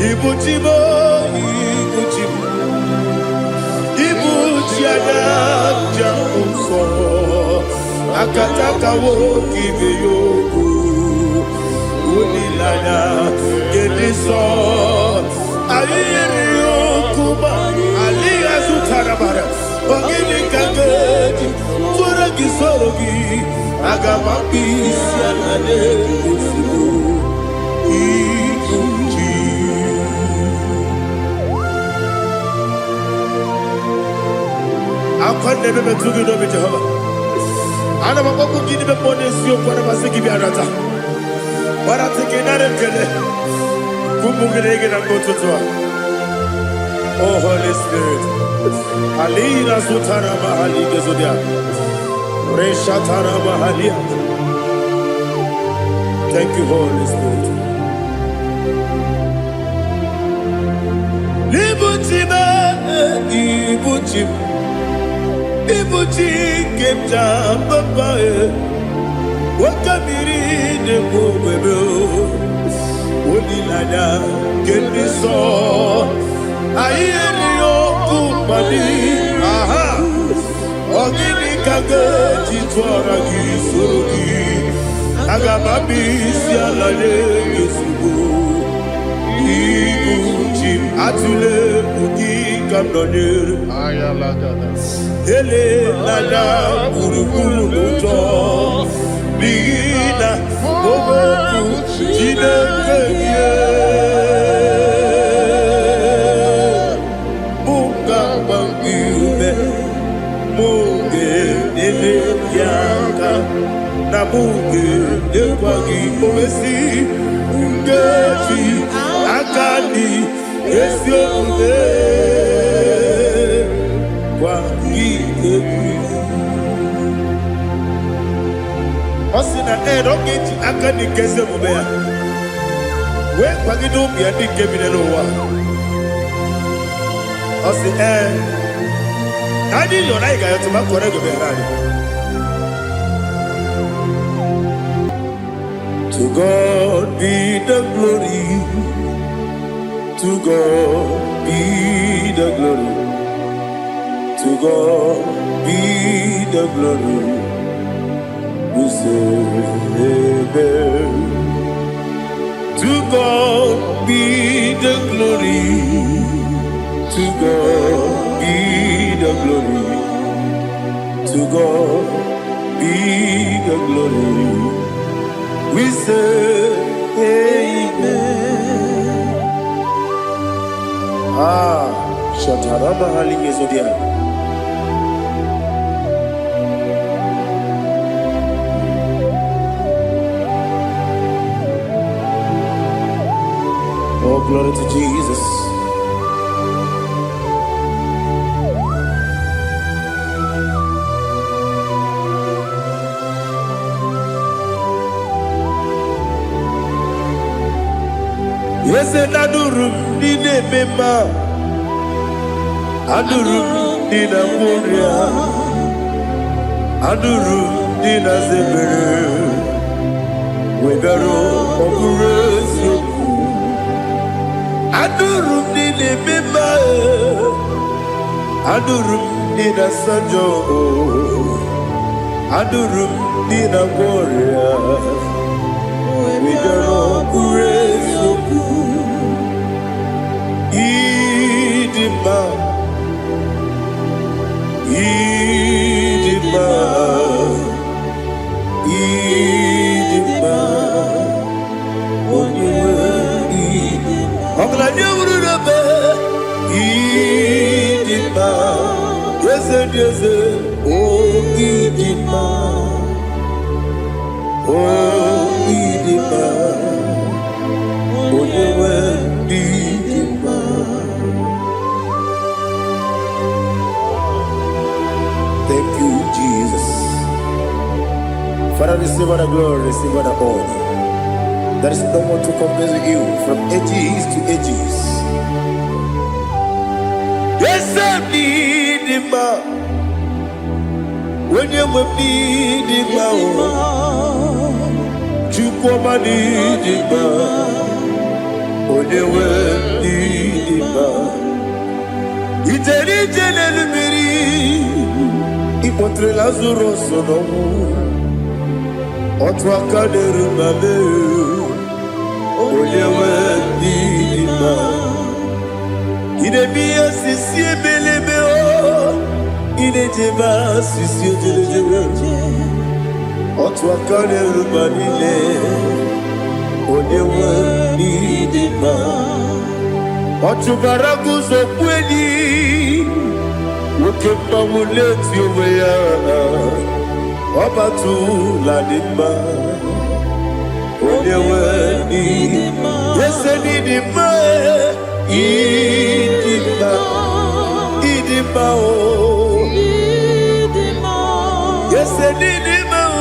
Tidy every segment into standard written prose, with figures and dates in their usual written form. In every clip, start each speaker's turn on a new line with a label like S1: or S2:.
S1: Ibuchimo, Ibuchimo, Ibuchiana, Jamuso, Akataka woki beyoku, Unilana, Gediso, Ayiriyokuba, Aliya Zutarabara, Ogini Kageti, Furagi Sorogi, Agamapi, Sianane, I can't never do it over Jehovah. I never go to give them money, see you for the Masiki Biarata. But I think another Kele. Kumugregin and go to Tua. Oh, Holy Spirit. Alina Sutara Mahali Gezodia. Reshatara Mahalia. Thank you, Holy Spirit. Libuchima, Ibuchim. Ibuchi kemja papa wakamiri de bobebe onilada kemiso ayeri okupani aha ogini kage titwara gisorogi agamabi sialale yesugo Ibuchi atule uki kamdonere ayalagada Ele lala buruburu luto Bina boboku Jinekeye Munga mangiume Munge nele yaka Na munge nekwagi omesi Ungeji akani Esione Osina don't get akani keze mubea. We kwagido bi adi kebine no wa. Osi Nadi yo na iga yo tuma kore go be rani. To God be the glory. To God be the glory. To God be the glory. We say amen. To God be the glory. To God be the glory. To God be the glory. We say amen. Shatarama halinge zodia. Oh, glory to Jesus. Yes, adurum dine mema, adurum dina moria, adurum dina zebere, wegaro okurezio. Adurum dine mema, adurum dina sanjo, adurum dina moria, wegaro okurezio. Idima, Idima, Idima, Oniwe Idima. Oglanya urube, Idima, Yeze, oh Idima, oh Idima, Oniwe Idima. Thank you, Jesus. Father, receive all the glory, receive all the honor. There is no one to compare with you from ages to ages. Yes, I need him. When you need him, you come and need him. When you Ijenelu miri Ipotre Lazarus sonomu Otu aka n'erumame Onyewe n'ime Idemiya sisi ebelebe o Idejeba sisi ojelejebe Otu aka n'erumanile Onyewe n'ime Otu baraguzo kweni Woke pamuleti oweya Obatu ladima Onyewe n'idima Yese n'idima Idima Idima o Yese n'idima o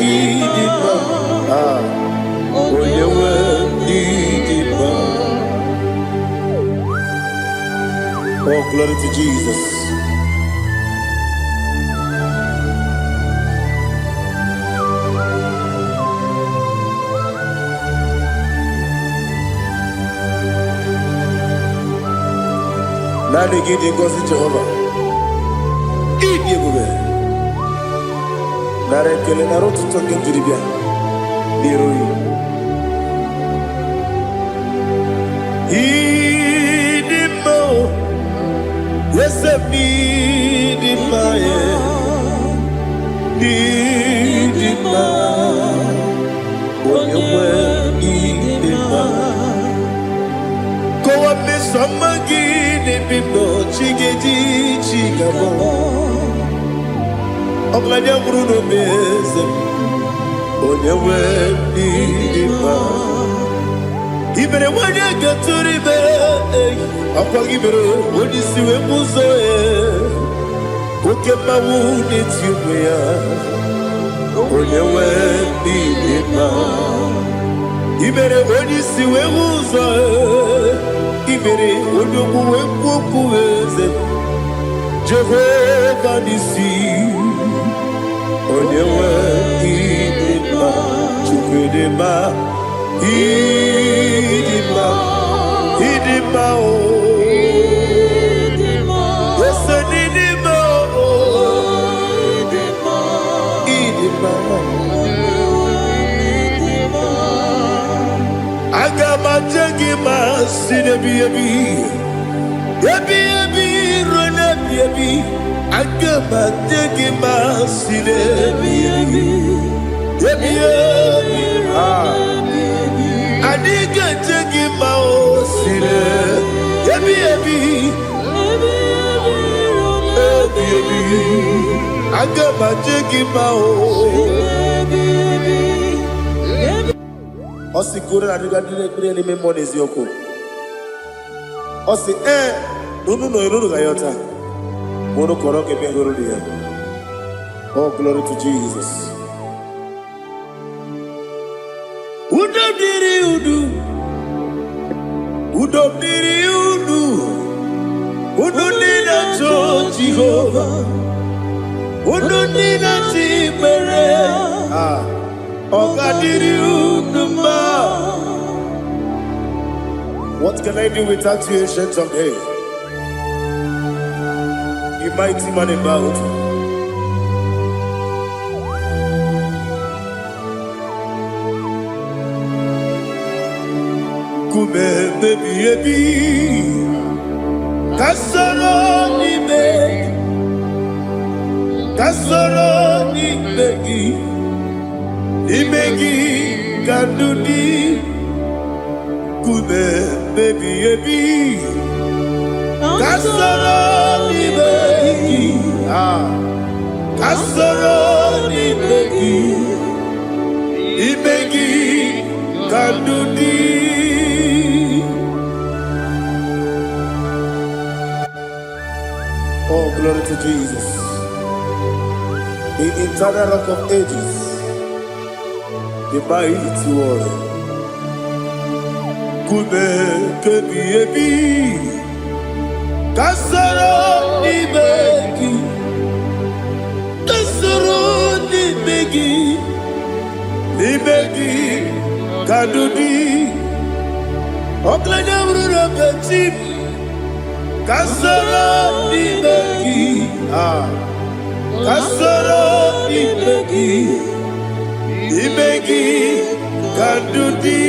S1: Idima Onyewe n'idima. Oh, glory to Jesus. Nani gidi ngozi Jehovah. Idi ebube. Nare kele naro tuto ngejiri bia. Dirui. Idi mo. Yese idi maye. Idi ma. Onyewe idi ma. Kowa mesamagi. Bibo chigeji chigabo Oglanya Bruno Beze Onyewe Nidima Ibere wanya gaturibe Akwa ibere Onisiwe muzoe Koke mawu netiumya Onyewe Nidima Ibere Onisiwe muzoe Ibere odogu wekuweze Jehovah nisi Onyewe idima Chukwedema Idima Idima o Yese nidima o Idima Agama jengima sinebi ebi rona ebi Agama jengima sinebi ebi Adiga jengima o sine ebi Agama jengima o Osi kure na diga dire ni memoni zioko. Osi nunu no iruru gayota. Mono koroke bengoro dia. Oh, glory to Jesus. Udo diri udu. Udo nina cho Jehovah. Udo nina chibere. What can I do without you, ancient of days? You mighty man in battle. Kume baby ebi, kasoro ni begi. Imegi kandudi Kube baby ebi Kasoro ni begi Kasoro ni begi Imegi kandudi Oh, glory to Jesus. The eternal rock of ages, the mighty one. Kube kebi ebi, kasoro ni begi, ni begi, kadudi. Oklanya bruno beti, Kasoro n'imegi, kasoro n'imegi, imegi kadudi.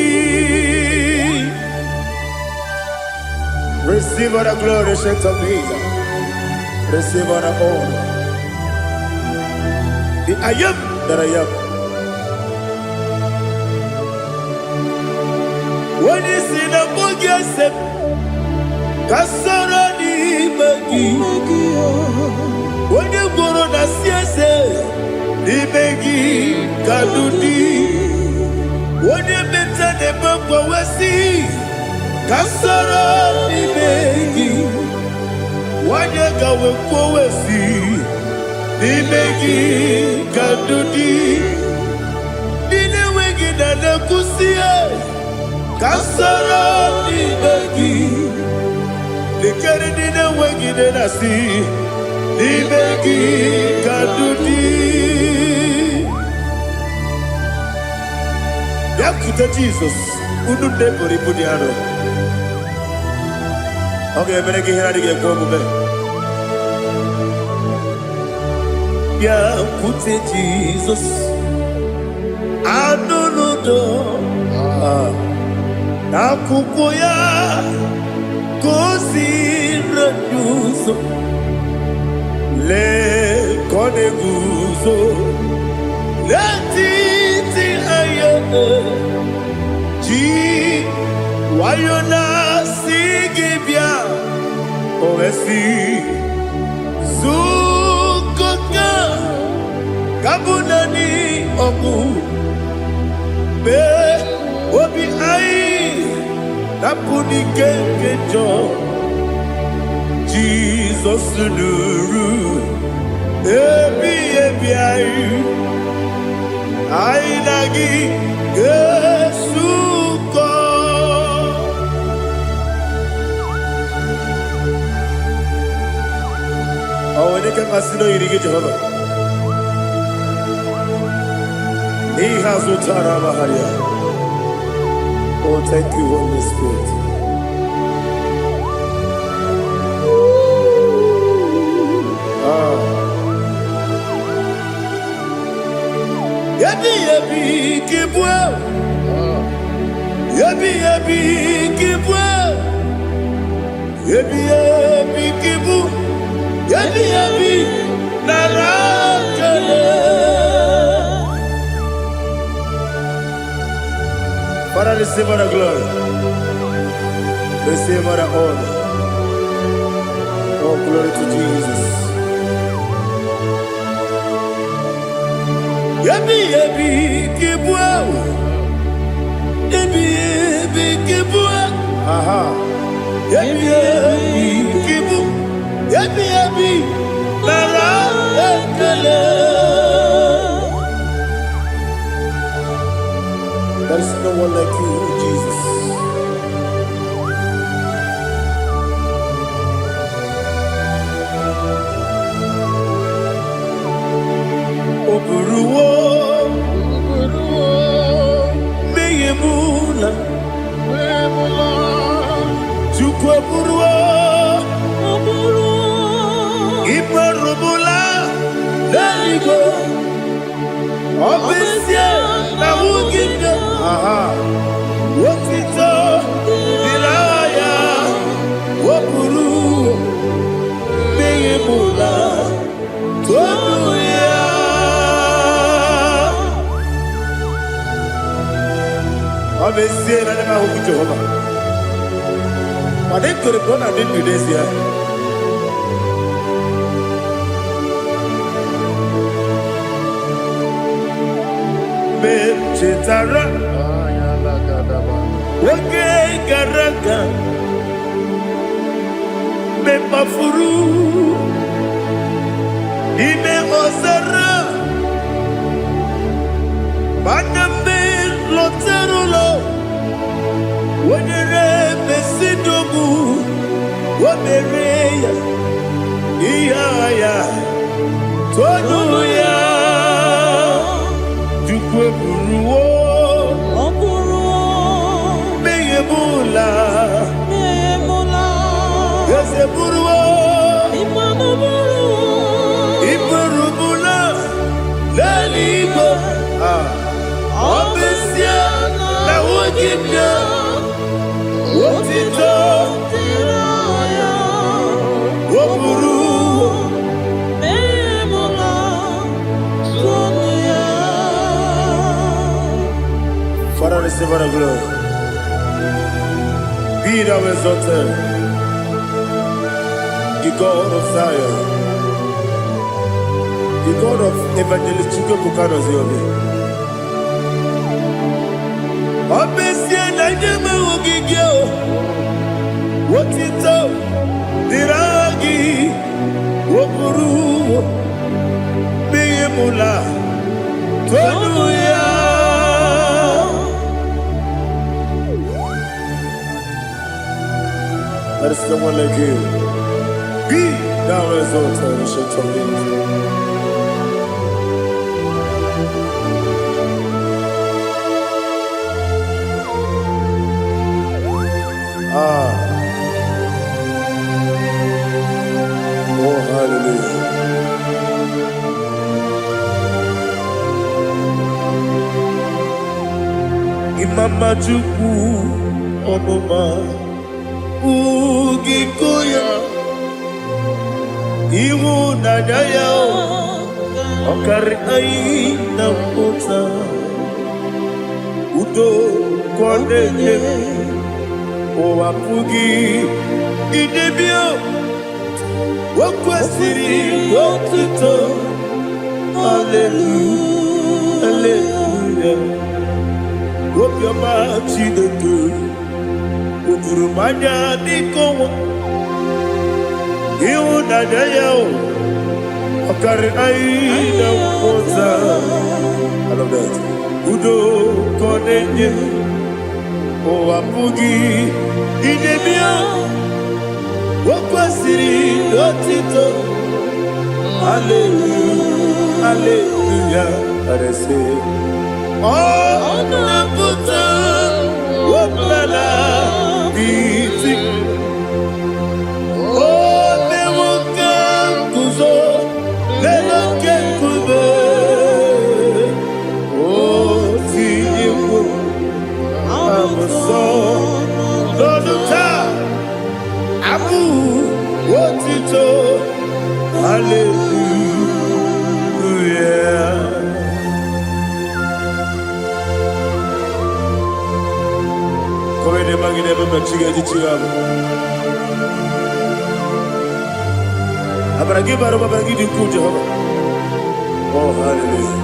S1: Receive all the glory, strength of Jesus. Receive all the honor. The I am that I am. When you see the book, you say, Kasoro n'imegi. When you go to the siese, n'imegi kadudi. When you meet the book, we see, Kasoro n'imegi. When you go we see, n'imegi kadudi. N'imegi na kusie. Kasoro n'imegi, likere dine wengi de nasi, n'imegi kadudi. Yakute Jesus, unu debori pudiano. Okay, menegi hiradi ge kwa mube. Yakute Jesus, anunudo. Nakukoya kosi renuso le koneguso le titi ayane ji wayona sigibia oesi sukoka kabunani oku be obi ai Napuni kenkejo Jesus nuru ebi ayu ainagi Yesuko awoneka kasino irige Jehova ni hazutara baharia. Oh, thank you, Holy Spirit. Yabi yabi kibwa, yabi yabi kibwa, yabi yabi kibu, yabi yabi narakale. Father, receive all the glory. Receive all the honor. Oh, glory to Jesus. Yabi yabi kibwa, yabi yabi kibwa, yabi yabi kibu, yabi yabi nara ekele. There is no one like you, Jesus. Oburuwo, meyemula, chukwu oburuwo, imarubula, leligo, obesia na wugide. Wotito dilaya wopuru meyemula toduya abesie na nema huku Jehova madekore bona dindu desia Chetara Wake Garaka Me Mafuru Ime Ozara Baname Loterulo Wenere Mesidobu Wamereya Iyaya Toduya Jukweburuwo Meyemula Yeseburu Father, receive all the glory. Be thou exalted, the God of Zion, the God of Evangelist Chike Bukano Ziobi. Obesie na nyeme ogigio, wotito, diragi, wopuru, biyemula, tonuya. There is no one like you. Be thou exalted, ancient of days. Oh, hallelujah. Imama Chukwu Omoma Ugikoya Iwu Nadaya Okari Aina Mota Udo Kondene Owapugi Idebio Wakwasiri Wakito Hallelujah Hallelujah Hope your mouth see the good Udurumanya Nikowa Iwu Nadaya Okari Aina Mota I love that Udo Kondene Owapugi Idebio Wakwasiri Otito Hallelujah Hallelujah I say Oh Nabuta Wapala Iti Oh Nemuka Kuzo Nemuka Kube Oh Tiyimu Amuso Loduta Abu Otito Hallelujah Come ne mangi ne bamba chiga di chigabu Abragi baro babangi di ku Jehovah Oh hallelujah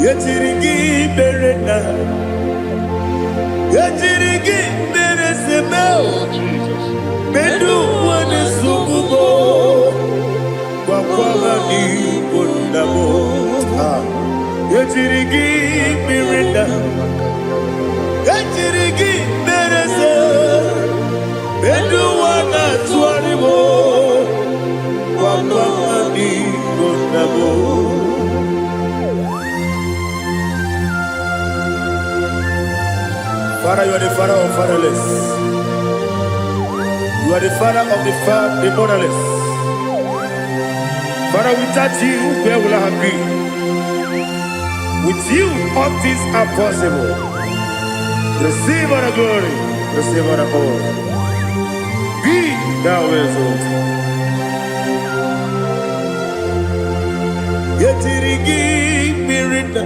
S1: Yetirigi berena Yetirigi beresemeo Bedu wane sububo Wakwama ni bundamo Yetirigi berena Yetirigi berese Bedu wana tuaribo Wakwama ni bundamo Father, you are the father of fatherless. You are the father of the motherless. Father, without you, where will I have been? With you, all things are possible. Receive all the glory, receive all the honor. Be thou exalted. Yetirigi mirina,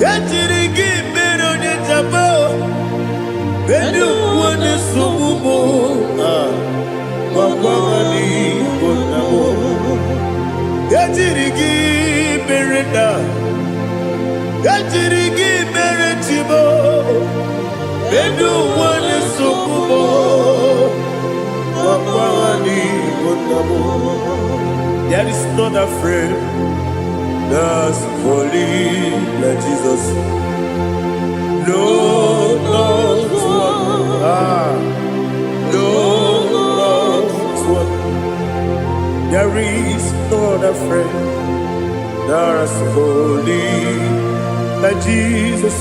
S1: yetirigi mirona jabo. Bedu wane subumo, wakwani bonamo. Yetirigi mirina, yetirigi miretibo. Bedu wane subumo, wakwani bonamo. There is not a friend that's holy like Jesus. No, not one. No, not one. There is not a friend that's holy like Jesus.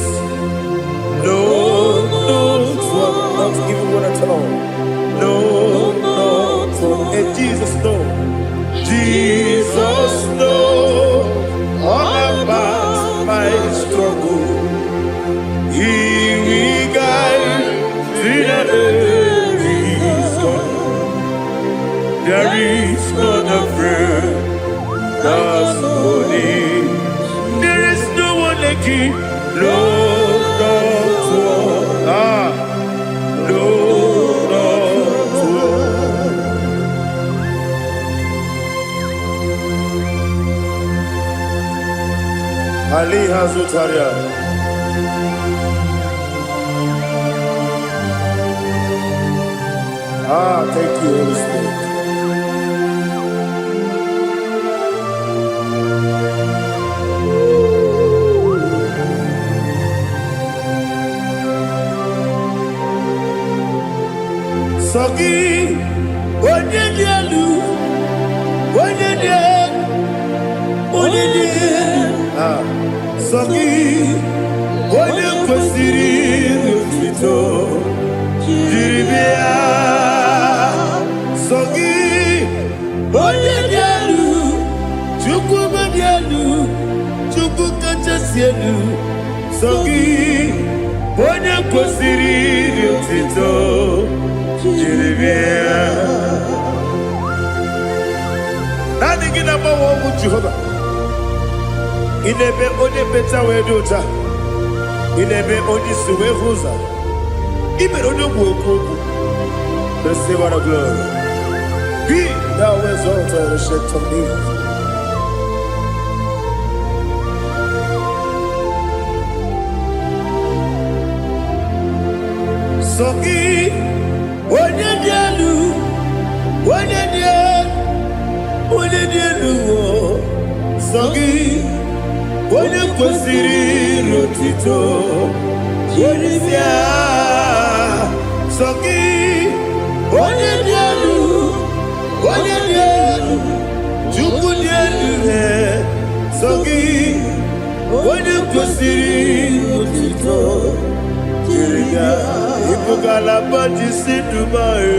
S1: No, not one. Not even one at all. No, not one. And Jesus, no. Jesus. Ali Hazutaria. Thank you, Holy Spirit. Sogi, Onyedialu, Sogi, Onyekwesiri Otito, Jiribia. Sogi, Onyedialu, Chukwumedialu, Chukwukachasielu. Sogi, Onyekwesiri Otito, Jiribia. Nani gina mawa mu Jehovah. Inebe onye beta we dota. Inebe onye suwe huza. Ibe onye gwoku. Receive our glory. Be thou exalted, ancient of days. Sogi, onye dialu, onye dialu, Sogi, onye kwesiri Otito, Jiribia. Sogi, onye dialu, Chukwu dialu, Sogi, onye kwesiri Otito, Jiribia. Ibugalaba Jisidumae,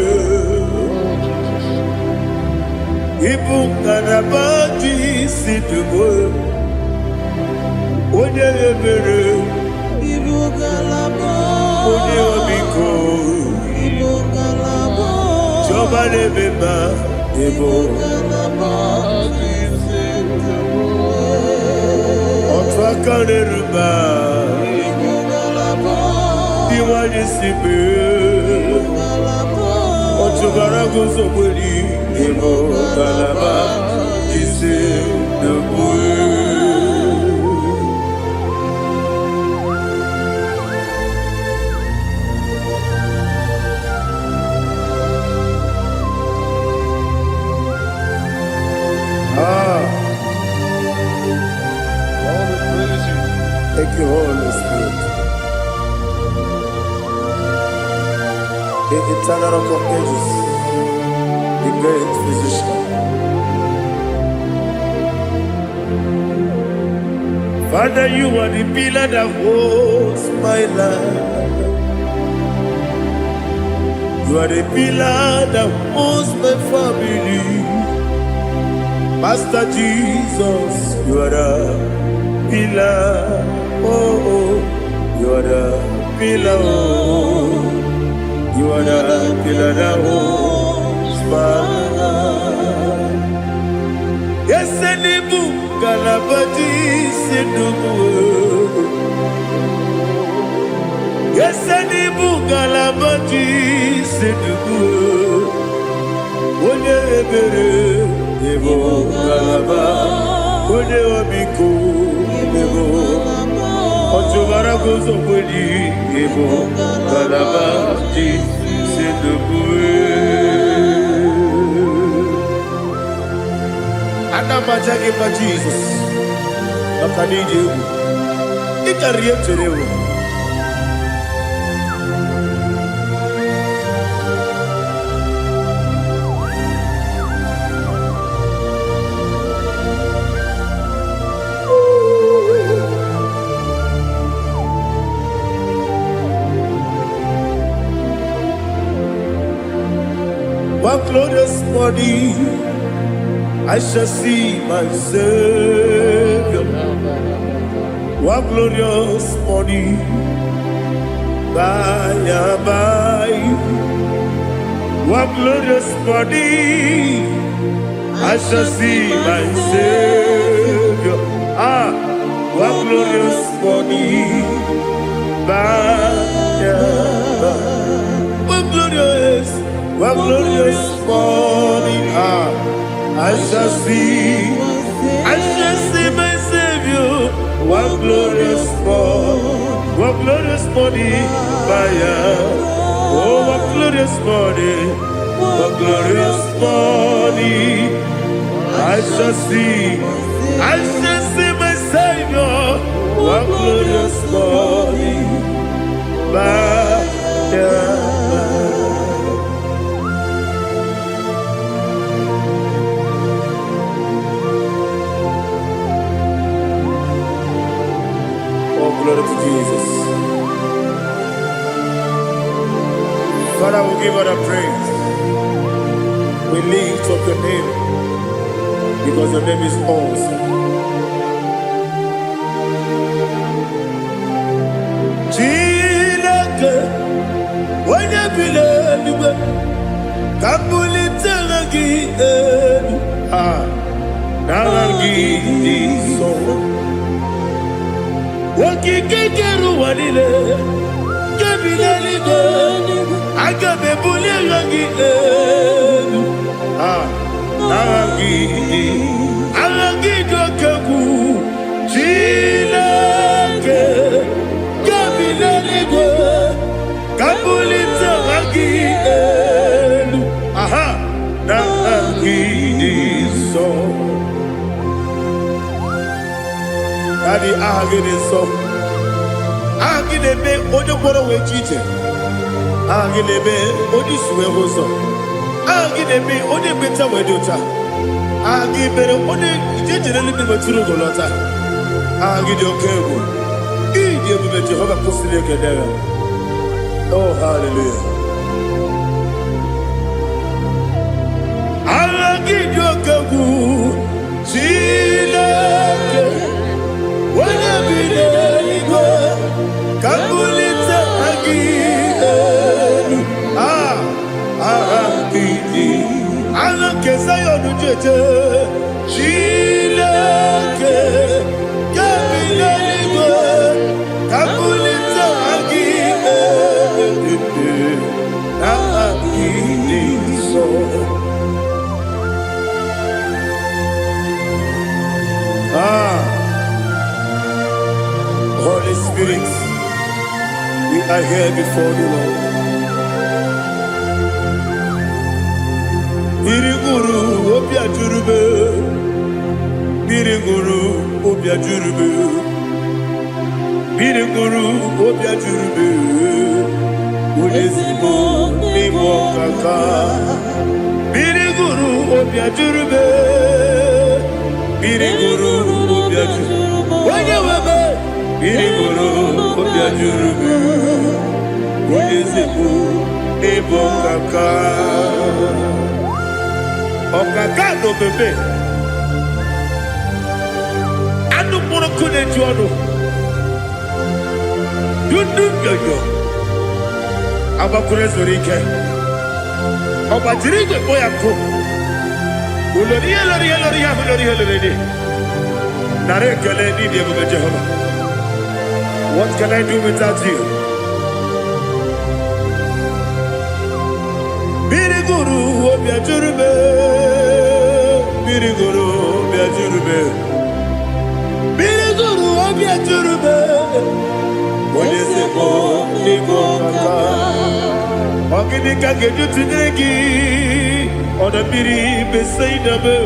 S1: Ibugalaba Jisidumae, Onye ebere,
S2: Ibugalaba,
S1: Onye obiko,
S2: Ibugalaba,
S1: Joba lebeba,
S2: Ibugalaba,
S1: Otwakaneruba,
S2: Ibugalaba,
S1: Diwani sibe, Otugarago zoboli, Ibugalaba, Jisidumae. Thank you, Holy Spirit. The eternal rock of ages, the great physician. Father, you are the pillar that holds my life. You are the pillar that holds my family. Master Jesus, you are the pillar. Oh, you are the pillar. Oh, you are the pillar that holds my life. Yes, Enibu Galabadi Sidubu. Yes, Enibu Galabadi Sidubu. Onye ebere, Ebo Galaba. Onye obiko, Ebo. Otubara gozo kweli, Ebo Galaba Sidubu. Anamajagi ma Jesus. Makaniji. Ikariye terewo. One glorious morning, I shall see my Savior. One glorious morning, by and by. One glorious morning, I shall see my Savior. One glorious morning, by and by. One glorious morning, I shall see my Savior. What glorious morning, what glorious morning, oh, what glorious morning, what glorious morning. I shall see my Savior. What glorious morning, Oh, glory to Jesus. Father, we give all the praise. We lift up your name because your name is awesome. Chilake, when you believe, Kabuli Tanagi, Nagi, so. Wakikeru wanile, kabile agabe bule rangi arangi dokagu chilake kabile ligo kabulita rangi nangi so Daddy agide so agide be ojo poro we chiche agide be odi suwe hoso agide be odi beta we dota agide odi jejere libi beturu golota agide okego ide be Jehovah kusile kedera. Oh hallelujah. Agide okego chileke wanya bilego kabulita agide Kesa yonu jeje Chileke Kabile ligo Kabulita agide agide so Holy Spirit, we are here before you, Lord. Biriguru obia jurube, biriguru obia jurube, biriguru obia jurube, ulezimo ni mokaka. Biriguru obia jurube, biriguru obia jurube, wanyewebe. Biriguru obia jurube, ulezimo ni mokaka. Okakado bebe anu moroko ne juano dundu yoyo abakure zorike obajiri boya ko ulori nare kele ni de go Jehovah. What can I do without you? Biriguru obia jurube, biriguru obia jurube, biriguru obia jurube. Wonese ko ni ko kaka, ogini kageju tunegi, oda biri besaida be.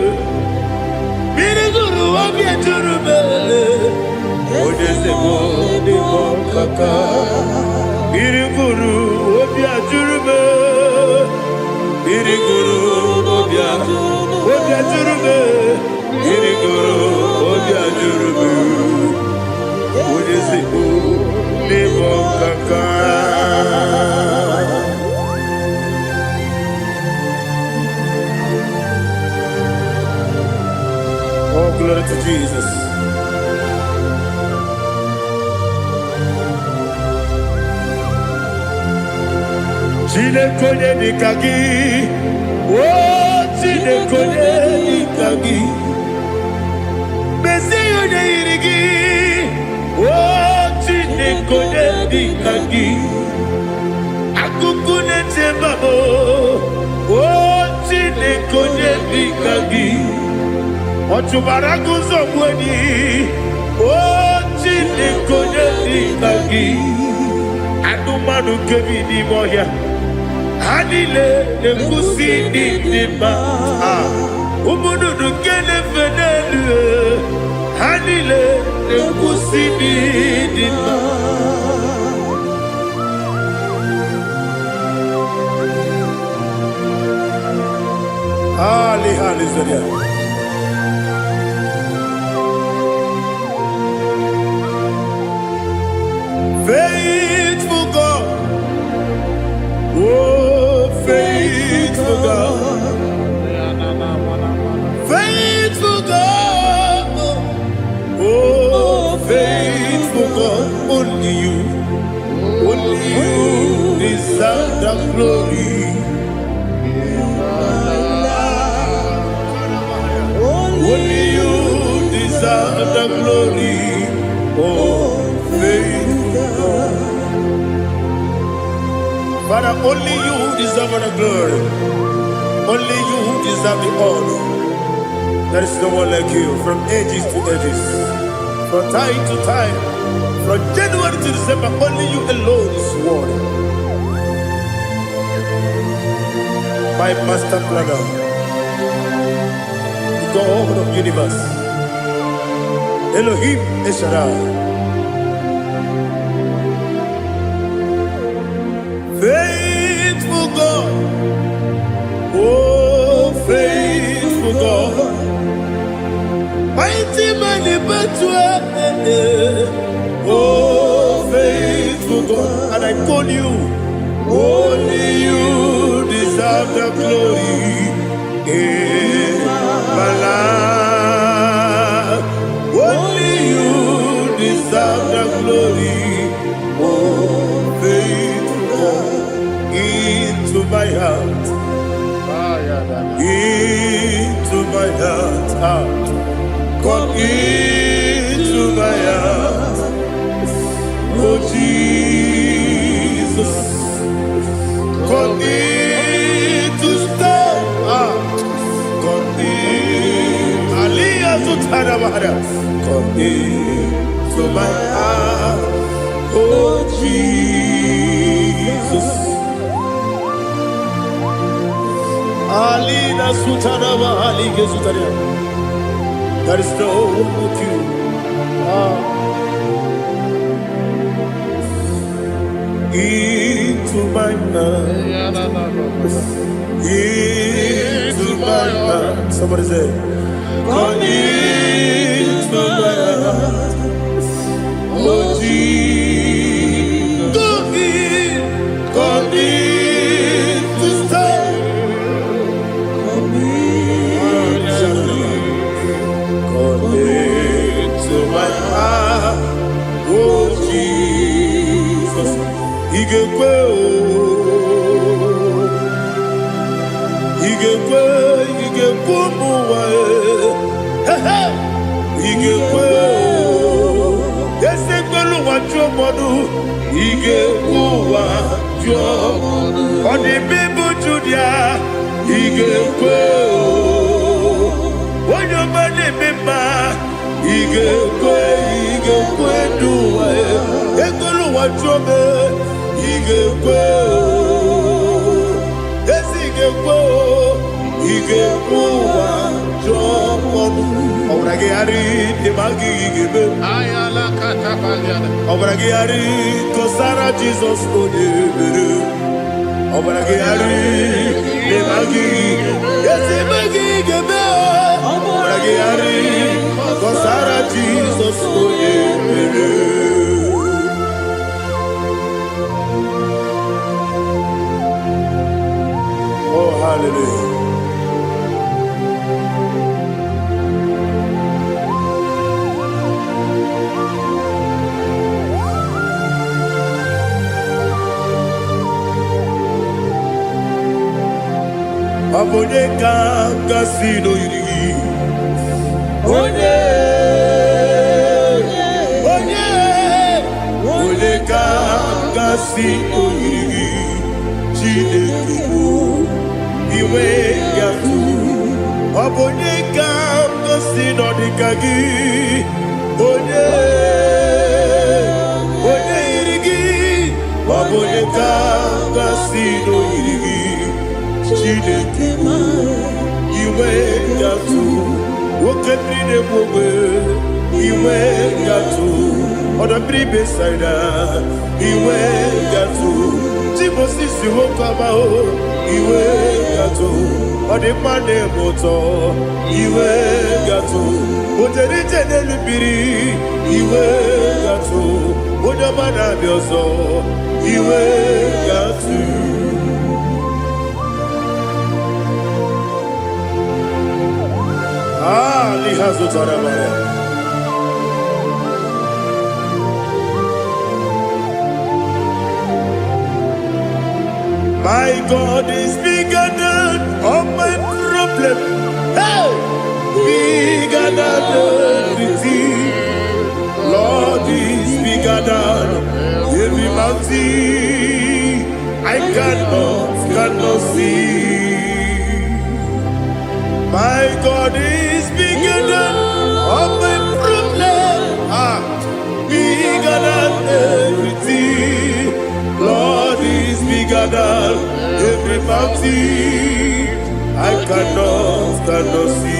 S1: Biriguru obia jurube, wonese ko ni ko kaka, biriguru obia jurube. Biriguru obia jurube, biriguru obia jurube, udisiku libo kaka. Oh, glory to Jesus. Chile konye nikagi, oh chile konye nikagi, besi yone irigi, oh chile konye nikagi, akukune chembabo, oh chile konye nikagi, ochubaraku zomweni, oh Chinekonye Nikagi Anumanu Kevini Moya Hanile Nekusi Nidima Umudu Kene Fenelu Hanile Nekusi Nidima Ali Zodia. Faithful God, oh faithful God, faithful God, oh faithful God, only you deserve the glory. Only you deserve the glory, oh faithful God. Father, only you deserve the glory. Only you deserve the honor. There is no one like you from ages to ages, from time to time, from January to December. Only you alone is worthy. My master planner, God of universe, Elohim Eshadai, faithful God, oh faithful God, mighty man in battle, oh faithful God, and I call you, only you deserve the glory. My life, only you deserve the glory. Oh, faithful God, into my heart, into my heart, come into my heart. Oh Jesus, come into stay. Come into my heart, oh Jesus. Alina Sutanaba Ali Gesutaria. There is no one like you. Into my heart, into my heart. Somebody say, come into my heart, oh Jesus. Come in to stay. Come into my heart, oh Jesus. He can go. He can go away. He can go. Yes, they go what your mother. He can go what your mother. On the people Julia, he can go. When your money member, he can go do it. They go what your mother. He can go. Yes, he can go. Obragiari de Magigi, Ayala Catapaliana, Obragiari, Kosara Jesus, Obragiari de Magigi, yes, Magigi, Obragiari, Kosara Jesus, oh, hallelujah. Abone kasino yiri, onye kasino yiri, Chineke iwe yatu. Abone kasino dikagi, onye kasị n'oyiri gị Chineke iwe ga-atụ nwoke mmiri na-egbu ogbe iwe ga-atụ ọdọ mmiri Besaida iwe ga-atụ tí Moses nwoke amahụ iwe ga-atụ ọ dị mma na-eme ụtọ iwe ga-atụ otere ije n'elu mmiri iwe ga-atụ onye ọma na-abịa ọzọ iwe ga-atụ n'ihe zụtara mara My God is bigger than all my problem. Hey! Bigger than everything. Lord is bigger than every mountain I cannot see. My God is bigger than all my problem. Bigger than everything. Lord is bigger than every mountain I cannot see.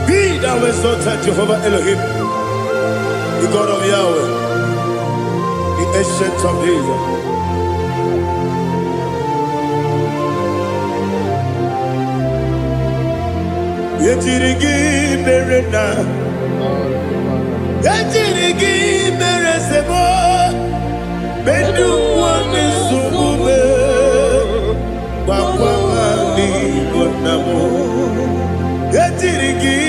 S1: Be thou exalted, Jehovah Elohim, the God of Yahweh, the ancient of days. Yetirigi merena, yetirigi meresemo, bendu wane sumube, wakwamani bonamo. Yetirigi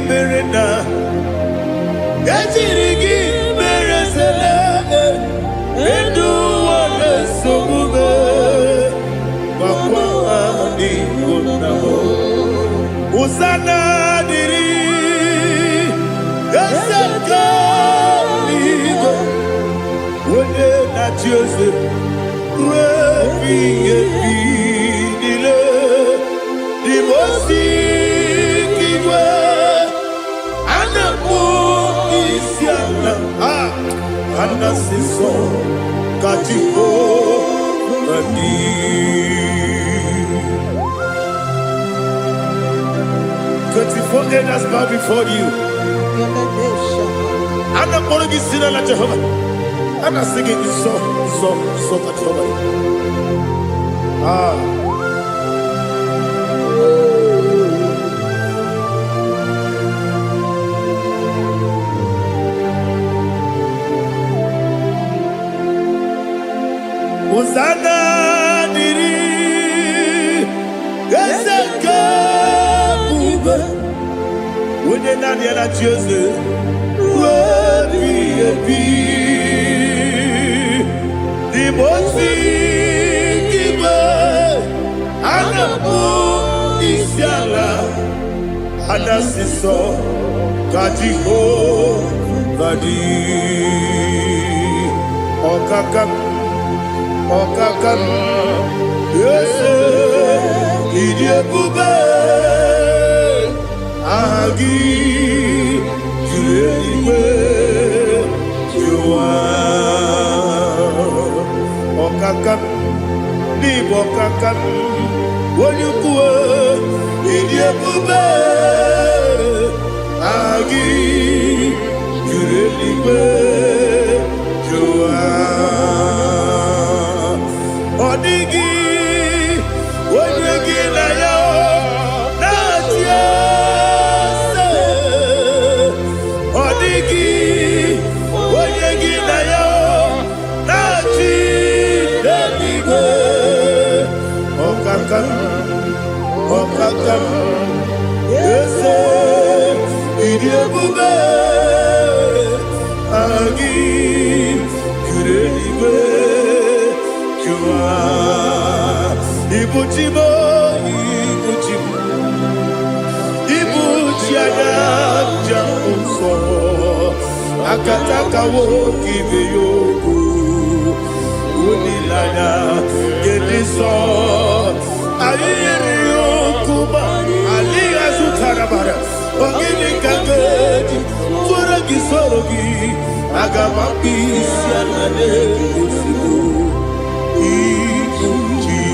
S1: merena, yetirigi meresele, bendu wane sumube, wakwamani bonamo. Usana diri, yasaka ligo, wone na Jose, rebi dile, divosi kiwe, anamu isiana, anasiso katiko mani. 24 elders bow before you. I'm not going to be seen like Jehovah. I'm not singing this song at Jehovah. Hosanna diri, Yeseka. When you're not here at Jose, the most giver, and a book is Yala, and a sister, Katiho, Badi, Okakam, yes, Idia Bube. Agi jurewe juwa okakam ni bokakam wonyukwe idiebube agi jurewe juwa odigi wonyegi na yo Okakam, yes, idiebube, agi, kureliwe, jua, ibuchibo, ibuchiada, jamso, akataka woki beyoku unilana gediso ayiri yokuba aliya zutarabara ogini kangedi forogi sorogi agamambisi alane usiku ikunji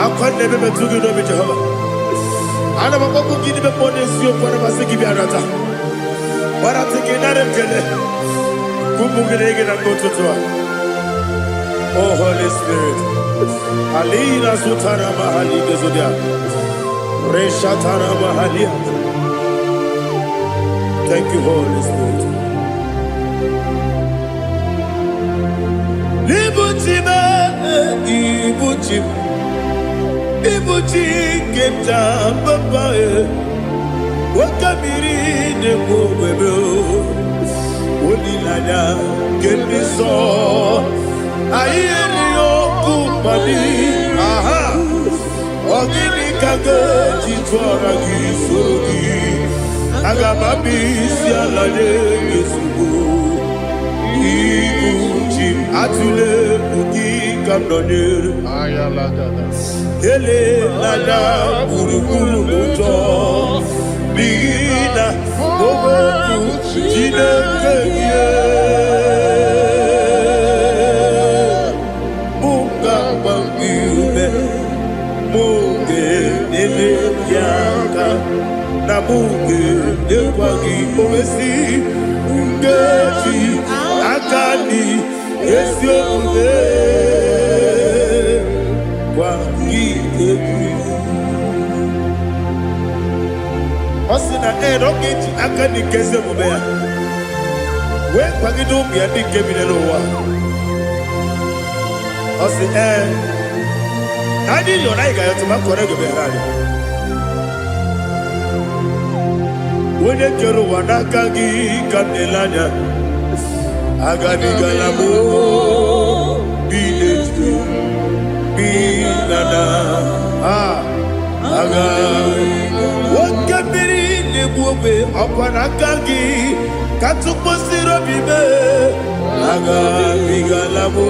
S1: akonde bebe tugi no be Jehovah ana makoku gidi be pone sio kwa basiki bi arata bara teke nare kele kumugirege na kototoa. Oh Holy Spirit alina sutara mahali gezodia resha tara mahali. Thank you Holy Spirit. Libutime ibutim ibuti kemta papa wakamiri ne mwebe onilanya kemiso ayeni okupani aha ogini kage jitwara gisogi agamabisi alane yesugo ibuti atule ugi kamdonere ayalagada ele lada buruburu moto bina oboku jinekeye munga bangiume munge nele yaka na munge nekwagi owesi ngeji akani esiombe Osina rogeji akani keze mubea we kwagido bia dike binelo wa osi nadi yo na iga yo tuma kore go berali wone kero wanaka gi kanelanya agani galamo biletu binana aga wakabiri nebuobe opanakagi katuposiro bibe aga bigalamo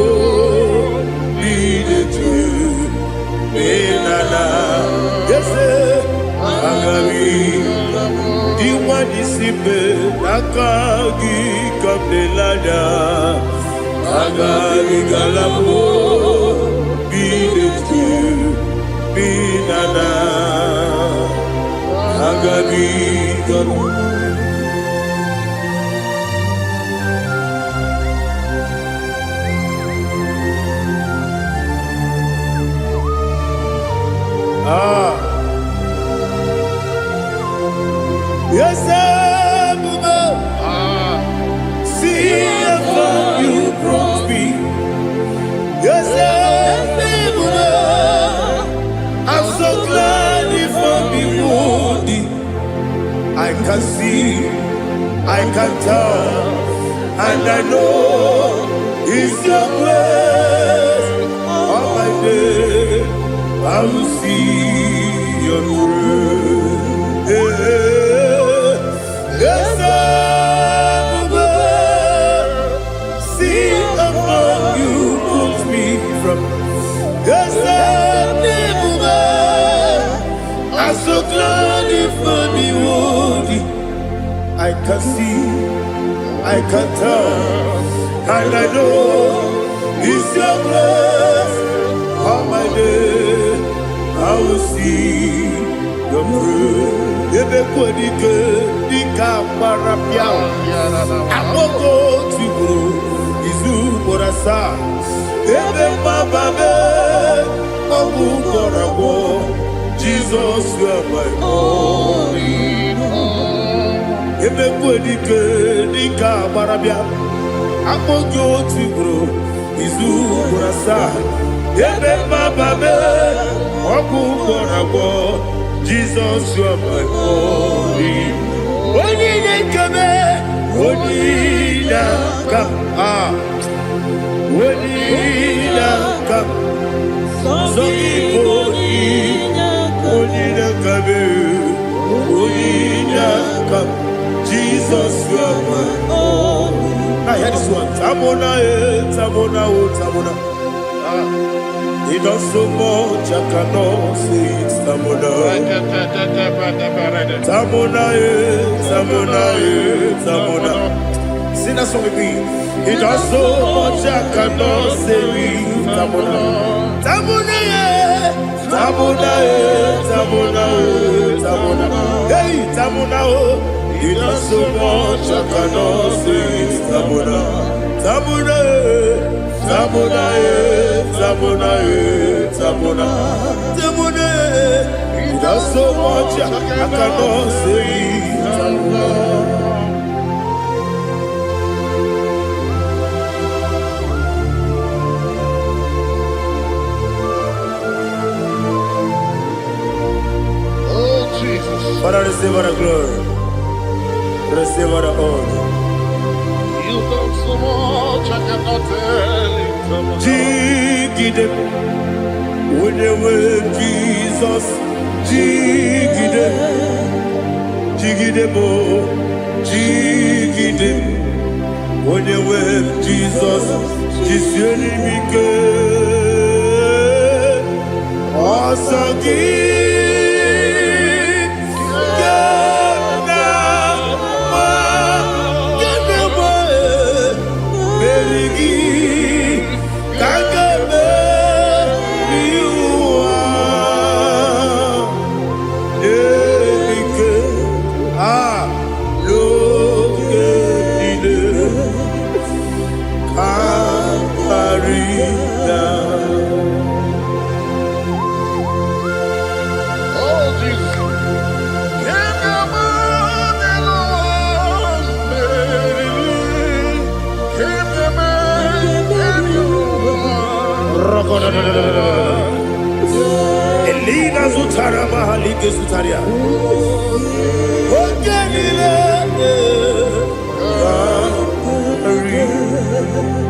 S1: biletu binana yese aga diwani simbe nakagi kabdelanya aga bigalamo biletu binana agabi galu yes see how you brought me. Yes I'm so glad if I'm wounded. I can see, I can tell, and I know it's your grace. All my day, I will see your grace. Yes, see how you put me from. Yes, I'm so glad if me woody. I can see, I can tell, and I know it's your grace. All my day, I will see your grace. Ebe kodike dika parapia, amoko tibro izu borasa. Ebe mababe, obu korabo. Jesus, you are my only home. Ebe kodike dika parapia, amoko tibro izu borasa. Ebe mababe, obu korabo. Jesus, you are my only. Only kame, only come, only come. So only kame. Tamona. He does so much, I cannot say it. Tamona. Sing that song with me. He does so much, I cannot say it. Tamona. Hey, Tamona. He does so much, I cannot say it. Tamona. He does so much, I cannot say it. Father, receive our glory. Receive our honor.
S2: You done so much, I cannot tell it.
S1: Jigide, when you were Jesus, Jigide, mo, Jigide, when you were Jesus, Jisyenimike, Osagi. Elina Zutara Mahalike Zutaria.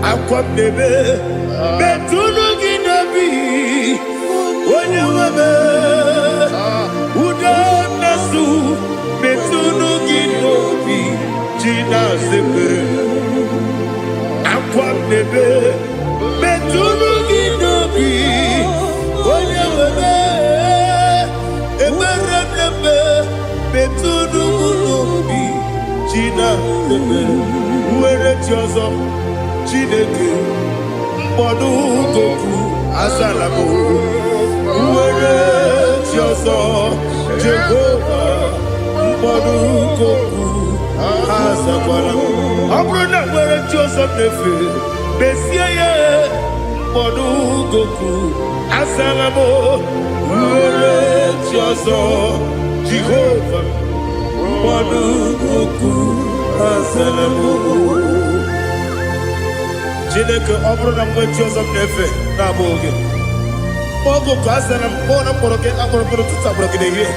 S1: Aqua bebe, Betunu Ginabi, Wanyamabe, Uda Nasu, Betunu Ginobi, Gina Zepe, Aqua bebe, Betunu Ginobi, Wanyamabe, Eberebe, Betunu Ginobi, Gina Zepe, Where Jozo. Chineke mkpọdụ goku azalamo nwere chi ọzọ Jehova mkpọdụ goku azakwala ọ bụrụ na nwere chi ọzọ na-efe mesie ya mkpọdụ goku azalamo nwere chi ọzọ Jehova mkpọdụ goku azalamo Chineke ọ bụrụ na mgbe chi ọzọ m na-efe na-abụ oge ogo ka a zara m kpọọ na mkpọrọ gị akpọrọ mkpọrọ tutu akpọrọ gị n'ehihie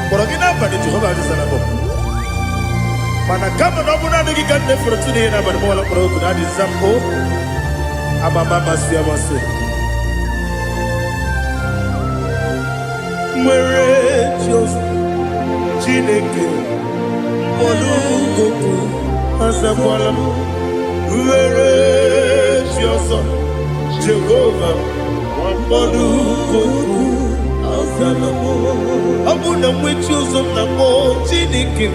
S1: kpọrọ gị n'abalị Jehova adịzara m mana kama na ọ bụrụ na adịghị ka m na-efere otu n'ihe n'abalị m ọla mkpọrọ oge na-adịza m o amama amasị amasị nwere chi ọzọ Chineke mkpọrọ ogogo azakwala m nwere chi ọzọ Jehova mkpọrọ goku azalamo ọ bụ na nwe chi ọzọ na mkpọ Chineke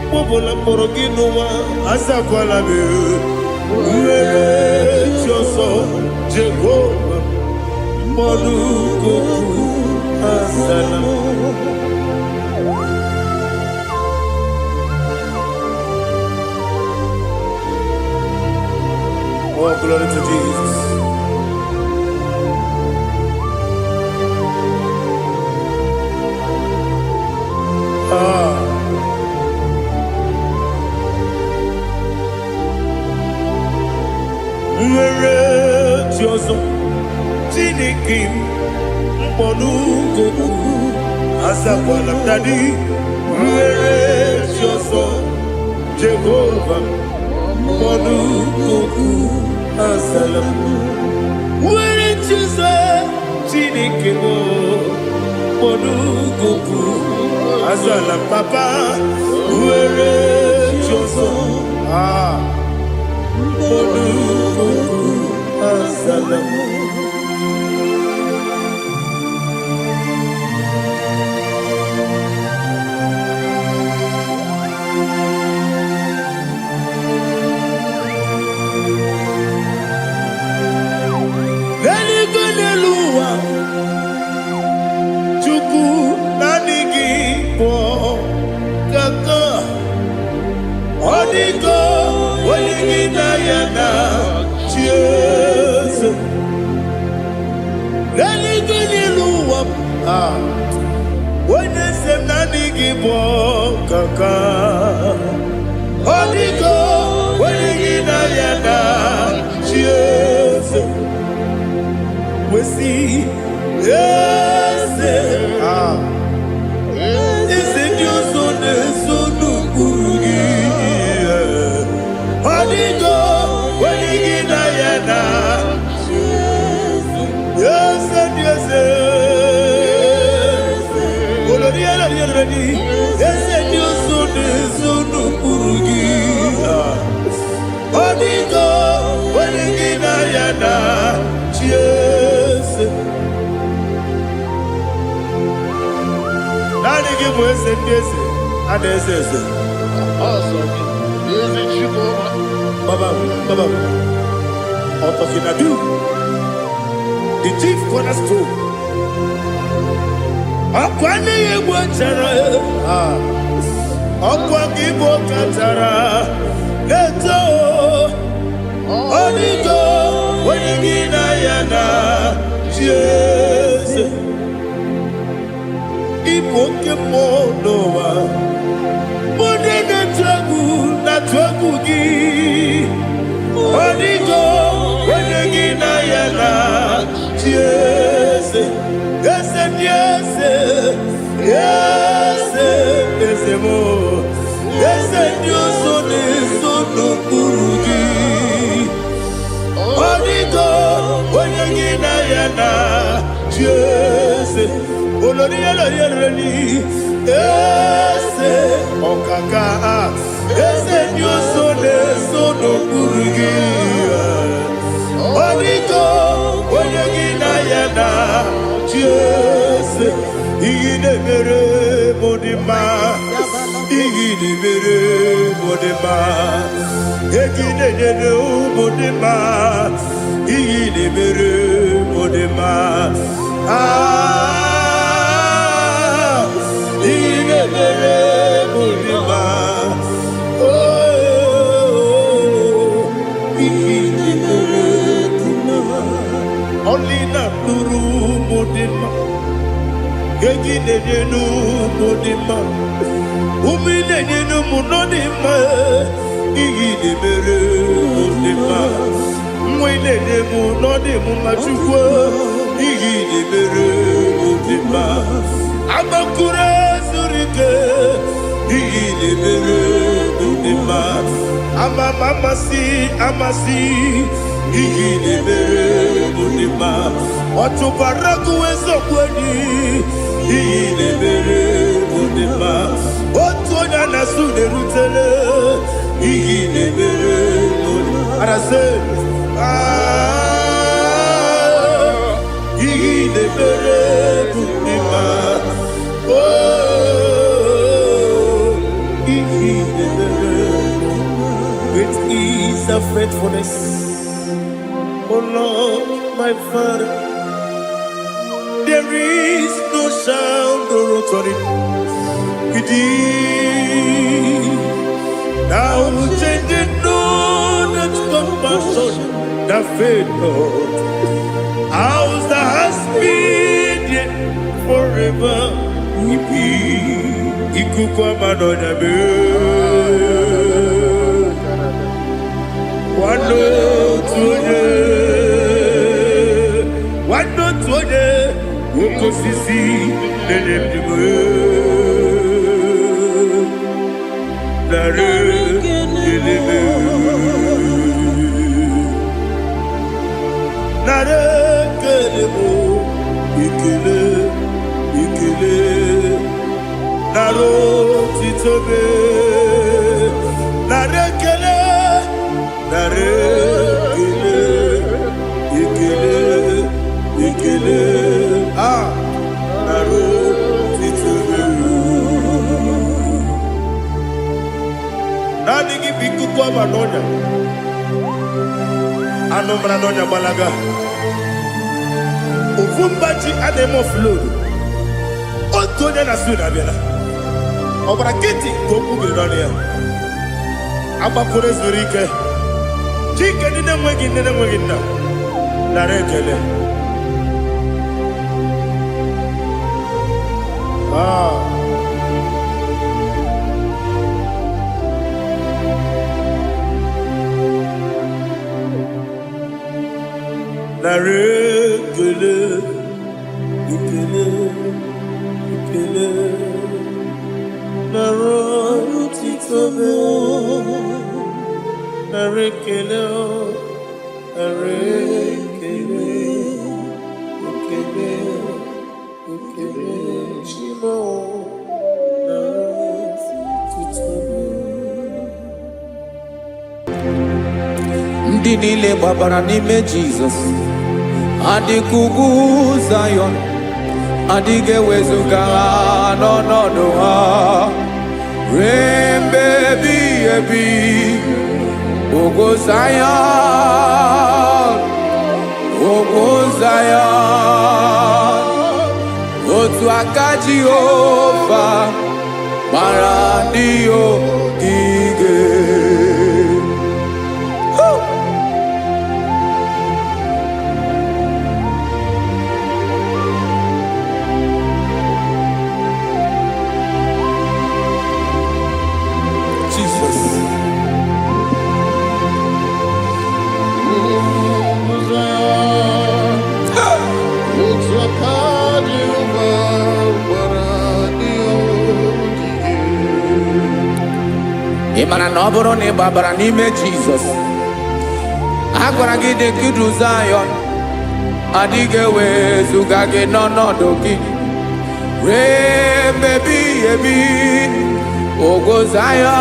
S1: mkpọbụla mkpọrọ gị n'ụwa azakwala m nwere chi ọzọ Jehova mkpọrọ goku azalamo Oh, glory to Jesus. Nwere chi ọzọ Chineke mkpọrọ goku azakwala m dadi nwere chi ọzọ Jehova mkpọrọ goku azalamo nwere chi ọzọ Chineke mkpọrọ goku azalamo papa nwere chi ọzọ Monukuku Asalamu. The chief cornerstone. Akwani yebo chara, akwani yebo chara. Leto, onigo, wenigina yana, Jesus. Ipoke monowa, monene tragu na tragu gi. Onigo, wenigina yana, Jesus. Yes, yes, yes, yes, more. Yes, Dios son eso no purugi. Onigo, oyagina yana, yes. Olori olori. Yes, okaka. Yes, Dios son eso no purugi. Onigo, oyagina yana. Yes, igide mere modima, igide mere modima, igide mere modima, igide mere modima. Ah, igide mere modima. Oh, igide mere modima. Only not Nuru Modima. Yegine Nenu Modima. Umine Nenu Munodima. Igide Mere Modima. Mwine Nemu Nodimu Machukwa. Igide Mere Modima. Amakure Surike. Igide Mere Modima. Amasi. Igide mere modima, otubaraku ezokweni. Igide mere modima, otonya nasude rutele. Igide mere modima, arase. Igide mere modima, oh, igide mere modima. Great is the faithfulness. Oh Lord, my Father, there is no sound or authority within. Now changing know that compassion, that faith, Lord. How's the has been yet forever we be. Ikukwa manonya be. Wano tuye. Wano tuye. Woko sisi nenem diwe. Nare dileme. Nare kelemo. Ikele. Naro titobe. Nare kele. Nare Jehova n'ọnya anụ mara n'ọnya gbalaga ofu mgbaji adịghị offload otu onye na-asụ na-abịala ọbara kịtị ka okwu biri n'ọnụ ya agbapụrụ ezuru ike chike ndị na-enweghị nne na-enweghị nna nara ekele nara ekele ekele ekele nara otito nara ekele nara ekele ekele ekele chimo nara otito
S3: ndị niile gbabara n'ime Jizọs adịghị ugwu Zayọn adịghị ewezuga ha n'ọnọdụ ha ruo mgbe ebighị ebi. Ugwu Zayọn, ugwu Zayọn, otu aka Jehova gbara ndị ogige. Ị mara na ọ bụrụ na ị gbabara n'ime Jizọs, a gwara gị dị ka Ugwu Zayọn adịghị ewezuga gị n'ọnọdụ gị ruo mgbe ebighị ebi. Ugwu Zayọn,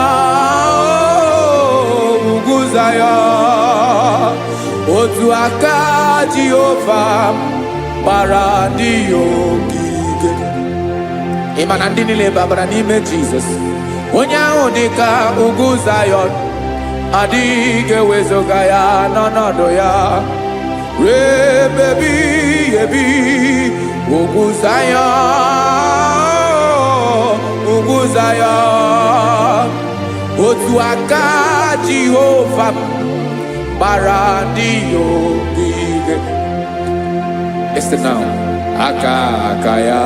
S3: ugwu Zayọn, otu aka Jehova gbara ndị ogige. Ị ma na ndị niile gbabara n'ime Jizọs, onye ahụ dị ka ugwu Zayọn adịghị ewezuga ya n'ọnọdụ ya ruo mgbe ebighị ebi. Ugwu Zayọn, ugwu Zayọn, otu aka Jehova gbara ndị ogige. Listen now, aka ya,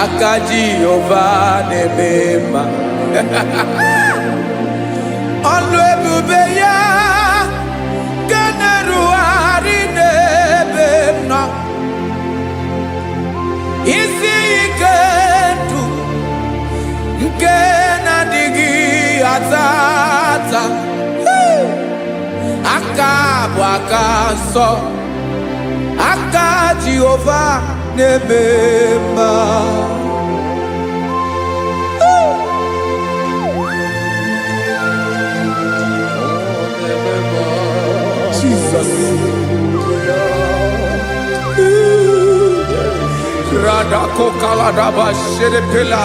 S3: aka Jehova na-eme mma. Ọlụ ebube ya ga na-erugharị n'ebe m nọ. Isi ike ndụ nke na-adịghị ata ata. Aka bụ aka nsọ, aka Jehova na-eme mma. Jesus. Radako kaladaba sherepela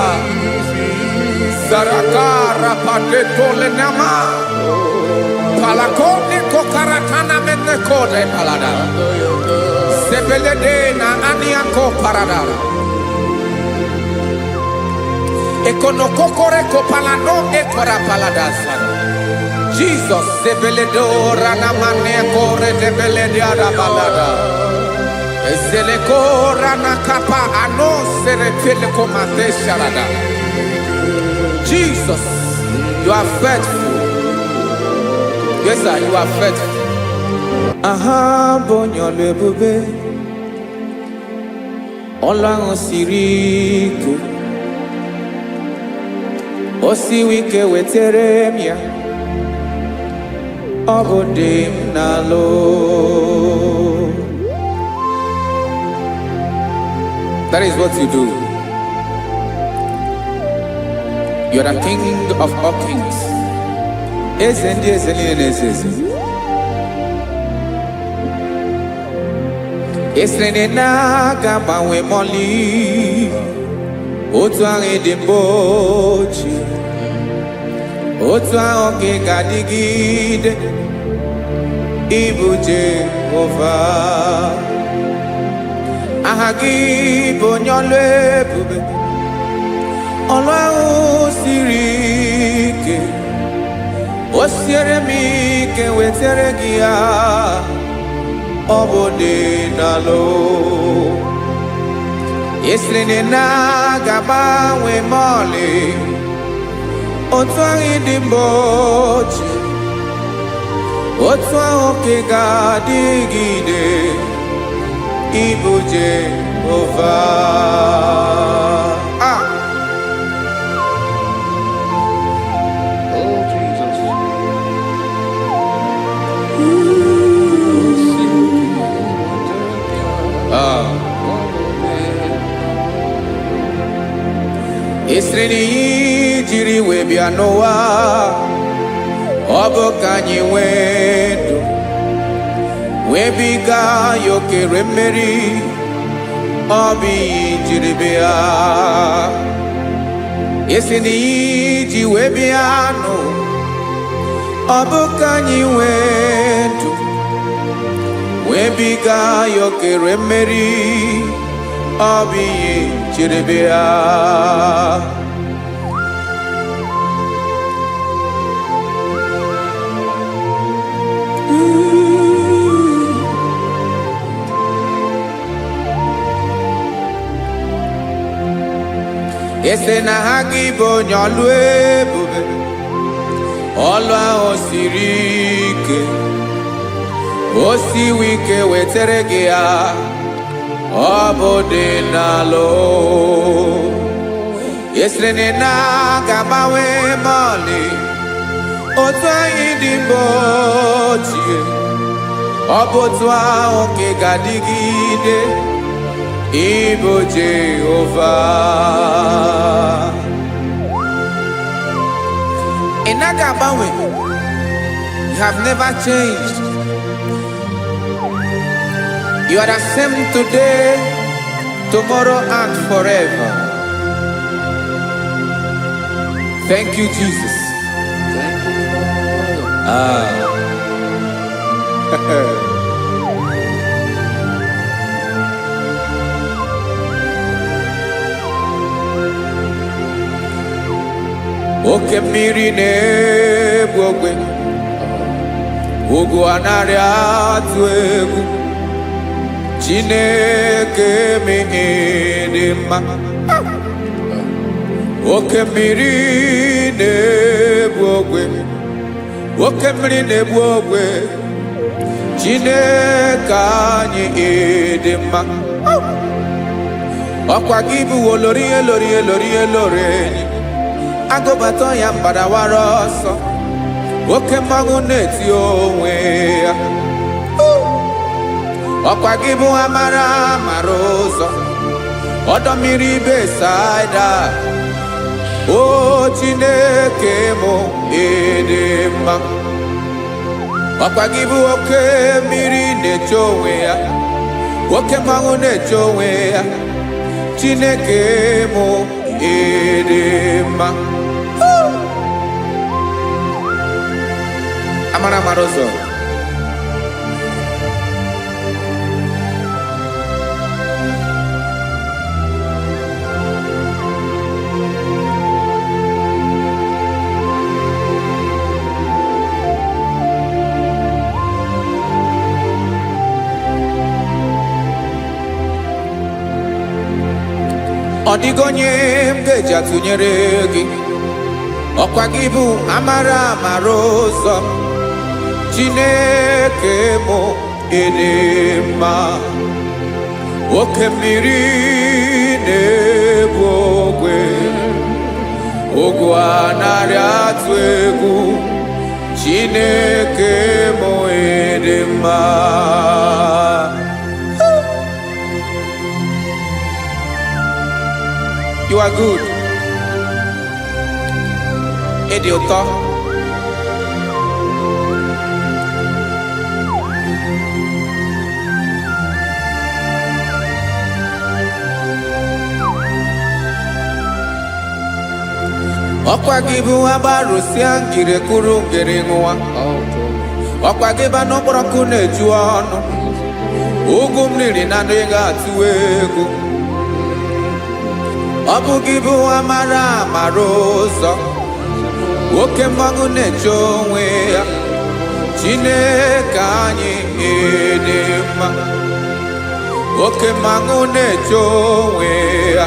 S3: zarakara pateto lenama palakone kokaratana mene kode palada sebelede na aniako parada ekonokokore kopalano ekora paladasa. Jesus sebeledo rana mane kore debelede arabalada ezeleko rana kapa ano serepele komate sharada. Jesus, you are faithful. Yes sir, you are faithful. Aha bonyo lebube Ọlọ́run siriku osiwike wetere m ya ọ bụ dị m n'alụ. That is what you do. You are the King of all kings. Eze ndị eze niile na-eze eze. Esere na-aga gbanwe mọlị otu ahụ dị mgbe ochie. otu ahụ ka ị ga-adịgide ịbụ Jehova. Aha gị bụ onye ọlụ ebube, ọlụ ahụ siri ike. O siere m ike wetara gị ya, ọ bụ dị n'alụ. Esiri na ga-agbanwe m ọlị, otu ahụ dị mgbe ochie, otu ahụ ka ị ga-adịgide ịbụ Jehova.
S2: Oh, Jesus.
S3: Esiri na ihe jiri wee bịa n'ụwa, ọ bụ ka anyị nwee ndụ, wee biga ya okere mmeri. Ọ bụ ihe jiri bịa. Esi na ihe ji wee bịa nụ, ọ bụ ka anyị nwee ndụ, wee biga ya okere mmeri. Ọ bụ ihe jiri bịa. Ese na ha gị bụ onye ọlụ ebube, ọlụ ahụ siri ike. O siwe ike wetara gị ya, ọ bụ dị n'alụ. Esiri na ga-agbanwe m ọlị, otu anyị dị mgbe ochie, ọ bụ otu ahụ ka ị ga-adịgide ịbụ Jehova. Ị naghị agbanwe. You have never changed. You are the same today, tomorrow, and forever. Thank you, Jesus.
S2: Thank you, Lord.
S3: Oke mmiri na-egbu ogwe, ugwu anaghị atụ egwu. Chineke mee dị mma. Oke mmiri na-egbu ogwe, oke mmiri na-egbu ogwe. Chineke anyị dị mma. Ọkwa gị bụ olori elori elori elori enyi, agụbata ya mgbadawara ọsọ, oke mmanwụ na-eti onwe ya. Ọkwa gị bụ amara amara ụzọ, ọdọ mmiri Besaida. O Chineke mụ ịdị mma. Ọkwa gị bụ oke mmiri na-eche onwe ya, oke mmanwụ na-eche onwe ya. Chineke mụ ịdị mma. Amara amara ụzọ. Ọ dịghị onye m ga-eji atụnyere gị. Ọkwa gị bụ amara amara ụzọ. Chineke mụ ịdị mma. Oke mmiri na-egbu ogwe, ogwu anaghị atụ egwu. Chineke mụ ịdị mma. You are good. Ịdị ụtọ. Ọkwa gị bụ agbarụsịa ngire kụrụ ngere nwa. Ọkwa gị ba n'ụkpọrọkụ na-eju ọnụ. Ugwu mmiri na ndị ga-atụ egwu. Ọ bụ gị bụ amara amara ụzọ. Oke mmanwụ na-eche onwe ya. Chineke anyị dị mma. Oke mmanwụ na-eche onwe ya.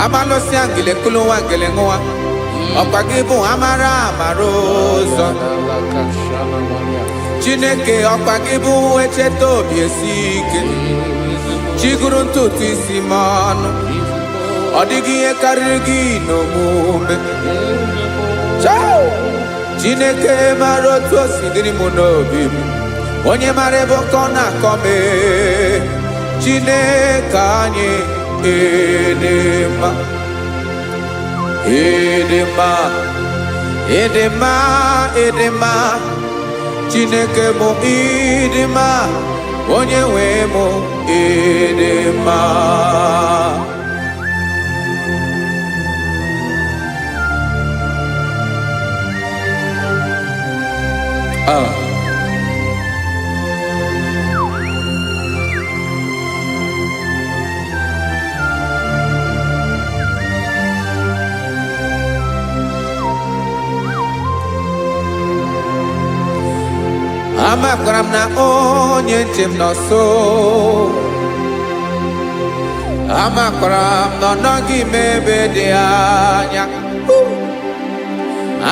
S3: Abalụsị angele kụlụ nwa ngele nwa. Ọkwa gị bụ amara amara ụzọ. Chineke ọkwa gị bụ echeta obi esi ike. Chigụrụ ntutu isi m ọnụ. Ọ dịghị ihe karịrị gị n'omume. Chineke mara otu o si dịrị m n'obi m. Onye mara ebe ọkọ na-akọ m. Chineke anyị dị mma. Ịdị mma, ịdị mma, ịdị mma. Chineke m ịdị mma. Onye nwe m ịdị mma. Amakwara m na onye nche m nọ nso. Amakwara m na ọ nọghị m ebe dị anya.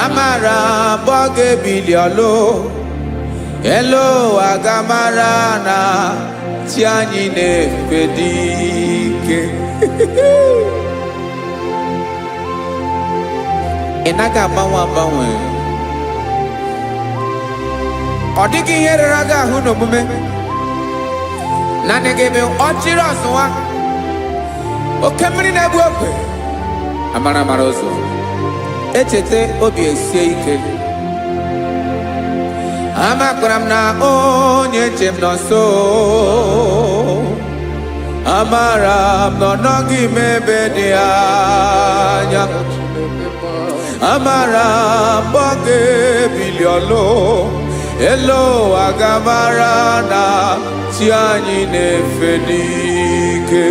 S3: Amara m ọ ga-ebili ọlụ. Elu ụwa ga-amara na chi anyị na-efe dị ike. Ị naghị agbanwe agbanwe. Ọ dịghị ihe rere gị ahụ n'omume. Naanị gị bụ ọchịrị ọzụwa. Oke mmiri na-egbu ogwe. Amara amara ụzọ. Echeta obi esie ike. Amakwara m na onye nche m nọ nso. Amara m na ọ nọghị m ebe dị anya. Amara m ọ ga-ebili ọlụ. Elu ụwa ga-amara na chi anyị na-efe n'ike.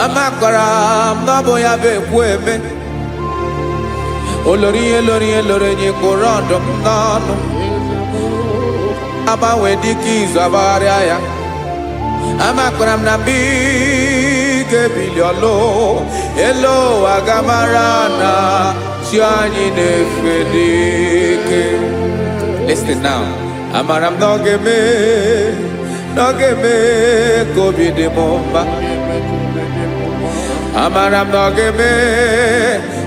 S3: Amakwara m na ọ bụ ya bụ ekwu eme. Olori ihe lori ihe lori enyi kwụrụ ọdụm n'ọnụ. Agbanwe dịka izu agbagharịa ya. Amakwara m na mgbe ị ga-ebili ọlụ. Elu ụwa ga-amara na chi anyị na-efe n'ike. Listen now. Amara m na ọ ga-eme ka obi dị m mma. Amara m na ọ ga-eme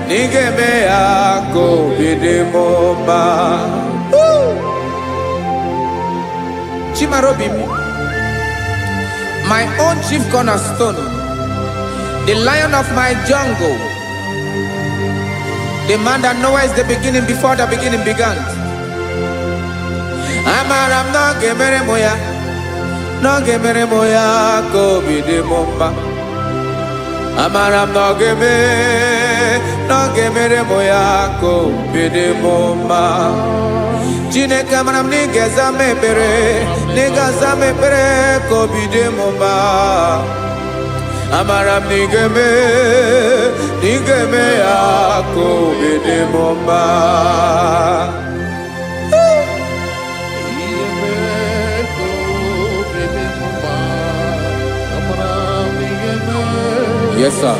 S3: na ị ga-eme ya ka obi dị m mma. Chimarobi m, my own chief cornerstone, the lion of my jungle, the man that knows the beginning before the beginning began. Amara m na ọ ga-emere m ya, na ọ ga-emere m ya ka obi dị m mma. Amara m na ọ ga-emere m ya ka obi dị m mma. Chineke amara m na ị ga-aza m ekpere, na ị ga-aza m ekpere ka obi dị m mma. Amara m na ị ga-eme ya ka obi dị m mma. Yes, sir.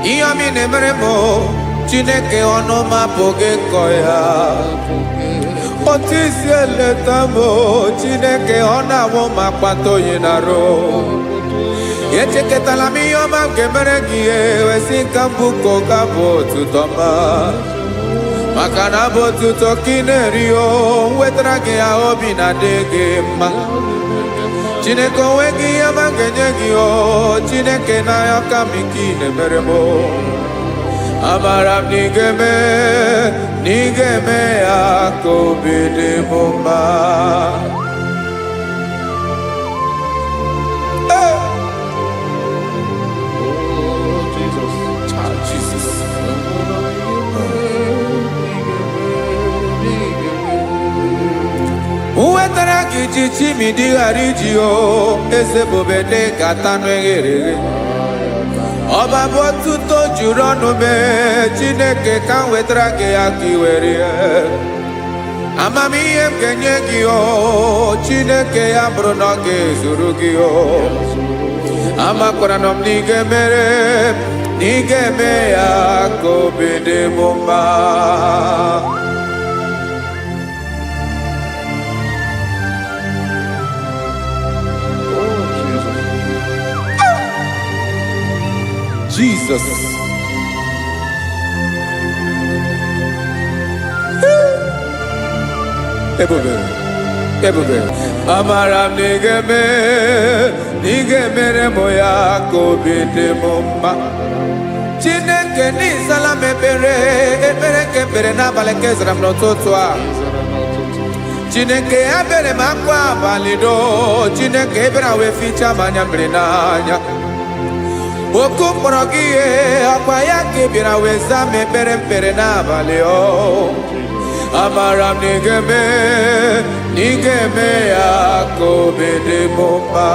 S3: Ihe ọmị na-emere m Chineke ọnụ m apụghị ịkọ ya. Otu isi eleta m Chineke ọ na-awụ m akpata oyi n'arụ. Echeketala m ihe ọma m ga-emere gị ewesị nka mbụ ka ọ ga-abụ otuto ma. Maka na abụ otuto ka ị na-eri o wetara gị ya obi na-adị gị mma. Chineke onwe gị ihe ọma ga-enye gị o Chineke n'anya ka m ike ị na-emere m. Amara m na ị ga-eme ya ka obi dị m mma. gị chi mi dịghara iji o eze bobede gata n'eghere ọba bụ otuto juru ọnụ mee Chineke ka m wetara gị ya ka i were amamihe m ga-enye gị o Chineke ya bụrụ na ọ ga-ezuru gị o amakwara na m na ị ga-emere na ị ga-eme ya ka obi dị m mma. Jesus. Ebube. Amara m n'ige mere mo ya ka obi dị m mma. Chineke n'ịzala m ekpere nke ekpere n'abalị nke zara m n'ụtụtụ a. Chineke ya bere m akwa abalị do. Chineke ebere wee fichaa m anya mmiri n'anya. Oku mkpọrọ gị ihe akwa ya ka bịara wee zaa m ekpere n'abalị o amara m na ị ga-eme ya ka obi dị m mma.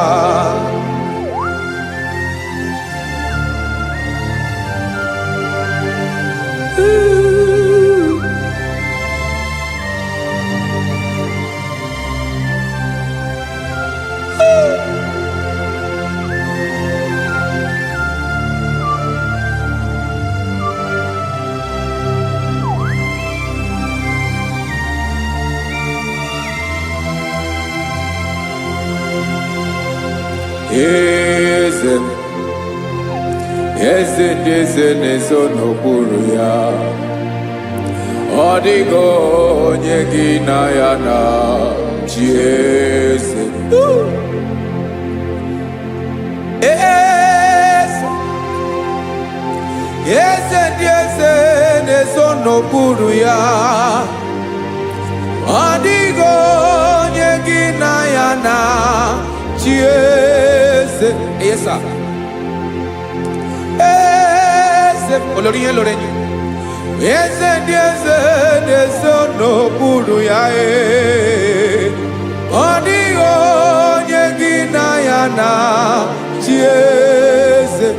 S3: Eze na-ezo n'okpuru ya ọ dịghị onye gị na ya na chi eze ndị eze na-ezo n'okpuru ya ọ dịghị onye gị na ya na chi eze olórí yẹn lórí ẹ̀yìn eze ndị eze na-ezo n'okpuru ya ọ dịghị onye gị na ya na chi eze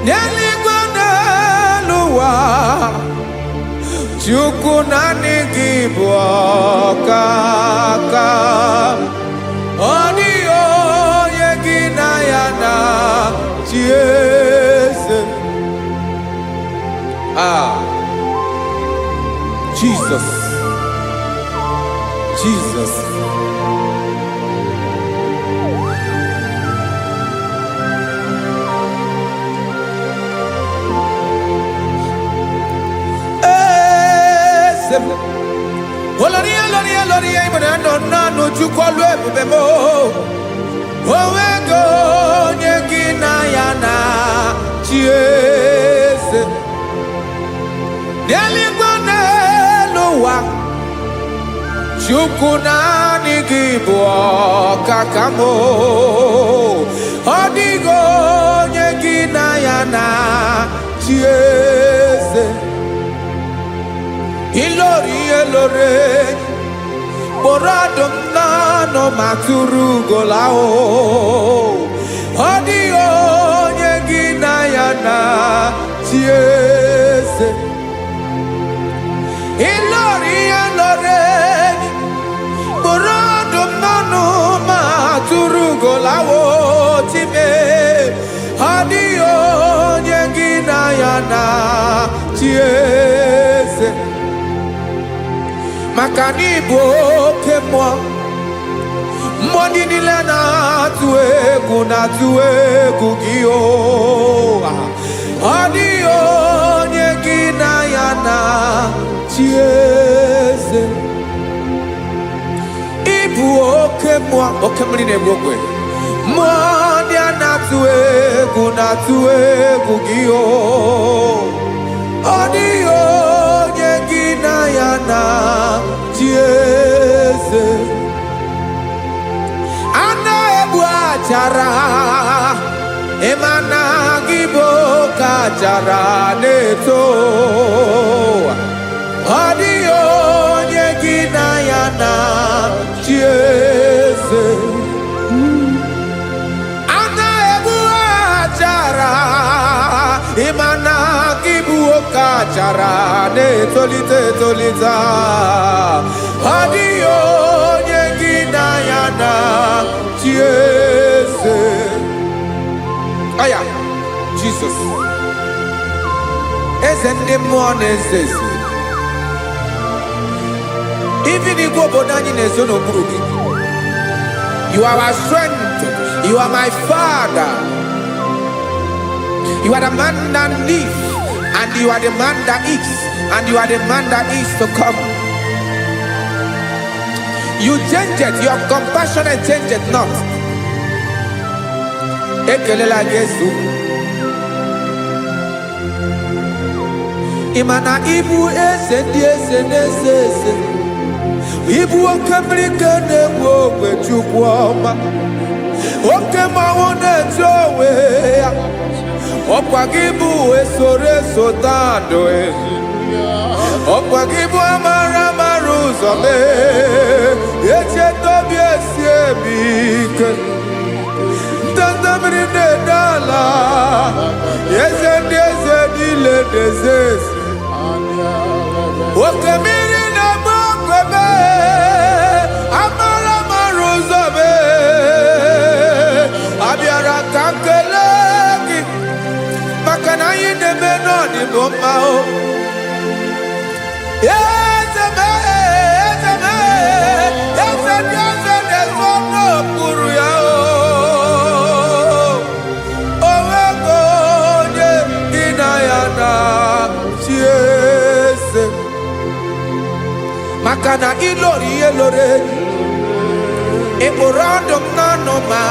S3: n'eluigwe n'elu ụwa Chukwu naanị gị bụ ọkaka ọ dịghị onye gị na ya na chi eze. Jesus. Oloria ibona no Chukwu olu ebube mo owego onye gị na ya na chi eze n'eluigwe n'elu ụwa Chukwu naanị gị bụ ọkaka m ọ dịghị onye gị na ya na chi eze ilori kpọrọ ọdụm n'ọnụ ma tụrụ ugola ọ dịghị onye gị na ya na chi eze ilori kpọrọ ọdụm n'ọnụ ma tụrụ ugola time ọ dịghị onye gị na ya na chi eze maka na ịbụ oke mmụọ ndị niile na-atụ egwu gị ọ dịghị onye gị na ya na chi eze ịbụ oke mmụọ oke mmiri na-egbu ogwe mmụọ ndị a na-atụ egwu gị ọ dịghị onye gị na ya na chi eze ana egbu achara ịmana gị bụ ka achara na-eto ọ dịghị onye gị na ya na bara na-etolite etolite ọ dịghị onye gị na ya na chi eze. Aya Jesus eze ndị mmụọ na-eze eze. Even igwe obodo anyị na-ezo n'okpuru gị. You are our strength. You are my Father. You are the man that lives, and you are the man that is, and you are the man that is to come. You change it. Your compassionate change it not. Ekelela Yesu. Imana ibu ese di ese nese ese. Ibu okebrike na-egbu ogbe Chukwu ọma. Oke mmanwụ na-eche ya. Ọkwa gị bụ esoro eso tado ọkwa gị bụ amara amara ụzọ mee. Echeta obi esi ebi ike. Ndanda mmiri na-ede ala. Eze ndị eze niile na-eze eze. Oke mmiri na-agba okwebe. Amara amara ụzọ mee. Abịara ka nkele gị maka na anyị na-eme n'ọdịbụ mma o. Eze mee, eze mee, eze ndị eze na-ezo n'okpuru ya o. Onwego onye gị na ya na chi eze. Maka na ịlọrọ ihe lọrọ enyi. Ịkpụrụ ọdụm n'ọnụ ma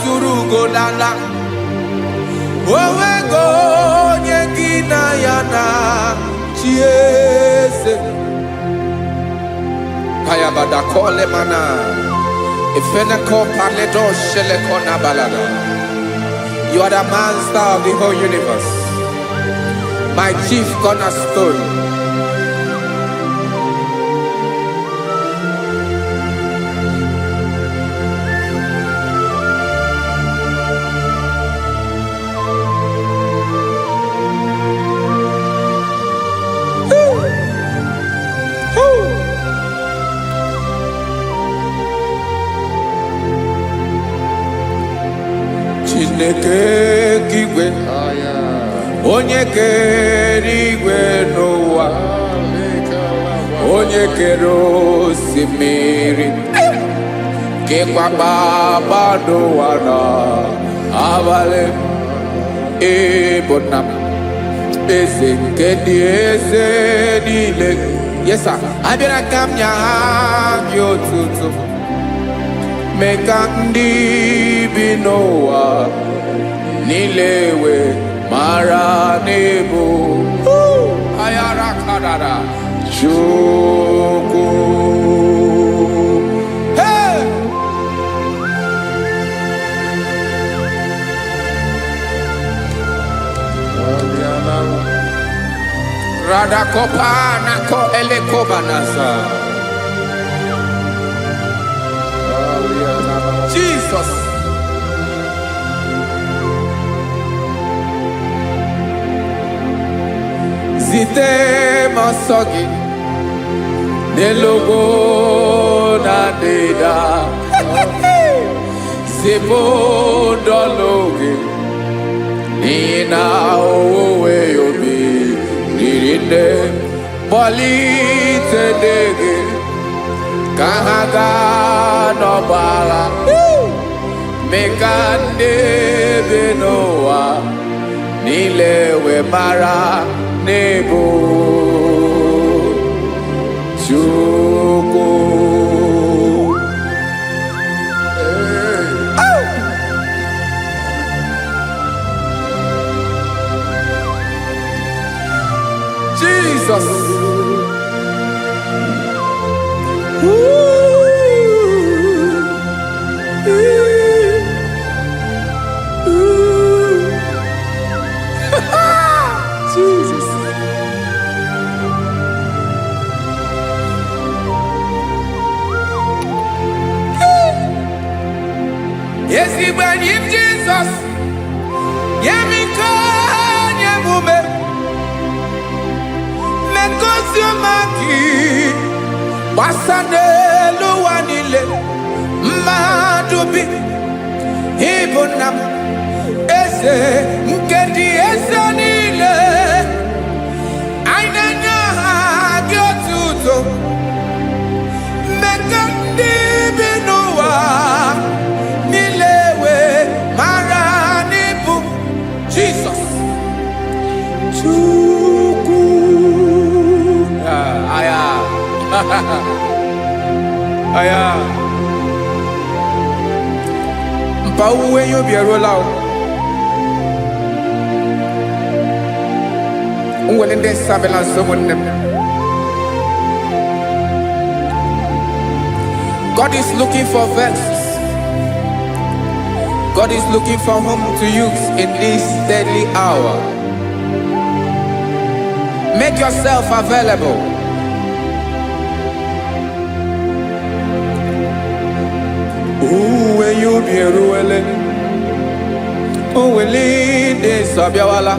S3: tụrụ ugo n'ala. Onwego onye gị na ya na chi eze. Kayabada kole mana ifeneko paledo sheleko na balada. You are the master of the whole universe, my chief cornerstone. Chineke kigwe onye kere igwe n'ụwa, onye kere osimiri, kekwa kpakpando ụwa n'abalị. Ịbụ nna m, eze nke ndị eze niile. Yes sir, abịara ka m nye gị otuto. Mee ka ndị bi n'ụwa niile wee mara n'ebu ayara kadara Chukwu. Hey! Radakopa nako elekobanasa. Jesus. Zite masogi nelogo na deda. Zebo dologe nina owe yobi nirinde bolite dege kahaga no bala. Mekande benoa nilewe mara nebo Chukwu. Jesus. Jesus. Yes, he when him Jesus. Yemiko nyemume. Oziomaki Basanelu wanile Madubi Ibunam Eze Nkedi Eze nile Ainanya Gyotuto Mekandi Binuwa Nilewe Maranibu Jesus Chuku Aya Aya Mpauwe yo bierola Unwelende sabela someone. God is looking for vessels. God is looking for whom to use in this deadly hour. Make yourself available. When you be ruele, oh, will lead Sabiawala.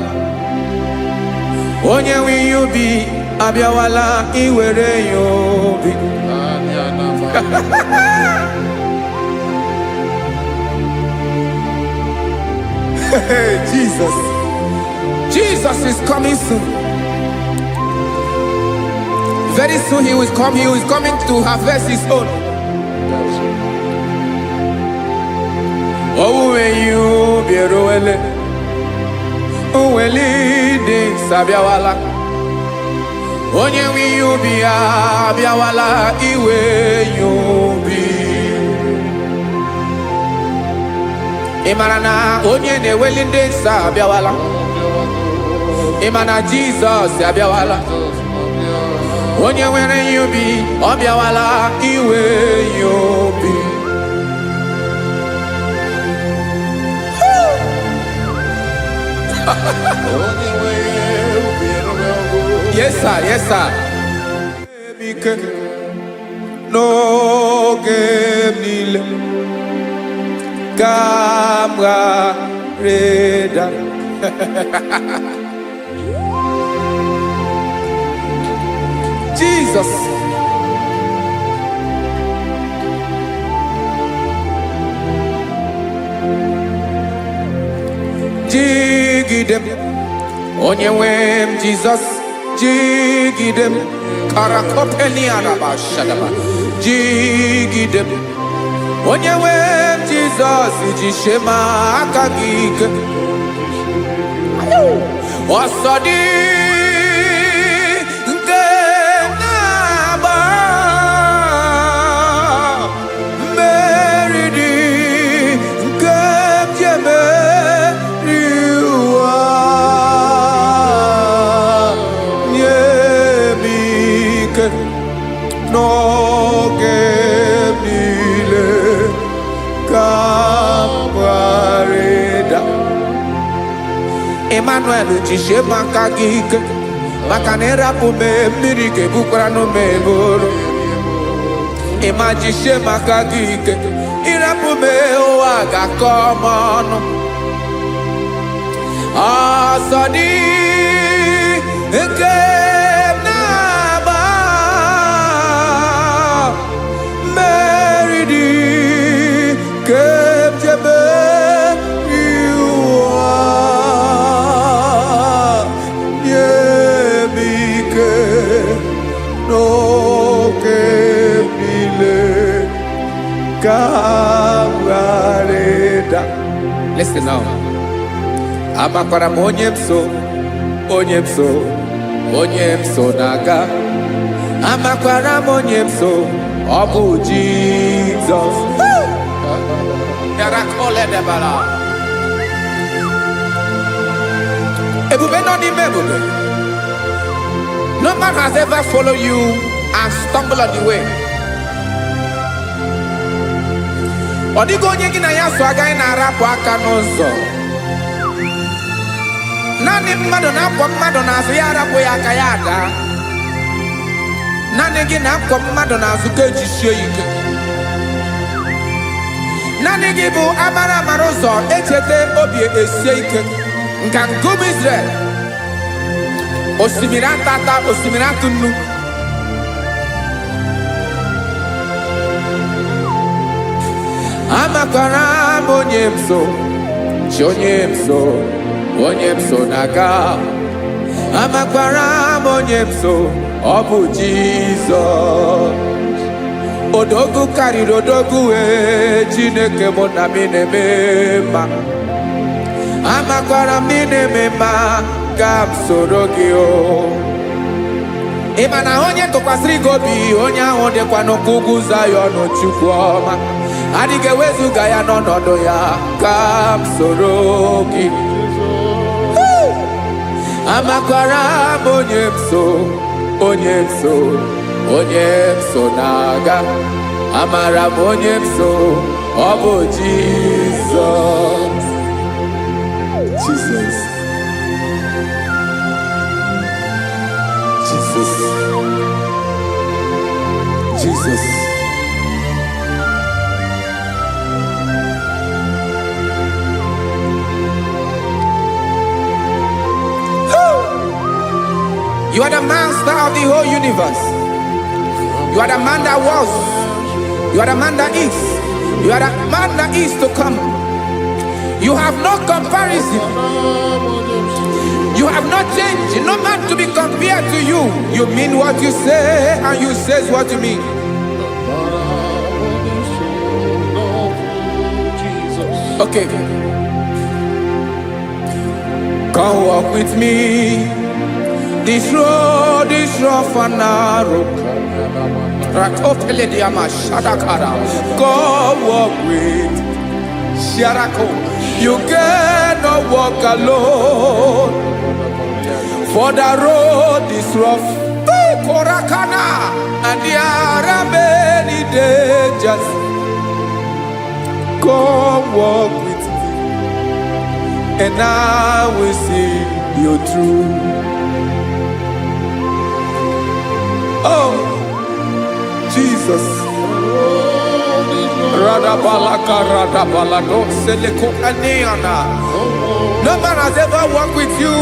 S3: Onye wi you be Abiawala, iwere you be. Jesus. Jesus is coming soon. Very soon he will come. He is coming to harvest his own. Oh, when you be roele, oh, when leading Sabiawala. Onye wi you be Abiawala, iwe you be. Imarana onye ne welinde Sabiawala. Imana Jesus Sabiawala. Onye were you be Abiawala, iwe you be. Yes sir, yes sir. No game nile Kamra Reda. Jesus. Jigidem Onyewem Jesus Jigidem Karakopeni Araba Shadaba Jigidem Onyewem Jesus Jishema Akagik Wasadi Ngenaba Meridi Ngemjeme No gemile kapareda Emmanuel jishe makagike makanera pume mirike bukrano meboro Ema jishe makagike irapume oaga komono Asadi eke Listen now. Amakwara onyemso naga. Amakwara onyemso obu Jesus. Yarakole debara. Ebube no ni mebube. No man has ever followed you and stumbled on the way. Odigo onye gị na ya so agaghị na-arapụ aka n'ụzọ. Naanị mmadụ na-akwọ mmadụ n'azụ ya arapụ ya aka ya ada. Naanị gị na-akwọ mmadụ n'azụ ka ejisie ike. Naanị gị bụ amara ụzọ echete obi esie ike. Nka ngụm Israel. osimiri atata osimiri atụnnu amakwara m onye m so chi onye m so na-aga amakwara m onye m so ọ bụ Jizọs odogwu karịrị odogwu Chineke mụ na m na-eme mma amakwara m na-eme mma ka m soro gị o ị ma na onye tụkwasịrị gị obi onye ahụ dịkwa n'ụkwụ ugwu Zayọn Chukwu ọma adịghị ewezuga ya n'ọnọdụ ya ka m soro gị amakwara m onye m so na-aga amara m onye m so ọ bụ Jizọs Jesus You are the master of the whole universe. You are the man that was. You are the man that is. You are the man that is to come. You have no comparison. You have not changed. No man to be compared to you. You mean what you say and you say what you mean. Okay. Come walk with me. This road is rough and narrow. Go walk with Sharako. You cannot walk alone. For the road is rough. Korakana. And there are many dangers. Go walk with me. And I will see you through. Oh, Jesus. No man has ever walked with you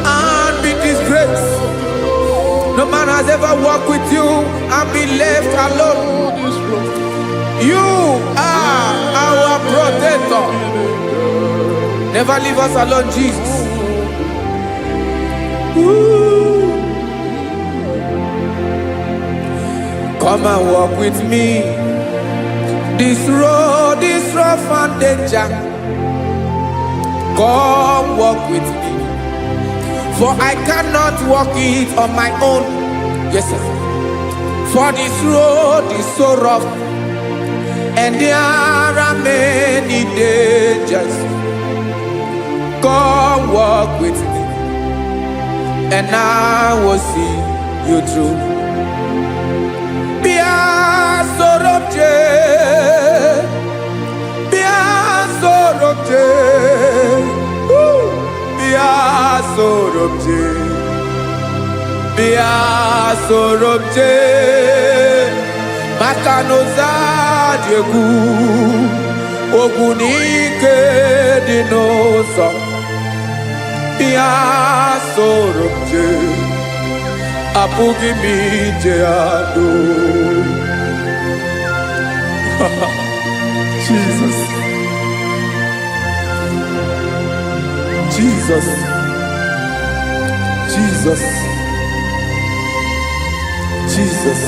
S3: and be disgraced. No man has ever walked with you and be left alone. You are our protector. Never leave us alone, Jesus. Ooh. Come and walk with me. This road is rough and danger. Come walk with me. For I cannot walk it on my own. Yes, sir. For this road is so rough. And there are many dangers. Come walk with me. And I will see you through. Makanoza diegu ogunike dinosa Bia sorobje apugi mije ado Jesus Jesus Jesus Jesus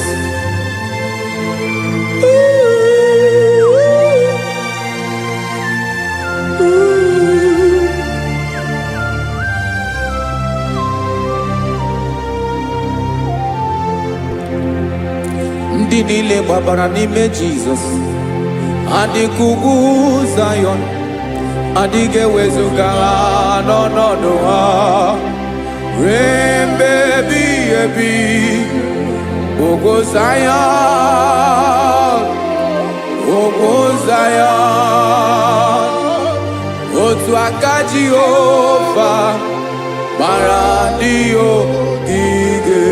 S3: ndị niile gbabara n'ime Jizọs adịghị ugwu Zayọn adịghị ewezuga ha n'ọnọdụ ha ruo mgbe ebighị ebi ugwu Zayọn otu aka Jehova gbara ndị ogige.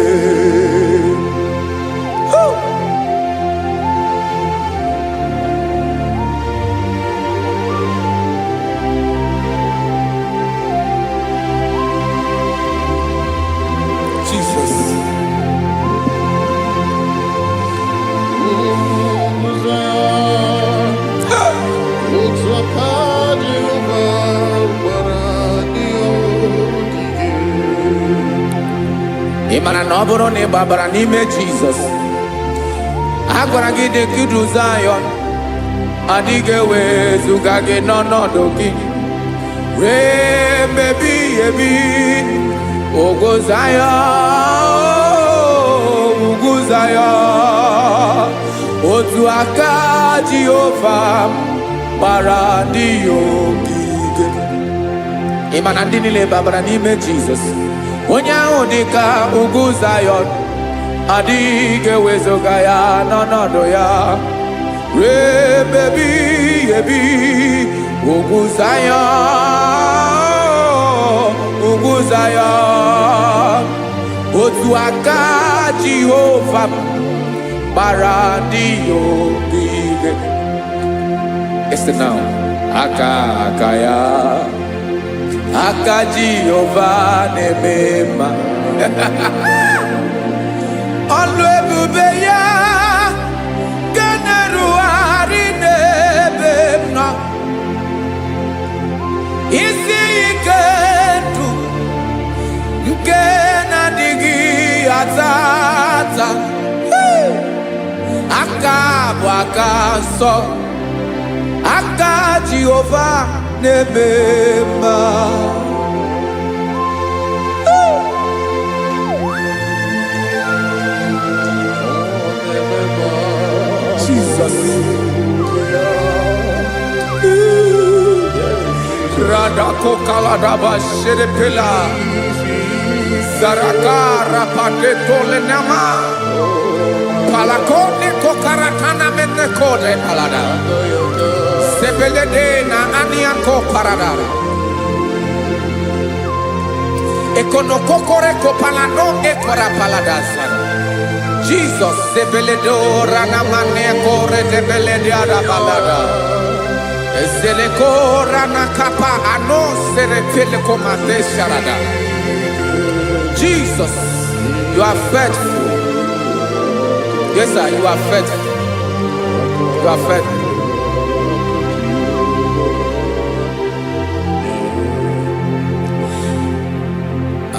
S3: mana na ọ bụrụ na ị gbabara n'ime Jizọs, a gwara gị dị ka idu Zayọn, adịghị ewezuga gị n'ọnọdụ gị ree mgbe ebighị ebi. Ugwu Zayọn, ugwu Zayọn, otu aka Jehova gbara ndị ogige. Ị ma na ndị niile gbabara n'ime Jizọs, onye ahụ dị ka ugwu Zayọn, adịghị ewezuga ya n'ọnọdụ ya ree mgbe ebighị ebi. Ugwu Zayọn, ugwu Zayọn, otu aka Jehova gbara ndị ogige. Listen now. Aka ya, aka Jehova na-eme mma. Ọlụ ebube ya ga na-erugharị n'ebe m nọ. Isi ike ndụ nke na-adịghị ata ata. Aka bụ aka nsọ, aka Jehova na-eme mma. Jesus. Radako kaladaba sherepela zarakara patole nama palakone kokaratana mene kode palada sebelede na aniako paradara ekono kokore ko palano ekora paladasa. Jesus sebeledo rana mane kore debelede ada balada. Ezeleko rana kapa ano serepele komate sharada. Jesus, you are faithful. Yes, sir, you are faithful. You are faithful.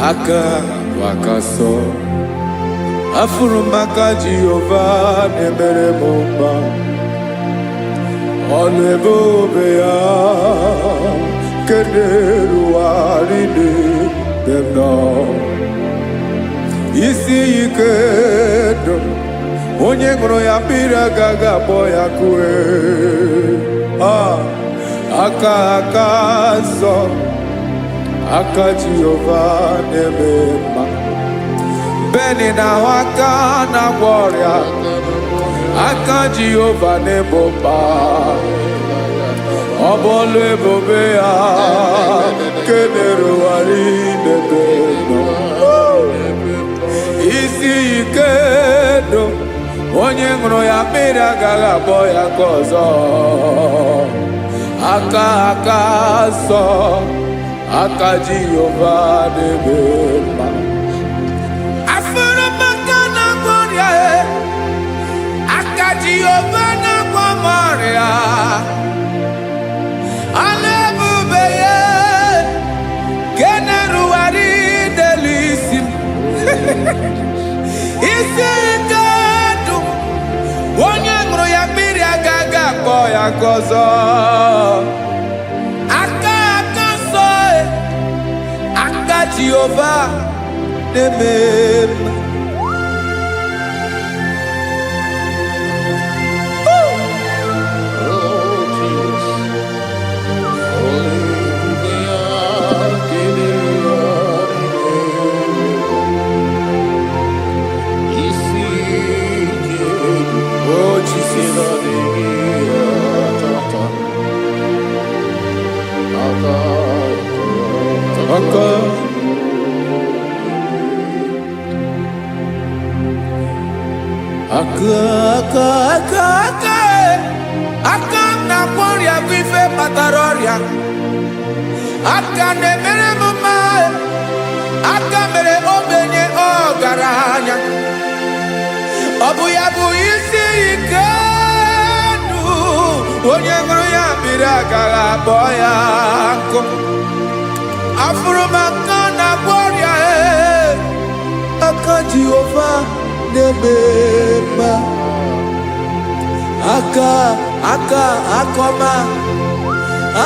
S3: Aka wakaso afuru maka Jehova nebere mumba. Ọlụ ebube ya keneruarị n'ebe m nọ. Isi ike ndụ onye ṅụrụ ya mmiri agaghị akpọ ya kue. Aka nsọ, aka Jehova na-eme mma. Beni na aka na-agwọ ọrịa, aka Jehova na-egbo mkpa. Ọ bụ ọlụ ebube ya kenerugharị n'ebe m nọ. Isi ike ndụ onye ṅụrụ ya mmiri agaghị akpọ ya nke ọzọ. Aka nsọ, aka Jehova na-eme mma. Jehova na-agwọ m ọrịa, ọlụ ebube ya nke na-erugharị n'elu isi m. Isi ike ndụ onye ṅụrụ ya mmiri agaghị akpọ ya nke ọzọ. Aka nsọ, aka Jehova na-eme mma. Aka na-agwọ ọrịa bụ ife kpatara ọrịa. Aka na-emere m mma, aka mere ogbenye ọgaranya. Ọ bụ ya bụ isi ike ndụ onye ṅụrụ ya mmiri agaghị akpọ ya nkụ. Afụrụ m aka na-agwọ ọrịa, aka Jehovah na-eme akọma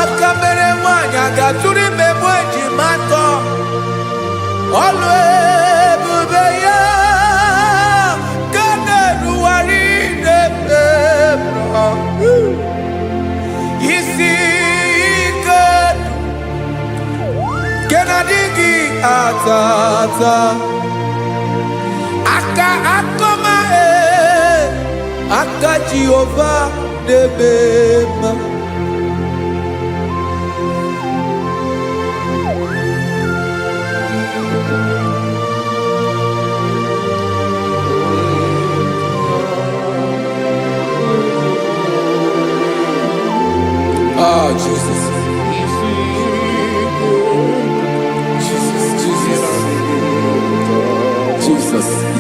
S3: aka mere nwanyị aga tụrụ ime mụ ejima atọ ọlụ ebube ya ka na-eruwari na-eme isi ike nke na-adịghị ata aka akọma aka Jehovah na-eme mma. Ah, Jesus.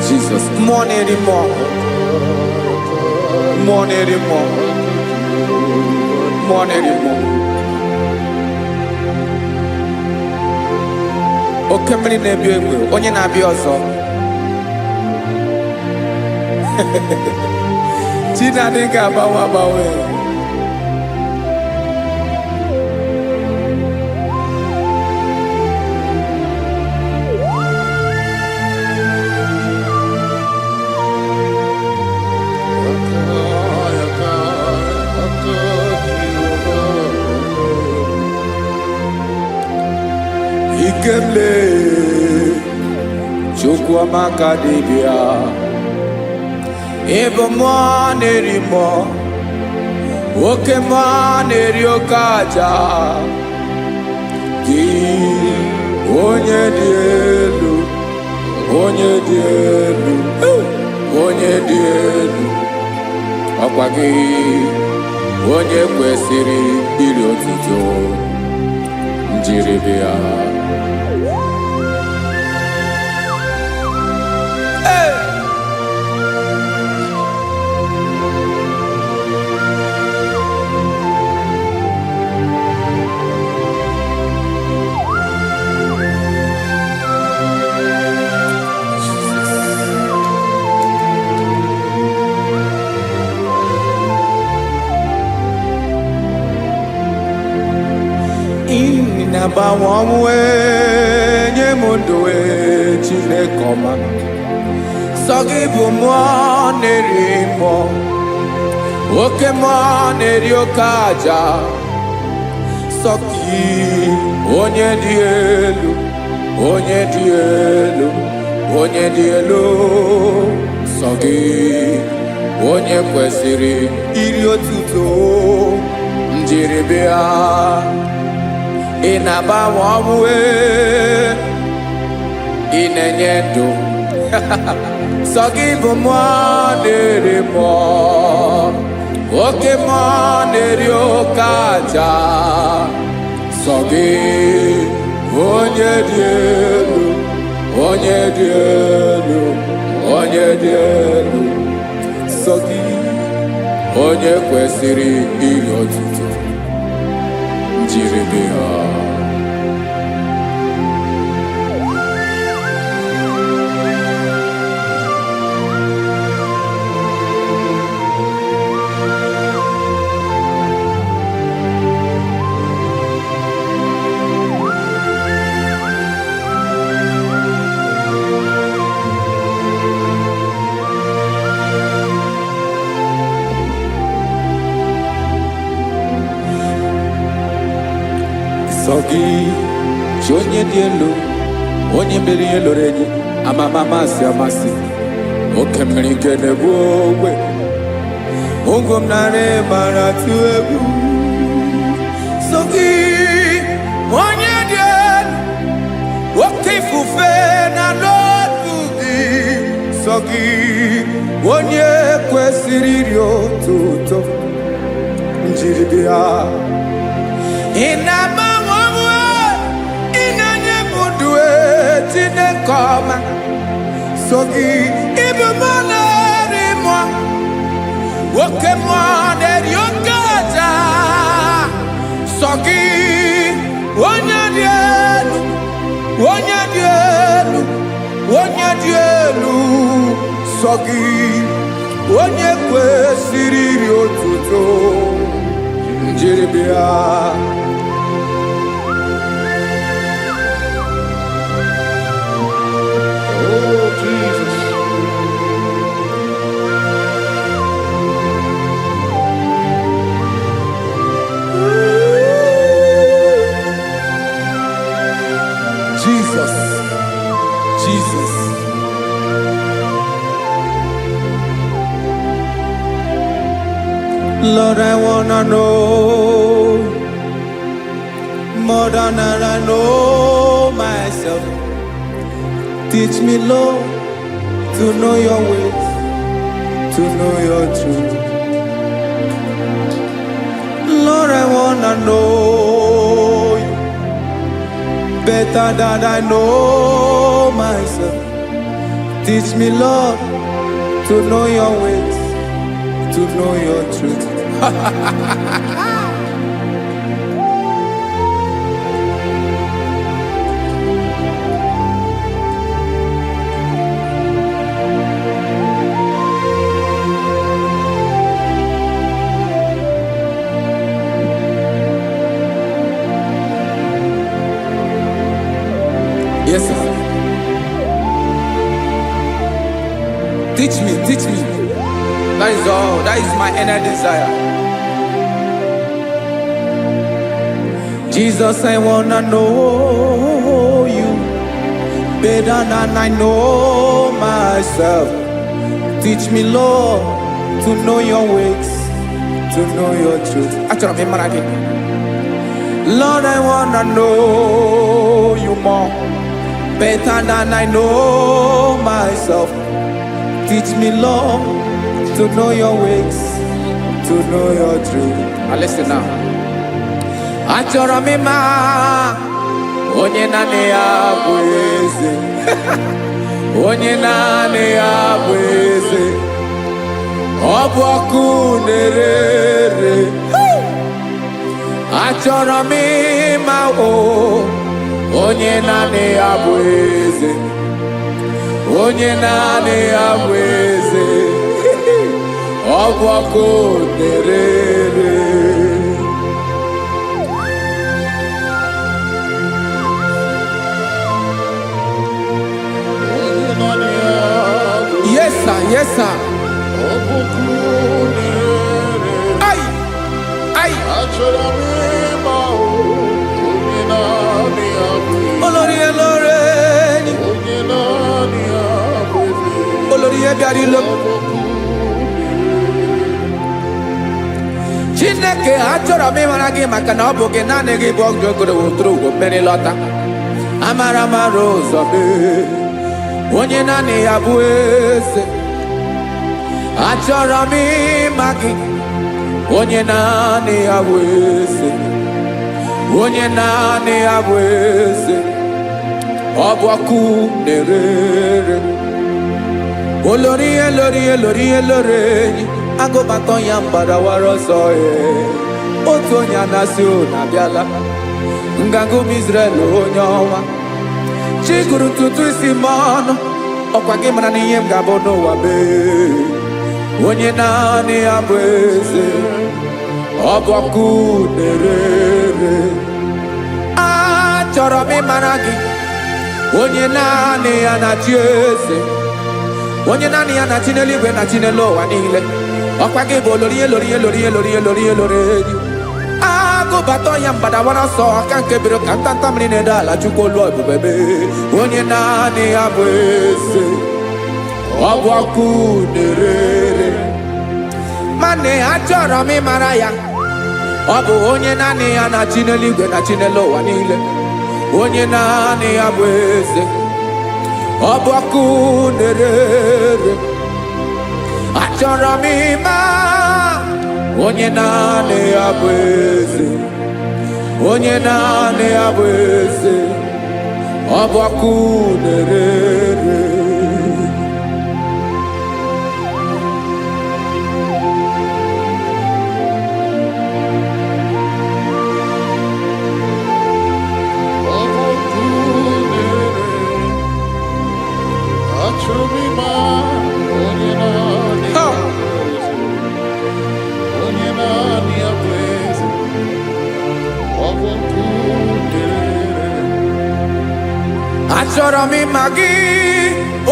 S3: Jesus. More anymore. Oke mmiri na-ebi egbe onye na-abịa ọzọ. Chinadị ga-agbanwe. Ikemle Chukwuamaka dibịa ebe mmụọ na-eri mmụọ oke mmụọ na-eri oke aja gị onye dị elu ọkwa gị onye kwesịrị iri otuto njiri bịa. Inabawamwe nye mundoe Chineke ọma sọ gị bụ mmụọ na-eri mmụọ oke mmụọ na-eri oke aja sọ gị onye dị elu sọ gị onye kwesịrị iri otuto njiri bịa. Ị na-agbanwe ọnwụ ị na-enye ndụ sọ gị bụ mmụọ na-eri mmụọ oke mmụọ na-eri oke aja sọ gị onye dị elu sọ gị onye kwesịrị iri otuto njiri bịa. Sọ gị chi onye dị elu onye mere ihe lụrụ enyi amasị oke mmiri nke na-egbu ogbe ụgwọ m narị mara tụ egwu. Sọ gị onye dị elu oke ifufe na n'otu gị sọ gị onye kwesịrị iri otuto njiri bịa. Ị na-agbanwe ọnwụ ị na-enye m ndụ Chineke ọma sọ gị ịbụ mmụọ na-eri mmụọ oke mmụọ na-eri oke aja sọ gị onye dị elu nsọ gị onye kwesịrị iri otuto njiri bịa.
S2: Oh, Jesus.
S3: Jesus, Jesus. Lord, I wanna know more than I know myself. Teach me, Lord, to know your ways, to know your truth. Lord, I wanna know you better than I know myself. Teach me, Lord, to know your ways, to know your truth. Yes, sir. Teach me, teach me. That is all. That is my inner desire. Jesus, I wanna know you better than I know myself. Teach me, Lord, to know your ways, to know your truth. Actually, I'm again. Lord, I wanna know you more better than I know myself. Teach me, Lord, to know your ways, to know your truth. Now listen now. Achọrọ m ịma onye naanị ya bụ eze. Onye naanị ya bụ eze. Ọ bụ ọkụ na-ere. Achọrọ m ịma onye naanị ya bụ eze. Onye naanị ya bụ eze. Ọ bụ ọkụ na-ere. Yes, sir. Yes, sir. Ay, ay. Olórí Olórí. Olórí Ebiari lo. Chineke achọrọ m ịmara gị maka na ọ bụ gị naanị gị bụ ọgụ ogoro wotoro ugwo mmeri lọta. Amara mara ụzọ mee. Onye naanị ya bụ eze. Achọrọ m ịma gị. Onye naanị ya bụ eze. Onye naanị ya bụ eze. Ọ bụ ọkụ na-ere. Olórí Olórí Olórí Olórí agụbatọ ya mgbadawara ọsọ ya. Otu onye anasị na-abịala. Nganga ụmụ Izrel onye ọma. Chiguru ntutu isi m ọnụ. Ọkwa gị mara na ihe m ga-abụ n'ụwa mee. Onye naanị ya bụ eze. Ọ bụ ọkụ na-ere. Achọrọ m ịmara gị. Onye naanị ya na-achị eze. Onye naanị ya na-achị n'eluigwe na-achị n'elu ụwa niile. Ọkwa gị bụ Olórí Olórí Olórí Olórí Olórí Olórí. Agụbatọ ya mgbadawara ọsọ aka nke biro ka ntanta mmiri na-ede ala Chukwu olu ebube mee. Onye naanị ya bụ eze. Ọ bụ ọkụ na-ere. Mane achọrọ m ịmara ya. Ọ bụ onye naanị ya na-achị n'eluigwe na-achị n'elu ụwa niile. Onye naanị ya bụ eze. Ọ bụ ọkụ na-ere. Achọrọ m ịma onye naanị ya bụ eze. Onye naanị ya bụ eze. Ọ bụ ọkụ na-ere.
S2: Achọrọ m ịma onye
S3: achọrọ m ịma gị,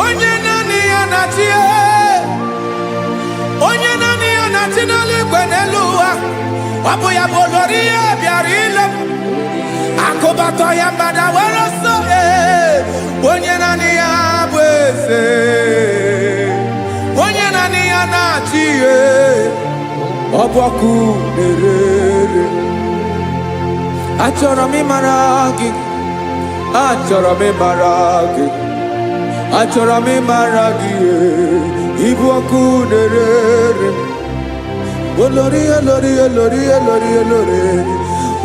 S3: onye naanị ya na-achị, onye naanị ya na-achị n'eluigwe n'elu ụwa. Ọ bụ ya bụ olori ya bịara ile m, akụbatọ ya mgbada were ọsọ. Onye naanị ya bụ eze, onye naanị ya na-achị ihe. Ọ bụ ọkụ na-ere. Achọrọ m ịmara gị, achọrọ m ịmara gị, achọrọ m ịmara gị. Ịbụ ọkụ na-ere. Olori, olori, olori, olori, olori.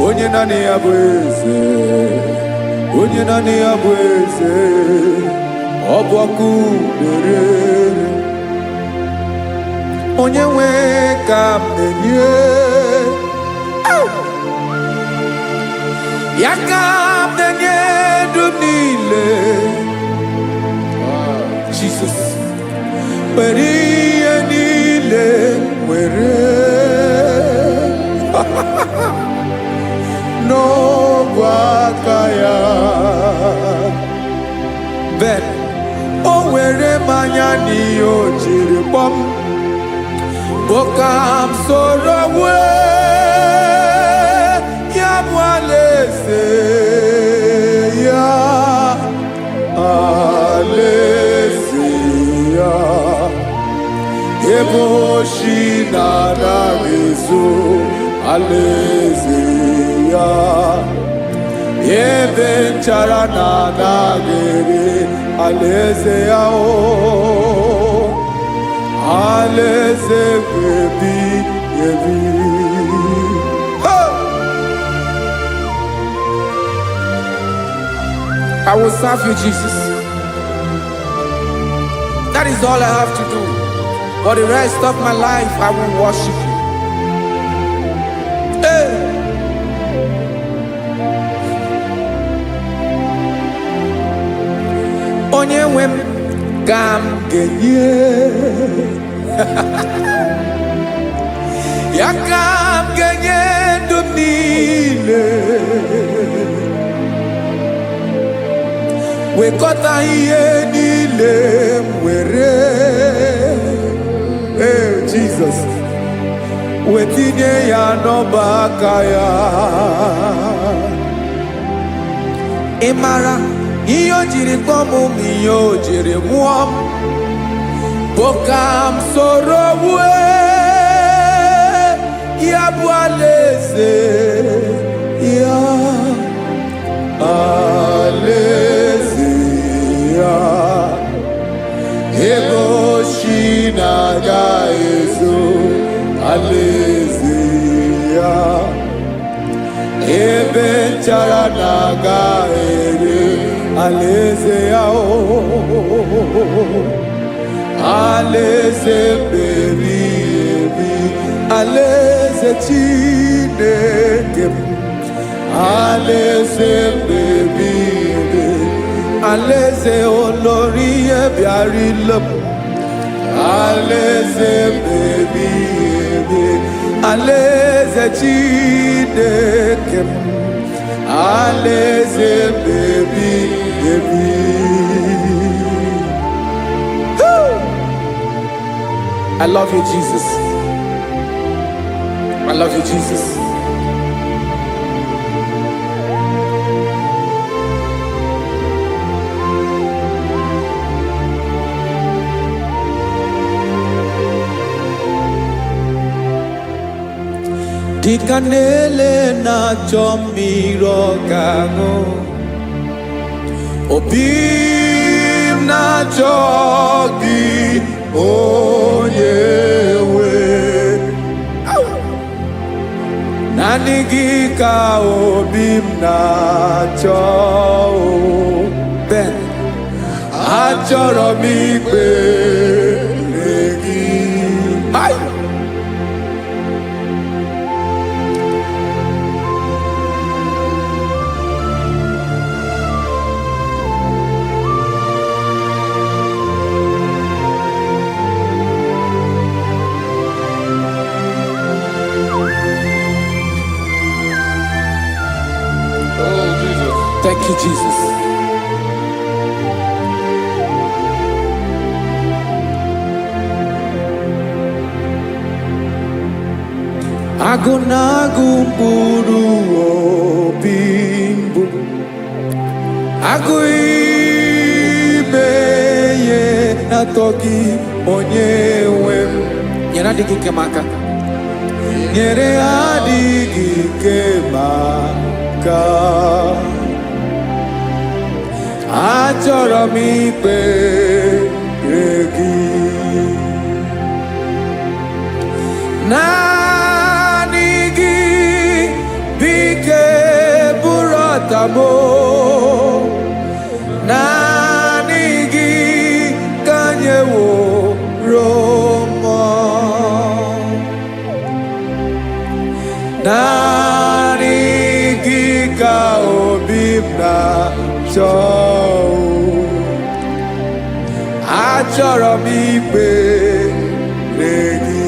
S3: Onye naanị ya bụ eze, onye naanị ya bụ eze. Ọ bụ ọkụ na-ere. Onye nwe ka m na-enye, ya ka m na-enye ndụ m niile. Jesus, were ihe niile were n'ọbụ aka ya. Ben, o were mmanya n'ihe o jiri kpọọ m, bụ ka m soro wee ya bụ alaeze ya, alaeze ya. Ebe oshi na-anaghị ezo, alaeze ya. Ebe nchara na-anaghị ere, alaeze ya. Alaeze ebi ebi. I will serve you, Jesus. That is all I have to do. For the rest of my life, I will worship you. Hey. Onye nwe m ka m ga-enye, ya ka m ga-enye ndụ m niile. Wekọta ihe niile m were, Jesus, wetinye ya n'ọba aka ya. Ị mara ihe o jiri kpọọ m, ihe o jiri mụọ m, bụ ka m soro wee ya bụ alaeze ya, alaeze ya. Ebe oshi na-agaghị ezo, alaeze ya. Ebe nchara na-agaghị ere, alaeze ya. Alaeze ebi ebi, alaeze Chineke m. Alaeze ebi ebi, alaeze olori ya bịara ile m. Alaeze ebi ebi, alaeze Chineke m. Alaeze ebi ebi. I love you, Jesus. I love you, Jesus. Dịka na-ele na-achọ mmiri ọ ga-aṅụ, obi m na-achọ gị, onye nwe. Naanị gị ka obi m na-achọ. Ben, achọrọ m ikpere gị.
S2: Oh, Jesus.
S3: Thank you, Jesus. Agụnagụ mkpụrụ obi mbụ agụ ime ihe atọ gị onye nwe m nyere adịghị ike m aka nyere adịghị ike m aka achọrọ m ikpere gị naanị gị bike bụrụ ọtamo naanị gị ka nyeworo m naanị gị ka obi m na-achọ achọrọ m ikpere gị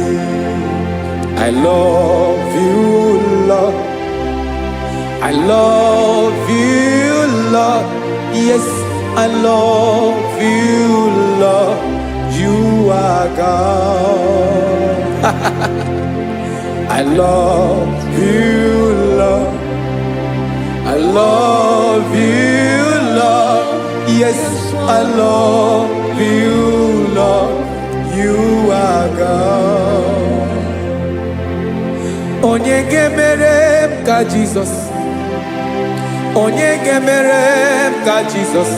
S3: I love you, Lord. I love you, Lord. Yes, I love you, Lord. You are God. I love you, Lord. I love you, Lord. Yes, I love you, Lord. You are God. Onye gemere m ka Jesus. Onye gemere m ka Jesus.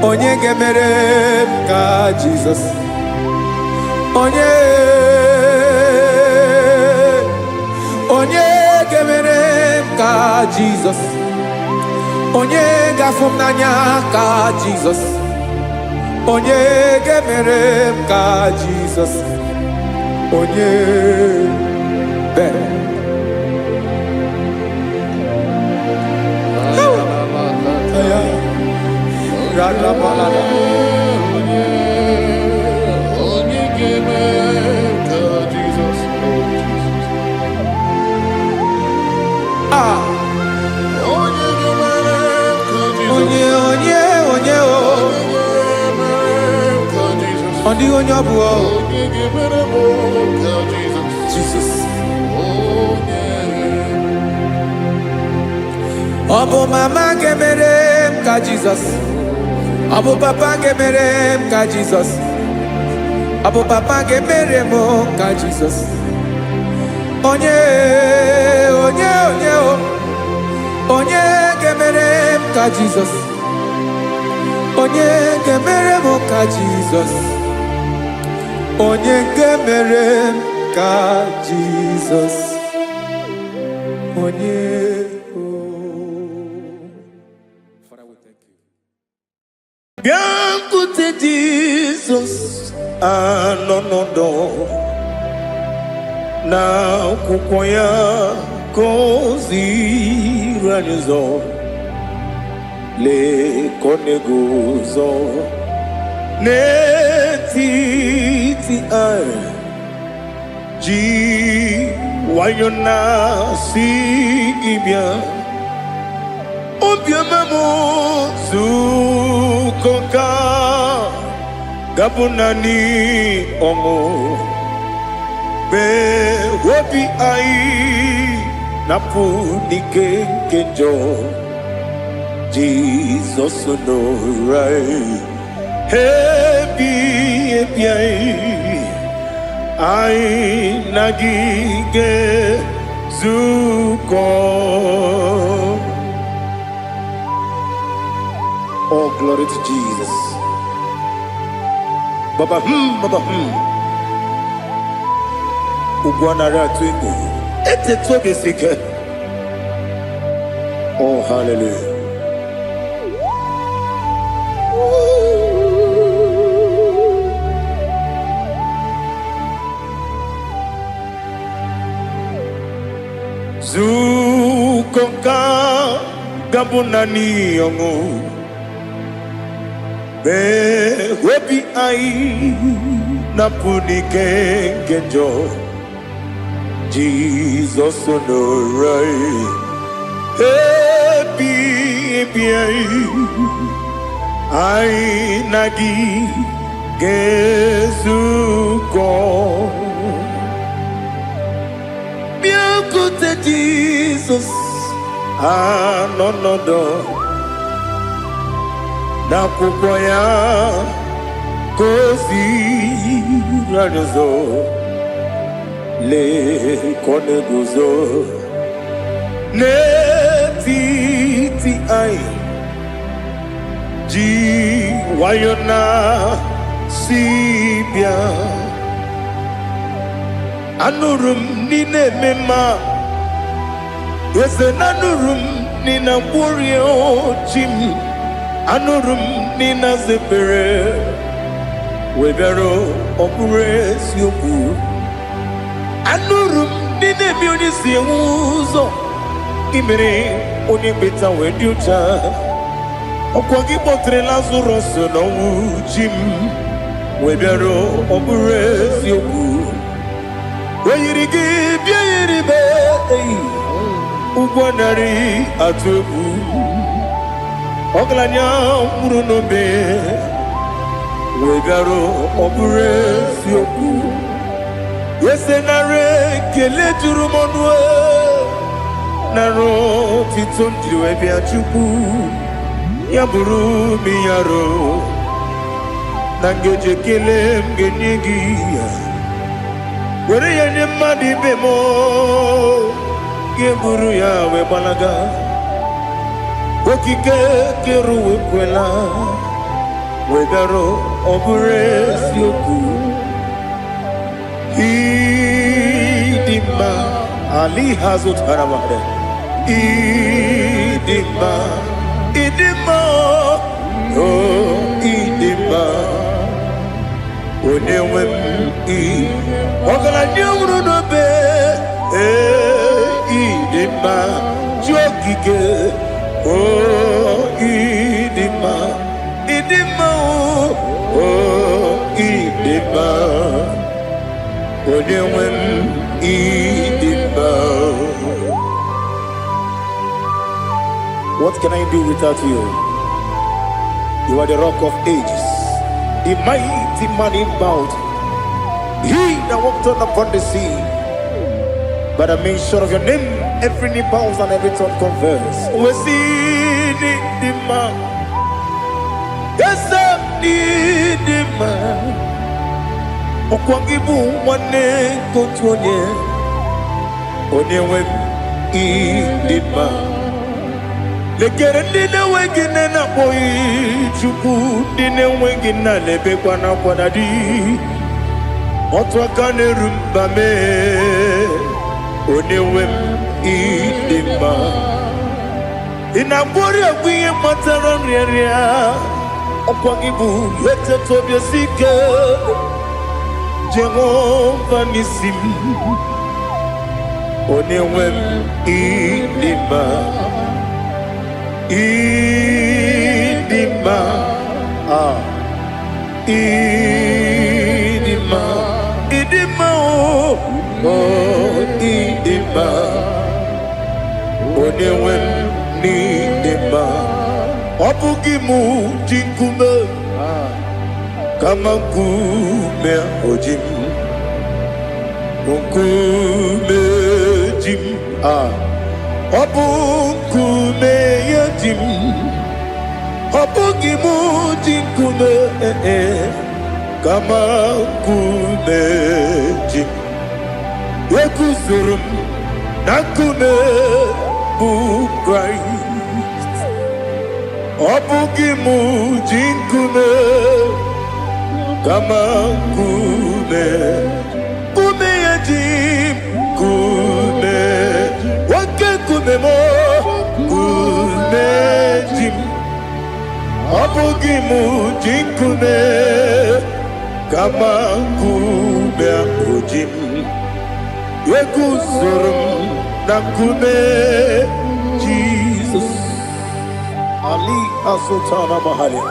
S3: Onye gemere m ka Jesus. Onye gemere m ka Jesus. Onye gafụ m n'anya ka Jesus. Onye gemere m ka Jesus. Onye better. Jesus. Obo mama gemere m ka Jesus. Obo papa gemere m ka Jesus. Obo papa gemere m ka Jesus. Onye gemere m ka Jesus. Onye gemere m ka Jesus. Onye gemere m ka Jesus. Onye
S1: Biancote Jesus anonodo na kukoya kozi ranizo le konegozo netiti ai ji wayona sigibia obiamamu zukoka gabunani omo be wobi ai napunike kejo Jesus no right hebi ai nagige zuko. Oh, glory to Jesus. Baba, Baba, Ugwanara twingo. Ete tobe sike. Oh, hallelujah. Zukonka gabunani yongo. Be wepi ai napunike kenjo Jesus no right happy ai nagi gezuko anọnọdụ n'akwụkwọ ya ka o ziri anyị ụzọ lee ka ọ na-eguzo n'etiti anyị ji nwayọ na si bịa anụrụ m niile eme mma eze na anụrụ m nina gwori ochi m anụrụ m nina zebere wee bịara ọ bụrụ eziokwu anụrụ m nina eme onye si enwe ụzọ imere onye mkpeta wee dị ụcha ọkwa gị kpọtere Lazarọs n'ọnwụ chi m wee bịara ọ bụrụ eziokwu o yiri gị bịa yiri be ụgwọ narị atụ egwu ọgaranya mkpụrụ n'obe wee bịara ọ bụrụ eziokwu ese narị ekele juru m ọnụ narị otito m jiri wee bịa Chukwu ya bụrụ m ya ro na ngeji ekele m ga-enye gị ya were ya nye mmadụ ibe m ga-eburu ya wee gbalaga okike kere uwe kwela wee bịara ọ bụrụ eziokwu ịdị mma ali ha zụtara mmadụ ịdị mma ịdị mma o ịdị mma onye nwe m ọgaranya nwụrụ n'obe ịdị mma ji okike o ịdị mma o ịdị mma onye nwe m ịdị mma. What can I do without you? You are the rock of ages, the mighty man in battle. He that walked on upon the sea. By the mention of your name, every knee bows and every tongue confess. We see the man. Yes, the man. Okwangibu wane kotonye. Onyewe the man. Lekere ndị na-enweghị nne na-akpọghị Chukwu ndị na-enweghị nna na-ebekwa n'akwa na di otu aka na-eru mba mee onye nwe m ịdị mma ị na-agwọrị agwụ ihe kpatara nrịarịa ọkwa gị bụ eteta obi esi ike Jehova n'isi m onye nwe m ịdị mma Idima, Idima, Idima, oh, Idima, Onewe Nidima, Opugimu Jinkume, Kamakume Ojim, Unkume Jim, Opukume Yadim Opugimu Jinkume Kamakume Jim Yekuzurum Nakume Christ Opugimu Jinkume Kamakume Kume Yadim Kume Kumemo kumejim Opugimu jinkume Kama kume akujim Yekuzurum na kume Jesus Ali Asultana Mahali.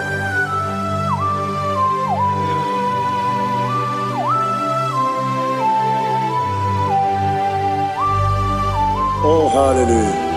S1: Oh, hallelujah.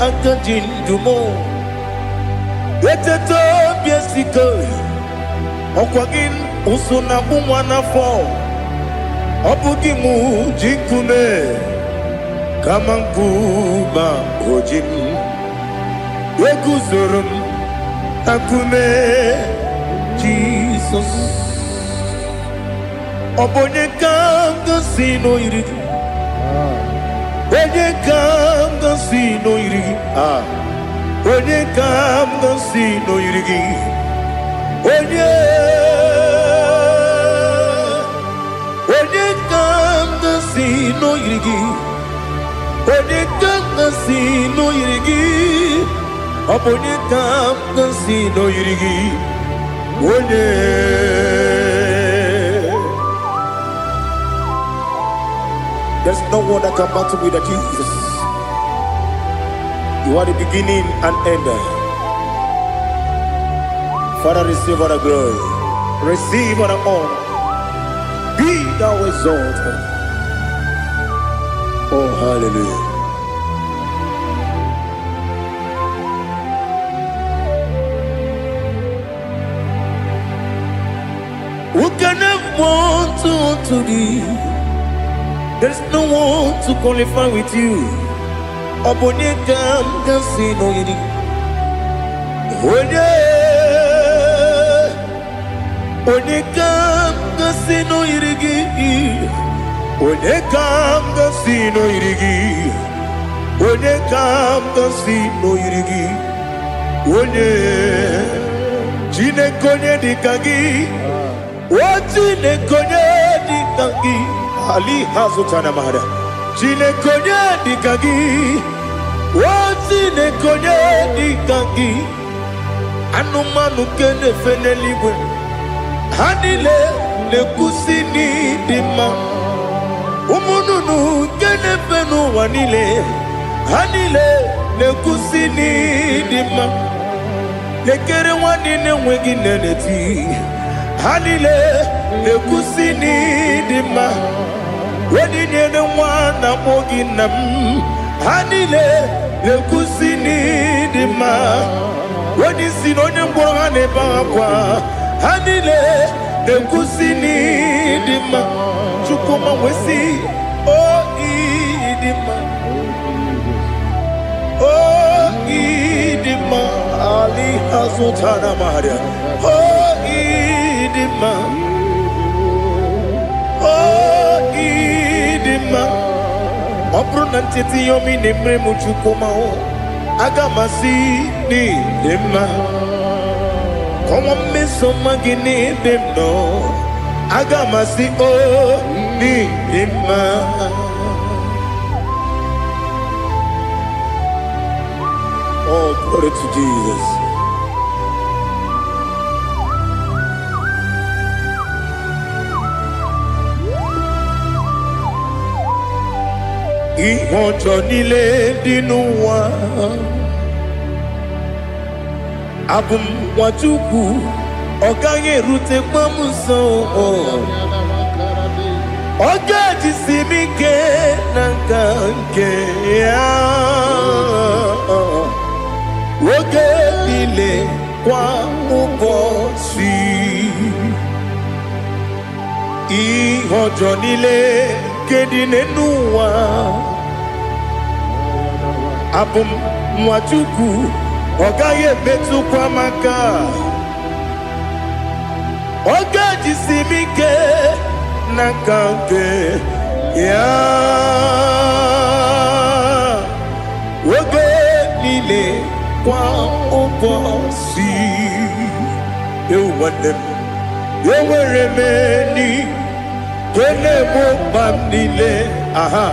S1: akajindumo eteto biesiko okwagin usuna kumwana fo obugi mu jikume kama nkuba ojim weguzorum akume Jesus obonye kanga sino irigi onye kanga sino irigi onye kanga sino irigi onye kanga sino irigi onye kanga sino irigi obonye kanga sino irigi onye. There's no one that can battle with Jesus. You are the beginning and end. Father, receive all the glory. Receive all the honor. Be thou exalted. Oh, hallelujah. Who can have one to thee? There's no one to qualify with you. Obonye kam sino yiri. Onye kam sino yiri. Onye kam sino yiri. Onye kam sino yiri. Onye jine konye dikagi. Wajine konye dikagi. Ali hazutana mahada. Jine konye dikagi. Wajine konye dikagi. Anumanu kene feneliwe. Hanile le kusini dima. Umununu kene fenu wanile. Hanile le kusini dima. Lekere wanine wengi neneti. Hanile le kusini dima. Wedi nyene wana mogi nam. Hanile le kusini dima. Wedi sinonye mbwangane bakwa. Hanile le kusini dima. Chukuma wesi o idima. O idima. Ali hazutana maria. O idima. Obruna ntiti yomi nemre muchukoma o agamasi ni dema komo meso magini demno agamasi o ni dema. Oh, glory to Jesus. Ihojo nile dinuwa abum watuku oganye rute pamuso ogaji simike nanganke ya woge nile kwa ubosi ihojo nile kedinenuwa abum mwatuku ogaye betu kwa maka ogaji simike nakanke ya woge nile kwa ubosi ewanem eweremeni kene mo bamnile aha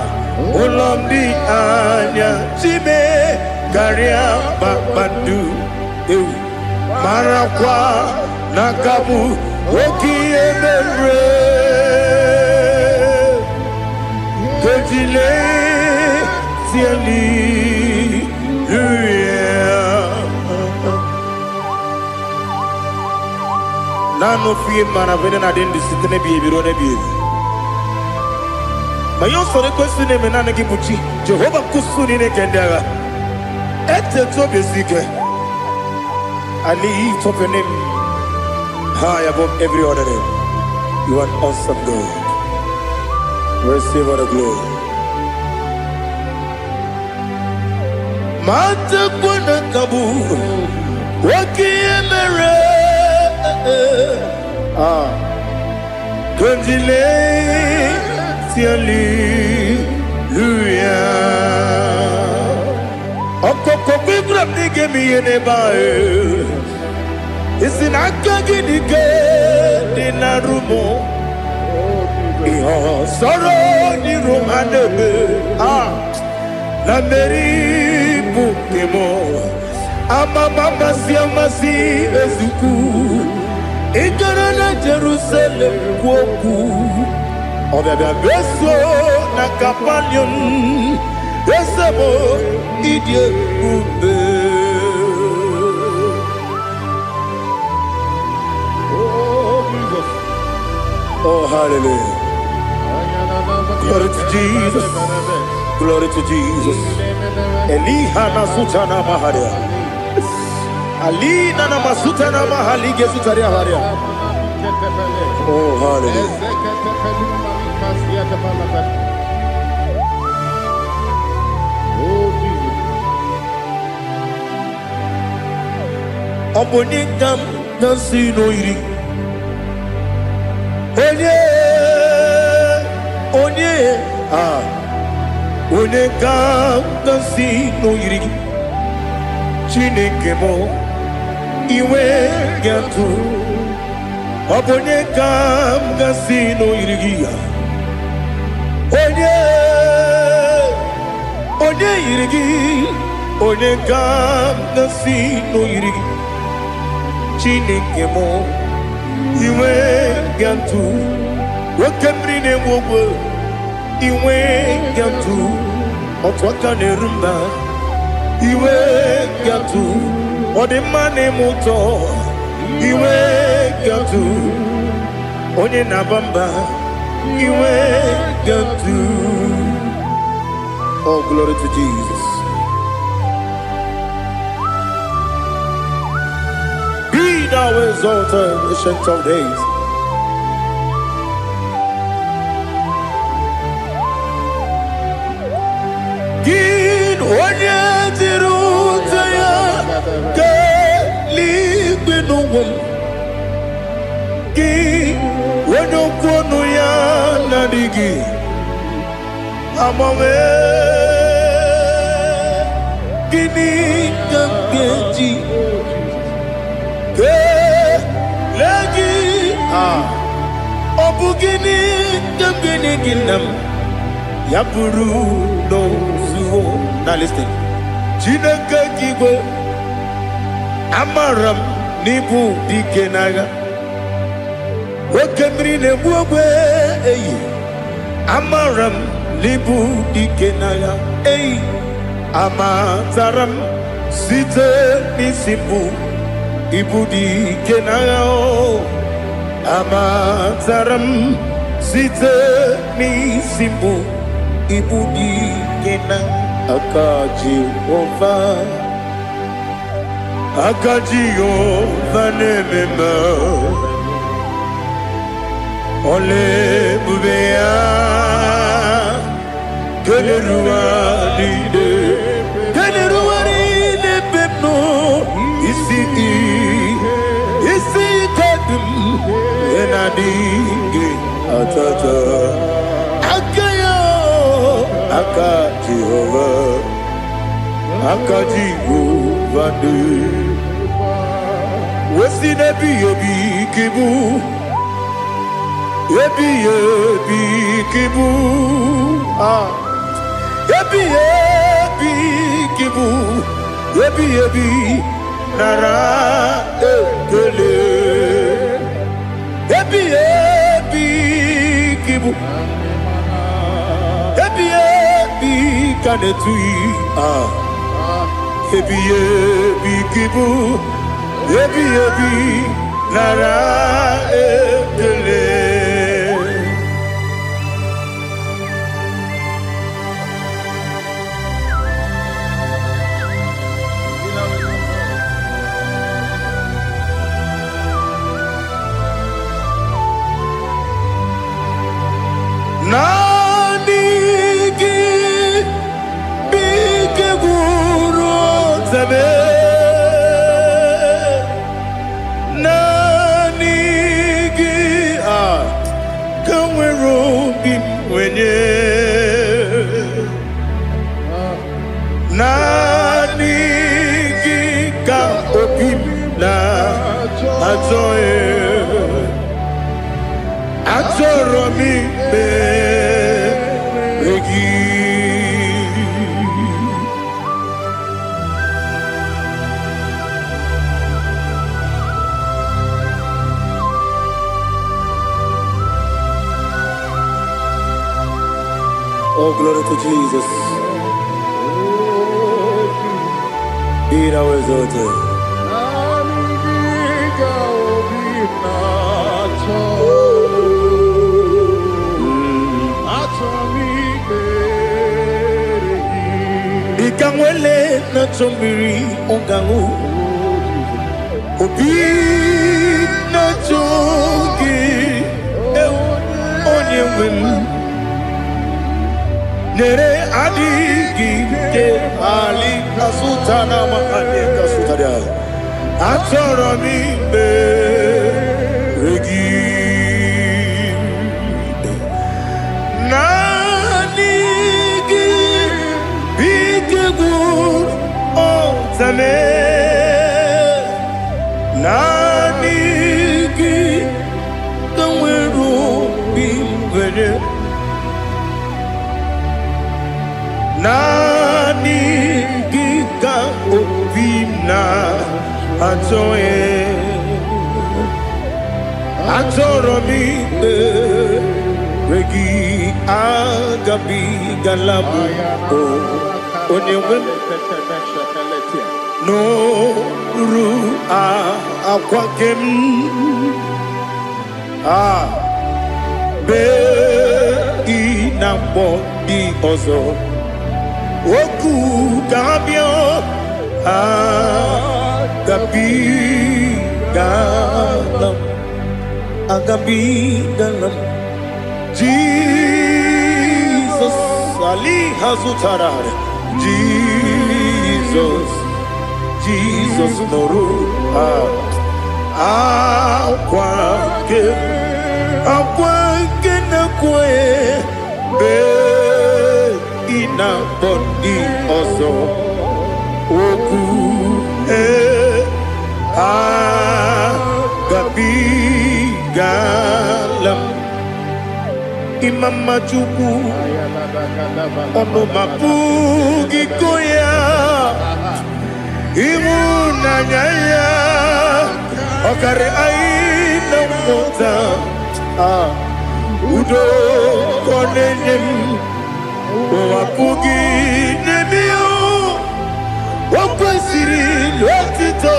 S1: ulomdi anya chime karia babandu eu marakwa nakabu okiemere kejile tieli nano fie mana vene na dendi sitene biebiro ne biebi mayo sore kwesune menane gibuchi Jehova kusuni ne kendera I lift up your name high above every other name. You are an awesome God. Receive all the glory. Mata kuna kabu wakiemere Konjile tiali luya Okoko kwikrap nige miyene bae Isinaka gidike dinarumo Iho soro ni romanebe La meri bukemo Amama siamasi ezuku Ikarana Jerusalem woku Obebe beso na kapanion Besamo idye ube Oh hallelujah. Glory to Jesus. Glory to Jesus. Elihana sutana maharia. Alina na masutana mahali gesutaria haria. Oh hallelujah. Obonikam nasino iri. Onye ka nasi no yiri Chineke mo iwe gatu Onye ka nasi no yiri Onye yiri Onye ka nasi no yiri Chineke mo iwe gatu Wakemri ne wogo iwe gatu Otwaka ne rumba iwe gatu Odemane moto iwe gatu Onye nabamba iwe gatu. Oh, glory to Jesus. Be thou exalted, ancient of days. Gin onye tiruta ya ke ligbenu Gin onye kwonu ya nadigi amame gini kakeji ke lagi obu gini kagini ginam ya buru no zuo. Now listen. Chineke kigwe amaram nibu dikenaga okemri ne buogwe eyi amaram nibu dikenaga eyi amataram site nisibu ibu dikenaga o amataram site nisibu ibu dikenaga Akaji Ova nemema Ole bubea Kelerua lide pepno Isi kadum Enadinge atata Aka Jehovah, Aka Jehovah, Wesi nebi kibu, ebi kibu, ebi kibu, ebi nara ekele, ebi kibu. Kanetui ebi kibu ebi nara ekele. Achọrọ m ikpere gị. Oh, glory to Jesus. Be thou exalted. Ikangwele na chombiri ongangu obi na chogi onye wem nere adigi ke ali asutana mahane kasutaria achọrọ m ikpere gị. Naanị gị bikegbu ọzame, naanị gị ka nwere obi nwere, naanị gị ka obi na-achọghị. Achọrọ m ikpere gị agabigala m onye nwe m n'oru akwa nke m bee ị na-akpọ dị ọzọ okwu ga-abịa agabigalam Jesus Ali Hazutara Jesus Noru akwa nke na-ekwe be ina bodi ọzọ okwu agabigalam Imama Chukwu ọnụ mapụghị iko ya ịhụnanya ya ọkarị anyị na mmụta udo ka ọ na-enye m apụghị n'ebe ya o kwesịrị otito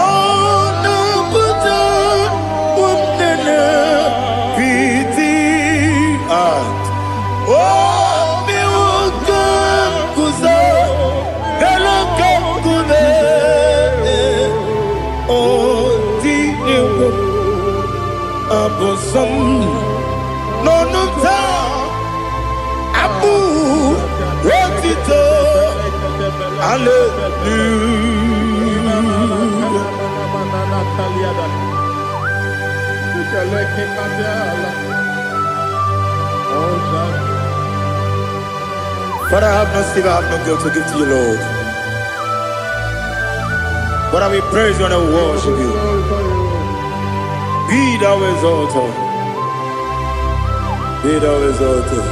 S1: ọ na-apụta ụmụnne piti obi nwoke guzo eloke nkume otinyewo abụsọm n'ọnụ taa abụ otito Father, I have no sin, I have no guilt to give to you, Lord. But I will praise you and I will worship you. Be thou exalted. Be thou exalted.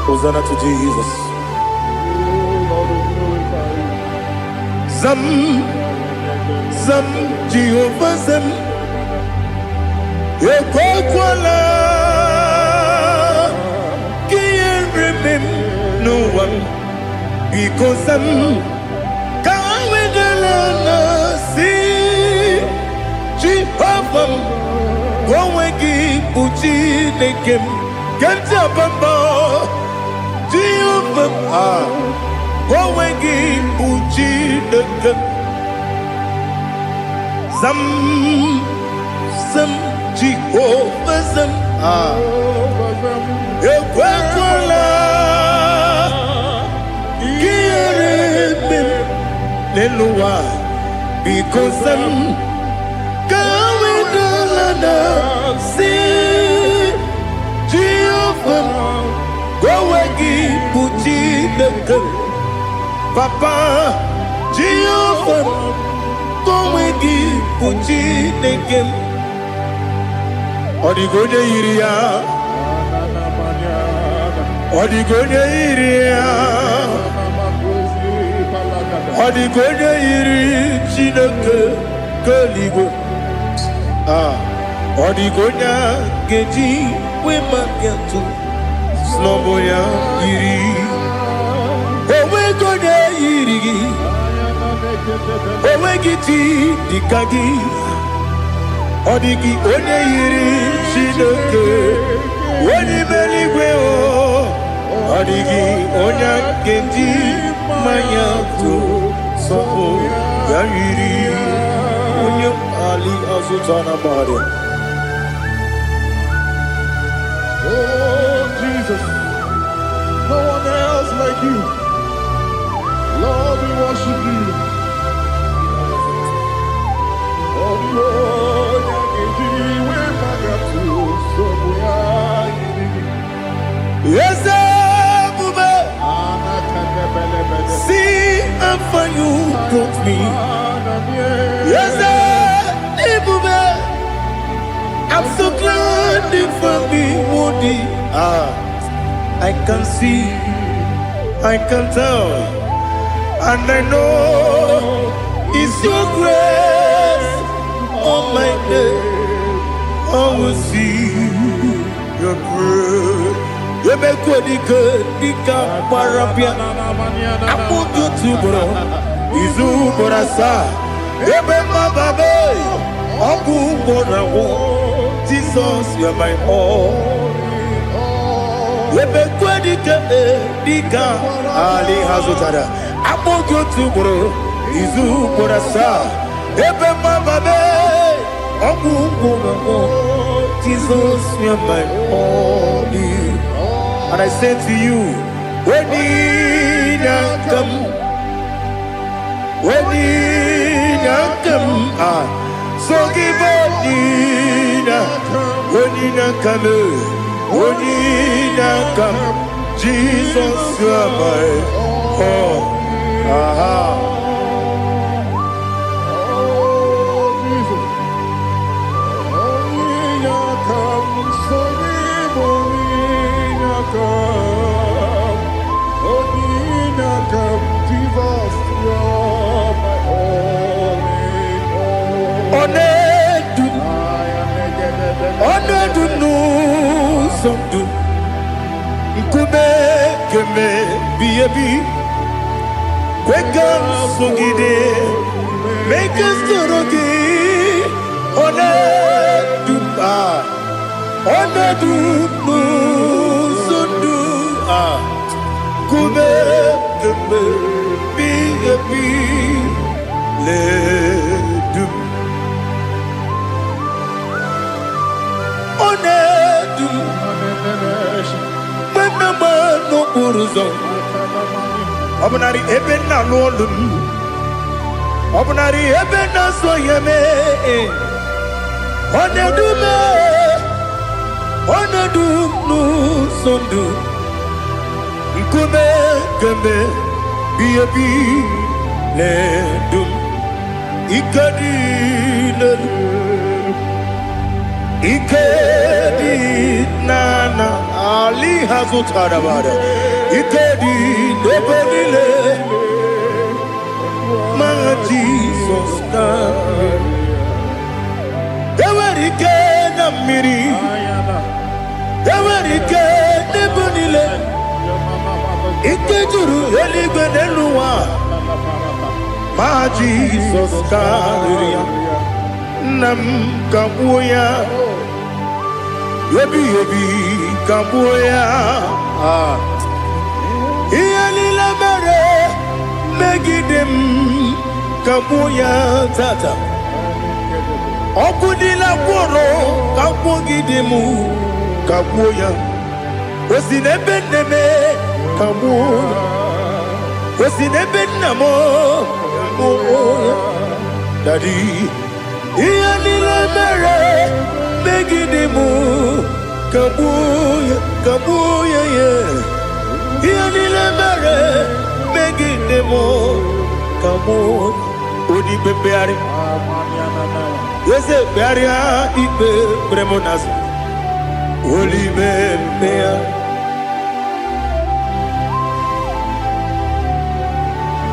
S1: Hosanna to Jesus. Zam Jehovah Zam Ekwakwala Kiyeremim no one because Zam Kawedalana Si Jehovah Gwawegi Uchi Nekem Ganta Bamba Jehovah Gwawegi Uchi Nekem Zam Jehovah Zam Ekwakwala Kiyeremim Neluwa because Zam Kawedalana Si Jehovah Gwawegi Uchi Nekem Papa Jehovah, Kowegi, Puchinekem, Odigonya Iria, Odigonya Iria, Odigonya Iri, Chineke, Kaligo, Odigonya Geji, Wemakiatu, Sloboya Iri, Owegonya Iri, Owegiti, Dikagi, Odigi, Onye Iri, Chineke, Oni Meligwe, Odigi, Onya Geji, Mayatu, Sopo, Yari, Onya Ali Azutana Bari.
S2: Oh, Jesus, no one else like you. Lord, we worship you. Oh, Lord,
S1: yes, see how far you brought me. Yes, I'm so glad you found me worthy. I can see, I can tell, and I know it's your grace on my day. I will see your grace. You make what you could, Nika Parapia. I want you to bro. Izu Borasa. You make my baby. Abu Bonawo. Jesus, you're my all. You make what you could, Nika Ali Hazutada. I want you to bro. Izu Borasa. You make my baby. Abu Bonawo. Jesus, you're my all. And I say to you, when you come, so give up, when you come, Jesus, you are my all. Make us Obunari ebena lolum, Obunari ebena soyeme, Onedu nu sondu, Nkume kembe, Biabi ledum, Ikadi nana Ali Hazutarabada. Ikedi nebelile my Jesus God. Ewerike na miri, Ewerike nebelile. Ikejuru eligwe neluwa my Jesus God. Nam kabuya, yebi kabuya. Iyalila mere megidem kabuya tata. Okudila kworo kabugidemu kabuya. Osinebendeme kabuya. Osinebendamo kabuya. Daddy, iyalila mere megidemu kabuya kabuya yeah. Yanile mere megidemo mo odi bebeari yese bearia ibe bremonas oli bebea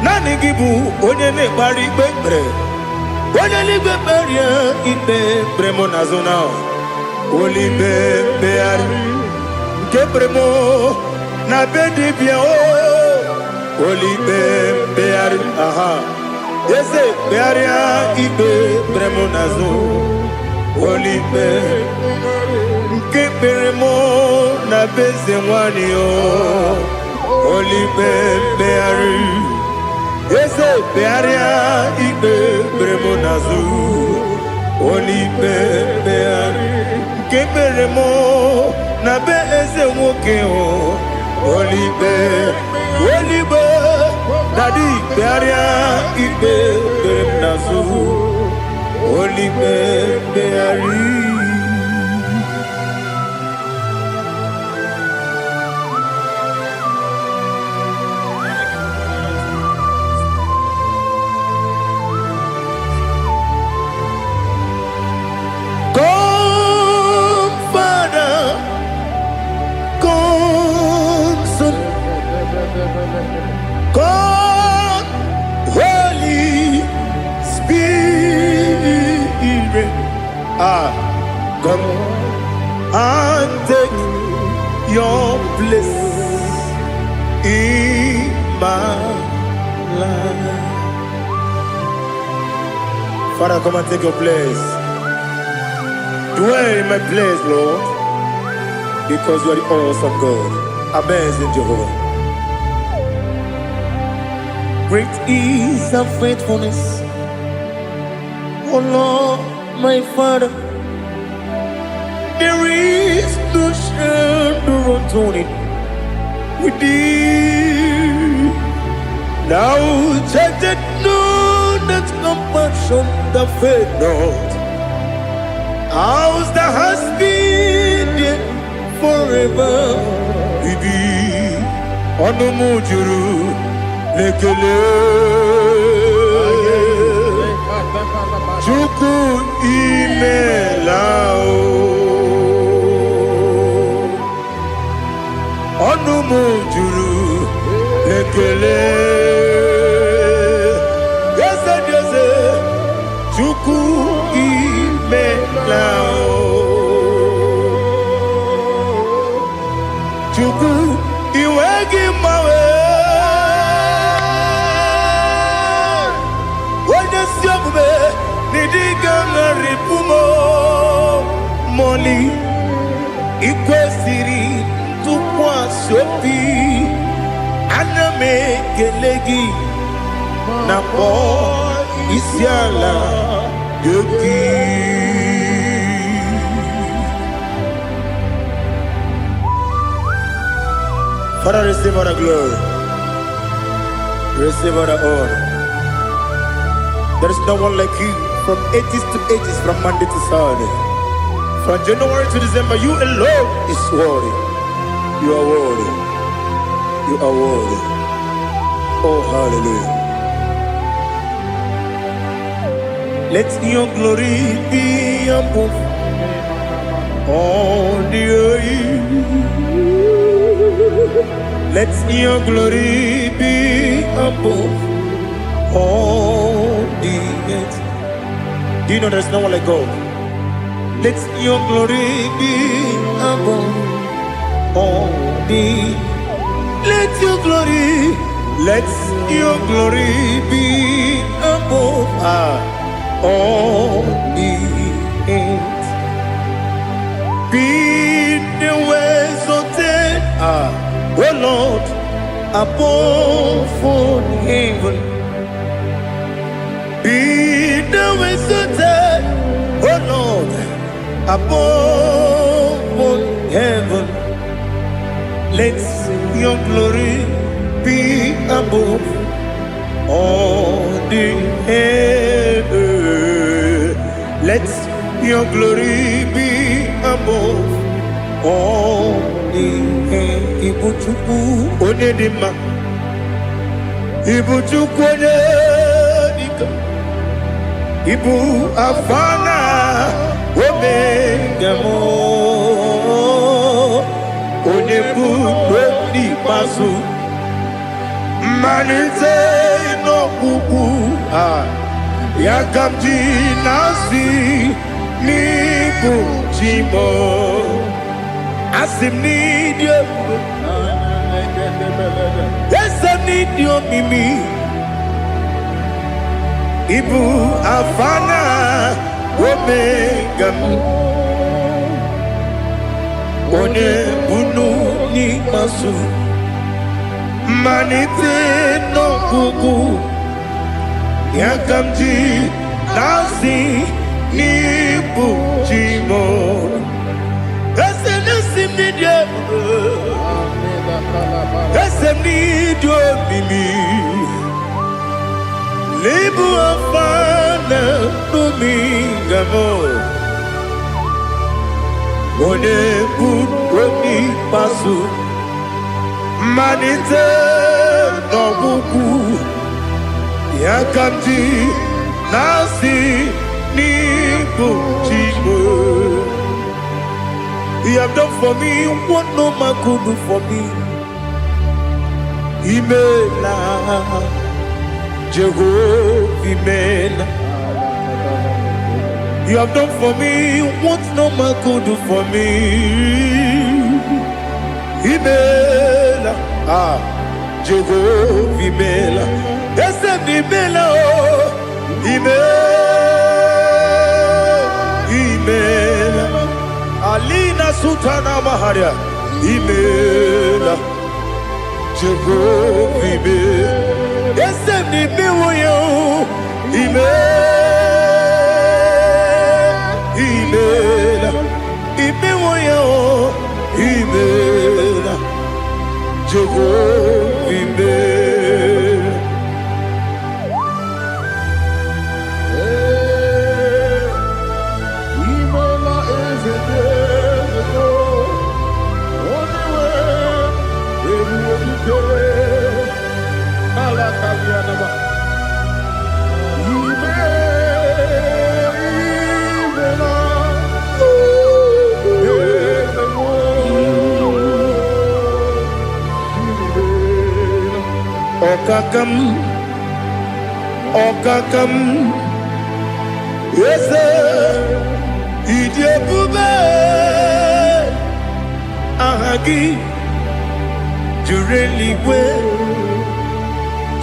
S1: nani gibu onye ne bari bebre onye ni beberia ibe bremonas na oli bebeari kebremo na bedibia oli bebeari aha yese bearia ibe bremonazo oli be kebremo na bezemwani oli bebeari yese bearia ibe bremonazo oli bebeari kebremo na bezemwoke oli be Daddy, bearia ibe beremnazu, oli beari. Come, Father, come, Son, come, Holy Spirit, come and take your place in my life. Father, come and take your place. Dwell in my place, Lord, because you are the awesome God. Amazing Jehovah. Great is thy faithfulness, O Lord, my Father. There is no shadow unto it with thee. Thou judgest none that compassion that faith not. Ours that has been there forever with thee. Onomujuru lekele Chuku imelao Onumujuru lekele Yese Yese Chuku imelao Chuku iwegi mawe Nidigangaripumo Moli Ikwesiri Tukwa Sopi Aname Gelegi Napo Isiala Yoki Father, receive all the glory, receive all the honor. There is no one like you. From ages to ages, from Monday to Saturday, from January to December, you alone is worthy. You are worthy. You are worthy. Oh, hallelujah. Let your glory be above all the earth. Let your glory be above all the earth. Do you know there's no one like God? Let your glory be above all the. Let your glory be above all the earth. Be the ways of death, oh Lord, above all heaven. Be the ways of death, oh Lord, above all heaven. Let your glory be above all the heaven. Let your glory be above all the heaven. Ibuchuku onedima, Ibuchuku onedima. Ibu afana omega mo onebu ni pasu manite no kuku yakamji nasi ni bujimo asim ni dio asim ni dio mimi Ibu afana omega one bunu ni masu manite no kuku yakamji nasi ni bujimo esem ni dio mimi Lebu afana numingamo One buoni pasu Manite no buku Yakamji nasi ni bujimo You have done for me what no man could do for me Imela Jehovah, Mela. You have done for me what no man could do for me. Imela, Jehovah, Mela. Yes, Imela, Imela. Alina Sultana Maharia, Imela, Jehovah, Mela. Yes, ni biwoyo imela ibiwoyo imela Jehovah imela
S2: imela ezeko oniwe Ala kaliana ba
S1: Okakam Yese Idiekube Ahagi Jureligwe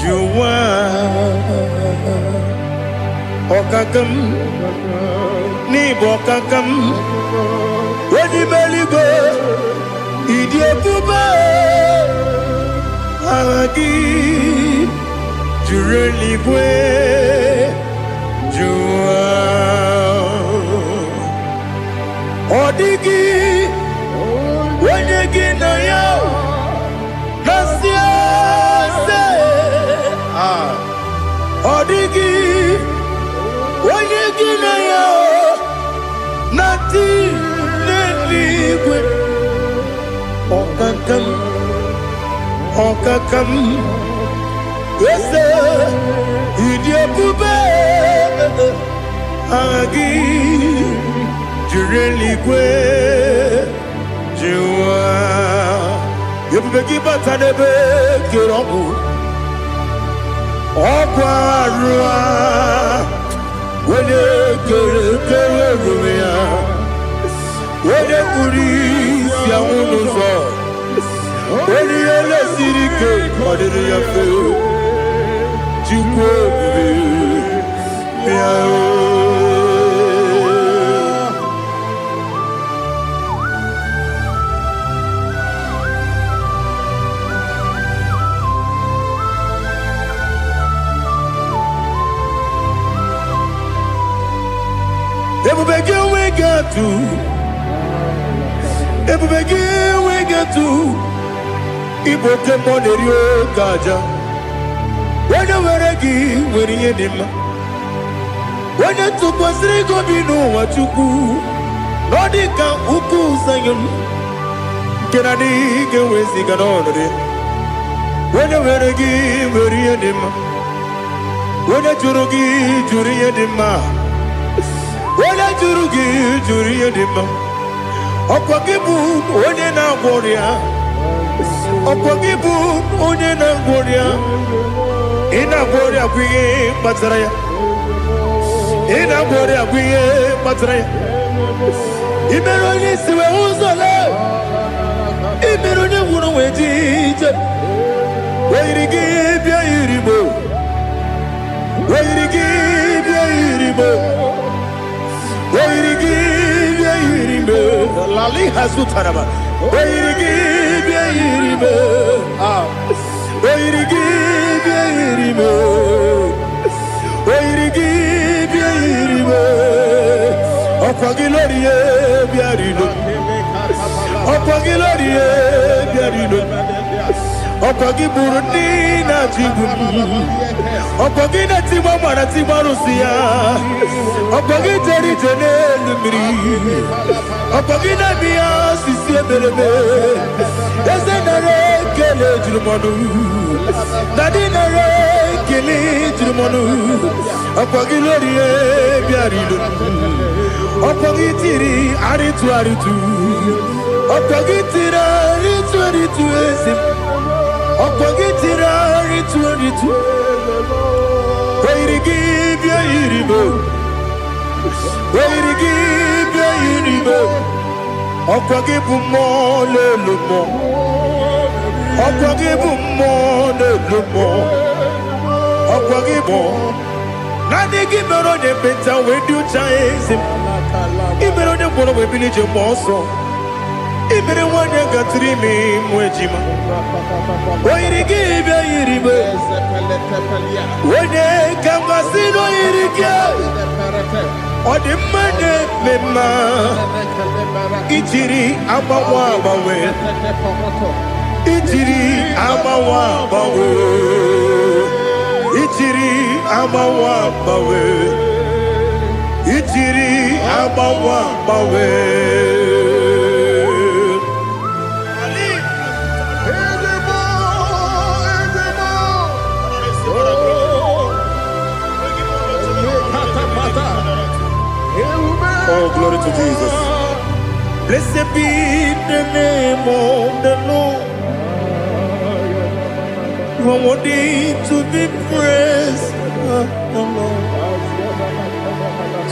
S1: Juwa Okakam Nibo Okakam Wedi Beligwe Idiekube Ahagi Jureligwe Juwa Odigi Wenyegi na yao Nasiase Odigi Wenyegi na yao Nati Neligwe Okakam Okakam Yese Idiekube Agi Jureligwe Juwa Yebubeki batanebe Kiromu Okwarua Wene kere rumia Wene kuri Siya unuzo Wene yele sirike Kodiri ya feo Jukwe Miao Ebubegi we get to Ebubegi we get to Iboke monerio kaja Wene weregi weriye nima Wene tukwasiri gobinu wachuku Nodika uku sayun Kenani gewezi ganonore Wene weregi weriye nima onye jụrụ gị jụrụ ihe dị mma onye jụrụ gị jụrụ ihe dị mma ọkwa gị bụ onye na-agwọ ọrịa ọkwa gị bụ onye na-agwọ ọrịa ị na-agwọ ọrịa bụ ihe kpatara ya ị na-agwọ ọrịa bụ ihe kpatara ya ị mere onye isi wee ụzọ lee ị mere onye nwụrụ wee dị ije oyiri gị bịa yiri mo oyiri gị bịa yiri mo oyiri gị bịa yiri mo lali hazutara ba oyiri gị bịa yiri mo oyiri gị bịa yiri mo oyiri gị bịa yiri mo ọkwa gị lórí ye bịa rilo ọkwa gị lórí ye bịa rilo ọkwa gị bụrụ ndị na-achị igbu ọkwa gị na-etigba mara tigba arụsị ya ọkwa gị jere ije n'elu mmiri ọkwa gị na-eme ya osisi emereme eze nara ekele juru m ọnụ na dị nara ekele juru m ọnụ ọkwa gị lórí ye bịa rilo ọkwa gị tiri arịtụ arịtụ ọkwa gị tiri arịtụ arịtụ ezi ọkwa gị tiri arịtụ arịtụ oyiri gị bịa yiri mo oyiri gị bịa yiri mo ọkwa gị bụ mmụọ n'elu mmụọ ọkwa gị bụ mmụọ n'elu mmụọ ọkwa gị bụ naanị gị mere onye mkpenta wee dị ụcha ezi ị mere onye mkpọrọ wee bili ije mgbe ọsọ ị mere nwanyị gatụrụ ime mụ ejima oyiri gị bịa yiri mo onye ka mmasị n'oyiri gị ọ dị mma na-eme mma ijiri agbanwe agbanwe ijiri agbanwe agbanwe ijiri agbanwe agbanwe ijiri agbanwe agbanwe Oh, glory to Jesus. Blessed be the name of the Lord. You are worthy to be praised, the Lord.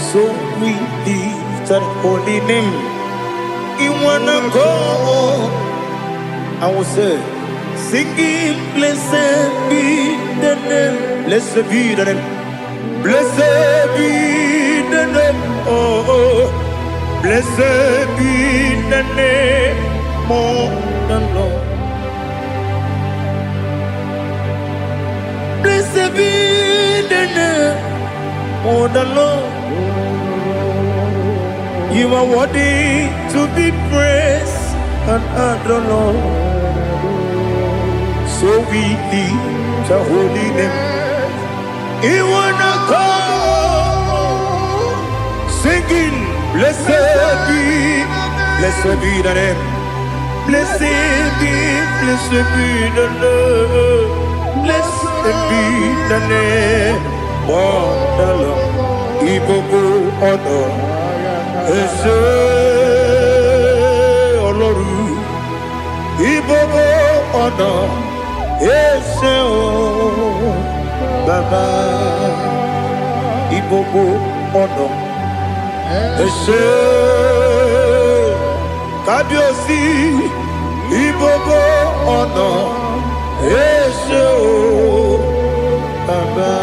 S1: So we lift that holy name. You wanna go? I will say, singing, blessed be the name. Blessed be the name. Blessed be the name. Oh, blessed be the name of the Lord. Blessed be the name of the Lord. You are worthy to be praised and adored, Lord. So we lift the holy name. You wanna call? Singing, blessed be the name. Blessed be the Lord. Blessed be the name of the Lord. Ibogo ono, ese oloru. Ibogo ono, ese o Baba. Ibogo ono. Ese Kabiosi Ibogo ono Ese o Baba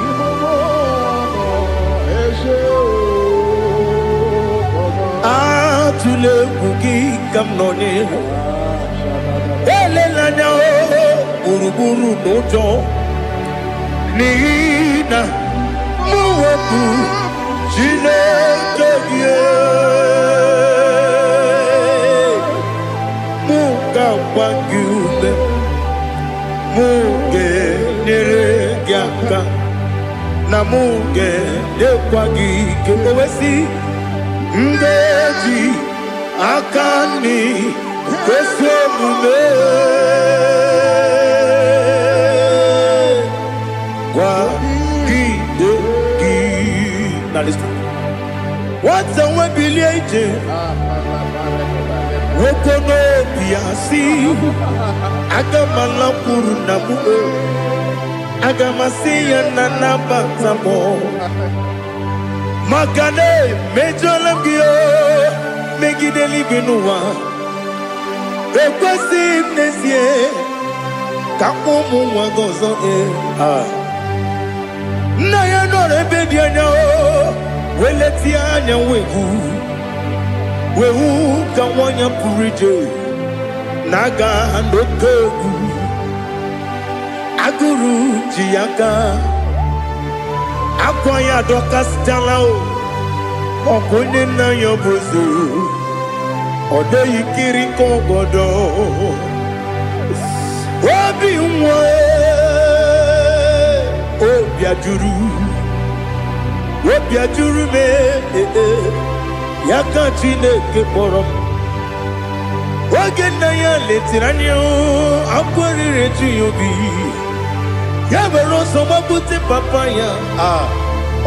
S1: Ibogo ono Ese o Baba Atule kuki kamnoni Elelanya o Buruburu n'ụjọ n'ihi na mụ wepụ Chineke gị mụ ga-agba gị ume mụ ga-enyere gị aka na mụ ga-enyekwa gị ike o wesị m ga-eji aka nri Questo mume Now listen. What's the one billion? Wokono biasi. Agama lampuru namu. Agama siya nanabatamo. Makane mejolamgio. Megideli benua. Ekwasi mnesie. Kakomu wagozo na ya no rebedi anya weleti anya wehu ka wanya purije naga ndoku aguru jiaka akwa ya doka stalao okonye na yo bozu ode yikiri kogodo obi nwa Obiajuru me Yaka Chineke kpọrọ oge nna ya letiri anya akwarịrị eju ya obi ya were ọsọ gbapute papa ya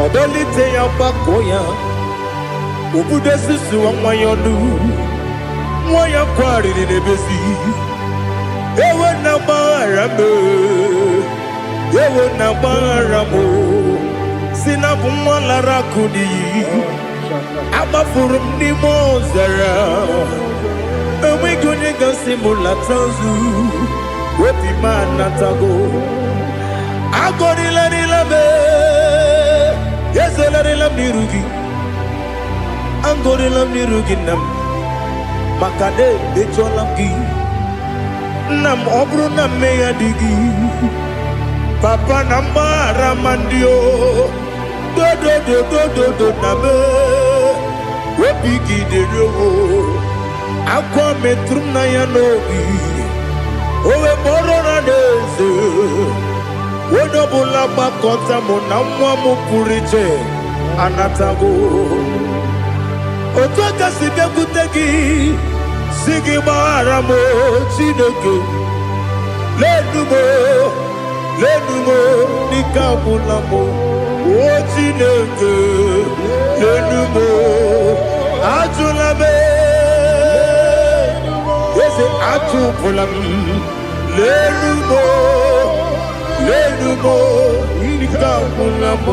S1: ọdọlite ya gbakọ ya obodo susuwa nwa ya ọnụ nwa ya kwarịrị n'ebezi ewe na gbaghara me ewe na gbaghara mo si na bụ nwa lara kudi agbafuru m n'ime ọzara enweghị onye gasị m lata nzu obi m anatago agọrịlarịla m ezelarịla m n'iru gị agọrịla m n'iru gị nna m maka na emejọla m gị nna m ọ bụrụ na mmehie dị gị papa na mgbahara ma ndị o dodododododo na me obi gị dịrị o akwa metụrụ m na ya n'obi owe kpọrọ na n'eze onye ọbụla gbakọta mụ na nwa m pụrụ iche anatago otu aka si bịakwute gị si gị gbaghara m Chineke lenumo dịka ọbụla m o Chineke lenumo ajụla m eze ajụpụla m lenumo dịka ọbụla m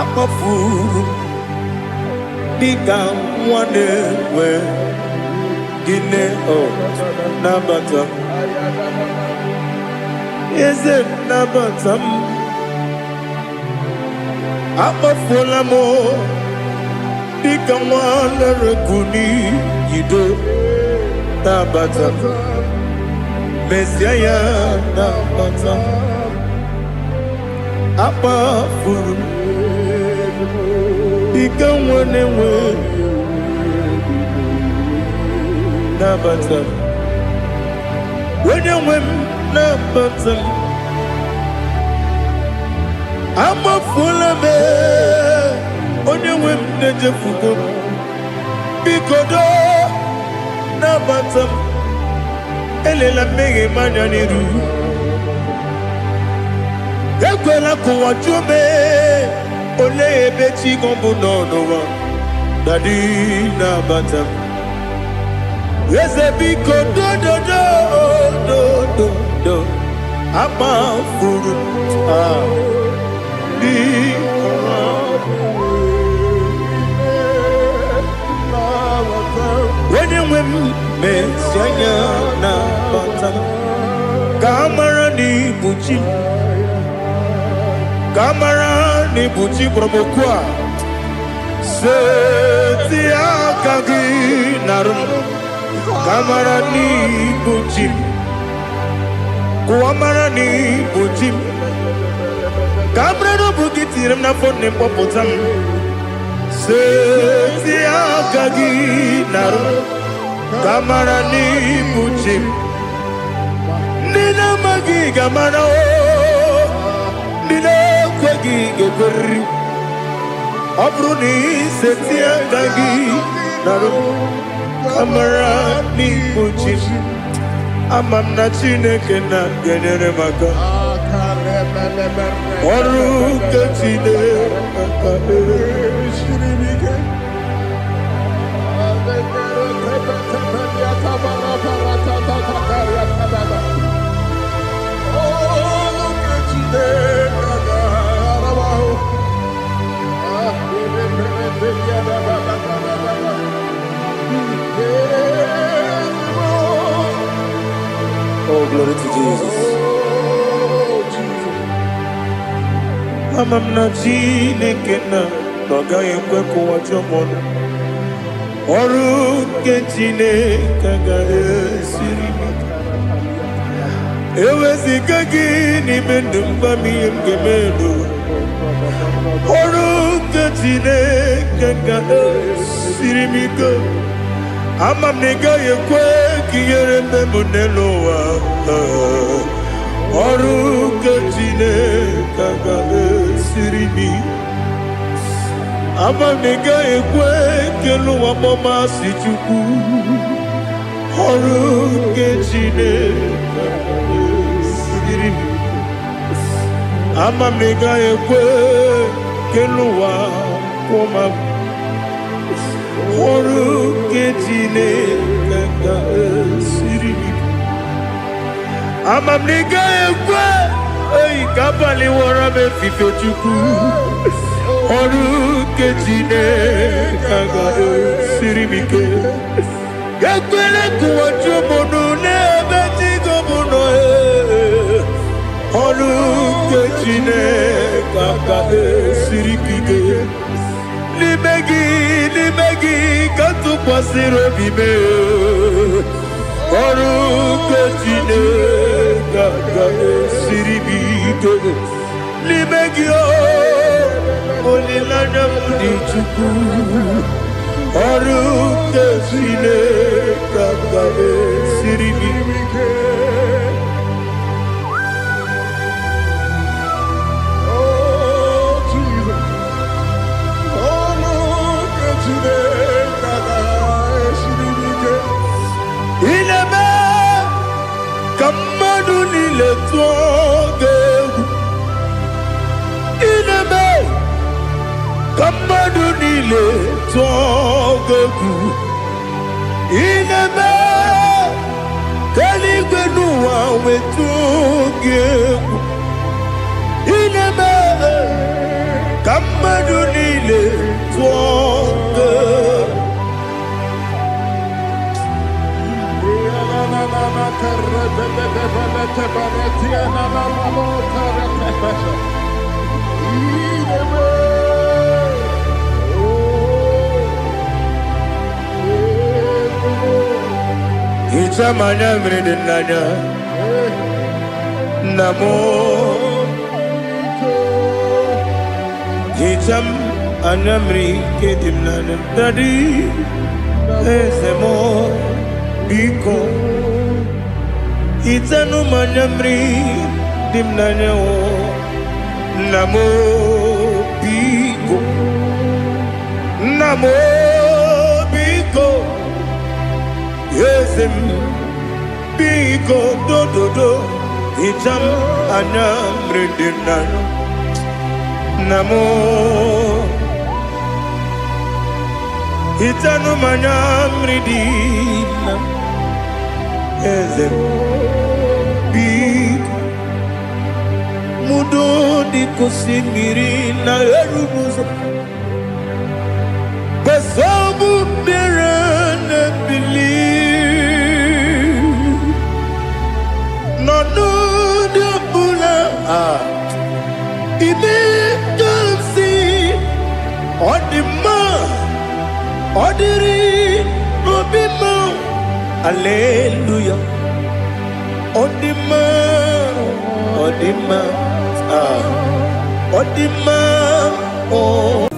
S1: akpafuru dịka nwa na-enwe gịnị nabata eze nabata m akpafuola m dịka nwa na-erekuni yido nabata mesia ya nabata akpafuru dịka nwa na-enwe nabata onye nwe m nabata m amafuola m onye nwe m na-ejefugo m biko do nabata m elela mmehie m anya n'iru ekwela ka ụwa jụọ m olee ebe chi gị bụ n'ụwa dadi nabata m eze biko do amafuru onye nwe m mesi anya na bata ka amara n'ibu chi ka amara n'ibu chi kpọrọmokwu a seti aka gị narụ kamara n'ibu chi kuamara n'ibu chi kamara n'obu gị tiri m n'afọ na mkpọpụta m seti aka gị narụ kamara n'ibu chi ndị na-amaghị ga-amara ndị na-ekweghị Kamara n'ikpuchi ama m na Chineke na-enyere m aka ọrụ nke Chineke
S3: Oh, glory to Jesus.
S1: ama m na Chineke na ọ gaghị ekwe ka ụwa jọọ m ọnụ ọrụ nke Chineke ga-esiri m eweziga gị n'ime ndụ m gwa m ihe m ga-eme n'ụwa ọrụ nke Chineke ga-esiri m ike ama m na ị gaghị ekwe ka ihere mme m n'elu ụwa ọrụ nke Chineke ga-esiri m ama m na ị gaghị ekwe ka elu ụwa gbamasị Chukwu ọrụ nke Chineke ga-esiri m ama m na ị gaghị ekwe ka elu ụwa kwụma m ọrụ nke Chineke ga-esiri m ama m na ị gaghị ekwe ka abalị wara m efife Chukwu ọrụ nke Chineke ga-esiri m ike ekwela ka ụwa jụọ m ọnụ n'ebe Chigo m nọ ọrụ nke Chineke ga-esiri m ike n'ime gị ka tụkwasịrị obi m ọrụ nke Chineke ga-esiri m ike n'ime gị olileanya m dị Chukwu ọrụ nke Chineke ga-esiri m ike mmadụ niile tụọ gị egwu ineme ka mmadụ niile tụọ gị egwu ineme ka eluigwe n'ụwa wee tụọ gị egwu ineme ka mmadụ niile tụọ gị egwu Hicham anya mmiri dị n'anya nna m hicham anya mmiri nke dị n'anya dadi eze m biko hitanụ m anya mmiri dị n'anya nna m biko nna m biko eze m biko dododo hicham anya mmiri dị n'anya nna m hitanụ m anya mmiri dị n'anya eze m biko mudo di kusimiri na erubuzo besobu birane bili no no de bula ibe dansi odima odiri obima Hallelujah. Odima, Odima, Odima, oh.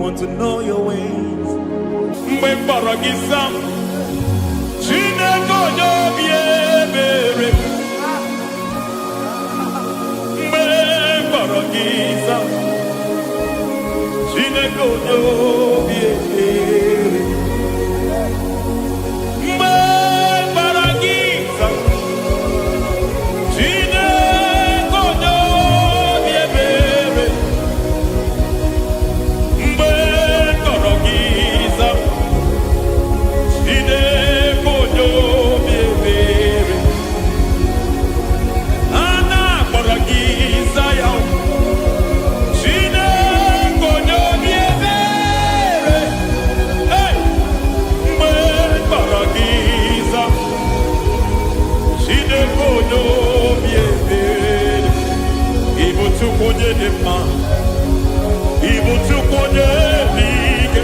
S1: want to know your ways.
S3: Mgbe mkpọrọ gị sam, Chineke onye obi ebere. Mgbe mkpọrọ gị sam, Chineke onye obi ebere. Mgbe mkpọrọ gị sam, Chineke onye obi ebere. Mgbe mkpọrọ gị sam, Chineke onye obi ebere. A na-akpọrọ gị Zion, Chineke onye obi ebere. Hey! Mgbe mkpọrọ gị Zion, Chineke onye obi ebere. Ị bụ Chukwu onye dị mma, ị bụ Chukwu onye dị ike,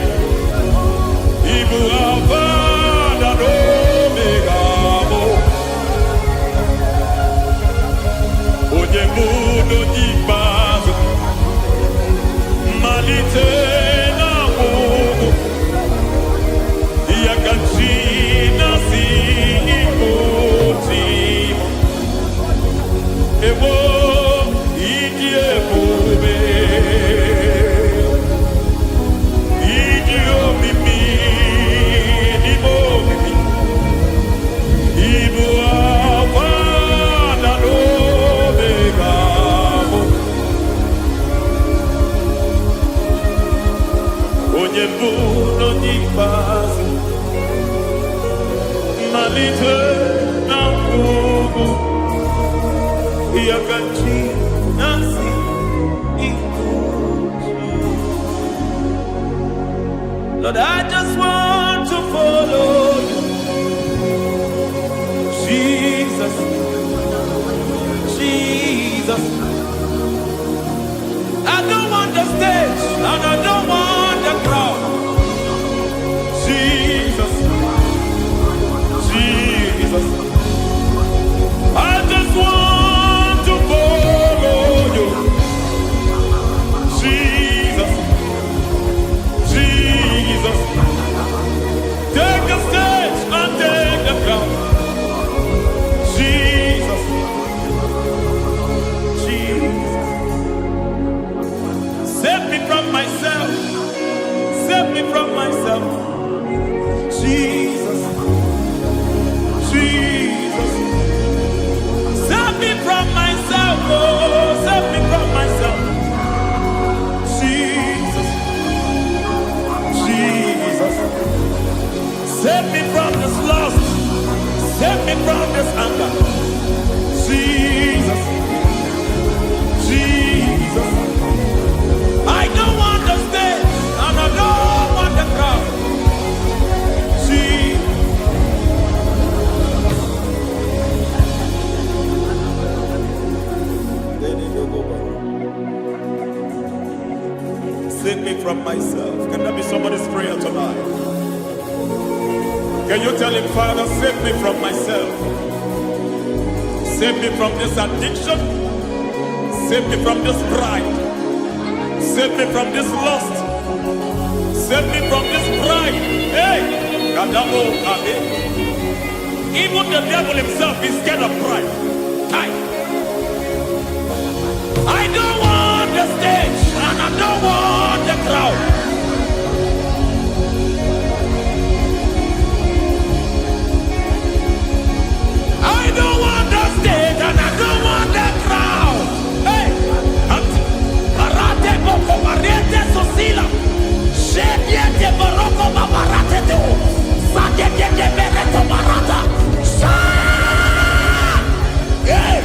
S3: ị bụ Alfa na Omega bụ onye bụ n'onye ikpeazụ, mmalite na ọgwụgwụ, ya ka chi na-asị ịbụ chi. Ewo ịdị ebube, ịdị omimi n'ime omimi, ịbụ Alfa na Omega bụ onye mbụ n'onye ikpeazụ, mmalite na ọgwụgwụ, ya ka chi na-asị ịbụ chi. Lord, I just want to follow you, Jesus, Jesus. I don't want the stage and I don't want the crowd. Jesus, Jesus. I just want to follow you, Jesus, Jesus. Take the stage and take the crown, Jesus, Jesus. Save me from myself, save me from myself, Jesus, Jesus. Save me from myself, oh, save me from myself, Jesus, Jesus. Save me from this lust, save me from this anger, Jesus, Jesus. I don't want the stage and I don't want the crowd, Jesus. Save me from myself. Can that be somebody's prayer tonight? Can you tell him, Father, save me from myself. Save me from this addiction. Save me from this pride. Save me from this lust. Save me from this pride. Hey! Kadamo Abe. Even the devil himself is scared of pride. I don't want the stage and I don't want the crowd. I don't want the stage and I don't want the crowd. Hey! Barate boko barete sosila. Shediete baroko babarate teo. Sadete bereto barata. Hey!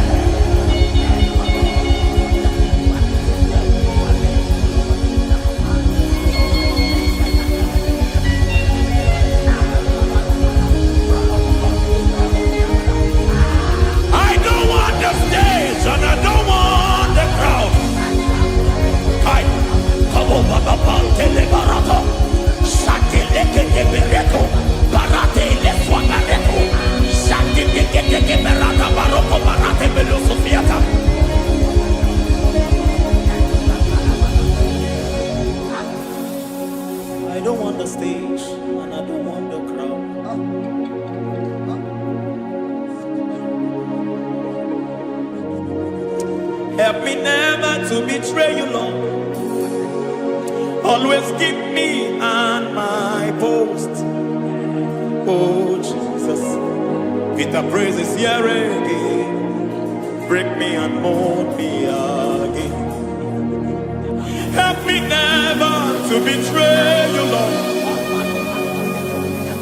S3: I don't want the stage and I don't want the crowd. Help me never to betray you, Lord. Always keep me on my post. Oh Jesus, Peter praises here again. Break me and mold me again. Help me never to betray you, Lord.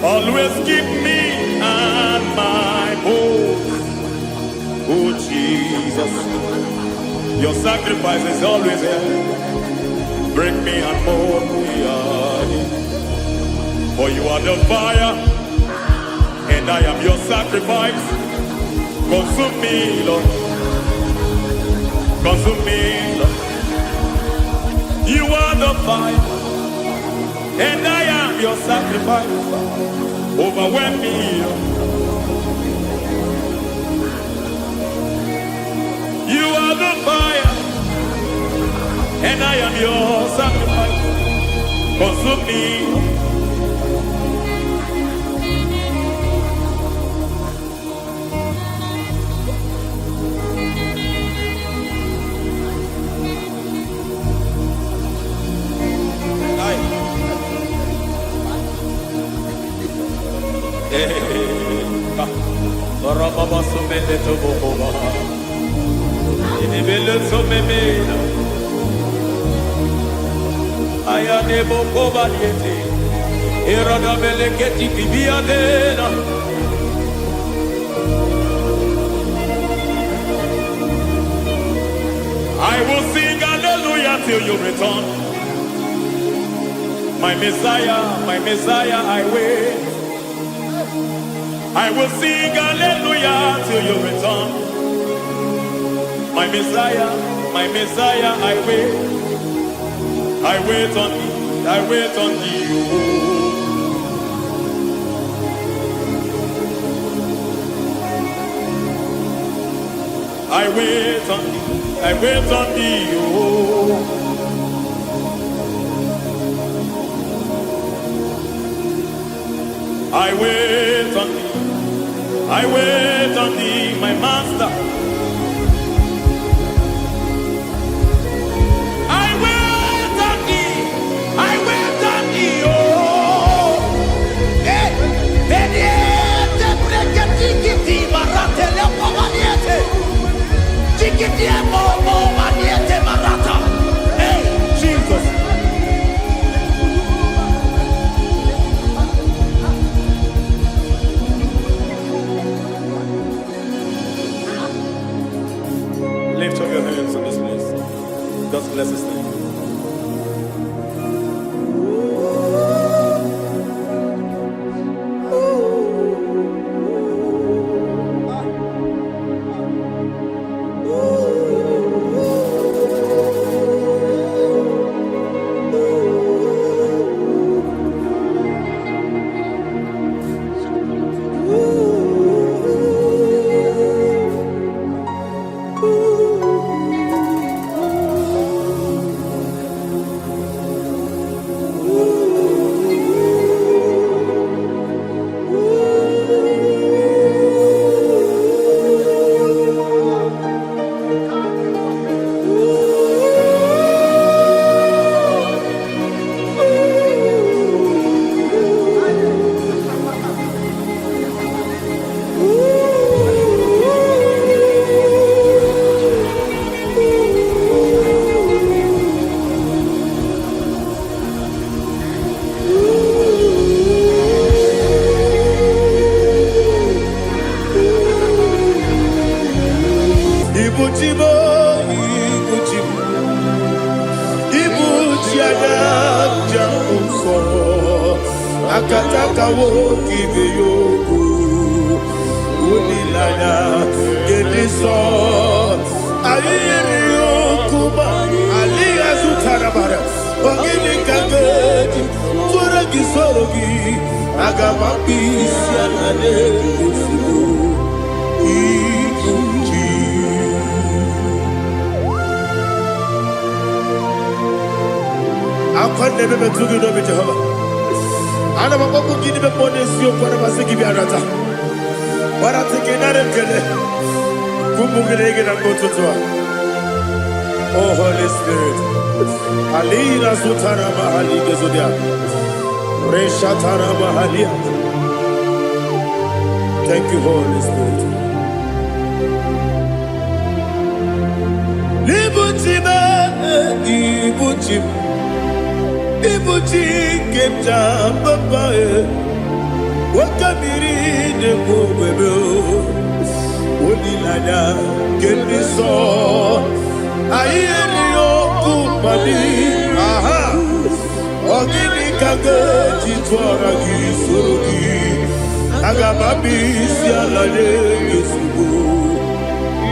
S3: Always keep me on my post. Oh Jesus, your sacrifice is always here. Break me and mold me again. For you are the fire, and I am your sacrifice. Consume me, Lord. Consume me, Lord. You are the fire, and I am your sacrifice. Overwhelm me, Lord. You are the fire, and I am your sacrifice. Consume me. Baba sumele to boba. Ini bele sumeme. Aya ne boba liete. Erada bele keti kibia dena. I will sing hallelujah till you return. My Messiah, I wait. I will sing hallelujah till you return. My Messiah, I wait. I wait on thee, I wait on thee. I wait on thee, I wait on thee. I wait on thee. I wait on thee, my master. I wait on thee. I wait on thee, oh. Eh, beniete, breketi, marate, lepo maniete. Tikiti, mo, maniete, marata. Hey, Jesus. Lift up your hands in this place. God bless His name. Akataka wo kibe yoku unilaya gediso ayiri yokuba aliya zutarabara ogini kagedi tura gisorogi agama bisya nane kusibu ikuji akwande bebe tugi no be Jehovah.
S1: Ana maboku gini be monesio kwa na basiki biarata. Warate kenare kele. Kumugirege na mototwa. Oh Holy Spirit. Alina sutara mahali gezodia. Reshatara mahali. Thank you, Holy Spirit. Libutime, ibutim, ibutim kemja babae. Wakamiri de bobebe, onilada kemiso. Ayeri okupali, aha. Ogini kage jitwara kisorogi. Agababi si alade yesubu.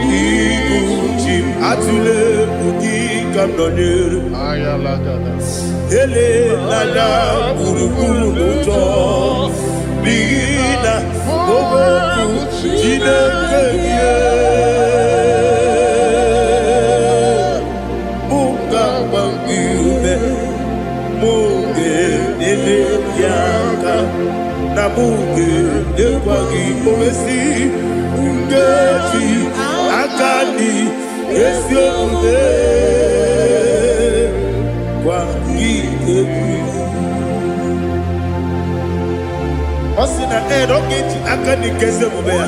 S1: Ibutim atule ugi kamdonir.
S2: Ayalagada.
S1: Ele lala buruburu luto. Bigina boboku jine kenye. Munga bangiume. Munge nele yaka. Na munge nekwagi omesi. Ngeji akani esiombe. Kwagi ebi. Osina erogeji akani keze mubea.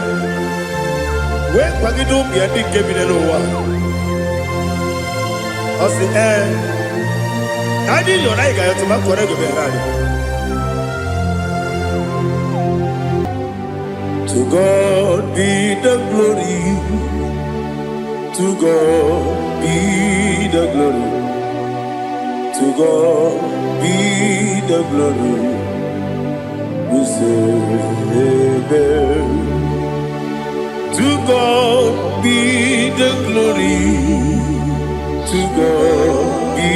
S1: We kwagi dumbi andi kebine lowa. Osi Adi yona iga yotuma korego beharani. To God be the glory. To God be the glory. To God be the glory. We say amen. To God be the glory. To God be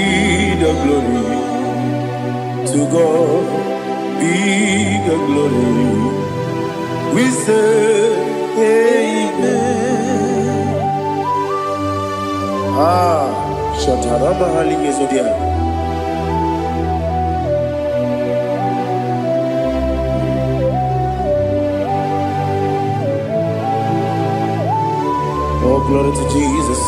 S1: the glory. To God be the glory. We say amen. Shatarama halinge zodia. Oh, glory to Jesus.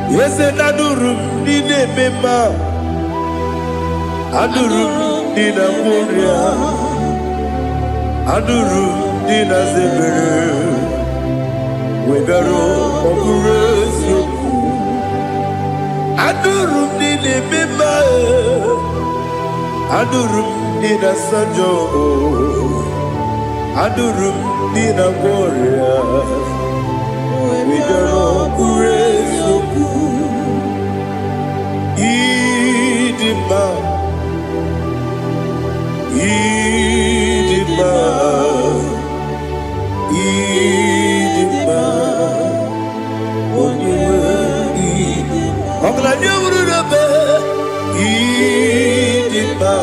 S1: Yes, adurum dine mema, adurum dina muria, adurum dina zebere, wegaro okurezio, adurum dine mema, adurum dina sanjo, adurum dina muria, wegaro okurezio. Idima, Idima, Idima, Idima, Idima,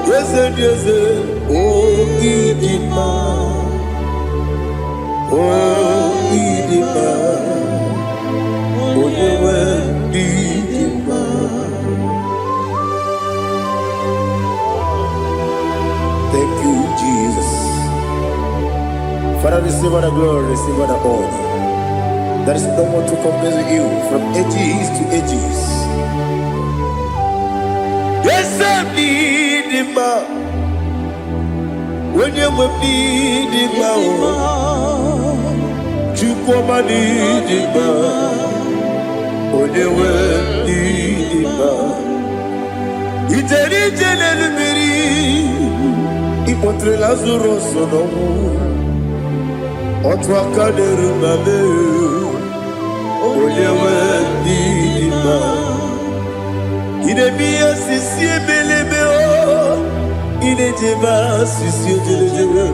S1: yes, oh Idima, oh Idima, oh Idima. Thank you, Jesus. Father, receive all the glory, receive all the honor. There is no one to compare with you from ages to ages. Yes, I need him. When you need him, you come and need him. When you need him, it's a little Ipotre Lazaro sono Otwa kaderu mame Oyewe dima Idemiya sisi ebelebe o Idejeba sisi ojelejebe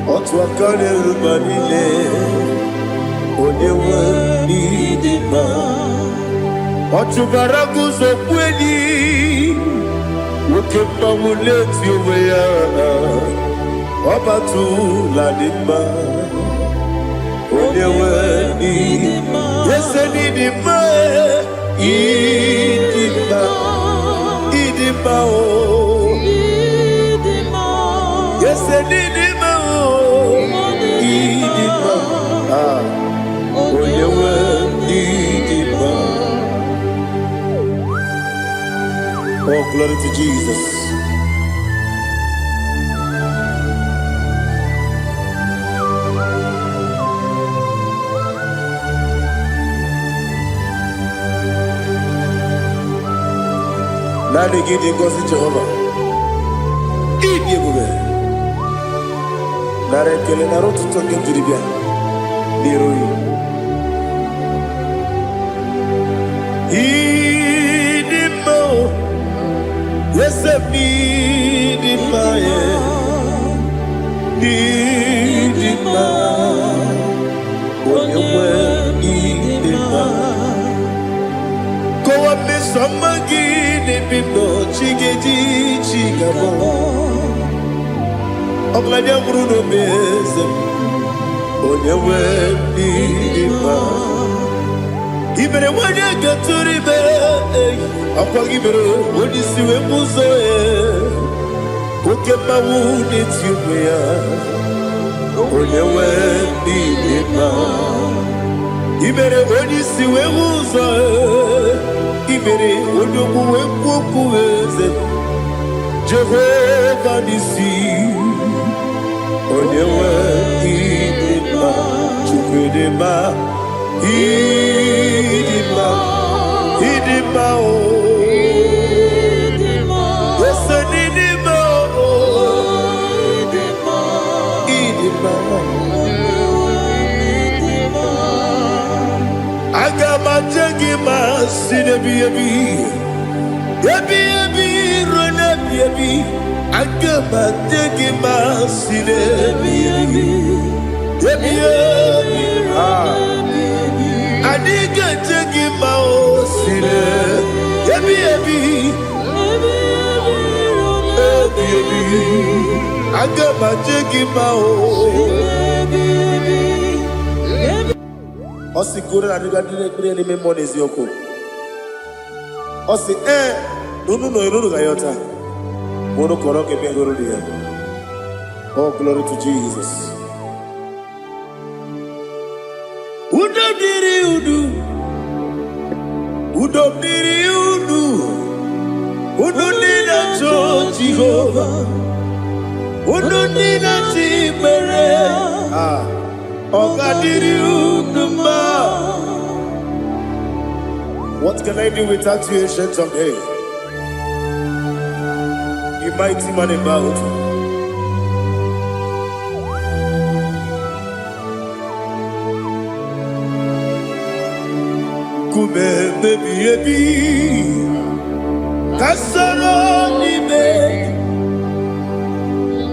S1: Otwa kaderu mamile Oyewe dima Otubaragu zokweni Woke pa muleti oweya Obatu Ladimba Odewe Idima Yes Idima Idima Idima Yes Idima Idima Odewe Idima. Oh, glory to Jesus. Nani gidi ngozi Jehovah. Idi ebube. Nare kele na rotu toke njiribia. Niroi. Idi mo. Yesef idi ma ye. Idi ma. Onyewe idi ma. Kowa me somagi. Bindo chigeji chigabo Oglanya Bruno Bezem Onyewe Nidima Ibere wanya gaturibe Akwa gibere wadi siwe muzoe Koke mawu netiumea Onyewe Nidima Ibere wadi siwe muzoe Ibere onyoku wekuoku eze Jehovah Nisi Onyewe Idima Chukwudema Idima Idima o Ese Idima o Idima Agama jengima sinebi Yebi rona yebi Agama jengima sinebi Yebi Adiga jengima o sine Yebi Agama jengima o Osi kure na duga dire ni memonies yoko. Osi no gayota. Mono koroke bengoro dia. Oh, glory to Jesus. Udo diri udu. Udo nina cho Jehovah. Udo nina chimere. What can I do without you, ancient of days? You mighty man in battle. Kume baby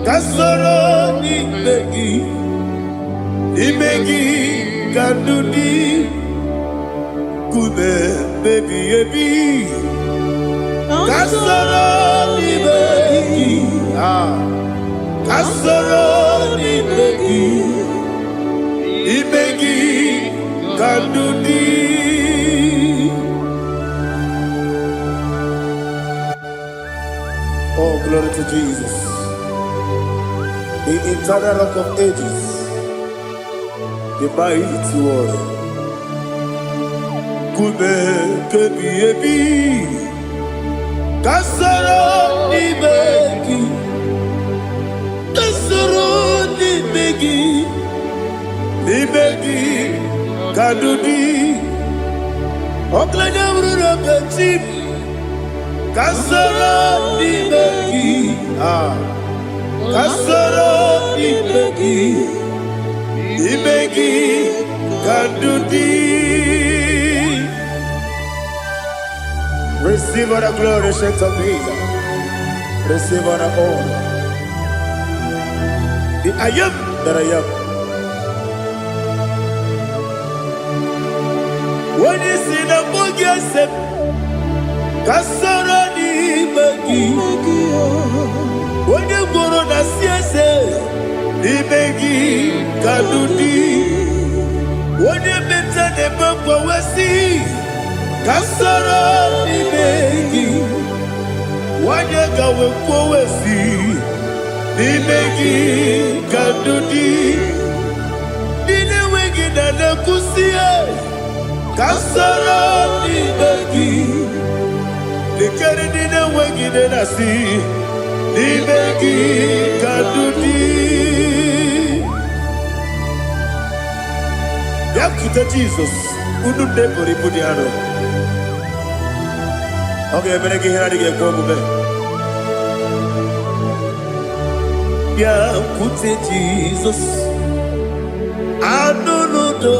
S1: Kasoro ni begi Imegi kandudi Kume baby Kasoro ni begi Kasoro ni begi Imegi kandudi. Oh, glory to Jesus, the eternal rock of ages, the mighty one. Kume kebi Kasoro ni begi kadudi Oklanya Bruno Bezem Kasoro ni begi Kasoro ni begi kadudi. Receive all the glory, shake of Jesus. Receive all the honor. The I am that I am. When you see the book, you say, Kasoro ni begi. When you go to the CSA, kadudi. Wonye meta ne bangwa wasi kasara nimegi. Wanye gawe kwa wasi nimegi kadudi. Nine wengi na nekusie kasara nimegi. Nikere nine wengi na nasi nimegi kadudi. Yakuta Jesus, unu nebori budiano. Okay, beneki hera dige komube. Yakute Jesus, anunudo.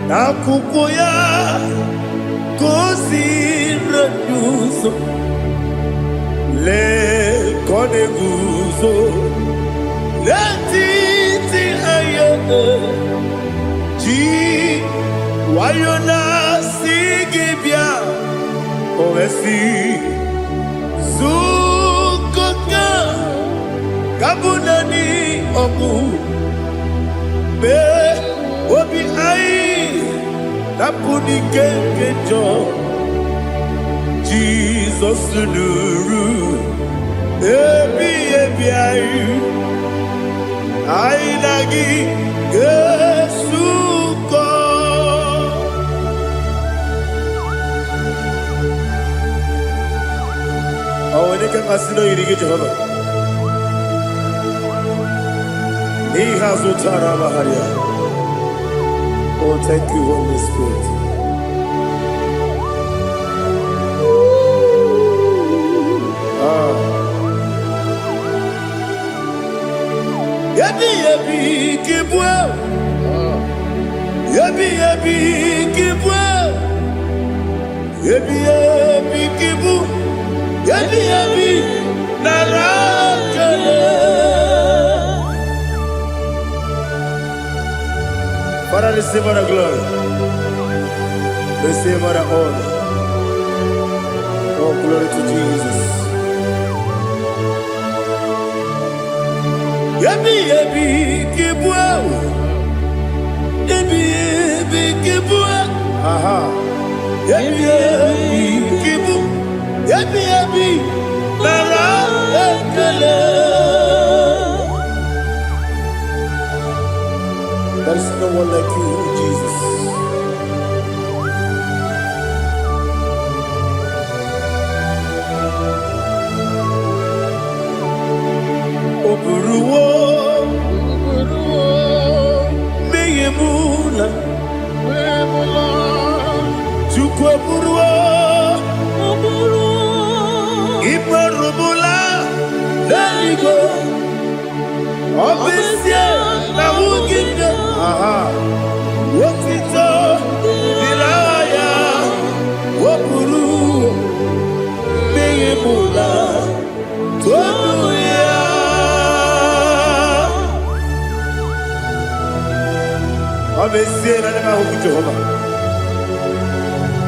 S1: Nakukoya kosi renuso. Le koneguzo. Le titi ayene. Ji wayona sigibia. Ovesi zukoka kabunani oku be obi ai napuni kenkejo Jesus nuru ebi ai ai lagi Yesuko. Oh, ini kan asino irigi Jehovah. He has utara baharia. Oh, thank you, Holy Spirit. Yebi kibwe. Yebi kibwe. Yebi kibu. Yebi narakale. Father, receive all the glory. Receive all the honor. Oh, glory to Jesus. Yebi kibwe. Yebi kibwe. Aha. Yebi kibu. Yebi narakale. There is no one like you, Jesus. Oburuwo, meyemula, chukwu oburuwo, imarubula, leligo, obesia na wugide. Aha, wotito, dilaya, woburu, meyemula, tonuya. Obesia na nema huku Jehovah.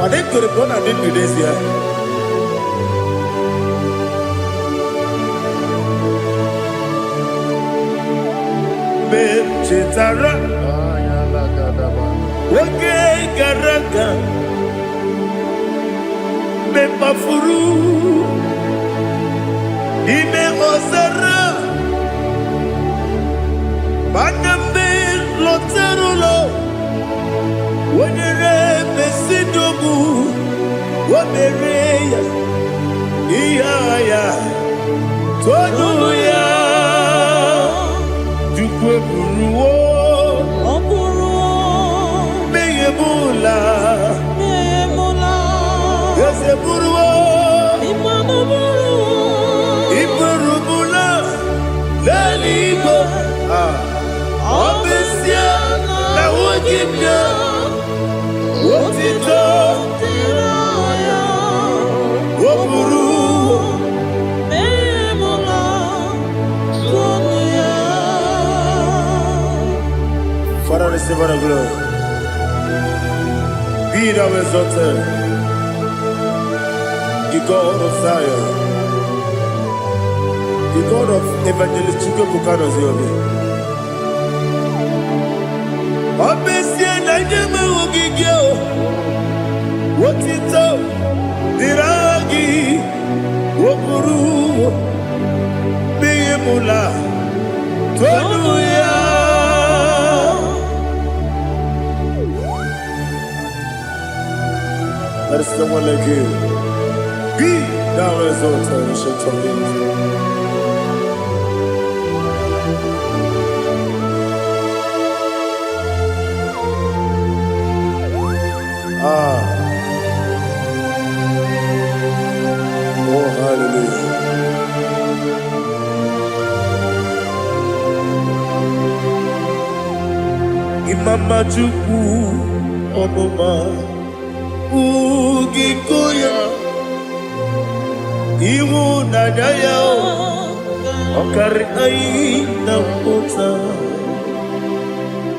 S1: Wade kore bona dinu desia. Chetara, wake garaga, me mafuru, ime ozara, banambe loterulo, wenere besidogu, wamereya, iyaya, tonuya. Buruwo, meyemula, yese buruwo, iburubula, leligo, obesia na wogibia, wotito, woburu. Father, receive all the glory. Be thou exalted, the God of Zion. The God of Evangelist Chukwu Bukano Ziobe. Obesia Najema Ogigio. What it up? Diragi. Wokuru. Beyemula. Tonuya. There is someone like you. Be thou exalted and shall torment. Oh, hallelujah. Imama Chukwu Omoma Ugikoya Iwu Nadaya Okari Aina Mota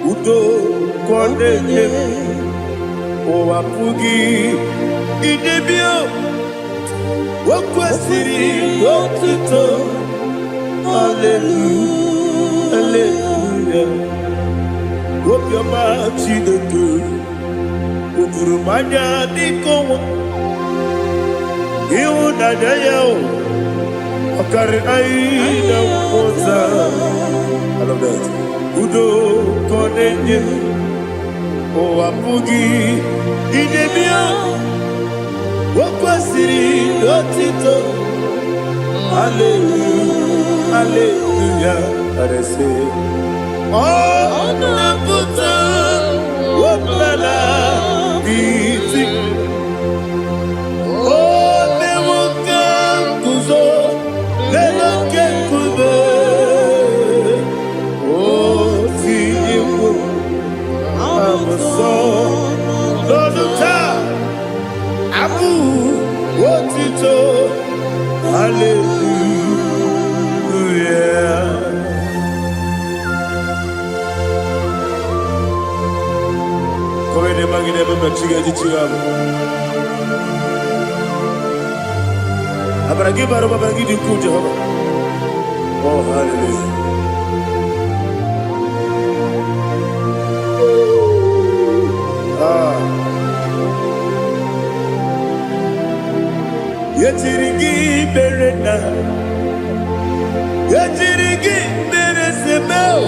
S1: Udo Kwanene Owapugi Idebio Wakwasiri Wakito Hallelujah Hallelujah Whoop your mouth, see the good. Udurumanya Nikowa. You Nadaya. Okari Aina Mota. I love that. Udo Konenye. Owapugi Idebio. Wakwasiri Wakito. Hallelujah, hallelujah. I say, oh, Nabuta, Wopala, Biti, oh, Nemuka, Kuzo, Nemuka, Kuzo, oh, Timu, Amaso, Loduta, Abu, Wotito, hallelujah. Come ne magine baba chiga chiga. Abaragi baro babaragi di ku Jehovah. Oh hallelujah. Yetirigi berena. Yetirigi beresebel.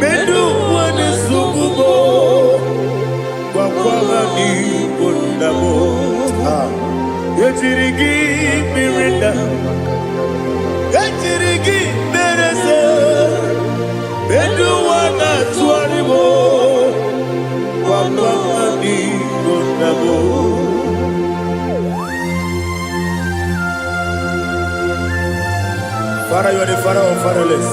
S1: Medu wane sububo. Wakwamani bundabo. Yetirigi berena. Yetirigi berese. Medu wana tuaribo. Wakwamani bundabo. Father, you are the father of fatherless.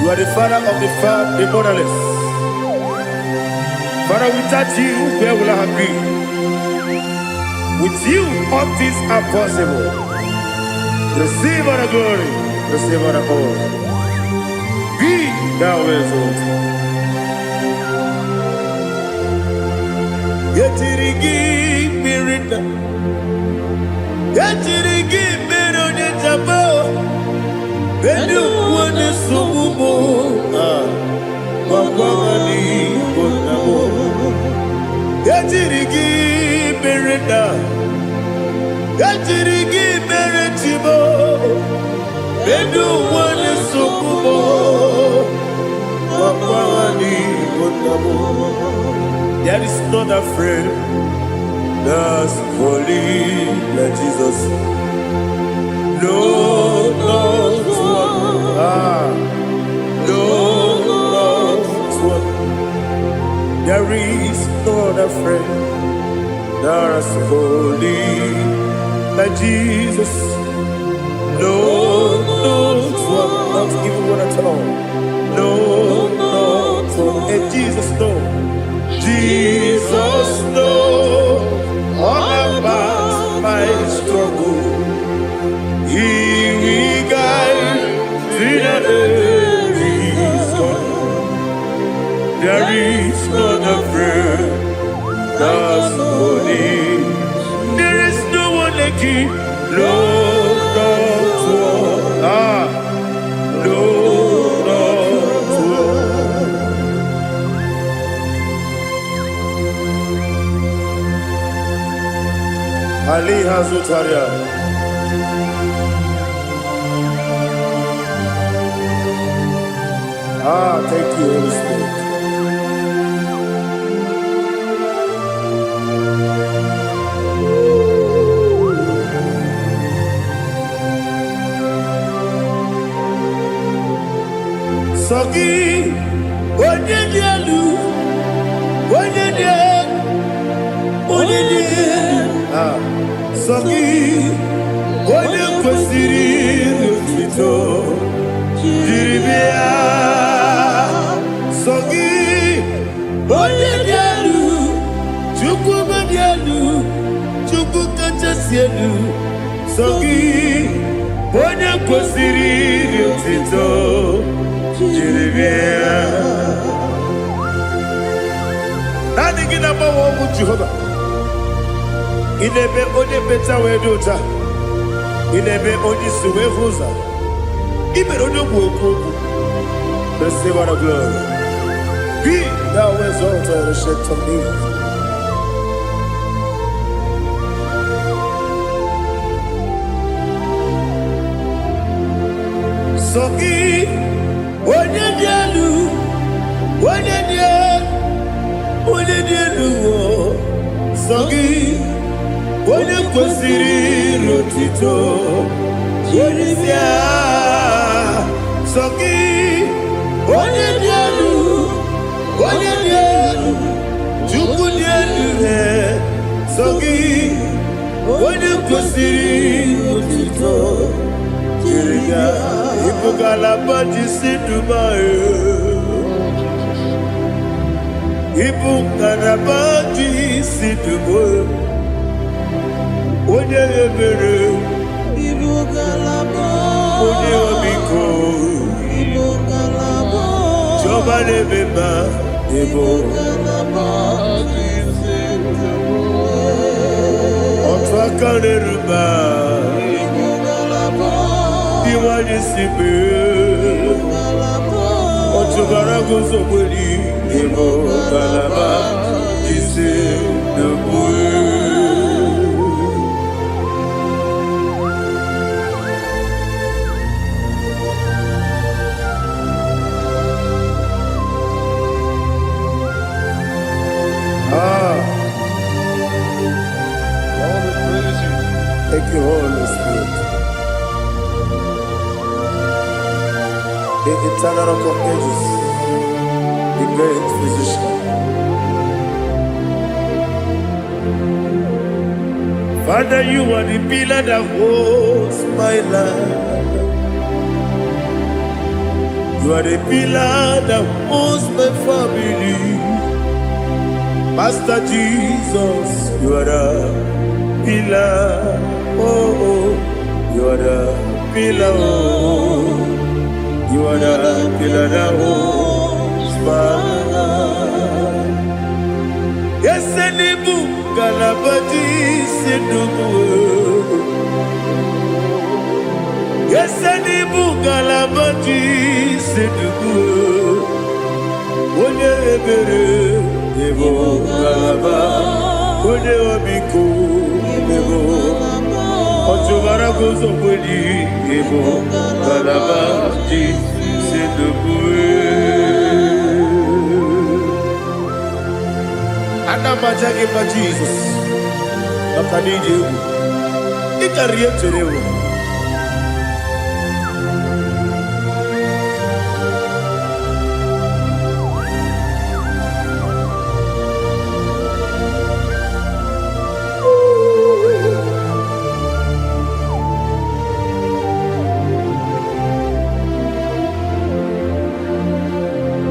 S1: You are the father of the motherless. Father, without you, where will I have been? With you, all things are possible. Receive all the glory, receive all the honor. Be thou exalted. Yetirigi mirina. Yetirigi mirona jabo. Bedu wane subumo. Wakwamani bonamo. Yetirigi mirina. Yetirigi meritimo. Bedu wane subumo. Wakwamani bonamo. There is none afraid that's holy like Jesus. No, not one. No, not one. There is none afraid that's holy like Jesus. No, not one. Not even one at all. No, not one. And Jesus, no. Jesus knows all about my struggle. He will guide me there is none afraid that's holy. There is no one like you, Lord. Zutaria. Thank you, Holy Spirit. Sogi, onye dielu, onye dielu, onye dielu. Sogi, onye kwesịrị otito, jiri bịa. Sogi, onye dielu, Chukwu dielu, Chukwu kachasị elu. Sogi, onye kwesịrị otito. Nani gina mawa omu Jehovah. Inebe onye beta wedota. Inebe onye suwe huza. Ibe onye woku. Receive our glory. Be thou exalted and shed to me. Sogi. Onye dielu, onye dielu, Sogi, onye kwesịrị otito, jiri bịa. Sogi, onye dielu, Chukwu dielu, Sogi, onye kwesịrị otito, jiri bịa. Ibugalabadi Dubai. Ibugalabadi Dubai. Onye ebere. Ibugalabadi. Onye obiko. Ibugalabadi. Joba lebeba. Ibugalabadi Dubai. Otwaka neruba. Iwanisibe Otubarago Zobuli Ibo Galaba Ise Debue. Thank you, Holy Spirit. The eternal rock of ages, the great physician. Father, you are the pillar that holds my life. You are the pillar that holds my family. Master Jesus, you are the pillar. Oh, you are the pillar. Oh. You are the pillar that holds my life. Yes, Enibu Galabadi Sidubu. Yes, Enibu Galabadi Sidubu. Onye ebere Ebo Galaba. Onye obiko Ebo. Otubarago Zobuli Ebo Galaba Adamajagi pa Jesus Makaniji Ikariye terewo.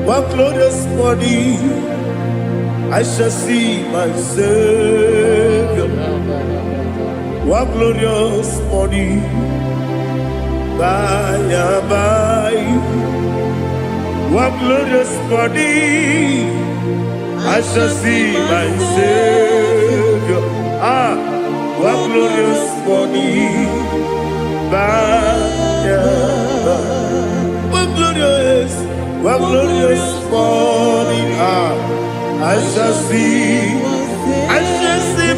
S1: One glorious body, I shall see my Savior. One glorious body, by and by. One glorious body, I shall see my Savior. One glorious body, by and by. One glorious body, I shall see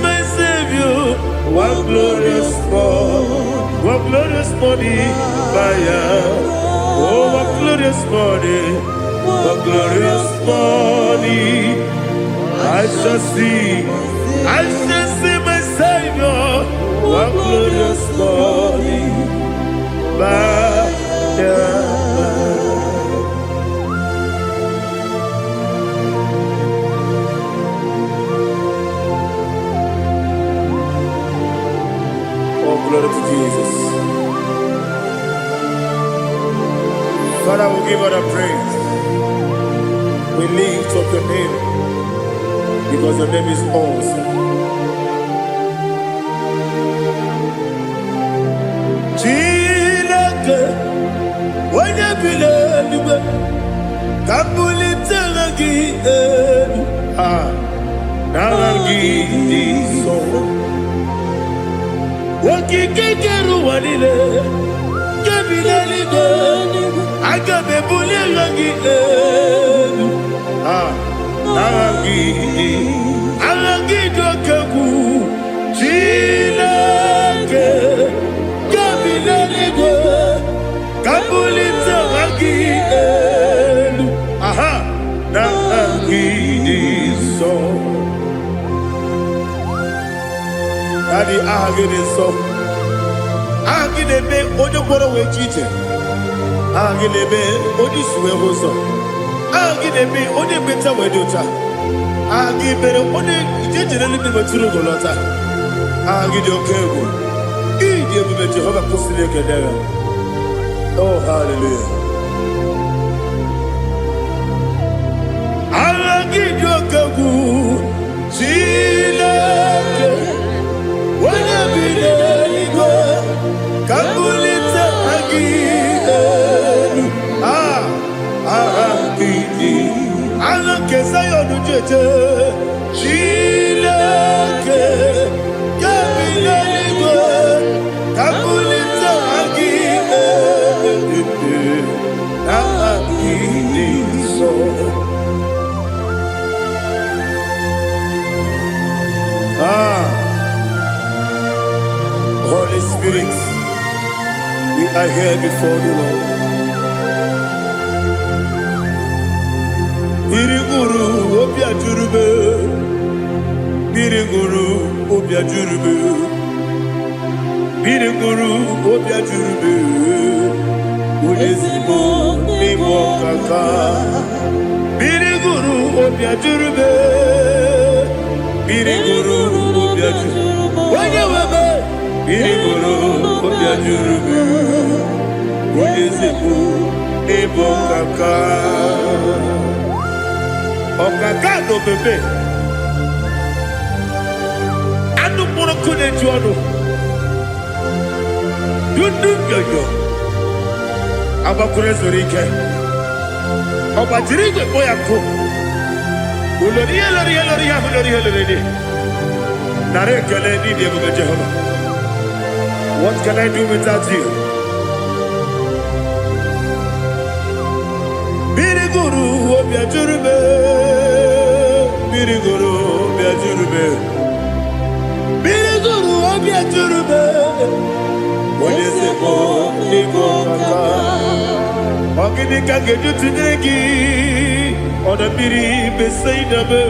S1: my Savior. One glorious glorious morning, fire. Oh, what glorious morning, what glorious morning. I shall see my Savior. What glorious morning, fire. Glory to Jesus. Father, we give you the praise. We lift up your name because your name is awesome. Chilake, when you believe, Kabuli Telagi, Nagi, so. Wakikeru walile kebilaligo agabe bulilangi alangi dokeku chilake kebilaligo kabulita lagi nangi so. Daddy, ahagide so. Ahagide be onye gwọrọ wee chiche. Ahagide be onye suwe hoso. Ahagide be onye beta wee dota. Ahagide be onye ijejere libe metụrụ golota. Ahagide oke egwu. Idi ebube Jehova kwụsịrị ekedere. Oh, hallelujah. Ahagide oke egwu. Chineke. When you believe, Kabulita again. I look as I on the jet. Chilake, Kabulita again. So. Holy Spirit, we are here before you, Lord. Biriguru obia jurube, Biriguru obia jurube, Biriguru obia jurube, Ulezimo nimo kaka, Biriguru obia jurube, Biriguru obia jurube, Wanyawebe. Biriguru obia jurube, Ulezimo nimo kaka. Okaka no bebe. Anu mono kune juano. Dundu yoyo. Aba kure zorike. Oba jirige boya ko. Uloriya. Nare kele ni de bebe Jehovah. What can I do without you? Biriguru obia jurube. Biriguru obia jurube. Biriguru obia jurube. Olezemo nimo kaka. Ogini kangeju tunegi. Oda biri besaidame.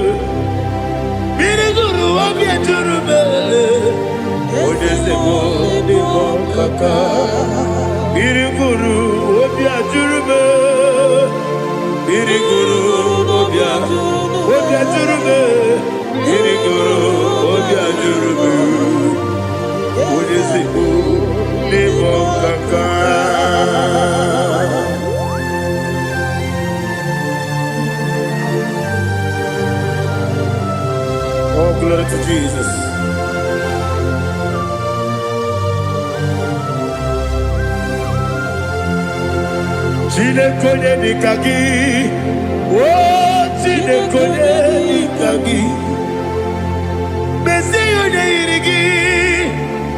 S1: Biriguru obia jurube. Olezemo nimo kaka. Biriguru obia jurube. Biriguru obia jurube, Biriguru obia jurube, Ulezimo nimo kaka. Oh, glory to Jesus. Chineke nikagi, oh Chineke nikagi, Mesiyo irigi,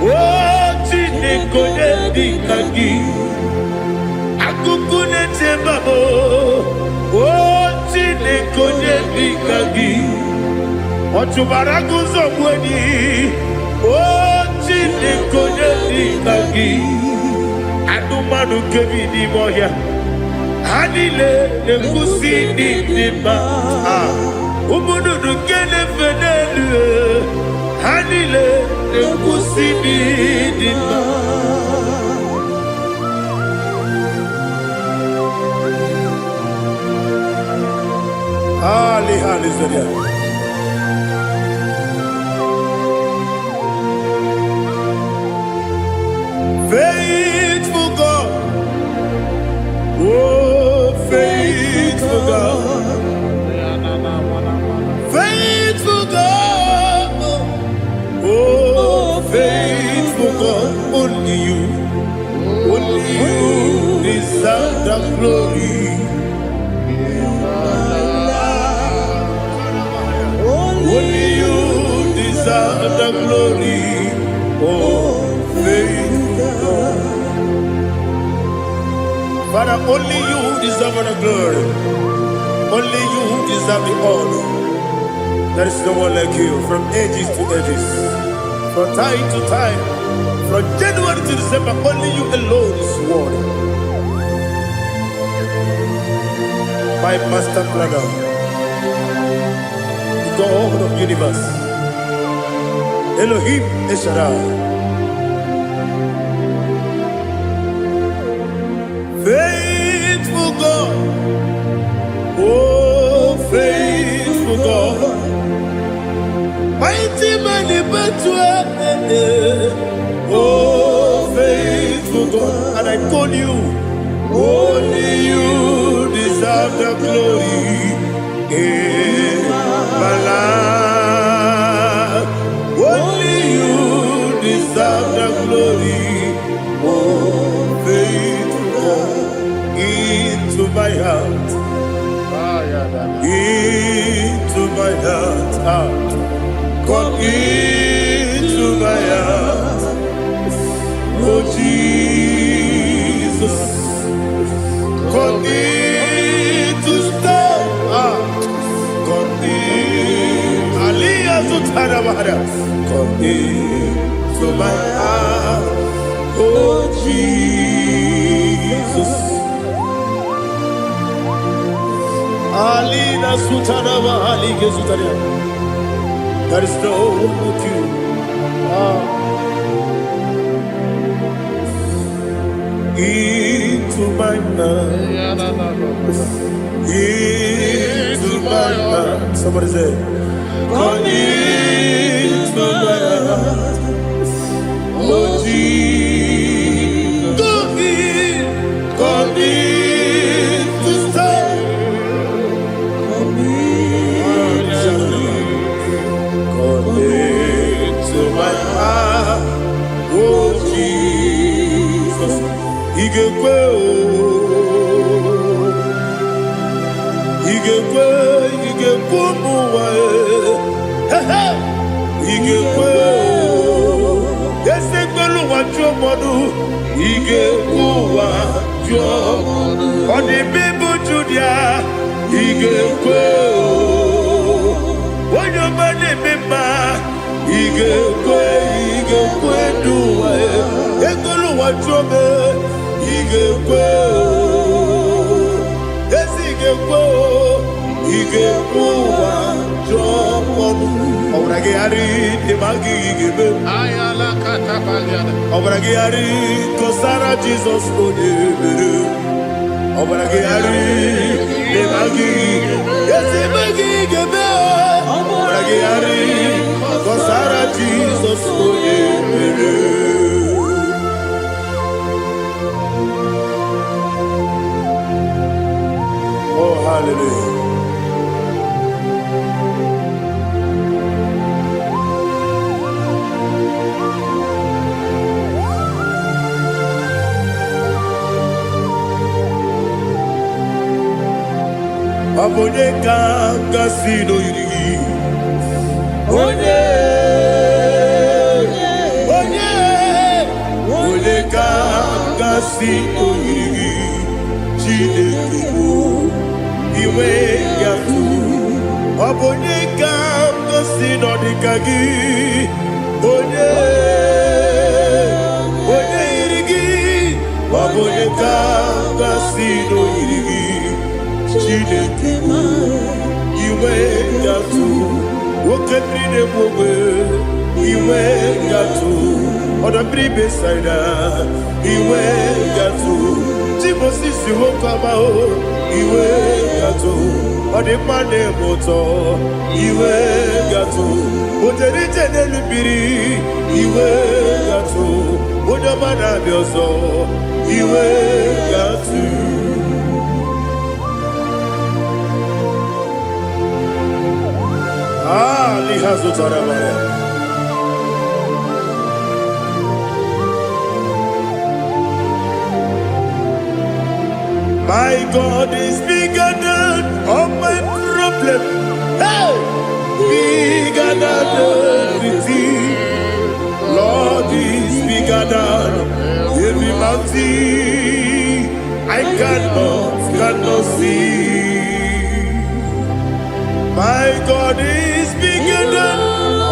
S1: oh Chineke nikagi, akukune chembabo, oh Chineke nikagi, ochubaraguzo mweni, oh Chineke nikagi. anụmanụ nke bi n'ime ọhịa ha niile na-ekwusi n'ịdị mma ụmụ nnụnụ nke na-efe n'elu ha niile na-ekwusi n'ịdị mma. Hallelujah. Faithful God, oh faithful God, faithful God, oh faithful God, only you deserve the glory. Only you deserve the glory, oh faithful God. Father, only you deserve the glory. Only you deserve the honor. There is no one like you from ages to ages, from time to time, from January to December. Only you alone is worthy. My master brother, God of universe, Elohim Eshadai, faithful God, oh faithful God, mighty man in battle, oh faithful God, and I call you, only you deserve the glory. My life, only you deserve the glory, oh faithful God, into my heart, into my heart, come into my heart, oh Jesus, come in to stay, come into my heart, oh Jesus. Alina Sutanaba Ali Gezutaria. There is no one like you. Into my heart, into my heart. Somebody say, come into my heart, oh Jesus. Come in to stay. Come into my heart, oh Jesus. Igekwe muwa, igekwe yesegbelu wajomodu, igekwe wajomodu, odi bibu judia, igekwe wanyomane mema, igekwe duwa, egelu wajome, igekwe yesigekwe. Obragari de magi gebe.
S2: Ayala katapaliada.
S1: Obragari kosara Jesus odebere. Obragari de magi yesi magi gebe. Obragari kosara Jesus odebere. Oh hallelujah. Abone kanga sino yiri, onye kanga sino yiri, Chineke iwe yatu. Abone kanga sino dikagi, onye yiri, onye ka gasị n'oyiri gị Chineke iwe ga-atụ nwoke mmiri na-egbu ogbe iwe ga-atụ ọdọ mmiri Besaida iwe ga-atụ chi Moses nwoke amahụ iwe ga-atụ ọdịmma na-eme ụtọ iwe ga-atụ ojere ije n'elu mmiri iwe ga-atụ onye ọma na-abịa ọzọ iwe ga-atụ My God is bigger than all my problem. Hey! Bigger than everything. Lord is bigger than every mountain I cannot see. My God is bigger than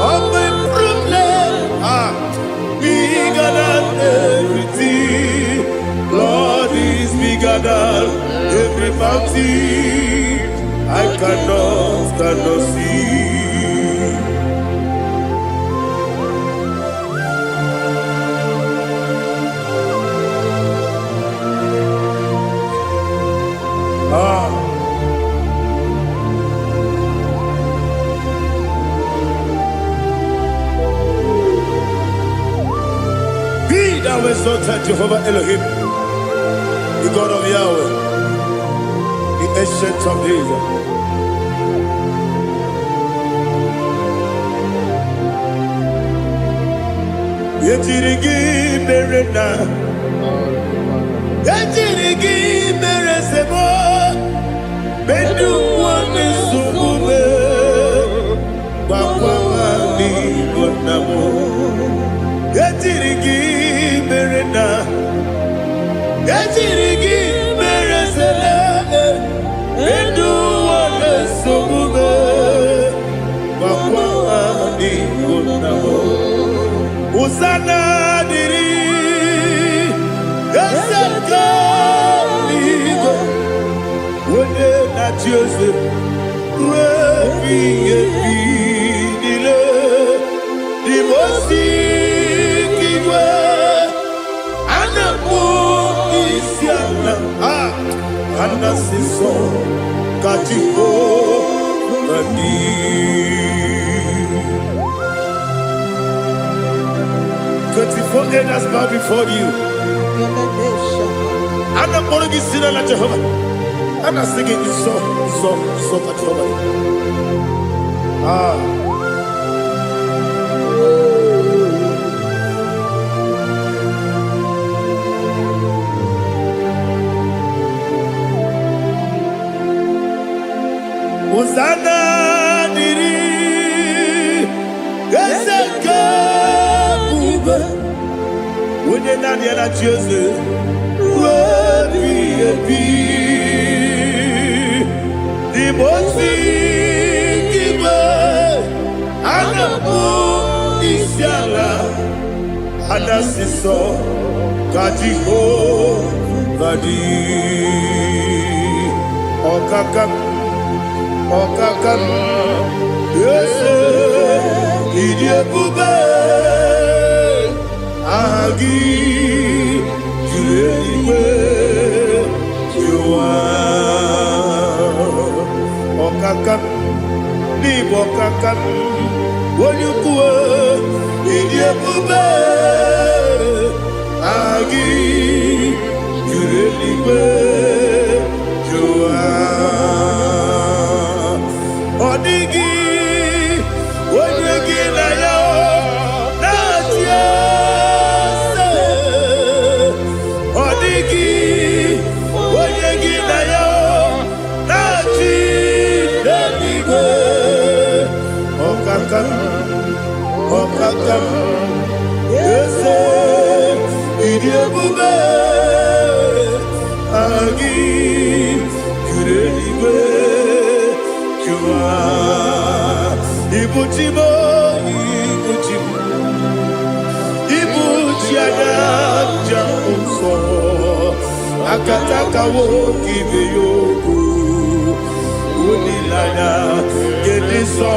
S1: all my problem. Bigger than everything. Lord is bigger than every mountain I cannot see. Be thou exalted, Jehovah Elohim, the God of Yahweh, the ancient of days. Yetirigi merena, yetirigi meresemo, bendu wane sumube, bakwani bonamo. Yetirigi merena, yetirigi meresele, bendu wane sumube, bakwani bonamo. Usana diri, yasaka ligo, wone na Jose, wepi dile, di mosi kiwe, anamu isiana, anasiso katiko mani. 24 elders bow before you. I'm not going to sing like Jehovah. I'm not singing this song like Jehovah. Hosanna diri, Yeseka. When you're not yet at Jose, the most give Anapo Isiala, Anasiso, Kajiho, Vadi, Okakam, yes, Idiabube. Agi julewe juwa okakam ni bokakam wonyukwe idiekube agi julewe juwa odigi wonyegi na yo natia Okakam, yes, idiabube, akataka woki beyoku unilana gediso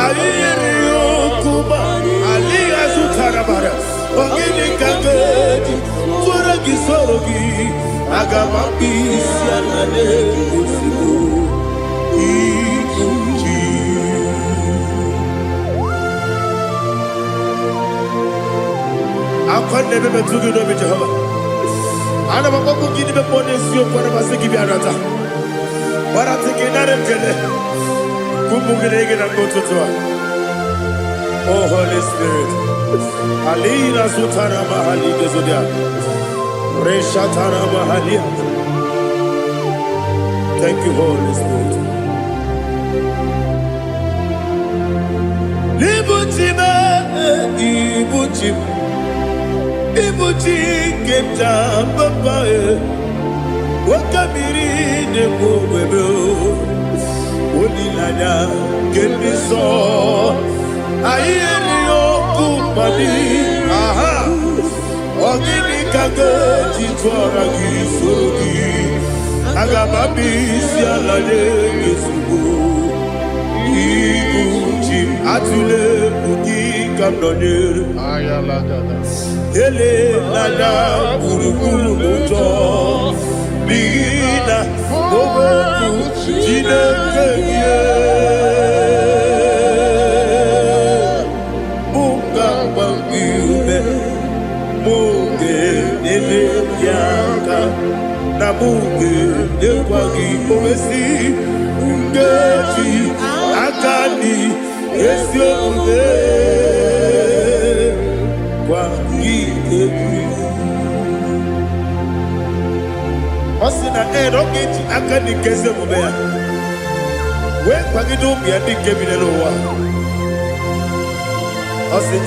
S1: ayiri yokuba aliya sutarabara ogini kagedi fura gisorogi agamapisi anane kusibu ikuji akonde bebe tugi no Jehova ana makoku gidi be ponesio kwa basiki bi arata barata kenare kele kumugirege na kototoa. Oh Holy Spirit alina sutara mahali gezodia reshatara mahali. Thank you Holy Spirit. Libutima ibutim ibuti kenta papa wakabiri ne mwebe onilanya kendiso ayeri okupali aha ogini kage jitwara gisogi agababi sialade gesugo ikuchi atule buki kamdonere
S2: Ayalagada.
S1: ele lada buruburu moto bina boboku jinekeye munga bangiume munge nele yaka na munge nekwagi omesi ngeji akani esiomude Osina rogeji akani keze mubea we kwagido bia dike binelo wa osi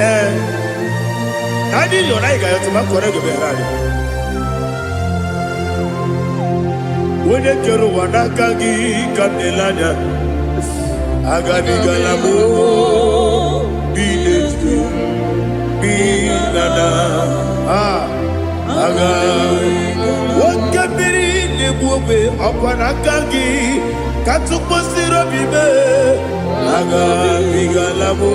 S1: nani yo na iga yo tuma kore go berali wene kero wanaka gi kanelanya agani galamo biletu binana aga wakabiri nebuobe akwanakagi katuposiro bibe aga bigalamo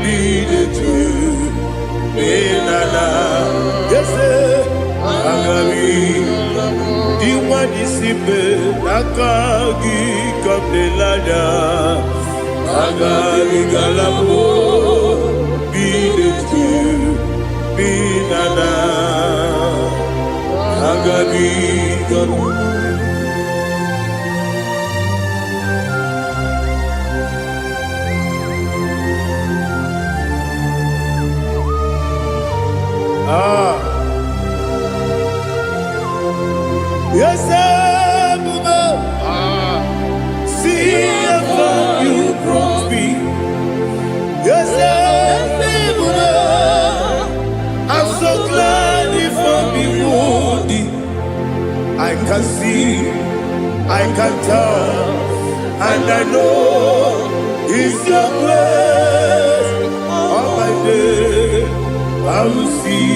S1: biletu binana yese aga diwani sibe nakagi kamdelanya aga bigalamo biletu binana agabi galu yes Baba see how you brought me. Yes Baba I'm so glad you found me worthy. I can see, I can tell, and I know it's your grace. All my day, I will see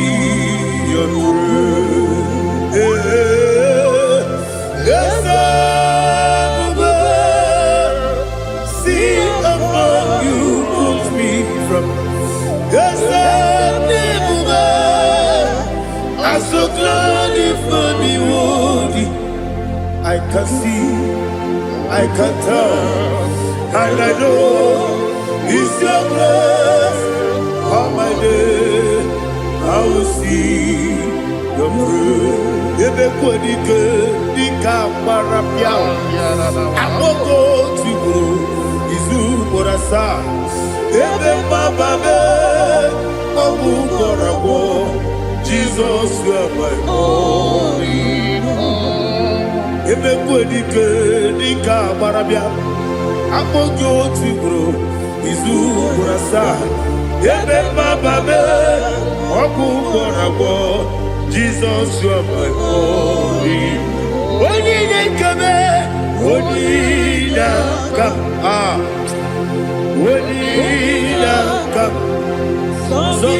S1: your grace. Yes, Baba, see how you put me from. Yes, Baba, I'm so glad you found me worthy. I can see, I can tell, and I know it's your grace. All my day, I will see your grace. Ebe kwenike, nika marapia. Amoko tibro, izu borasa. Ebe mababe, omu borabo. Jesus, you are my only home. Ebe kwenike, nika marapia. Amoko tibro, izu borasa. Ebe mababe, omu borabo. Jesus, you are my only. Only come, only come, only come. So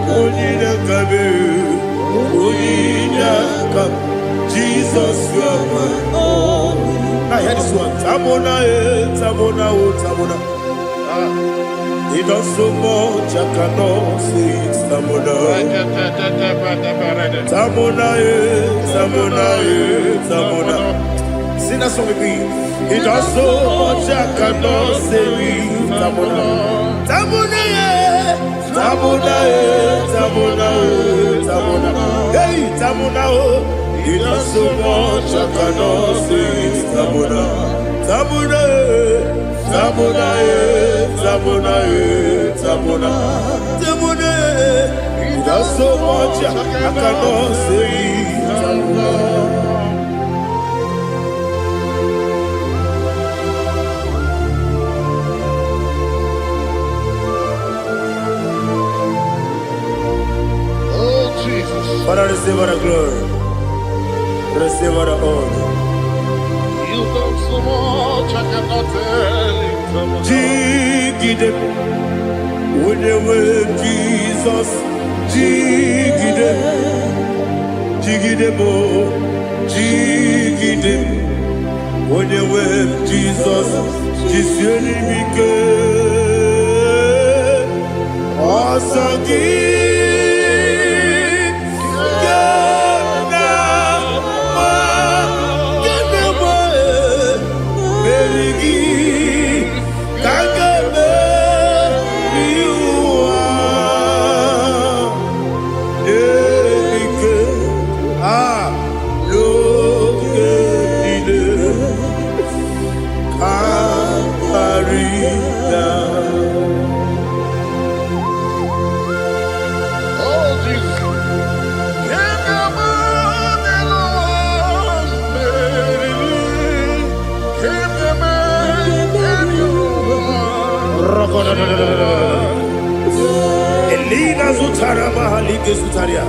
S1: only come. Uyinyaka, Jesus, you are my all. Now hear this one. Tamona, Tamona, Tamona. He does so much, I cannot say it. Tamona. Tamona, Tamona, Tamona. Sing that song with me. He does so much, I cannot say it. Tamona. Tamona, Tamona, Tamona, Tamona. Hey, Tamona, he does so much, I cannot say it. Tamona. Tamona, Tamona, Tamona, Tamona, Tamona. He does so much, I cannot say it. Tamona. Father, receive all the glory. Receive all the honor.
S2: You done so much, I cannot tell it.
S1: Jigide, when you were Jesus, Jigide, Jigide mo, Jigide, when you were Jesus, Jisuni Mike, Asagi. Elina Zutara Mahalike Zutaria.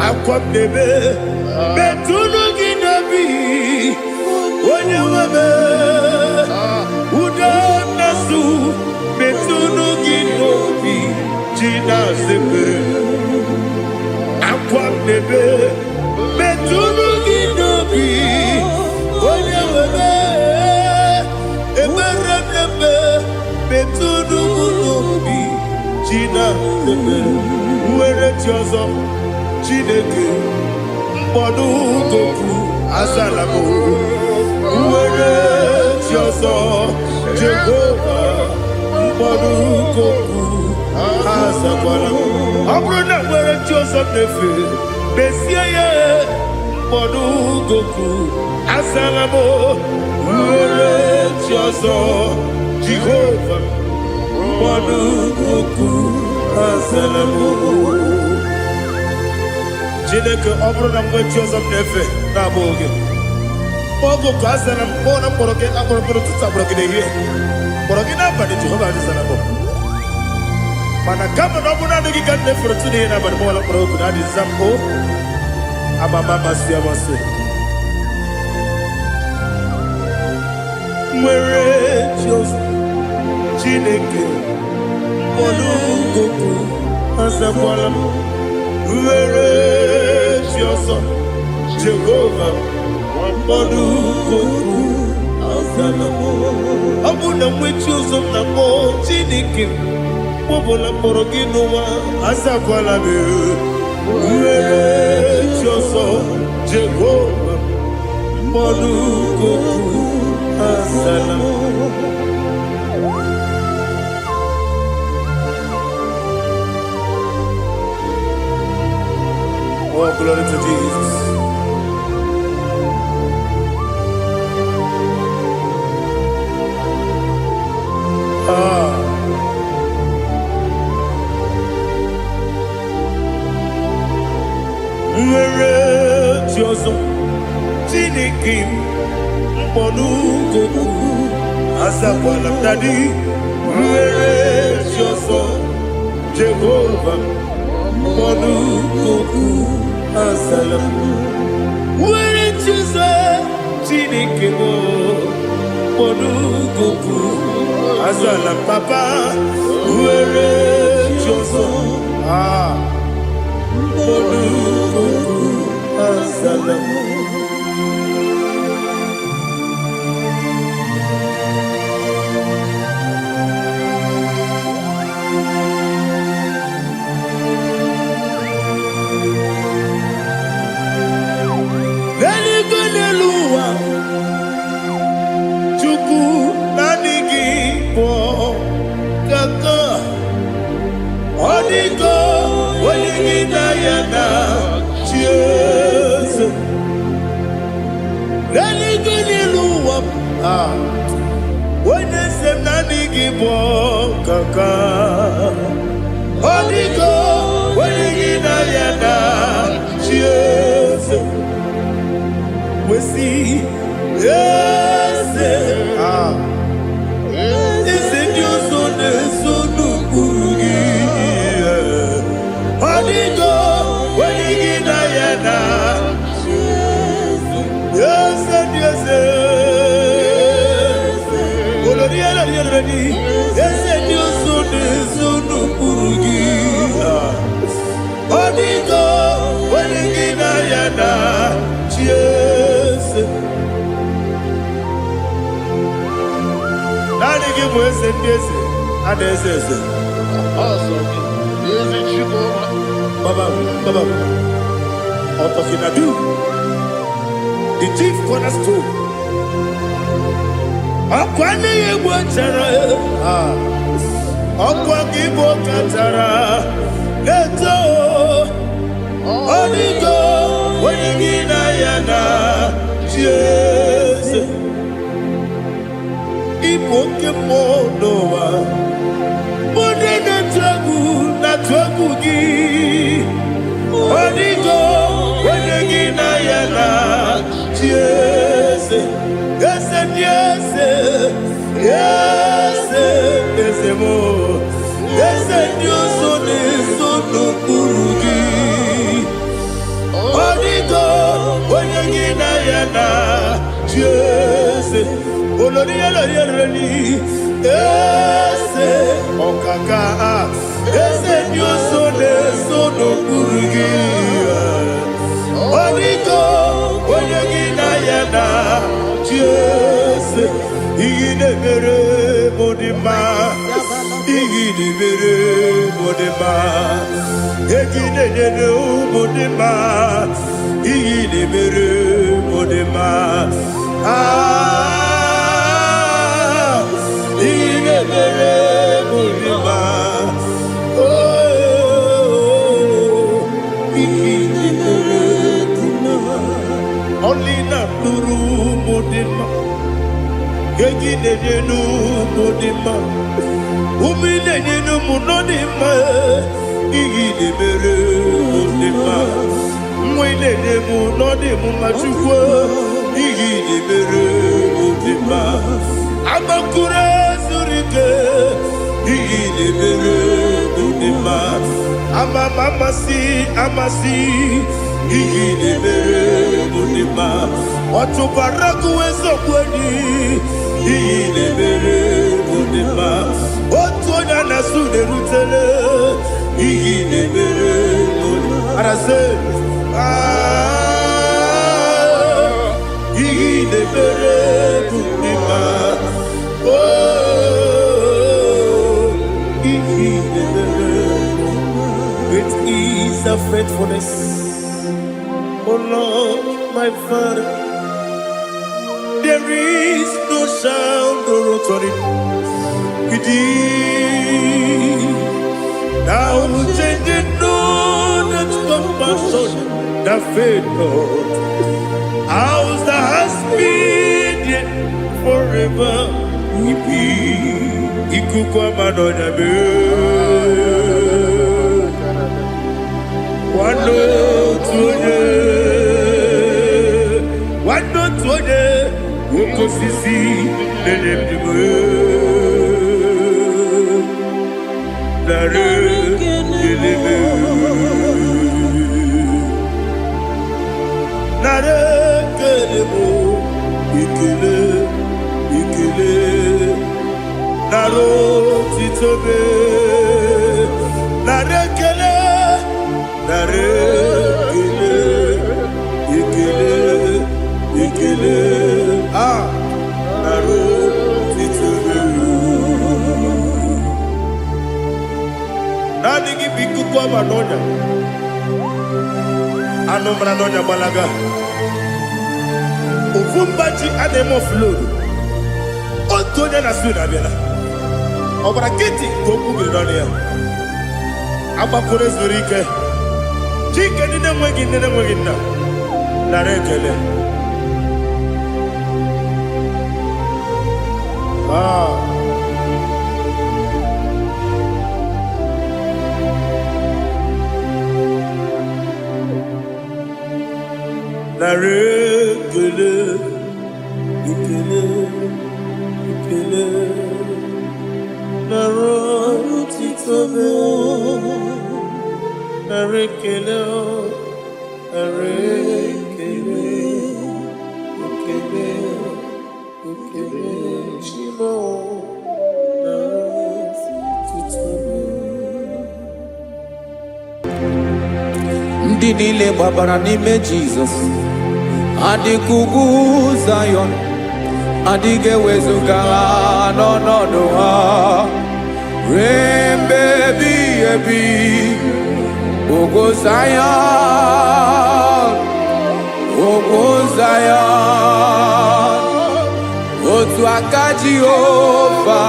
S1: Akwam debe betunu ginabi onye webe uda nasu betunu ginobi jina zebe akwam debe betunu ginobi onye webe eberebe betunu ginobi jina zebe were tiozo Chineke mkpọdụ goku azalamo uwere chi ọzọ Jehova mkpọdụ goku azakwala ọ bụrụ na nwere chi ọzọ na-efe mesie ya mkpọdụ goku azalamo uwere chi ọzọ Jehova mkpọdụ goku azalamo Chineke ọ bụrụ na mgbe chi ọzọ m na-efe na-abụ oge ogo ka a zara m kpọọ na mkpọrọ gị akpọrọ ụtụtụ akpọrọ gị n'ehihie mkpọrọ gị n'abalị Jehova adịzara m mana kama na ọ bụ naanị gị ka m na-efere otu n'ihe n'abalị mọwala mkpọrọ ogu na adịza m o amama amasị amasị nwere chi ọzọ Chineke mkpọrọ ogogo azakwala m nwere chi ọzọ Jehova mkpọdụ goku azala m ọ bụ na nwechi ụzọ m na kpọ Chineke kpọbụla mkpọrọ gị n'ụwa azakwala m nwere chi ọzọ Jehova mkpọdụ goku azala m Oh, glory to Jesus. Nwere chi ọzọ Chineke mkpọdụ goku azakwala m dadi nwere chi ọzọ Jehova mkpọdụ goku azala m nwere chi ọzọ Chineke mkpọdụ goku Azala papa, where Joso, Azala. The chief cornerstone. Akwani yebo chara, akwani bo katara, leto, onigo, wenigina yana, Jesus. Ipoke monowa, mone na tragu gi, onigo, wenigina yana, Jesus. Yes, yes, yes, yes, more. Yes, Dios, no kurugi. Onigo, oyagina yana, yes. Olori, yes, okaka. Yes, Dios, no kurugi. Onigo, oyagina yana. Yes, igine mere modima, igine mere modima, igine mere modima, igine mere modima, igine mere modima, igine mere modima, only na nuru modima. Gegine nenu modima, umine nenu munodima, igine mere modima, mwine nemu nodimu machukwa, igine mere modima, amakure surike, igine mere modima, amasi, igine mere modima, otubaraku wezo kweni. Igine mere modima, otonya nasu de rutele. Igine mere modima, arase. Igine mere modima, oh, igine mere. Great is the faithfulness, oh Lord, my Father. There is no sound or authority. Now changing no that compassion, the faith, Lord. Ours that has been forever. Ikukwa madonya be. Wando tuone. Woko sisi nelemdiwe Nare kelebe Nare kelebo Ikele naro titobe, narekele, narekele, ikele, ikele, naro titobe. Nani gibiku kwa manonya, anomra nonya balaga. Uvumbaji ademo flow. Otonya na suna biela. Obra kiti koku bidonia. Aba kore zurike. Chike nene mwegi na. Narekele. Narekele. Ikele. Ikele. Naro titobe. Narekele. Narekele. Ikele. Ikele. Shimo. Naro titobe.
S3: Ndị niile gbabara n'ime Jizọs adịghị ugwu Zayọn, adịghị ewezuga ha n'ọnọdụ ha ruo mgbe ebighị ebi. Ugwu Zayọn, ugwu Zayọn, otu aka Jehova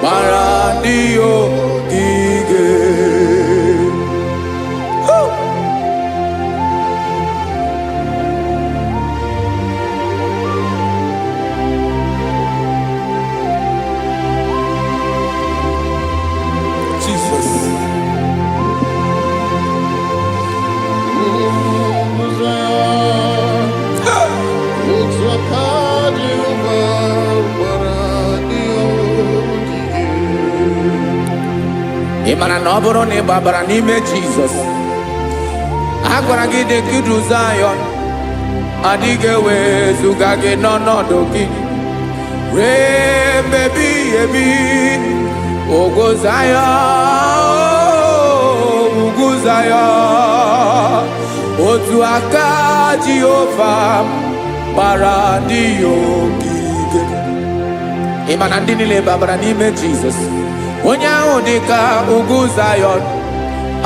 S3: gbara ndị ogige. Ị mara na ọ bụrụ na ị gbabara n'ime Jizọs, a gwara gị dị ka idu Zayọn, adịghị ewezuga gị n'ọnọdụ gị ruo mgbe ebighị ebi. Ugwu Zayọn, ugwu Zayọn, otu aka Jehova gbara ndị ogige. Ị ma na ndị niile gbabara n'ime Jizọs, onye ahụ dị ka ugwu Zayọn,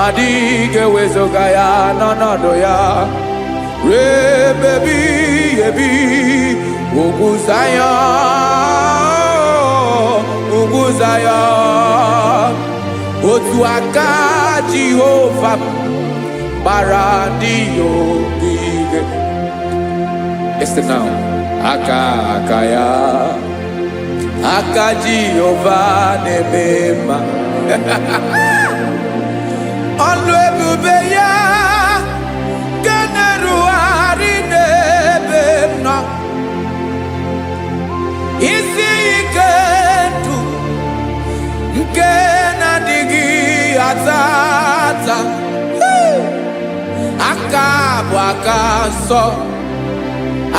S3: adịghị ewezuga ya n'ọnọdụ ya ruo mgbe ebighị ebi. Ugwu Zayọn, ugwu Zayọn, otu aka Jehova gbara ndị ogige. Listen now, aka ya, aka Jehova na-eme mma. Ọlụ ebube ya ga na-erugharị n'ebe m nọ. Isi ike ndụ nke na-adịghị ata ata. Aka bụ aka nsọ,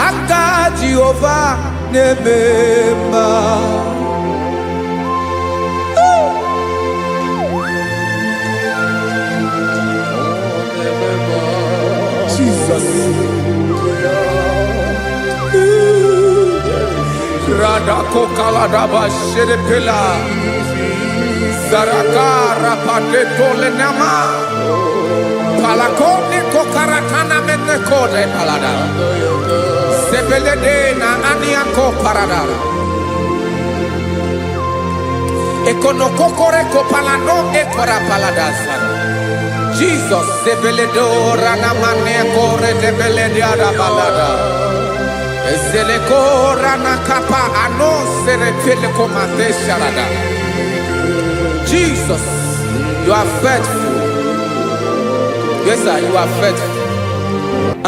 S3: aka Jehova na-eme mma. Jesus. Radako kaladaba sherepela zarakara pateto lenama palakone kokaratana mene kode palada sebelede na aniako paradara ekonokokore kopalano ekora paladasa. Jesus sebeledo rana mane kore debelede arabalada. Zeleko rana kapa ano serepele komate sharada. Jesus, you are faithful. Yes, sir, you are faithful.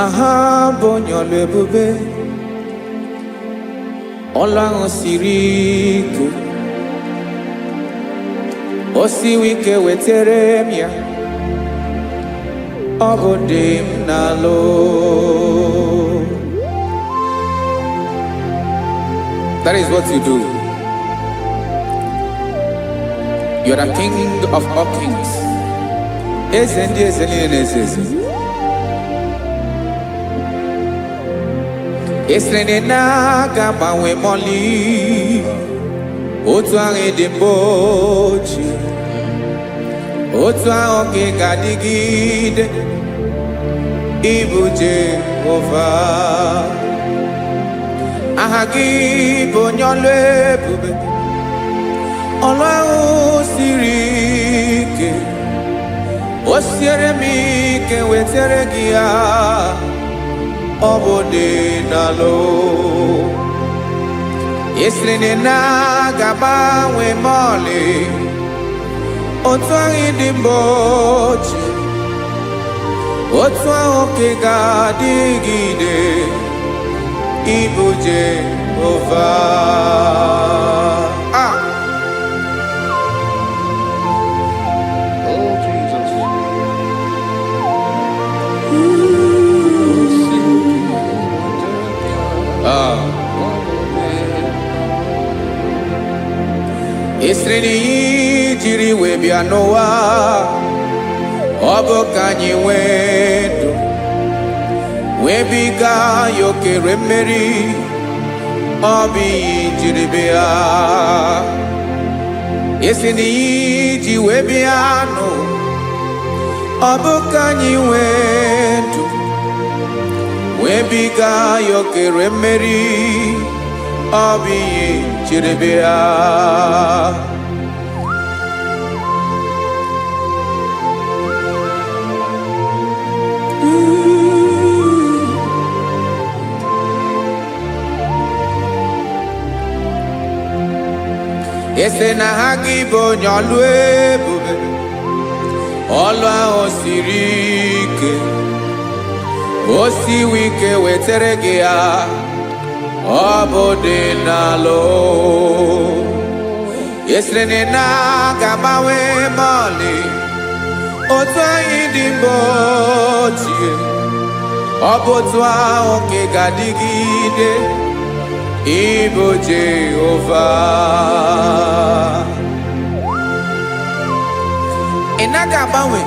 S3: Aha bonyo lebube, olang osiriku, osiwike weteremia, obodim nalo. That is what you do. You are the King of all kings. Eze ndị eze niile na-eze eze. Esere na-aga gbanwe mọlị. Otu ahụ dị mgbe ochie. Otu ahụ ka ị ga-adịgide. Ịbụ Jehova. Aha gị bụ onye ọlụ ebube. Ọlụ ahụ siri ike. O siere m ike wetere gị ya. Ọ bụ dị n'alụ. Esiri na ga-agbanwe ma ọlị. Otu ahụ dị mgbe ochie. Otu ahụ ka ị ga-adịgide. Ịbụ Jehova.
S2: Oh, Jesus.
S3: Esiri na ihe jiri wee bịa n'ụwa. Ọ bụ ka anyị nwee ndụ. Wee biga ya okere mmeri. Ọ bụ ihe jiri bịa. Esiri na ihe ji wee bịa nụ. Ọ bụ ka anyị nwee ndụ. Wee biga ya okere mmeri. Ọ bụ ihe jiri bịa. Ese na ha gị bụ onye ọlụ ebube. Ọlụ ahụ siri ike. O siwe ike wetere gị ya. Ọ bụ dị n'alụ. Esere na ga-agbanwe ma ọlị. Otu anyị dị mgbe ochie. Ọ bụ otu ahụ ka ị ga-adịgide. Ịbụ Jehova. Ị naghị agbanwe.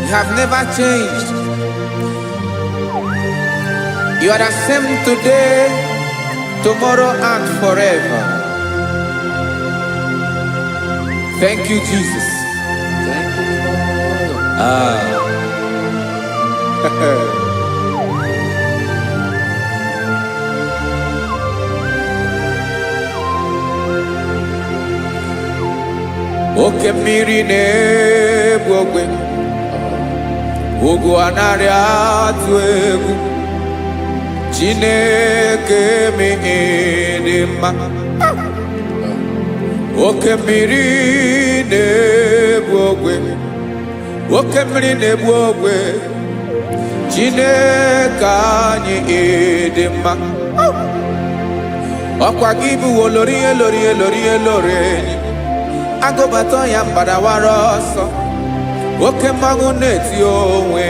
S3: You have never changed. You are the same today, tomorrow, and forever. Thank you, Jesus.
S2: Thank you, Lord.
S3: Oke mmiri na-egbu ogwe. Ugwu anaghị atụ egwu. Chineke dị mma. Oke mmiri na-egbu ogwe. Oke mmiri na-egbu ogwe. Chineke anyị dị mma. Ọkwa gị bụ olori elori elori elori. Agụbata ya mbadawara ọsọ. Oke mmanwụ na-eti onwe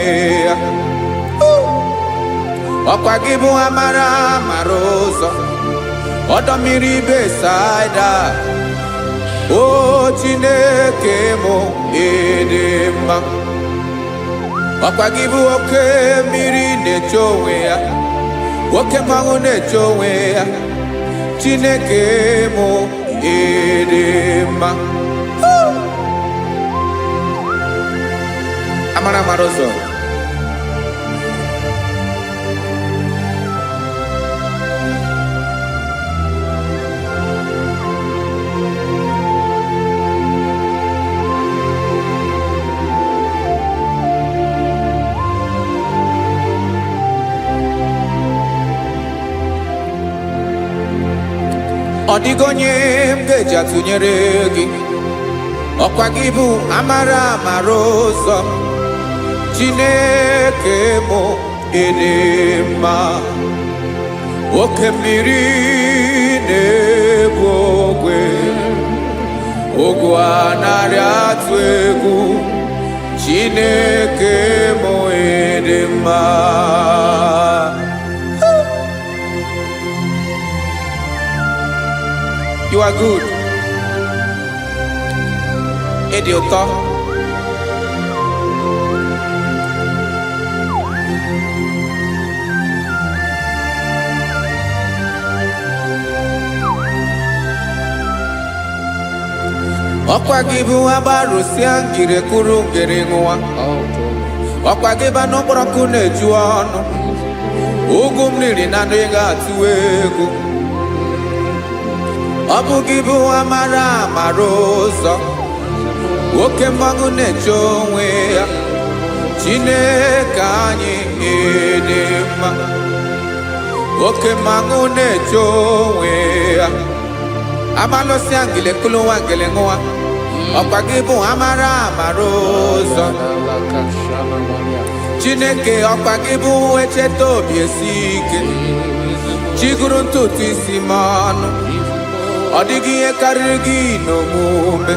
S3: ya. Ọkwa gị bụ amara amara ụzọ. Ọdọ mmiri Besaida. O Chineke mụ dị mma. Ọkwa gị bụ oke mmiri na-eche onwe ya. Oke mmanwụ na-eche onwe ya. Chineke mụ dị mma. Amara amara ụzọ. Ọ dịghị onye m ga-eji atụnyere gị. Ọkwa gị bụ amara amara ụzọ. Chineke mụ dị mma. Oke mmiri na-egbu ogwe. Ugwu anaghị atụ egwu. Chineke mụ dị mma. You are good. dị ụtọ. Ọkwa gị bụ agbarụsịa ngiri kwuru ngiri nwa. Ọkwa gị ba n'okporoko na-eju ọnụ. Ugwu mmiri na anụ ga atụ egwu. Ọ bụ gị bụ amara amara ụzọ. Oke mmanwụ na-eche onwe ya. Chineke anyị dị mma. Oke mmanwụ na-eche onwe ya. Amalụsịa ngili kulu nwa ngili nwa. Ọkwa gị bụ amara amara ụzọ. Chineke ọkwa gị bụ echeta obi esi ike. Chiguru ntutu isi m ọnụ. Ọ dịghị ihe karịrị gị n'omume.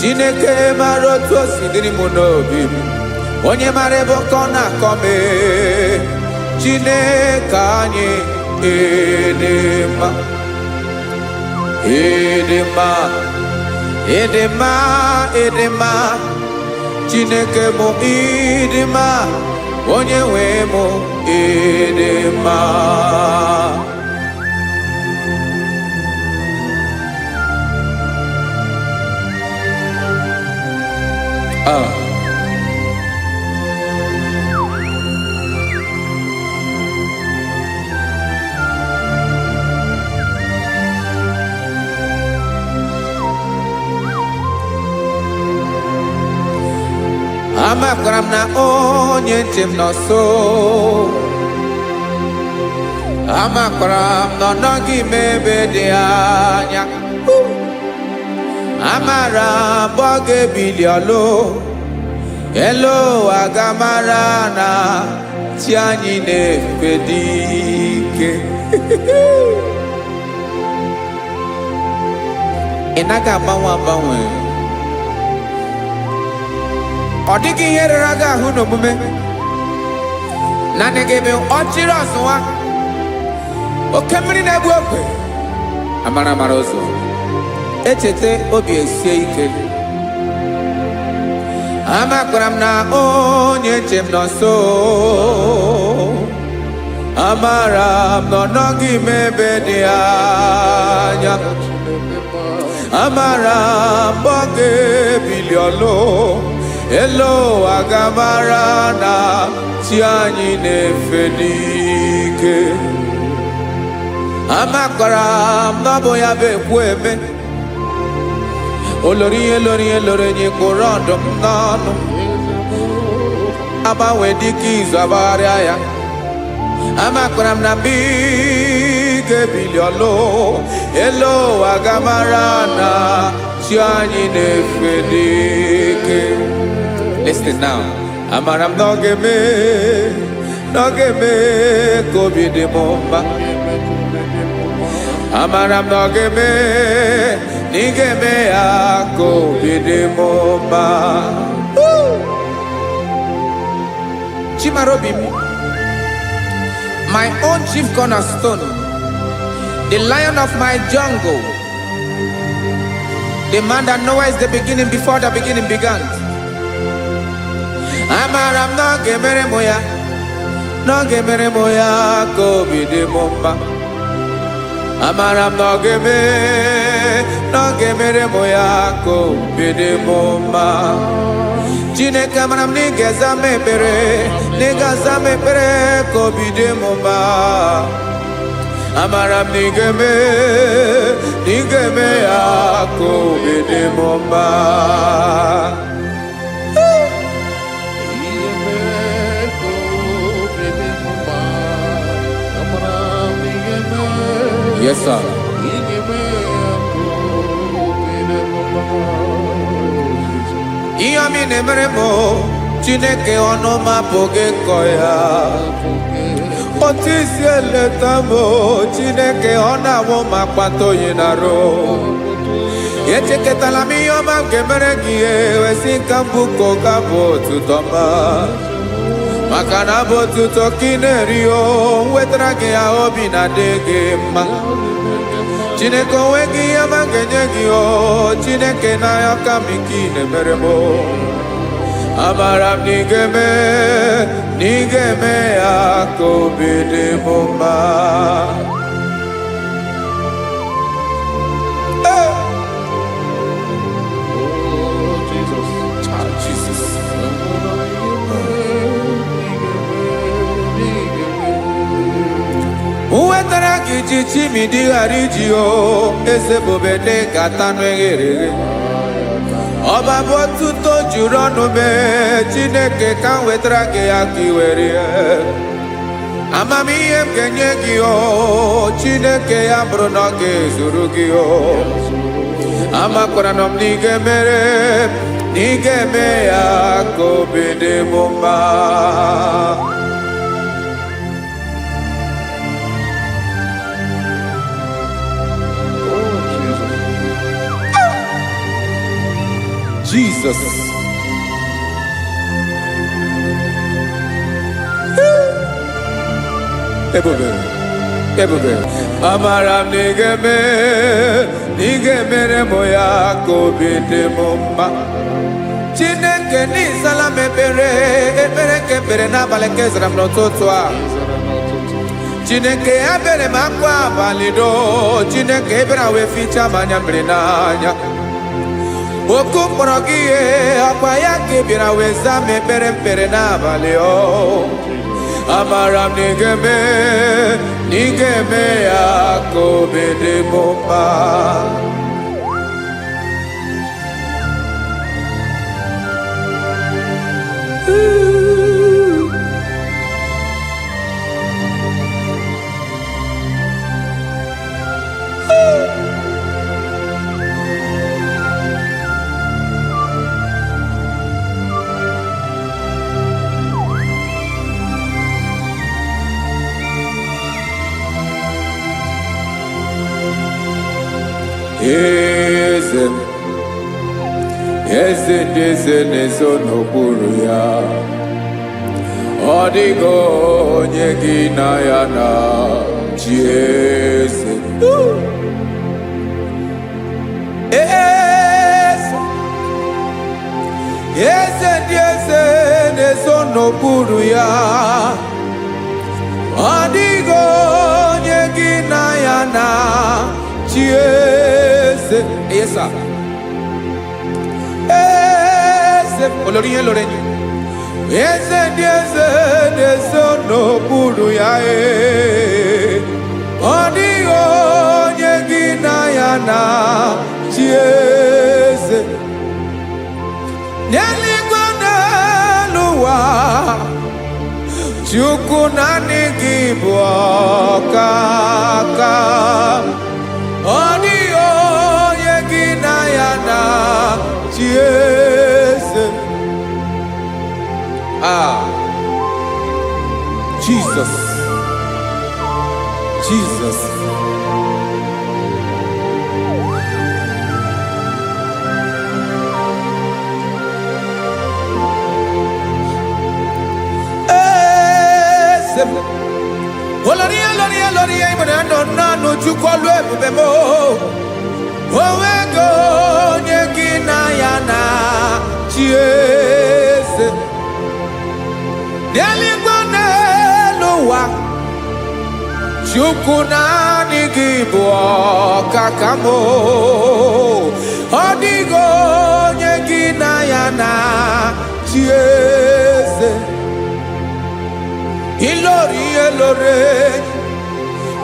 S3: Chineke mara otu o si dịrị m n'obi m. Onye mara ebe ọkọ na-akọ m. Chineke anyị dị mma. Ịdị mma, ịdị mma, ịdị mma. Chineke mụ ịdị mma. Onye nwe mụ ịdị mma. Amakwara m na onye nche m nọ nso. Amakwara m na ọ nọghị m ebe dị anya. Amara m ọ ga-ebili ọlụ. Elu ụwa ga-amara na chi anyị na-efe dị ike. Ị naghị agbanwe agbanwe. Ọ dịghị ihe rere gị ahụ n'omume. Naanị gị bụ ọchịrị ọzụwa. Oke mmiri na-egbu ogwe. Amara amara ụzọ. Echeta obi esie ike. Amakwara m na onye nche m nọ nso. Amara m na ọ nọghị m ebe dị anya. Amara m ọ ga-ebili ọlụ. Elu ụwa ga-amara na chi anyị na-efe n'ike. Amakwara m na ọ bụ ya bụ ekwu eme. Olori ihe lori ihe lori enyi kwụrụ ọdụm n'ọnụ. Agbanwe dịka izu agbagharịa ya. Amakwara m na mgbe ị ga-ebili ọlụ. Elu ụwa ga-amara na chi anyị na-efe n'ike. Listen now. Amara m na ọ ga-eme ka obi dị m mma. Amara m na ọ ga-eme na ị ga-eme ya ka obi dị m mma. Chimara obi m, my own chief cornerstone, the lion of my jungle, the man that knows the beginning before the beginning began. Amara m na ọ ga-emere m ya, na ọ ga-emere m ya ka obi dị m mma. Amara m na ọ ga-emere m ya ka obi dị m mma. Chineke amara m na ị ga-aza m ekpere, na ị ga-aza m ekpere ka obi dị m mma. Amara m na ị ga-eme ya ka obi dị m mma. Yes, sir. Ihe ọmị na-emere m Chineke ọnụ m apụghị ịkọ ya. Otu isi eleta m Chineke ọ na-awụ m akpata oyi n'arụ. Echeketala m ihe ọma m ga-emere gị ewesị ka m bụkọ ga-abụ otuto ọma. Maka na abụ otuto ka ị na-eri o wetara gị ya obi na-adị gị mma. Chineke onwe gị ya ma ga-enye gị o Chineke n'anya ka m ike ị na-emere m amara m na ị ga-eme ya ka obi dị m mma. Uwetara gị ji chimidi ghara iji o eze bobede gata n'eghere ọba bụ otuto juru ọnụ mee Chineke ka m wetara gị ya ka i were amamihe m ga-enye gị o Chineke ya bụrụ na ọ ga-ezuru gị o amakwara na m na ị ga-eme ya ka obi dị m mma. Jesus. Ebube. Amara m na ị ga-emere m ya ka obi dị m mma. Chineke n'ịzala m ekpere nke ekpere n'abalị nke zara m n'ụtụtụ a. Chineke ya bere m akwa abalị do Chineke ebere wee ficha m anya mmiri n'anya. Oku mkpọrọ gị ihe akwa ya ka ị bịara wee zaa m ekpere n'abalị o amara m na ị ga-eme ya ka obi dị m mma. Eze ndị eze na-ezo n'okpuru ya ọ dịghị onye gị na ya na chi eze. Eze ndị eze na-ezo n'okpuru ya ọ dịghị onye gị na ya na chi eze. Yes, sir. Olórí yẹn lórí yẹn eze ndị eze na-ezo n'okpuru ya ọ dịghị onye gị na ya na chi eze n'eluigwe n'elu ụwa Chukwu naanị gị bụ ọkaka ọ dịghị onye gị na ya na chi eze. Jesus. Olórí ìmọ̀nà nánú Chukwu ọlụ ebube m onwego onye gị na ya na chi eze n'eluigwe n'elu ụwa Chukwu naanị gị bụ ọkaka m ọ dịghị onye gị na ya na chi eze ilori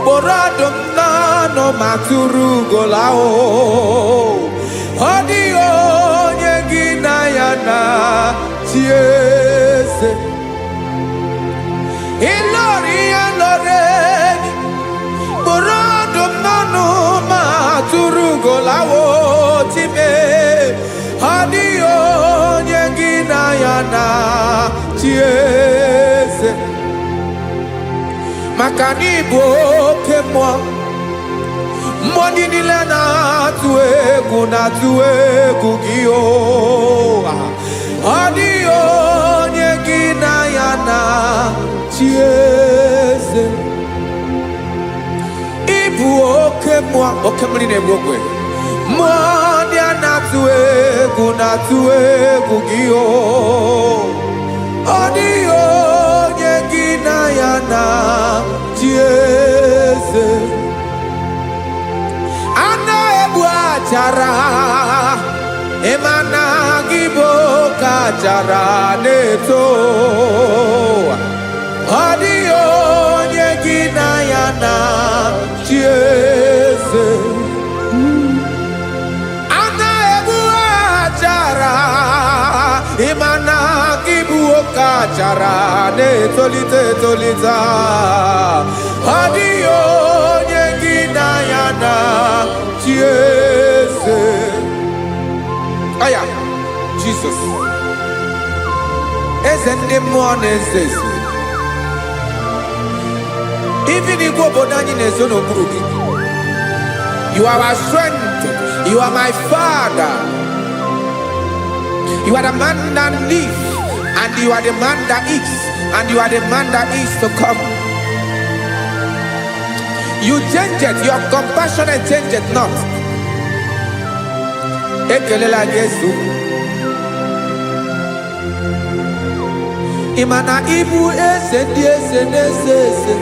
S3: kpọrọ ọdụm n'ọnụ ma tụrụ ugola ọ dịghị onye gị na ya na chi eze ilori kpọrọ ọdụm n'ọnụ ma tụrụ ugola time ọ dịghị onye gị na ya na chi eze maka na ị bụ oke mmụọ ndị niile na-atụ egwu gị ọ dịghị onye gị na ya na chi eze ị bụ oke mmụọ oke mmiri na-egbu ogwe mmụọ ndị a na-atụ egwu gị o ọ dịghị onye gị na ya na-achị eze a na-egbu achara ịma na gị bụ ka achara na-eto ọ dịghị onye gị na ya na-achị eze a na-egbu achara ịma na gị bụ oke achara na-etolite etolite ọ dịghị onye gị na ya na-achị eze aya Jizọs eze ndị mmụọ na-eze eze even igwe obodo anyị na-ezo n'okpuru gị you are our strength, you are my father, you are the man that lives and you are the man that is and you are the man that is to come. You change it, your compassion and change it not. Ekelela Yesu imana ibu eze ndị eze na-eze eze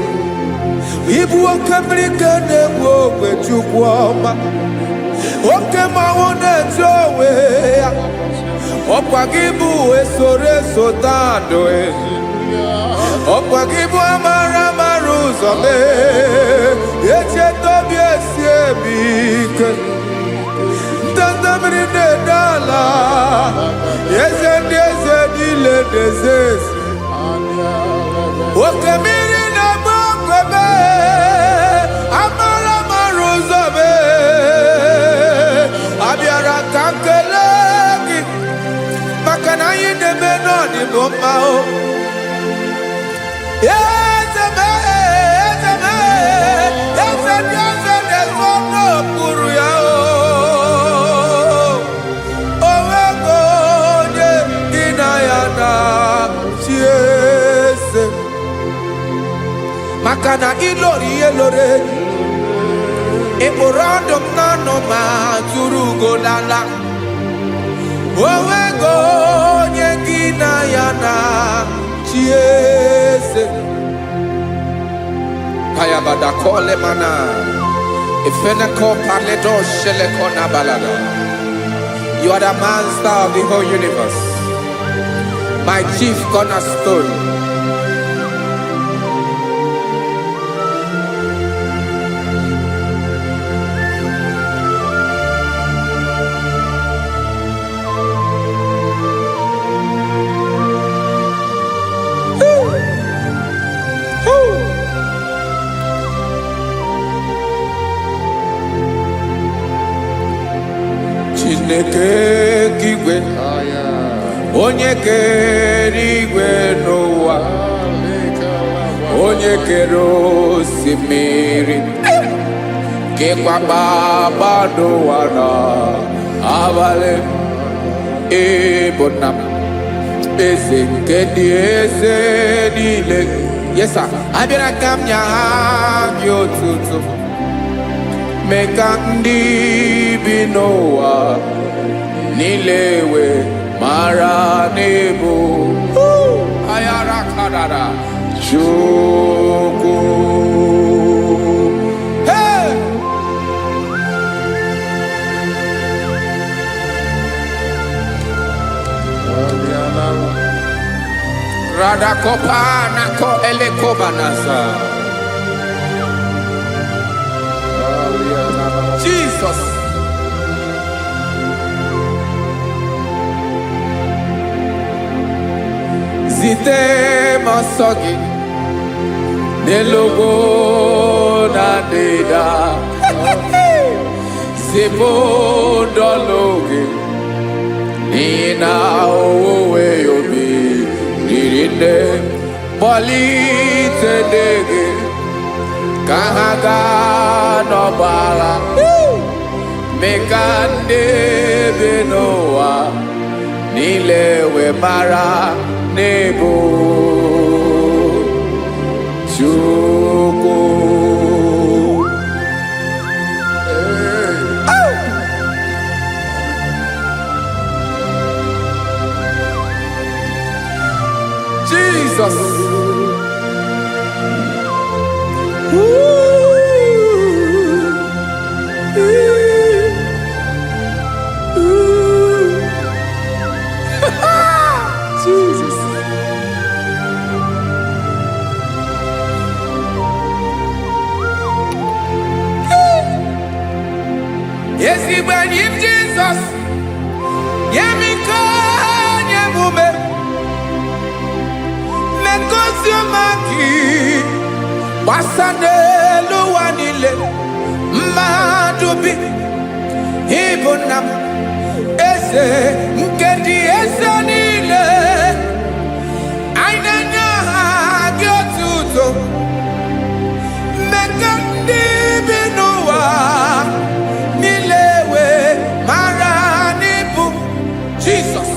S3: ibu oke mmiri nke na-egbu ogwe Chukwu ọma oke mmanwụ na-eti onwe ya ọkwa gị bụ esoro eso tando ọkwa gị bụ amara ụzọ mee echeta obi esi ebi ike ndanda mmiri na-ede ala eze ndị eze niile na-eze eze oke mmiri na-agba okwebe amara ụzọ mee abịara ka nkele gị maka na anyị na-eme n'ọdịbụ mma o eze mee eze ndị eze na-eso n'okpuru ya o onwego onye gị na ya na-achị eze maka na ịlori ihe lore ịkpụrụ ọdụ m n'ọnụ ma tụrụ ugo n'ala onwego onye gị na ya na-achị eze Kayabada kole mana Ifeneko paledo sheleko na balada. You are the master of the whole universe, my chief cornerstone. Chineke kigwe onye kere igwe n'ụwa onye kere osimiri kekwa kpakpando ụwa na abalị ịbụ nna m eze nke ndị eze niile yesa abịara ka m nya gị otuto mee ka ndị bi n'ụwa niile wee mara n'ebu ayara kadara Chukwu. Hey! Radakopa nako elekobanasa. Jesus. Zite masogi nelogo na deda zipo dologe nina owe yobi nirinde bolite dege kahaga no bala mekande benoa nilewe mara nebo Chukwu. Jesus, Yemiko, Yemume, Mekosio Maki, Wasane Luanile, Madubi, Ibunam, Ese, Nkedi Esanile, Ainanya Gyotuto, Mekandi Binua, Nilewe, Maranibu, Jesus.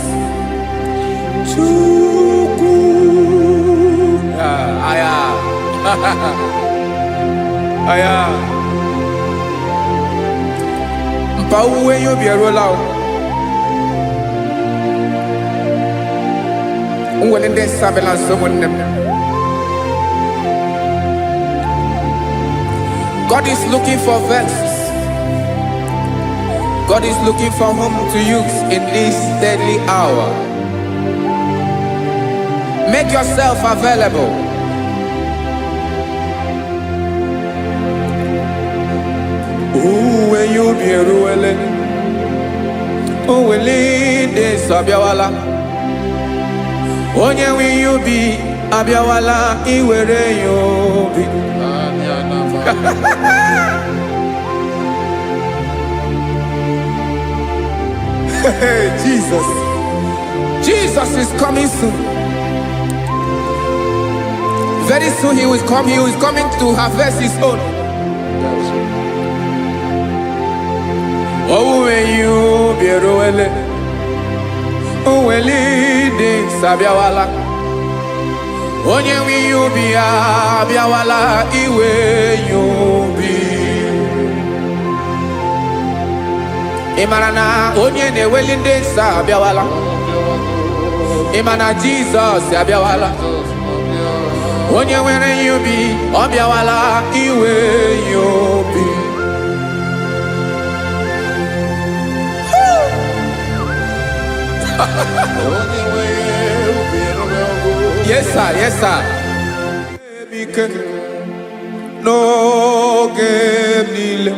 S3: Chuku. Aya. Aya. Mpa uwe yo biero lao. Uwe nende sabela someone. God is looking for verses. God is looking for whom to use in this deadly hour. Make yourself available. When you be ruele, when de sabiawala, onye when you be abiawala, iwere you be. Jesus, Jesus is coming soon. Very soon he will come. He is coming to harvest his own. Oh, when you be ruele, oh, when leading sabiawala, onye when you be abiawala, iwe you be. Imarana onye ne welinde sabiawala, imana Jesus sabiawala. Onye were you be, obiawala, iwe you be. Yes, sir, yes, sir. No game nile,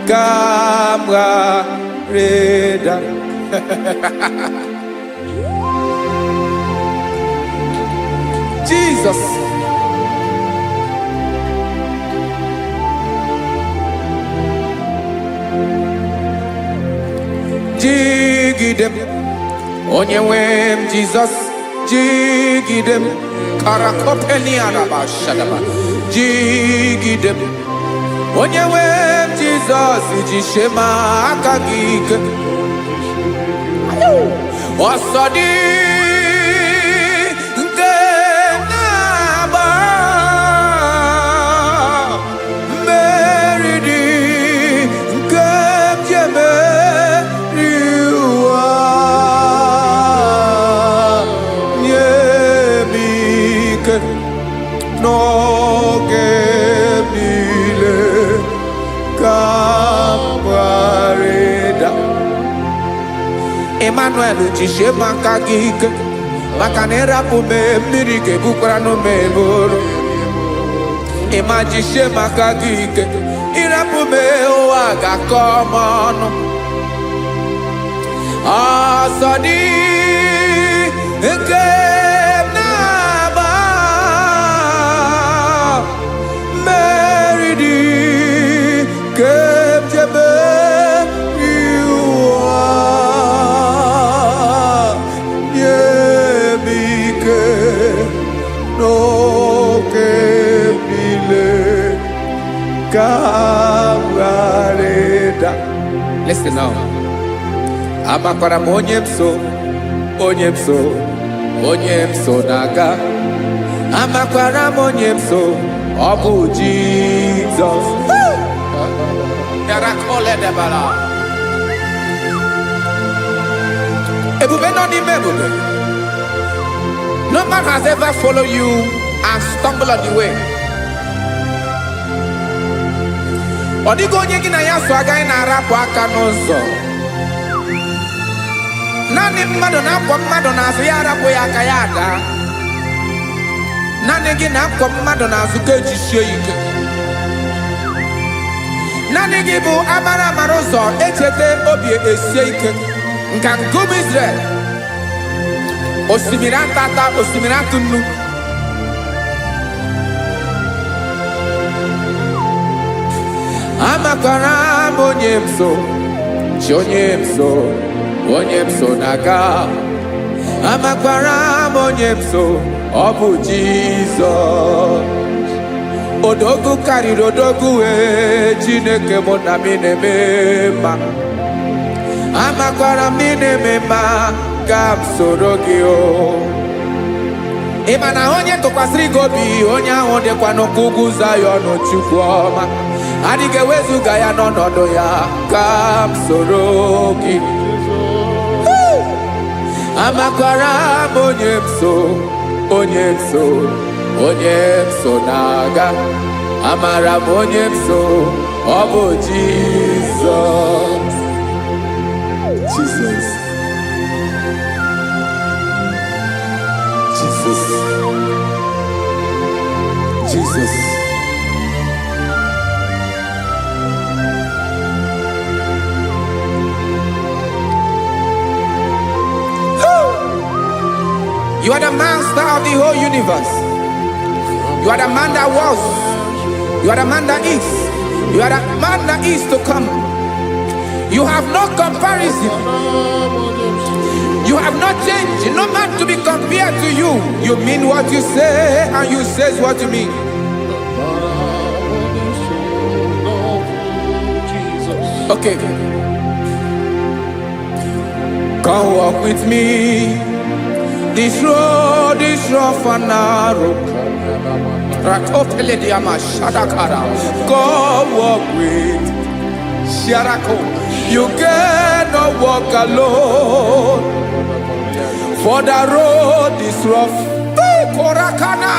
S3: camera reda. Jesus. Jigidem, Onyewem, Jesus, Jigidem, Karakopeniana Bashadaba, Jigidem, Onyewem, Jesus, Jishema Akagig, Osadi. No gemile kamareda Emmanuel jishe makagik makanera pume mirike bukrano meboro Emajishe makagik irapume oaga komono Asadi eke Listen now. Amakara onyemso naga. Amakara onyemso obu Jesus. Yarakole debala. Ebube no ni mebube. No man has ever followed you and stumbled on the way. Odigo onye gị na ya so agaghị na-arapụ aka n'ụzọ. Naanị mmadụ na-akwọ mmadụ n'azụ ya arapụ ya aka ya ada. Naanị gị na-akwọ mmadụ n'azụ ka ejisie ike. naanị gị bụ amara mara ụzọ echete obi esie ike nka nkume Israel osimiri atata osimiri atụ nnu amakwara m onye m so chi onye m so na-aga amakwara m onye m so ọ bụ Jizọs odogwu karịrị odogwu Chineke mụ na mi na-eme mma amakwara m na-eme mma ka m soro gị o ị ma na onye tụkwasịrị gị obi onye ahụ dịkwa n'ugwu Zayọn Chukwu ọma adịghị ewezuga ya n'ọnọdụ ya ka m soro gị amakwara m onye m so na-aga amara m onye m so ọ bụ Jizọs Jesus You are the master of the whole universe. You are the man that was. You are the man that is. You are the man that is to come. You have no comparison. You have not changed. No man to be compared to you. You mean what you say and you say what you mean. Okay. Come walk with me. This road is rough and narrow. Go walk with Sharako. You cannot walk alone. For the road is rough. Korakana.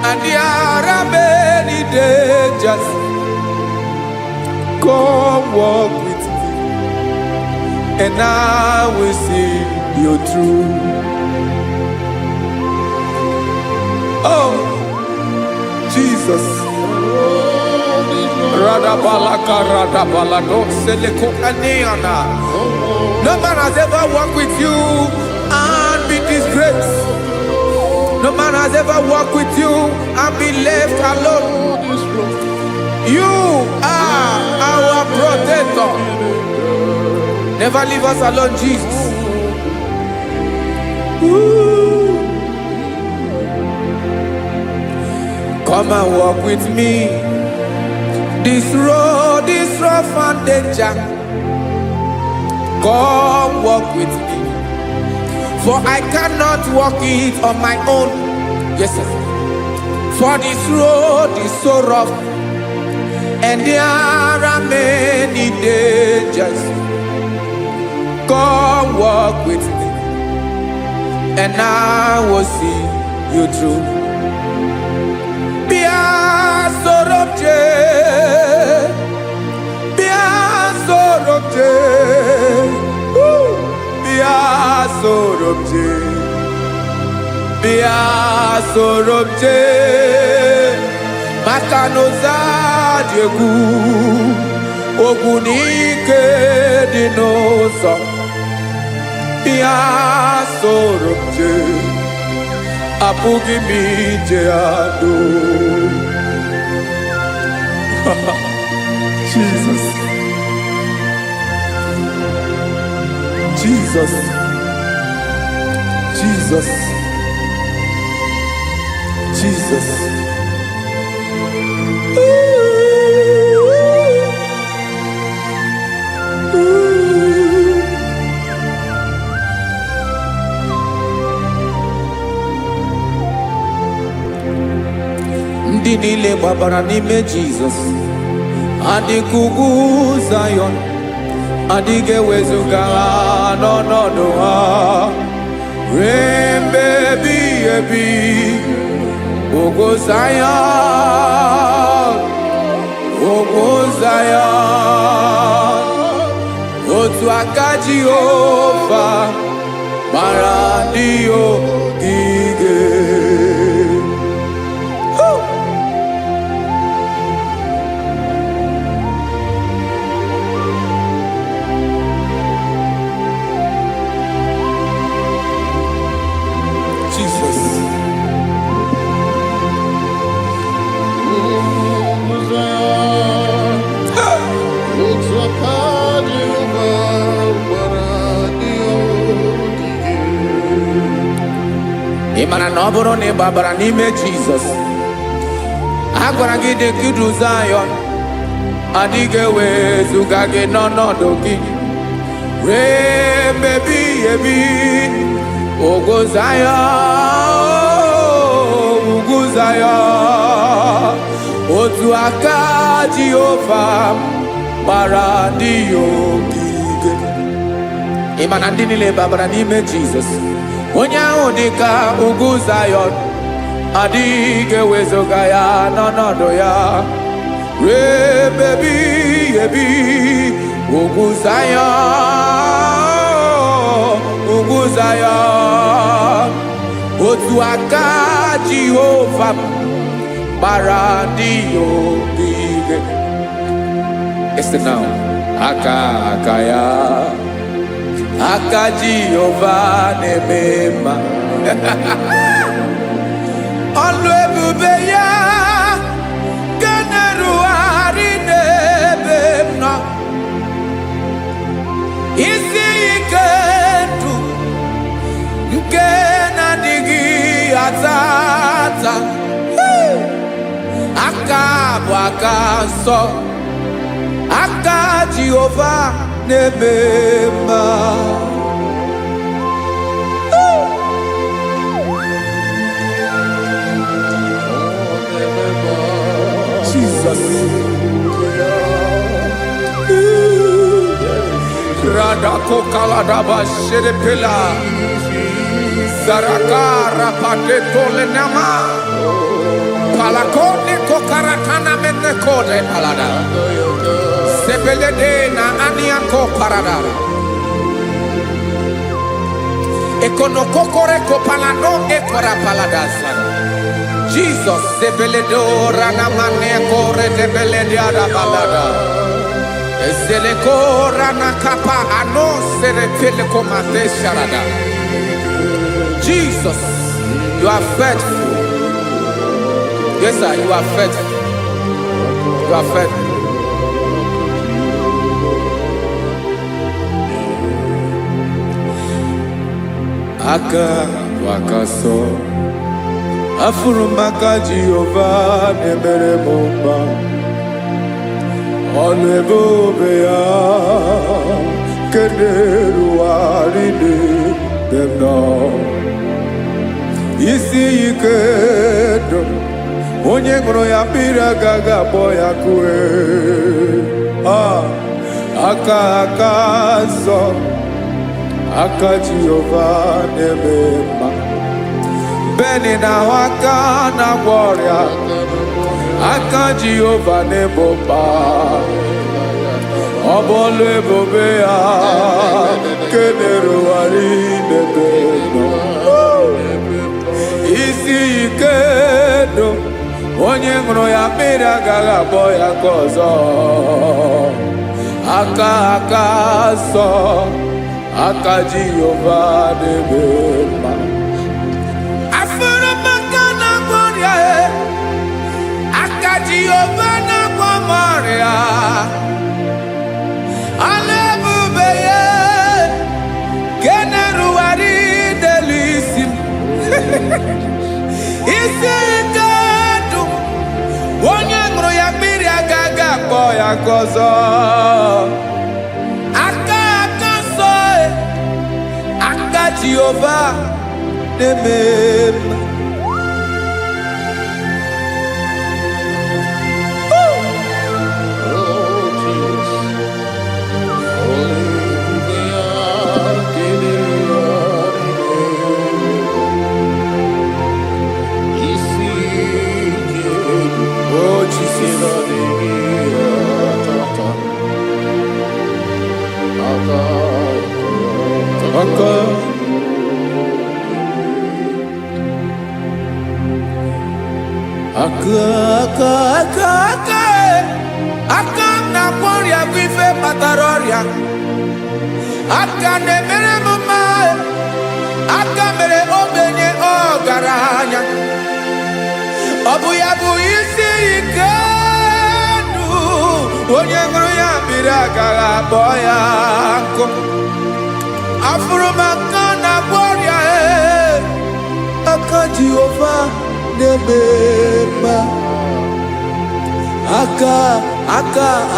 S3: And there are many dangers. Come walk with me. And I will see you through. Oh, Jesus. No man has ever walked with you and be disgraced. No man has ever walked with you and be left alone. You are our protector. Never leave us alone, Jesus. Come and walk with me. This road is rough and danger. Come walk with me. For I cannot walk it on my own. Yes, sir. For this road is so rough. And there are many dangers. Come walk with me. And I will see you through. Sorobje Makanoza Diegu Ogunike Dinosa Bia Sorobje Apugi Mijeado Jesus Jesus Jesus Jesus. Ndị niile gbabara n'ime Jizọs adịghị ugwu Zayọn adịghị ewezuga ha n'ọnọdụ ha ruo mgbe ebighị ebi. Ogo Zion, otu aka Jehova mara ndị ogige. ị mara na ọ bụrụ na ị gbabara n'ime Jizọs, a gwara gị dị ka idu Zayọn, adịghị ewezuga gị n'ọnọdụ gị ree mgbe ebighị ebi. Ugwu Zayọn, ugwu Zayọn, otu aka Jehova gbara ndị ya ogige. Ị ma na ndị niile babara n'ime Jizọs, onye ahụ dị ka ugwu Zayọn, adịghị ewezuga ya n'ọnọdụ ya ree mgbe ebighị ebi. Ugwu Zayọn, ugwu Zayọn, otu aka Jehova gbara ndị ya ogige. Listen now. Aka ya, aka Jehova na-eme mma. Ọlụ ebube ya ga na-erugharị n'ebe m nọ. Isi ike ndụ nke na-adịghị ata ata. Aka bụ aka nsọ, aka Jehova na-eme mma. Jesus. Radako kaladaba sherepela zarakara pateto lenama palakone kokaratana mene kode palada sebelede na aniako paradara ekonokokore kopalano ekora paladasa. Jesus sebeledo rana mane kore debelede arabalada. Zeleko rana kapa ano serepele komate sharada. Jesus, you are faithful. Yes, sir, you are faithful. You are faithful. Aka wakaso afurumaka Jehova nemere mumba. Ọlụ ebube ya keneruarị n'ebe m nọ. Isi ike ndụ onye ṅụrụ ya mmiri agaghị akpọ ya kue. Aka nsọ, aka Jehova na-eme mma. Beni na-ahụ aka na-agwọ ọrịa, aka Jehova na-ebo mma. Ọ bụ ọlụ ebube ya kenerugharị n'ebe m nọ. Isi ike ndụ onye ṅụrụ ya mmiri agaghị akpọ ya ka ọzọ. Aka nsọ, aka Jehova na-eme mma. Jehova na-agwọ m ọrịa, ọlụ ebube ya nke na-erugharị n'elu isi m. Isi ike ndụ onye ṅụrụ ya mmiri agaghị akpọ ya ka ọzọ. Aka nsọ, aka Jehova na-eme mma. Aka na-agwọ ọrịa bụ ife kpatara ọrịa. Aka na-emere m mma, aka mere ogbenye ọgaranya. Ọ bụ ya bụ isi ike ndụ onye ṅụrụ ya mmiri agaghị akpọ ya nkụ. Afụrụ m aka na-agwọ ọrịa, aka Jehovah Nebema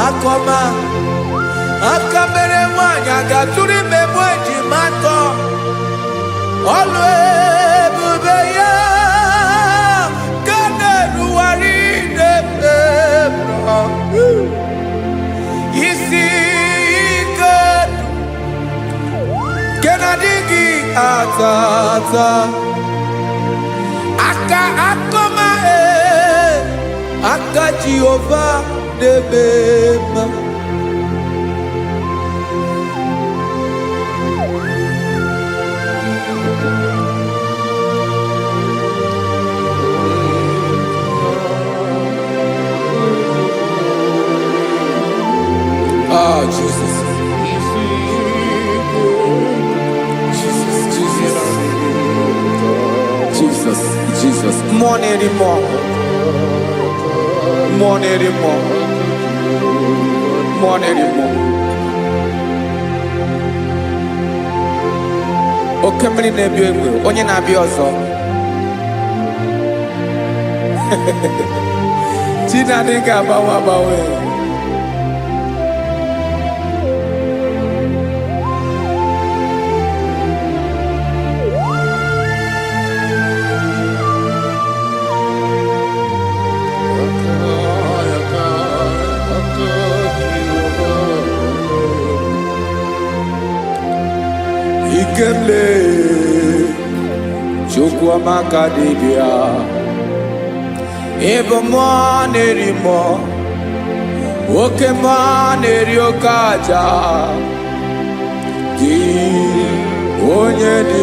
S3: akoma mere nwanyị agatụrụ ime mụ ejimatọ ọlụ ebube ya ka na-eruwari n'ebema isi ike ke na-adịghị atata akoma aka Jehovah Nebema. Oh, Jesus. Jesus. More anymore. Oke mmiri na-ebi egbe, onye na-abịa ọzọ. Chinadị ga-agbanwe. Ikemle Chukwuamaka dibịa ebe mmụọ na-eri mmụọ oke mmụọ na-eri oke aja gị onye dị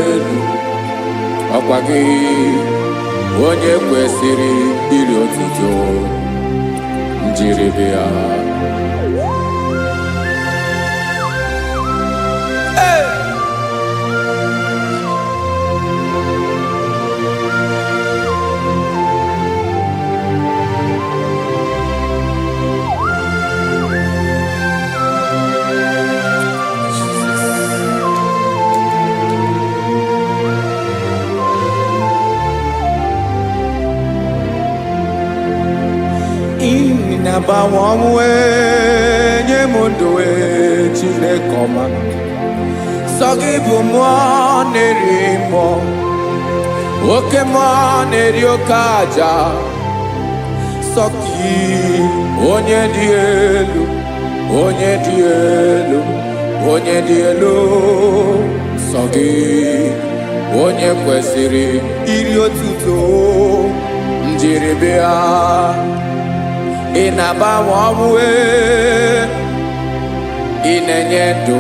S3: elu ọkwa gị onye kwesịrị iri otuto njiri bịa. Na-agbanwe ọnwụ nye m ndụ Chineke ọma sọ gị bụ mmụọ na-eri mmụọ oke mmụọ na-eri oke aja sọ gị onye dị elu sọ gị onye kwesịrị iri otuto njiri bịa. Ị na-agbanwe ọnwụ ị na-enye ndụ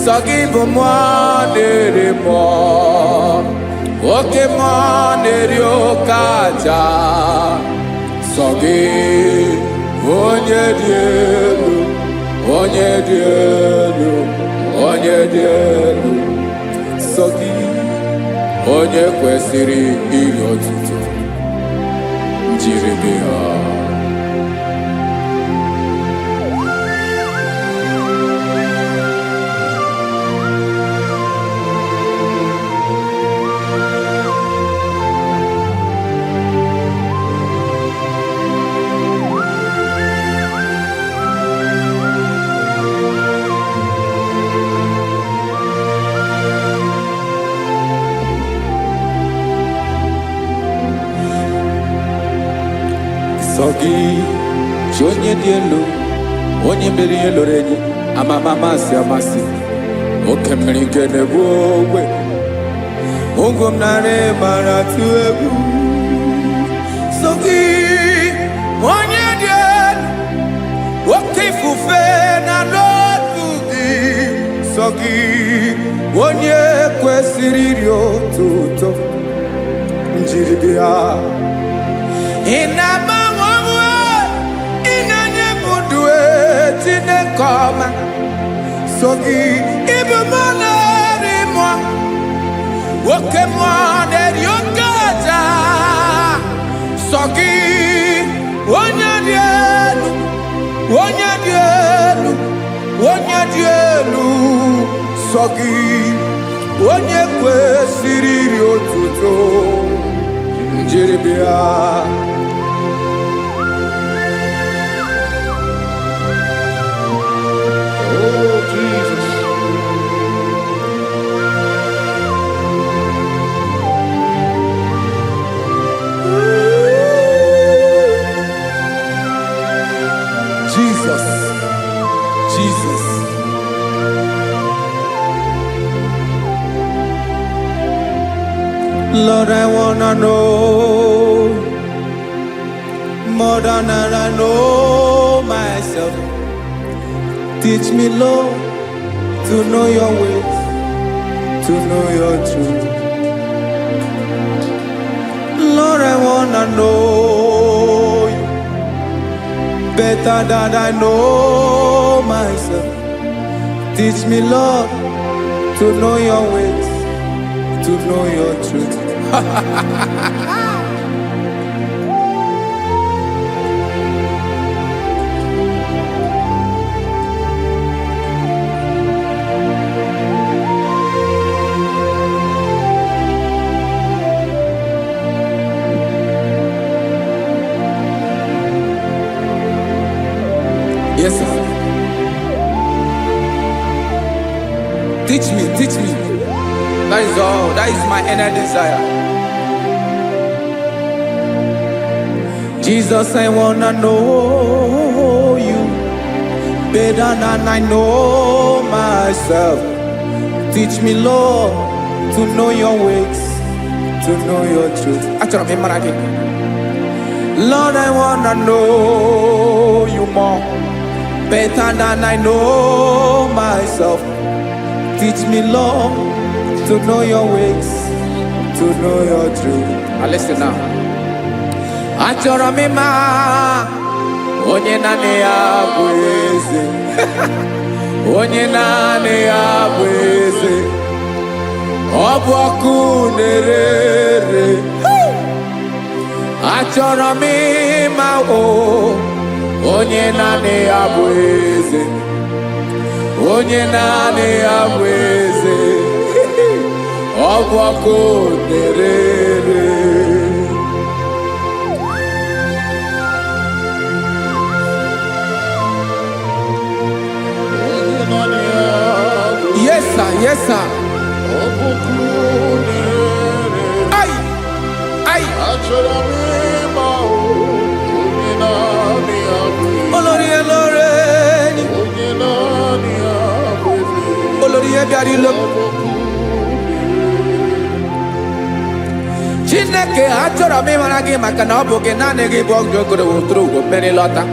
S3: sọ gị bụ mmụọ na-eri mmụọ oke mmụọ na-eri oke aja sọ gị onye dị elu sọ gị onye kwesịrị iri otuto njiri bịa. Sọ gị chi onye dị elu onye mere ihe loro enyi amasị oke mmiri nke na-egbu ogwe ụgwọ m narị mara tụ egwu. Sọ gị onye dị elu oke ifufe na n'otu gị sọ gị onye kwesịrị iri otuto njiri bịa. Ị na-agbanwe ọnwụ ị na-enye m ndụ Chineke ọma sọ gị ịbụ mmụọ na-eri mmụọ oke mmụọ na-eri oke aja sọ gị onye dị elu onye dị elu sọ gị, onye kwesịrị iri otuto njiri bịa.
S2: Oh, Jesus.
S3: Jesus, Jesus. Lord, I wanna know more than I know myself. Teach me, Lord, to know your ways, to know your truth. Lord, I wanna know you better than I know myself. Teach me, Lord, to know your ways, to know your truth. Yes, sir. Teach me, teach me. That is all. That is my inner desire. Jesus, I wanna know you better than I know myself. Teach me, Lord, to know your ways, to know your truth. Lord, I wanna know you more better than I know myself. Teach me, Lord, to know your ways, to know your truth. Now listen now. Achọrọ m ịma onye naanị ya bụ eze. Onye naanị ya bụ eze. Ọ bụ ọkụ na-ere. Achọrọ m ịma onye naanị ya bụ eze. Onye naanị ya bụ eze. Ọ bụ ọkụ na-ere. Yes, sir. Yes, sir. Ay, ay. Olórí elóore ni. Olórí ebiari lo. Chineke achọrọ m ịmara gị maka na ọ bụ gị naanị gị bụ ọgụ ogoro wotoro ugwo mmeri lọta.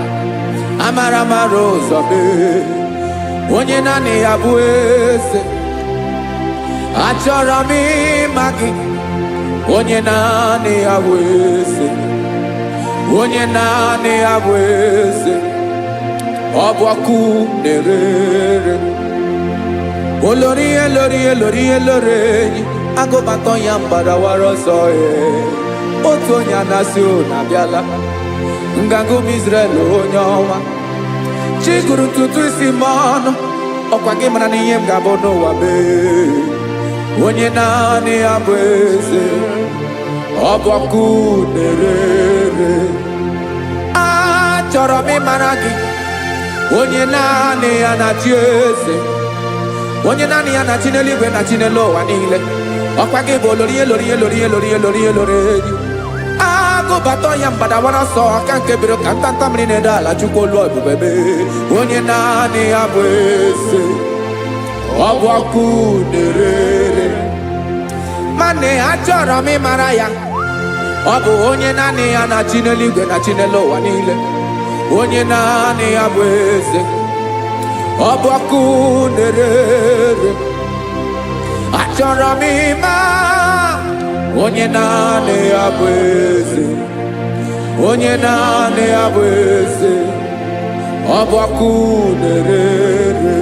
S3: Amara mara ụzọ mee. Onye naanị ya bụ eze. Achọrọ m ịma gị. Onye naanị ya bụ eze. Onye naanị ya bụ eze. Ọ bụ ọkụ na-ere. Olórí elórí elórí elóore enyi. Agụbatọ ya mgbadawara ọsọ ya. Otu onye anasị unu abịala. Nganga ụmụ Izrel onye ọma. Chi gụrụ ntutu isi m ọnụ. Ọkwa gị mara na ihe m ga-abụ n'ụwa mee. Onye naanị ya bụ eze. Ọ bụ ọkụ na-ere. Achọrọ m ịmara gị. Onye naanị ya na-achị eze. Onye naanị ya na-achị n'eluigwe na-achị n'elu ụwa niile. Ọkwa gị bụ olórí elórí elórí elórí elórí elóore enyi. Agụbatọ ya mgbadawara ọsọ aka nke biri ka ntanta mmiri na-ede ala Chukwu olu ebube mee. Onye naanị ya bụ eze. Ọ bụ ọkụ na-ere. Mane achọrọ m ịmara ya. Ọ bụ onye naanị ya na-achị n'eluigwe na-achị n'elu ụwa niile. Onye naanị ya bụ eze. Ọ bụ ọkụ na-ere. Achọrọ m ịma onye naanị ya bụ eze. Onye naanị ya bụ eze. Ọ bụ ọkụ na-ere.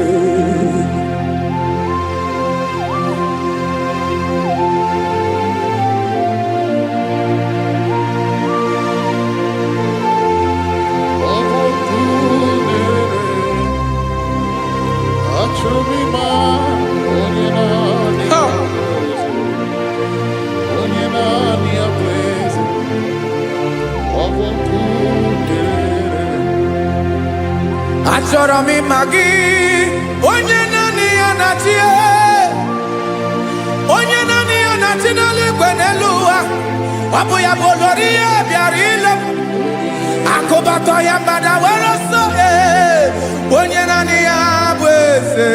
S3: achọrọ m ịma gị, onye naanị ya na-achị, onye naanị ya na-achị n'eluigwe n'elu ụwa. Ọ bụ ya bụ olori ihe bịara ile m, akụbatọ ya mgbada were ọsọ. Onye naanị ya bụ eze,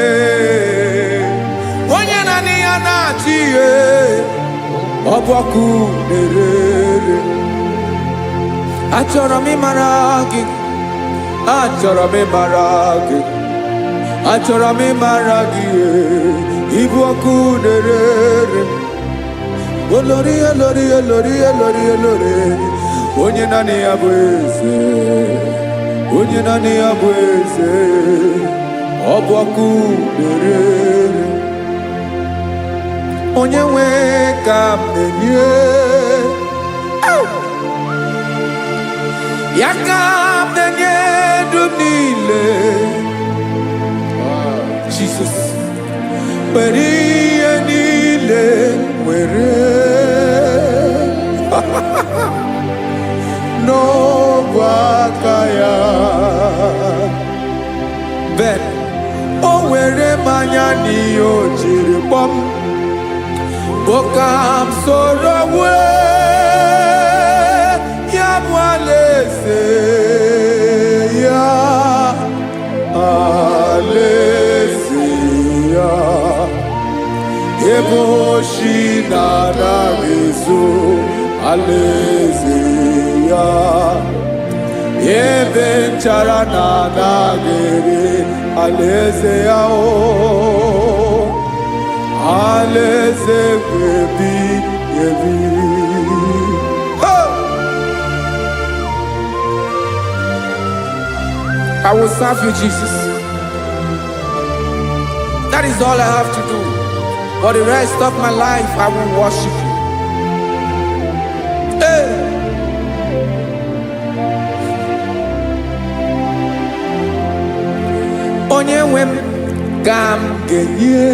S3: onye naanị ya na-achị ihe. Ọ bụ ọkụ na-erere. Achọrọ m ịmara gị, achọrọ m ịmara gị, achọrọ m ịmara gị. Ịbụ ọkụ na-erere. Olori, olori, olori, olori, olori. Onye naanị ya bụ eze, onye naanị ya bụ eze. Ọ bụ ọkụ na-erere. Onye nwe ka m na-enye, ya ka m na-enye ndụ niile. Jesus, were ihe niile were n'ọbụ aka ya. Ben, o were mmanya n'ihe o jiri kpọm, Bokam soro ya bụ alaeze ya, alaeze ya. Ebe oshi na-anaghị ezo, alaeze ya. Ebe nchara na-anaghị ere, alaeze ya. Alaeze ebi ebi. I will serve you, Jesus. That is all I have to do. For the rest of my life, I will worship you. Hey. Onye nwe m ka m ga-enye,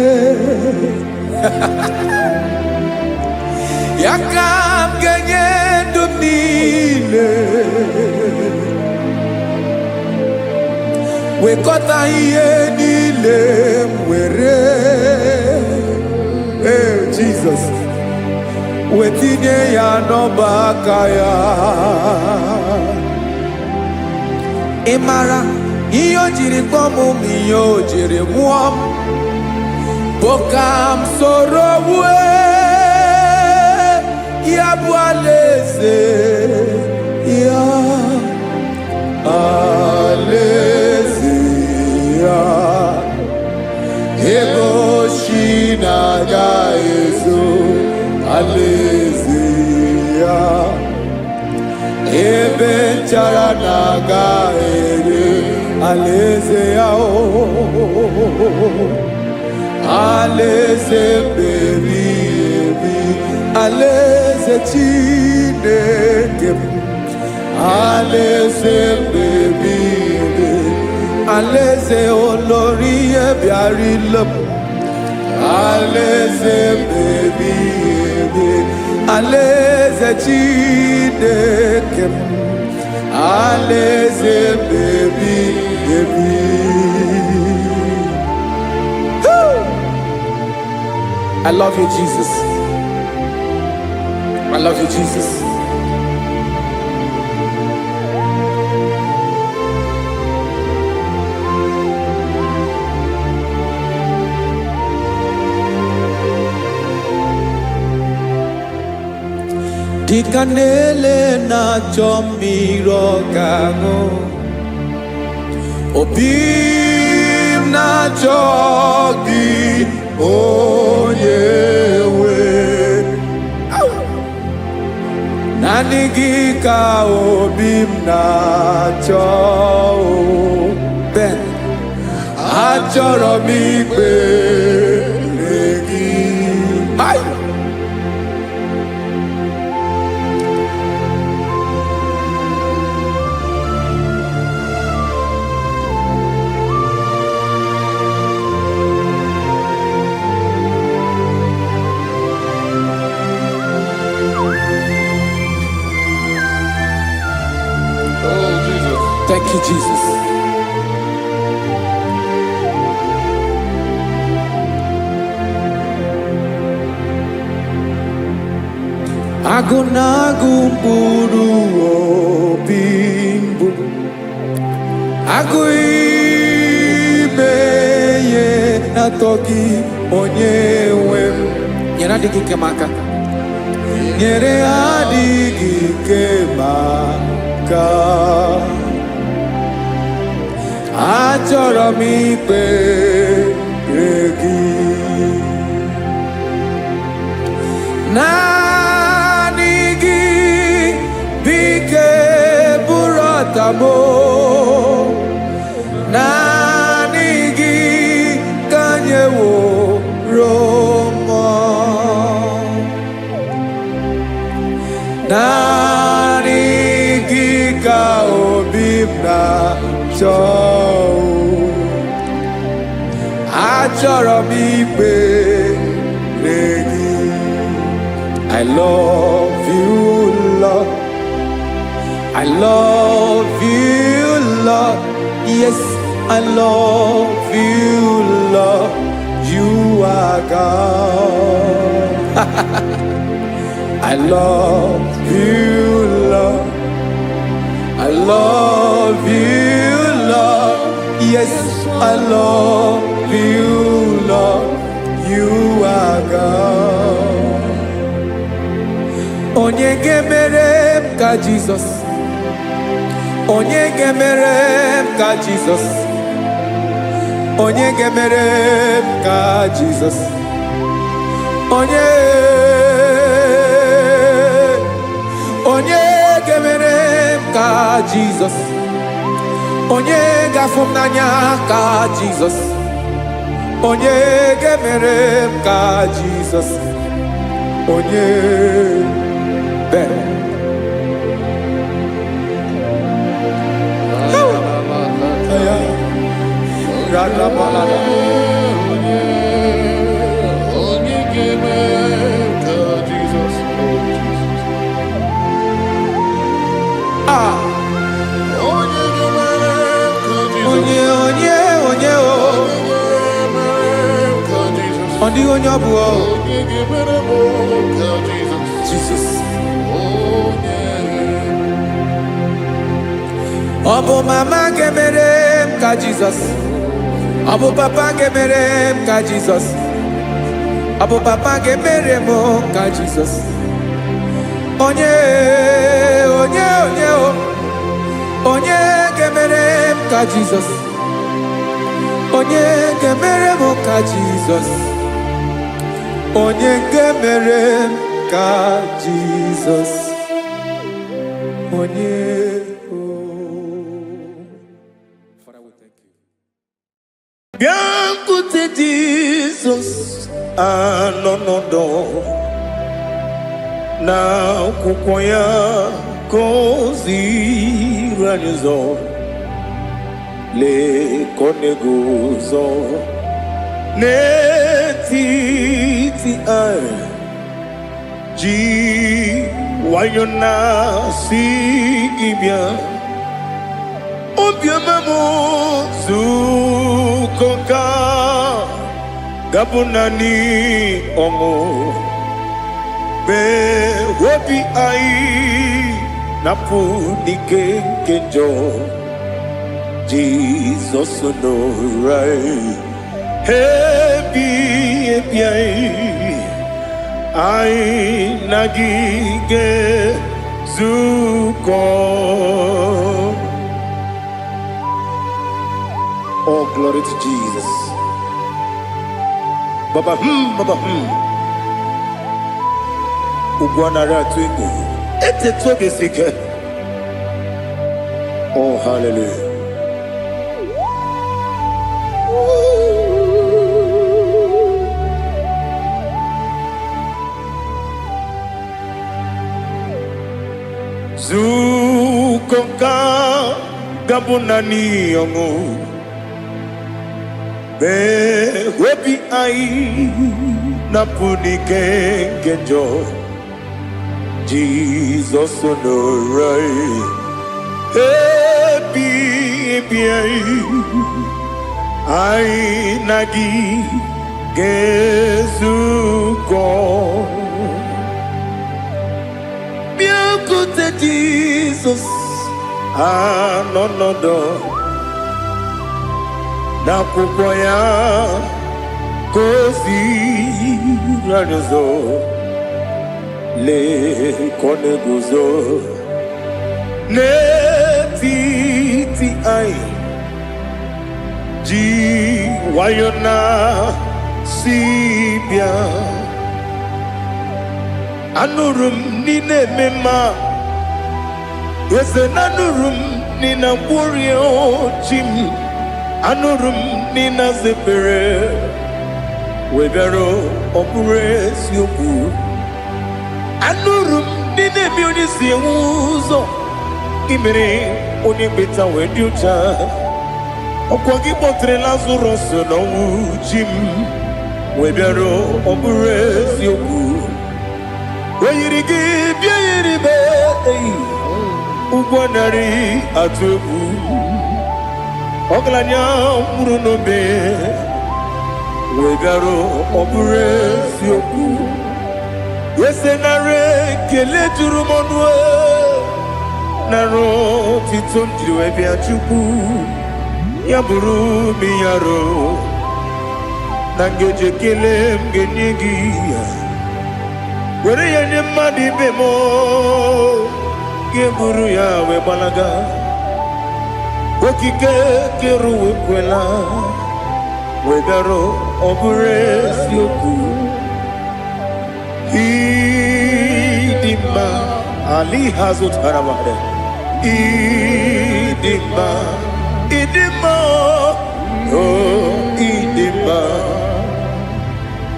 S3: ya ka m ga-enye ndụ m niile. Wekọta ihe niile m were, Jesus, wetinye ya n'ọba aka ya. Ị mara ihe o jiri kpọọ m, ihe o jiri mụọ m. Bokam soro ya bụ alaeze ya, alaeze ya. Ebe oshi na-agaghị ezo, alaeze ya. Ebe nchara na-agaghị ere, alaeze ya. Alaeze ebi ebi, alaeze Chineke m. Alaeze ebi ebi, alaeze olori ihe bịara ile m. Alaeze ebi ebi, alaeze Chineke m. Alaeze ebi ebi. I love you, Jesus. I love you, Jesus. Dịka na-ele na-achọ mmiri ọ ga-aṅụ, obi m na-achọ gị, onye nwe. Naanị gị ka obi m na-achọ. Ben, achọrọ m ikpere gị.
S2: Oh, Jesus.
S3: Thank you, Jesus. Agunagu mkpụrụ obi mbụ agụ ime ihe na-atọ gị onye nwe m. Nyere adịghị ike m aka, nyere adịghị ike m aka. Achọrọ m ikpere gị naanị gị bike bụrụ ọtamo, naanị gị ka nyeworo mmụọ, naanị gị ka obi m na-achọ. Achọrọ m ikpere gị. I love you, Lord. I love you, Lord. Yes, I love you, Lord. You are God. I love you, Lord. I love you, Lord. Yes, I love you, Lord. You are God. Onye gemere m ka Jesus, onye gemere m ka Jesus, onye gemere m ka Jesus, onye gemere m ka Jesus, onye gafụ m n'anya ka Jesus, onye gemere m ka Jesus, onye Jesus. Obo mama gemere m ka Jesus, obo papa gemere m ka Jesus, obo papa gemere m ka Jesus. Onye gemere m ka Jesus, onye gemere m ka Jesus, onye gemere m ka Jesus, onye.
S1: Biancote Jesus anonodo na kukwaya kozi ranizo le konegozo netiti ai ji wayona si ibia obiamamu zukoka gabunani ongo be hobi ai napudike kenjo Jesus no right happy ai nagige zuko. Oh, glory to Jesus. Baba, Baba, Ugwanara twingu. Ete toge sike. Oh, hallelujah. Zukonka gabunani yongu. Be webi ai napudike genjo Jesus no right happy ai nagi gezuko. Jesus anonodo n'akwụkwọ ya kozi ranizo lekone guzo n'etiti anyị ji nwayọ na si bịa. Anụrụ m n'ine mema eze na anụrụ m n'ina mkpụrụ ochi m. Anụrụ m n'ina zepere webịara ọbụrụ eziokwu. Anụrụ m n'ina emi onye si enwe ụzọ imere onye mkpeta wee dị ụcha. Ọkwa gị kpọtere Lazarọs n'ọnwụ chi m webịara ọbụrụ eziokwu. Oyiri gị bịa yiri be ụgwọ narị atụ egwu. Ọgaranya mkpụrụ n'obe wee bịarụ ọ bụrụ eziokwu. Ese nara ekele juru m ọnụ nara otito m jiri wee bịa Chukwu. Ya bụrụ m ya ro na ngeji ekele m ga-enye gị ya. Were ya nye mmadụ ibe m ga-eburu ya wee gbalaga. Okike kere wekwela wee bịara ọ bụrụ eziokwu. Ịdị mma Ali hazụtara mmadụ. Ịdị mma ịdị mma ịdị mma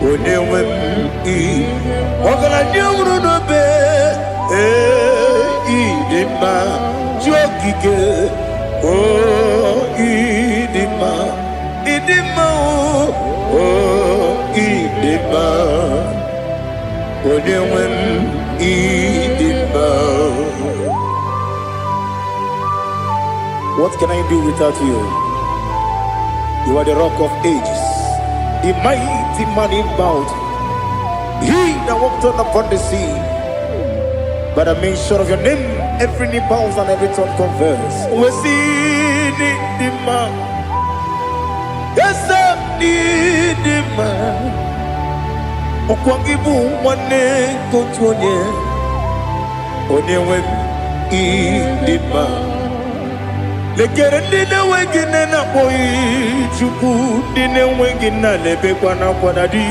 S1: onye nwe m ọgaranya nwụrụ n'obe. Ịdị mma ji okike ịdị mma ịdị mma ịdị mma onye nwe m ịdị mma. What can I do without you? You are the rock of ages, the mighty man in battle, he that walked on upon the sea. By the mention of your name, every knee bows and every tongue confess. We see the man. Yes, sir, the man. Okwangibu wane kotonye. Onyewe the man. Lekere ndine wengine na boyi Chukwu ndine wengine lebe kwa na kwanadi.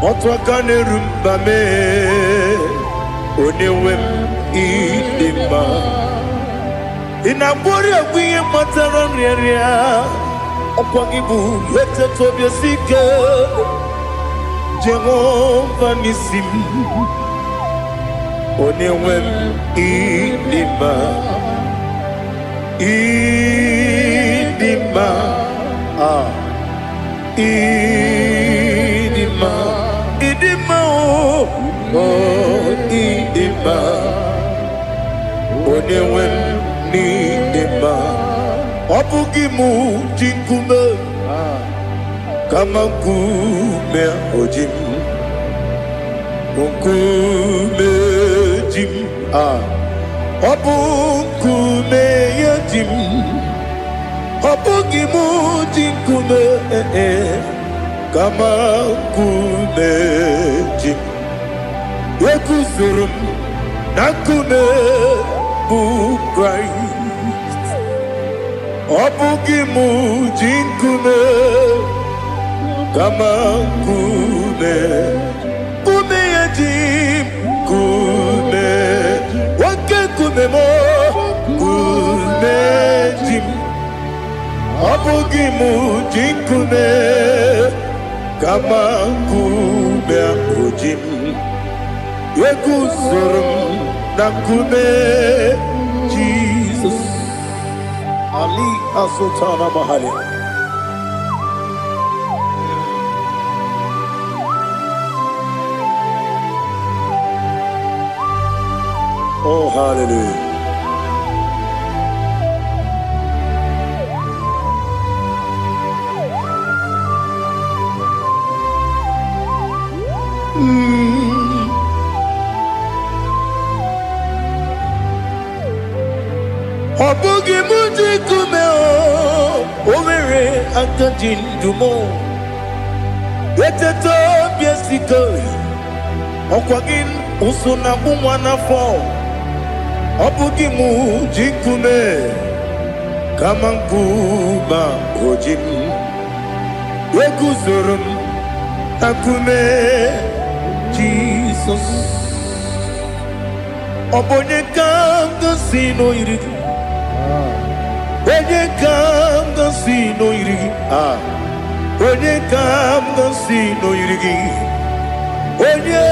S1: Otwakane rumba me. Onyewe ịdị mma. Ị na-agbori egwu ihe matara nrịarịa. Ọkwa gị bụ etetu obi esi ike. Jehova n'isi m. Onyewe m ịdị mma. Ịdị mma. Ịdị mma. Ịdị mma ịdị mma. Onyewe m n'ịdị mma. Ọ bụghị mụ ji nkume kama nkume oji m. Nkume ji m. Ọ bụ nkume ya ji m. Ọ bụghị mụ ji nkume kama nkume ji m. Ekuzuru m na nkume bụ Kraịst. Ọ bụghị mụ ji nkume kama nkume. Nkume ya ji m nkume. Nwoke nkume m nkume ji m. Ọ bụghị mụ ji nkume kama nkume ji m. Ekuzuru m na nkume Jesus. Ali Asotana Mahali. Oh, hallelujah. Obugi muji kumeo Owere akajindumo Eteto biesiko Okwagin usuna umwana fo Obugi muji kume Kamankuma ojim Wekuzurum akume Jesus Obonye kanga sino irigi Onye kanga sino irigi Onye kanga sino irigi Onye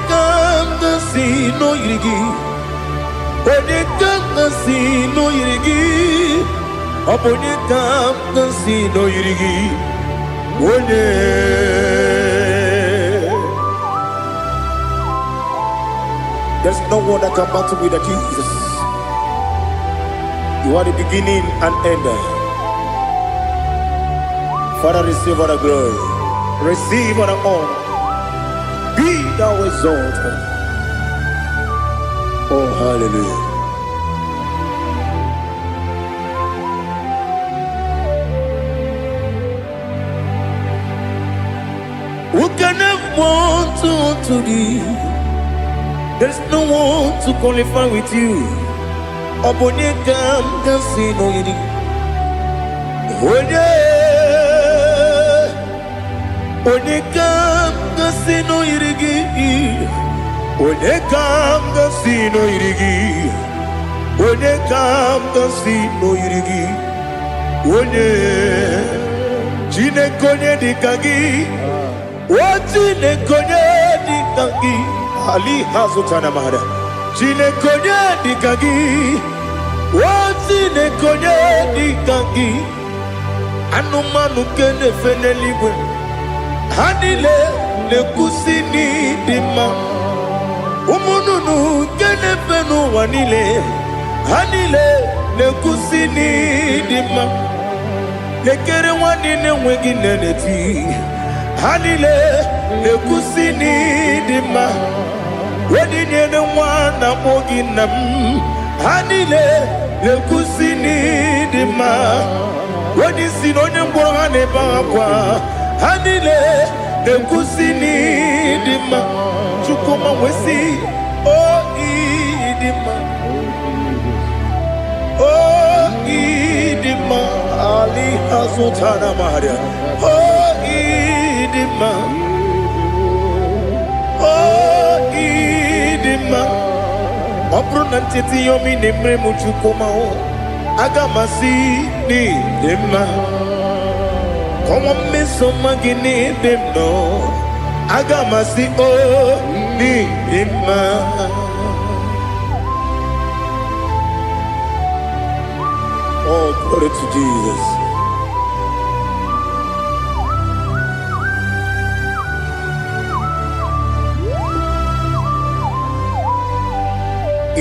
S1: kanga sino irigi Onye kanga sino irigi Obonye kanga sino irigi Onye There's no one that can battle with Jesus. You are the beginning and end. Father, receive all the glory. Receive all the honor. Be thou exalted. Oh, hallelujah. Who can have one to thee? There's no one to qualify with you. Obonye kam kasi no yiri. Onye kam kasi no yiri. Onye kam kasi no yiri. Onye kam kasi no yiri. Onye jine konye dikagi. Wajine konye dikagi. Ali hazutana mahada Jine konye dikagi Wazine konye dikagi Anumanu kene feneliwe Hanile nekusini dima Umununu kene fenu wanile Hanile nekusini dima Lekere wanine wegi neneti Hanile nekusini dima Wedi nyene wana mogi nam Hanile nekusini dima Wedi sinonye mbwangane bakwa Hanile nekusini dima Chukuma wesi Oh idima Oh idima Ali hazutana maharia Oh idima Opro nantiti yomi nemre muchukoma o Agamasi ni dema Komo meso magini demno Agamasi o ni dema Oh, glory to Jesus.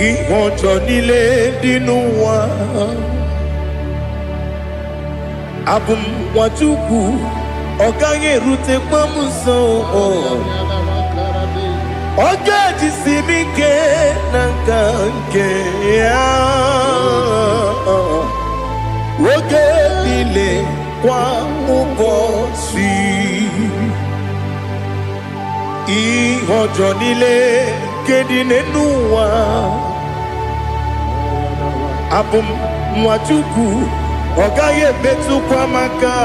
S1: Ìwọ̀njọ́ nílé dínú wa Abùnwàjúkù ọ̀gá yẹ̀rù tẹ pọ́mù sàn Ọ̀gá jìsì mi ké nàkà ké Oge nílé kwa ụbọ̀ sí Ìwọ̀njọ́ nílé kédi nínú wa Abùnwàjúkù ọ̀gá yẹ̀bẹ̀tù kwa maka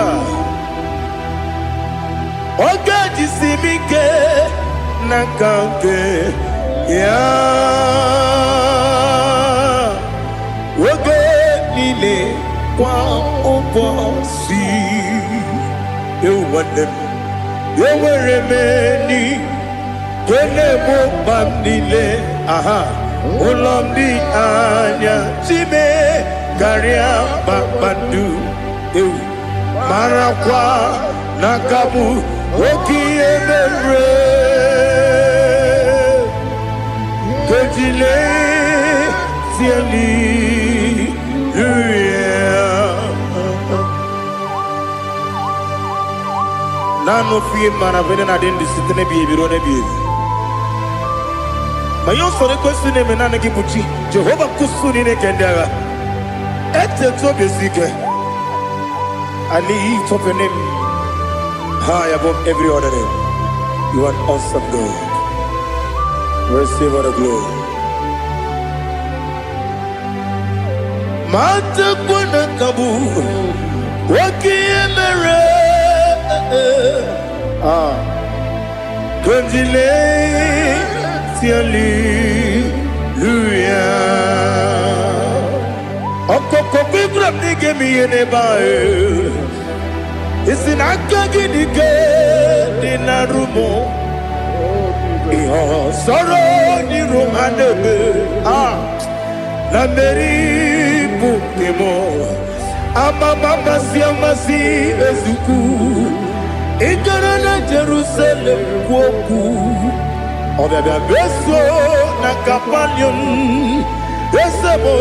S1: Ọ̀gá jìsì mi ké nàkà ké Oge nílé kwa ụbọ̀ sí Ewuwadem Ewere meni Kene mo bandile aha Ulomdi anya Chime Karia babandu Marakwa Nakamu Oki emere Kejile Siali Nano fiye mana vene na dendi sitene biye biro ne biye Mayo sore kwesi ne menane kibuchi. Jehovah kusuni ne kendaga. Ete to besike. I lift up your name high above every other name. You are an awesome God. Receive all the glory. Mata kuna kabu wakiemere Konjile hallelujah. Okoko bibram nige miyene bae. Isinaka ginige dinarumo. Iho soro ni romanebe. La meri bukemo. Ama mama siamasi ezuku. Ikarana Jerusalem woku. Obebe beso na kapanion. Besemo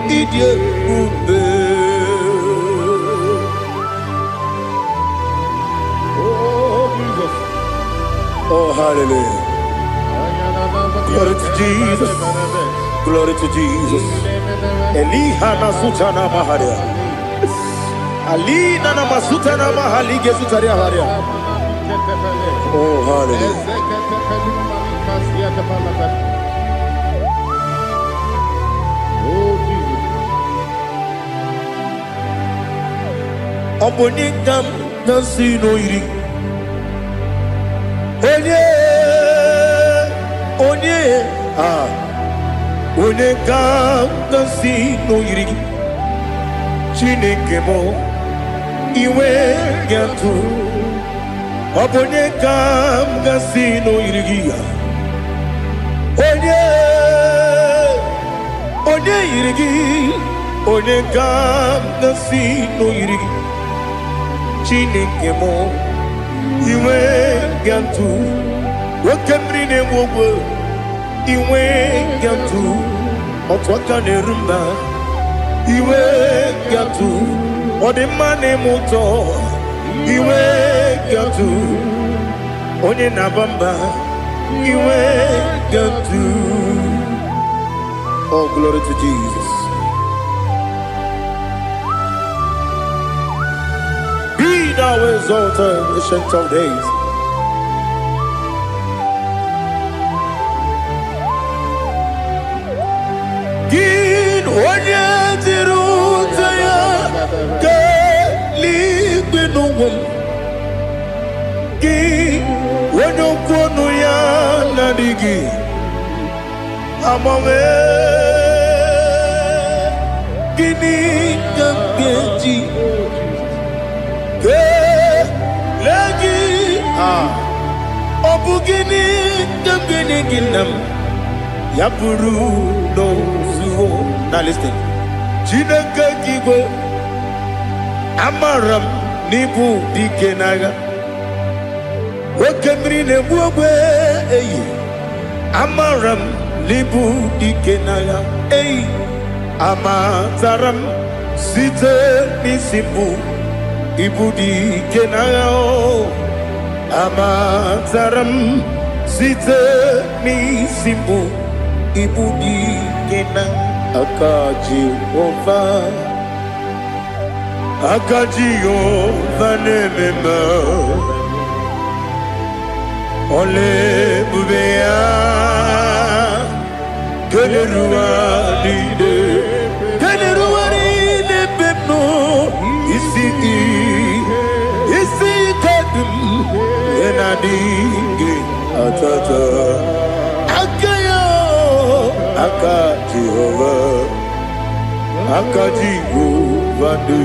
S1: idie ube. Oh, hallelujah. Glory to Jesus. Glory to Jesus. Elihana sutana maharia. Alina na masutana mahali gesutaria haria. Oh, hallelujah. Obonikam nasino iri. Onye Onekam nasino iri. Chineke mo iwe gantu. Obonekam nasino iri. Onye iri. Onekam nasino iri. Chineke mo iwe gantu. Wakemri ne wowo iwe gantu. Otwaka ne rumba iwe gantu. Odemane moto iwe gantu. Onye nabamba iwe gantu. Oh, glory to Jesus. Be thou exalted, ancient of days. Gin onye tiruta ya ke ligbe n'ụwa. Gin onye kwonu ya na-adịghị agbanwe. Gịnị ka m ga-eji kelee gị? Ọ bụ gịnị ka m ga-enye gị nna m? Ya bụrụ n'ozuo. Now listen. Chineke gigwe amara m n'ibu dike n'agha. Oke mmiri na-egbu ogbe eyi. Amara m n'ibu dike n'agha. Eyi amatara m site n'isi mbụ ibu dike n'agha. Amatara m site n'isi mbụ ibu dike n'agha. Aka Jehova na-ememe ole ebube ya keleruwa niile bepno isi kadum enadinge atata aka Jehova ne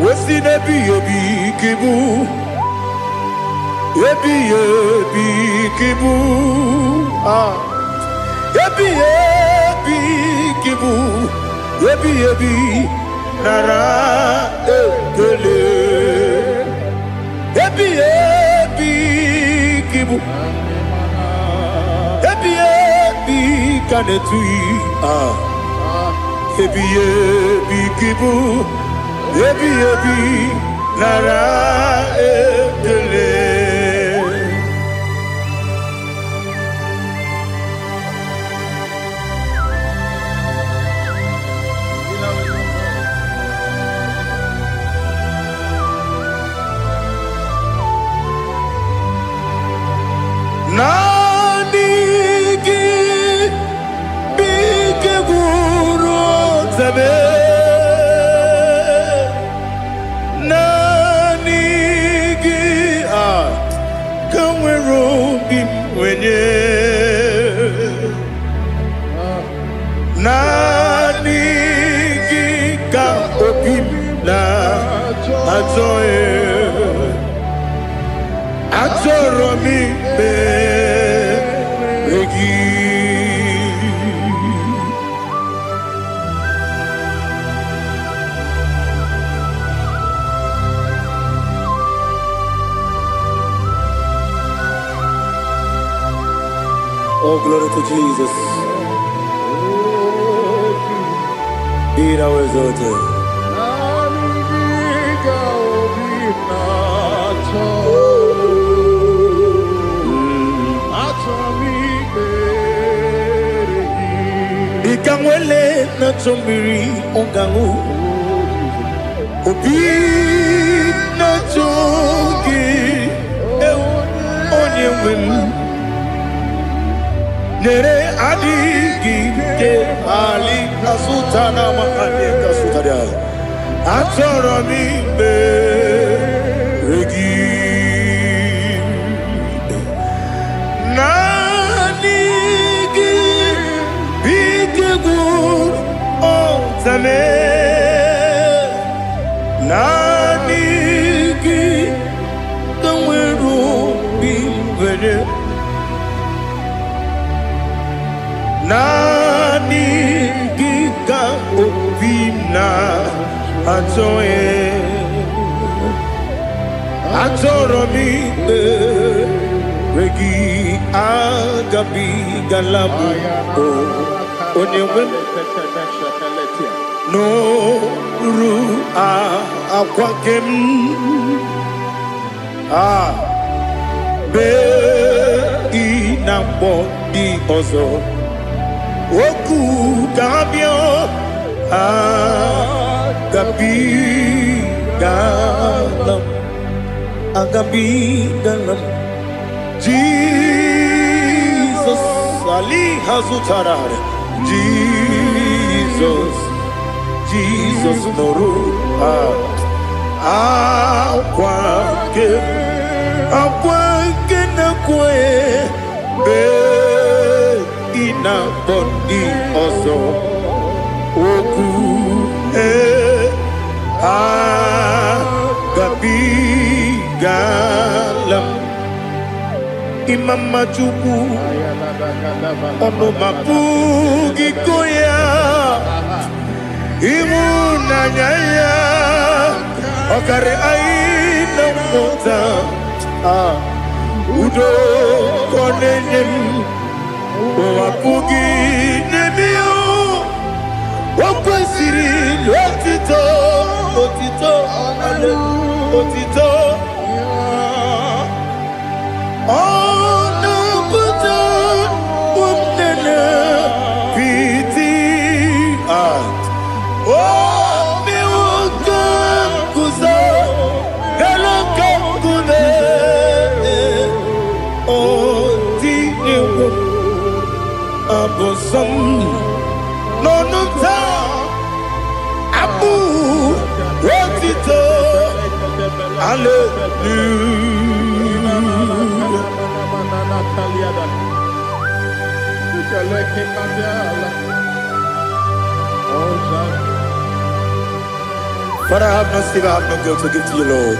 S1: wesi nebi ebi kibu ebi kibu ebi kibu ebi nara ekele ebi kibu ebi kanetui ebi kibu ebi nara ekele zame nanigi kamwero bim wenye nanigi ka obim na atoe atoro mi begi. Oh, glory to Jesus. Be thou exalted. Ikangwele na chombiri ongangu obi na chogi onye wem nere adigi ke ali kasutana ma ade kasutaria atoro mi be regi nanigi bigegu otame nanigi kamweru bimvere nani giga obina atoe atoro mi regi agabi galabu onyewe no ru akwakem be inambo di ozo Oku gabio agabi galam Jesus Ali Hazutarar Jesus Noru akwake na kwe be ina body ozo oku gabi galam imama chuku ono mapugi koya imuna nyaya okare aina mota udo konenyem wapugi nemio wakwesiri otito ale otito ono buto umnene piti mi wakam kuzo galakam kude abosam nonunta abu otito hallelujah. Father, I have no silver, I have no gold to give to you, Lord.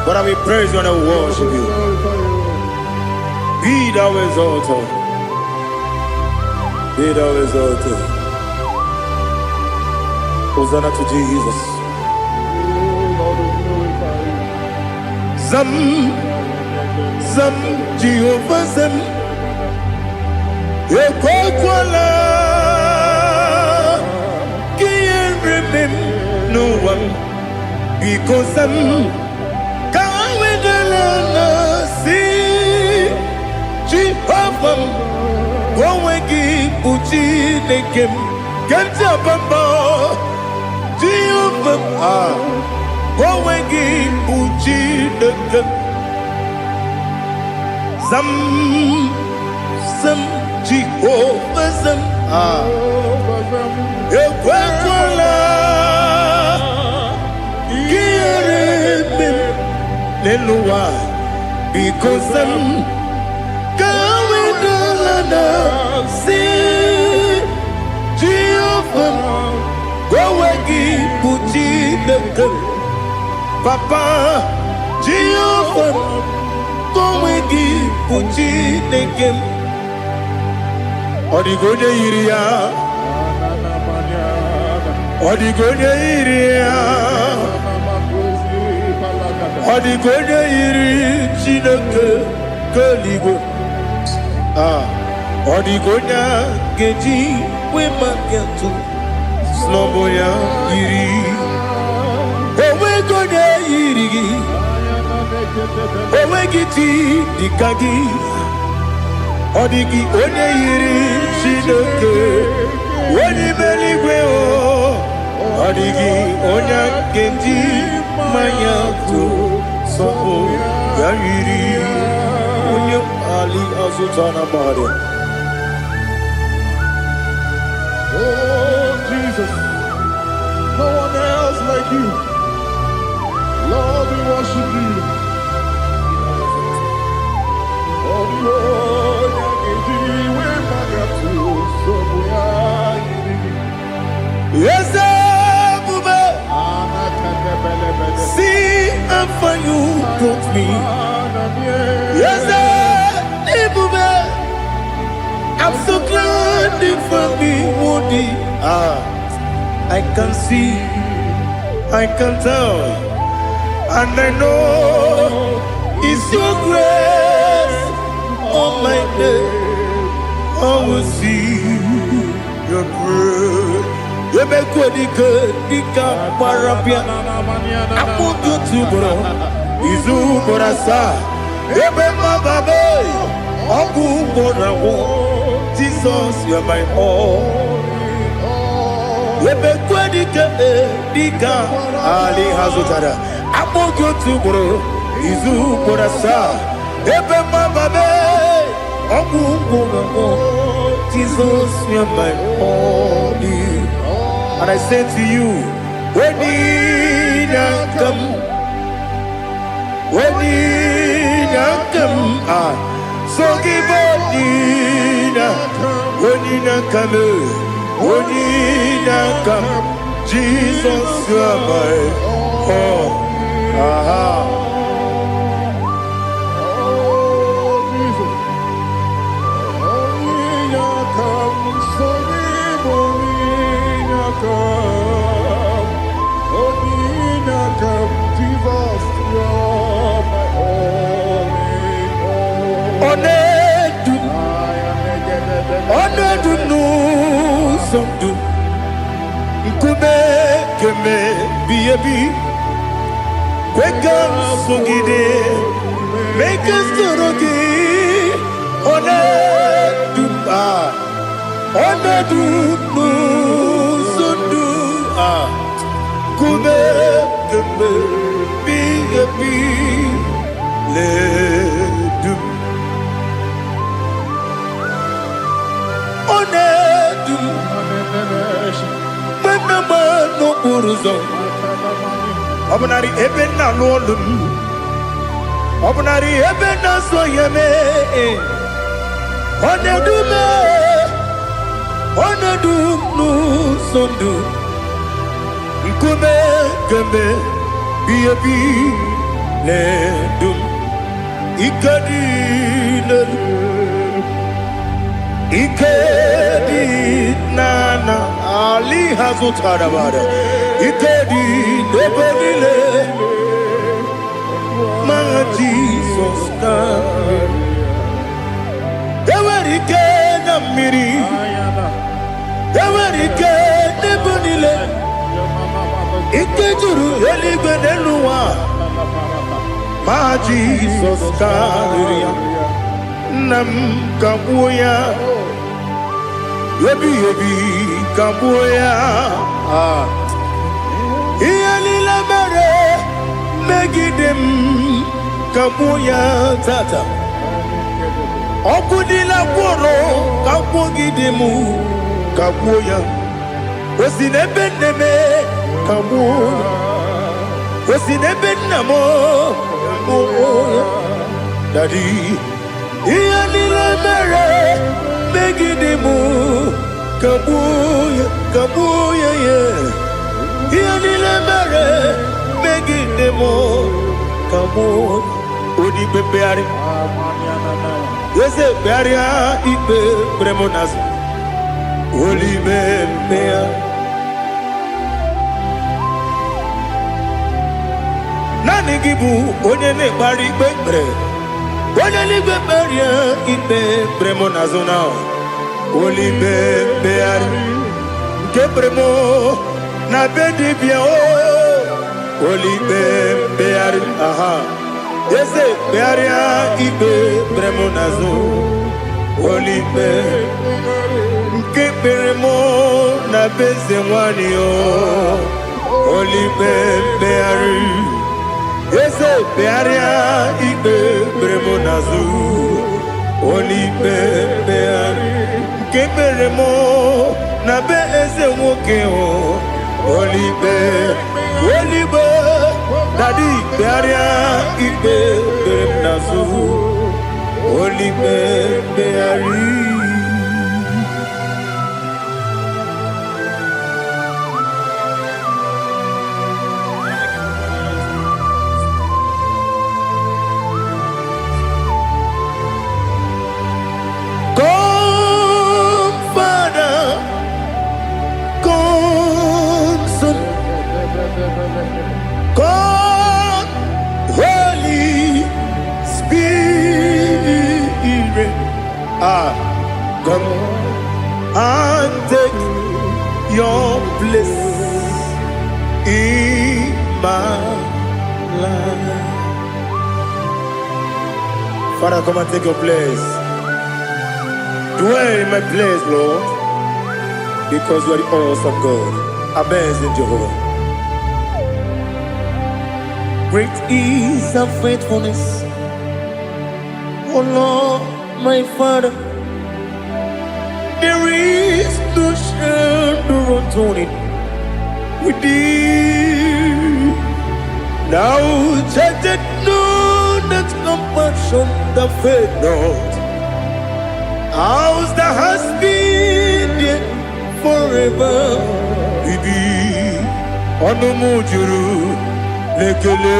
S1: Father, we praise you and we worship you. Be thou exalted. Be thou exalted. Hosanna to Jesus. Zam Jehovah Zam Ekwakwala Kiyen remem no one because Zam Kawegalana si Jehovah Gowegi Uchi Nekem Kenta Bamba Jehovah Gowegi Uchi Nekem Zam Jehovah Zam n'ụwa biko sem ka wedala si Jehova gowe gị bụ Chineke Papa Jehova gowe gị bụ Chineke ọ dịghị onye yiri ya ọ dịghị onye yiri ya ọ dịghị onye yiri Chineke nke eluigwe ọ dịghị onye ga-eji wee maka atụ n'ọbụ ya yiri onweghị onye yiri gị onweghị chi dịka gị ọ dịghị onye yiri Chineke onye ime eluigwe ọ dịghị onye ga-eji mmanya atụ n'ọbụ ya yiri onye ali azụtara mmadụ.
S2: Oh, Jesus, no one else like you. Lord, we worship you. Oh, Lord,
S1: yes, see how far you brought me. Yes, I'm so glad you found me, Woody. I can see, I can tell, and I know it's your grace. Oh my day, I will see your grace. You make what you could, you can't parapia. I want you to bro. Izu borasa, ebe mababe. Ogu borawo, Jesus, you're my all. Ebe kwa dika ali hazutara. I want you to bro. Izu borasa, ebe mababe. Ogu borawo, Jesus, you're my all. And I say to you, when you come, so give up when you come, Jesus, you are my all. Onedu no somdu nkube keme biyebi kweka sogide make storogi onedu no somdu nkube keme biyebi ledu onedu menama no buruzo obunari ebe na lolum obunari ebe na soyeme onedu no sondu nkume kembe biyebi ledum ikadi lelu Ikedi nana ali hazutara bada Ikedi nebelile ma Jesus na Ewerike na miri Ewerike nebelile Ikejuru eligwe neluwa ma Jesus na Nam kabuya Yebi kabuya Iyalila mere Megidem kabuya tata Okudila kworo Kabugidemu kabuya Osinebe kabuya Osinebe namo Daddy, Ianila Mere, Megidimu, Kabuya, Kabuya, yeah. Ianila Mere, Megidimu, Kabuya, Udi Bebeari. Yes, Bearia, Ibe, Bremonas, Uli Bebea. Nani gibu, onye ne bari bebre. Onye li beberia, Ibe, Bremonazona. Uli Bebeari. Gebremo, na bedi bia o. Uli Bebeari, aha. Yese bearia ibe bremonazo olibe nkeberemo na bezemwani o olibe beari yese bearia ibe bremonazo olibe beari nkeberemo na bezemwoke o olibe olibe Daddy, Bearia, Ibe, Bernazu, Olibe, Beari. Come, Father, come, Son, come. Holy Spirit, come and take your place in my life. Father, come and take your place. Dwell in my place, Lord, because you are the awesome God. Amazing Jehovah. Great is our faithfulness, oh Lord, my Father. There is no shadow of turning with thee. Now judged know that compassion that faith not. Ours that has been there forever. Bibi, Onomujuru. Lekele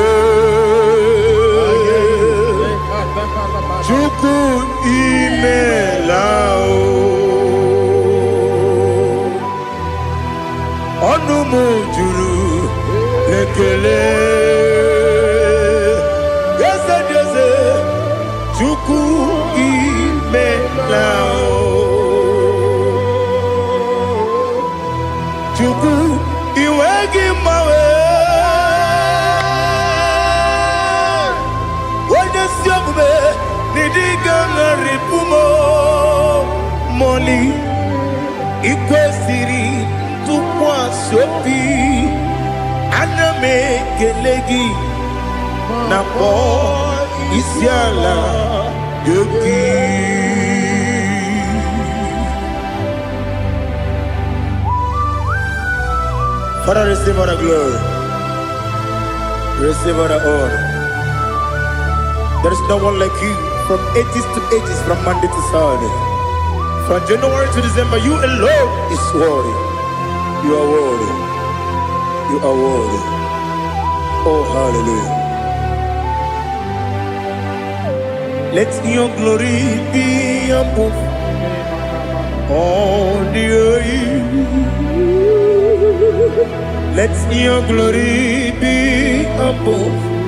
S1: Chuku imelao Onumujuru Lekele Yese yese Chuku imelao Chuku iwegi mawe Ripumo Moli Ikwesiri Tukwa Sopi Aname Kelegi Napo Isiala Yoki Father, receive all the glory, receive all the honor. There is no one like you. From ages to ages, from Monday to Saturday, from January to December, you alone is worthy. You are worthy. You are worthy. Oh, hallelujah. Let your glory be above all the earth. Let your glory be above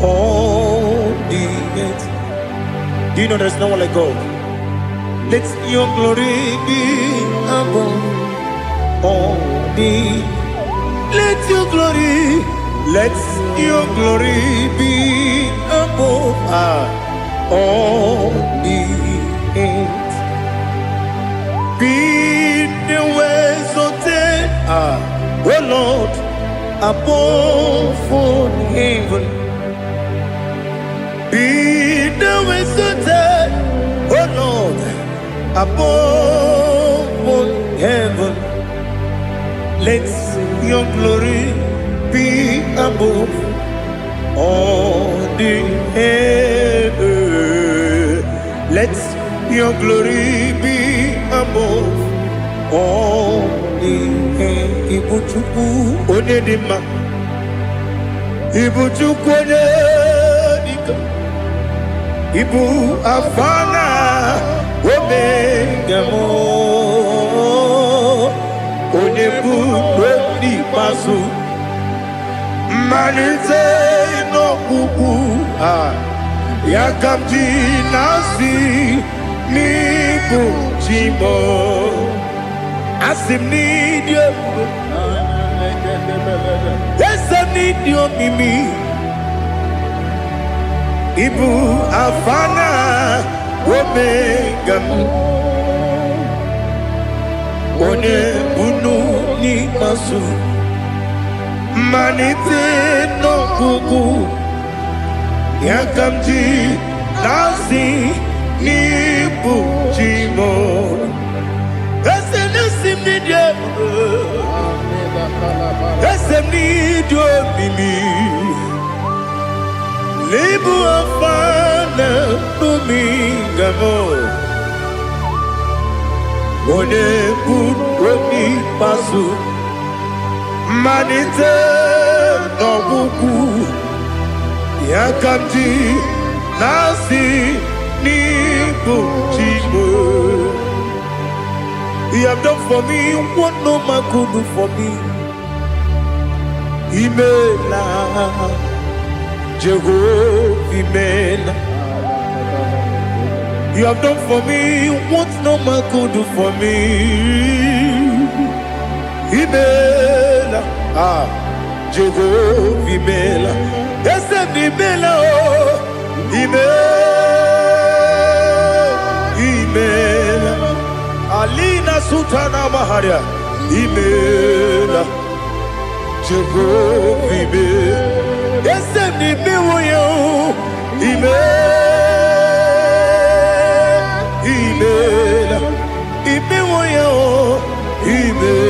S1: all the earth. Do you know there's no one like God? Let your glory be above all the. Let your glory be above all the earth. Be the ways of death, oh Lord, above all heaven. Be the ways of death, oh Lord, above all heaven. Let your glory be above on the earth. Let your glory be above all the earth. Ibuchukwu Onedima, Ibuchukwu Onedika, Ibu Afana Omega mo, Onebu Rodi Masu. Manite no kuku yakamji nasi ni bujimo asim ni dio esam ni dio mimi ibu afana omega one bunu ni masu Manite no kuku yakamji nasi ni bujimo esem ni dio esem ni dio mimi lebu afana dumingamo one buroni pasu Manite no buku yakamji nasi ni bujimo. You have done for me what no man could do for me. Imela Jehovah Imela. You have done for me what no man could do for me. Imela, Jehovah Imela, Esem Imela, Imela, Alina Sutana Maharia, Imela, Jehovah Imela, Esem Imela, Imela, Imela, Imela.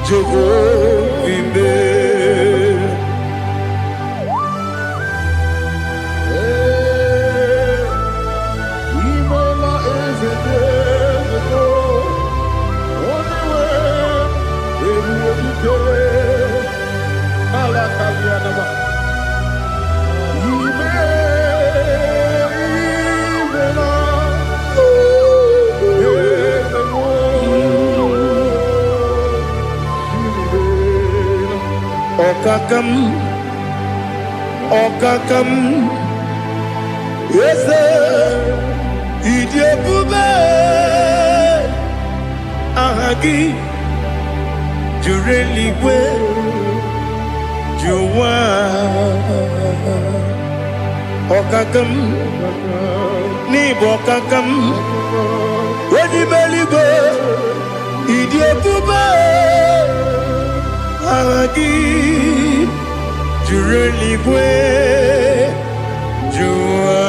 S1: Jehovah Imela.
S2: Imela is a desert. Only way everyone you care. Malakavianaba.
S1: Okakam, yes, Idiabube, Ahagi, Jureli, Juwa, Okakam, Nibokakam, Wadi Beligo, Idiabube, Ahagi. Jureligwe Jua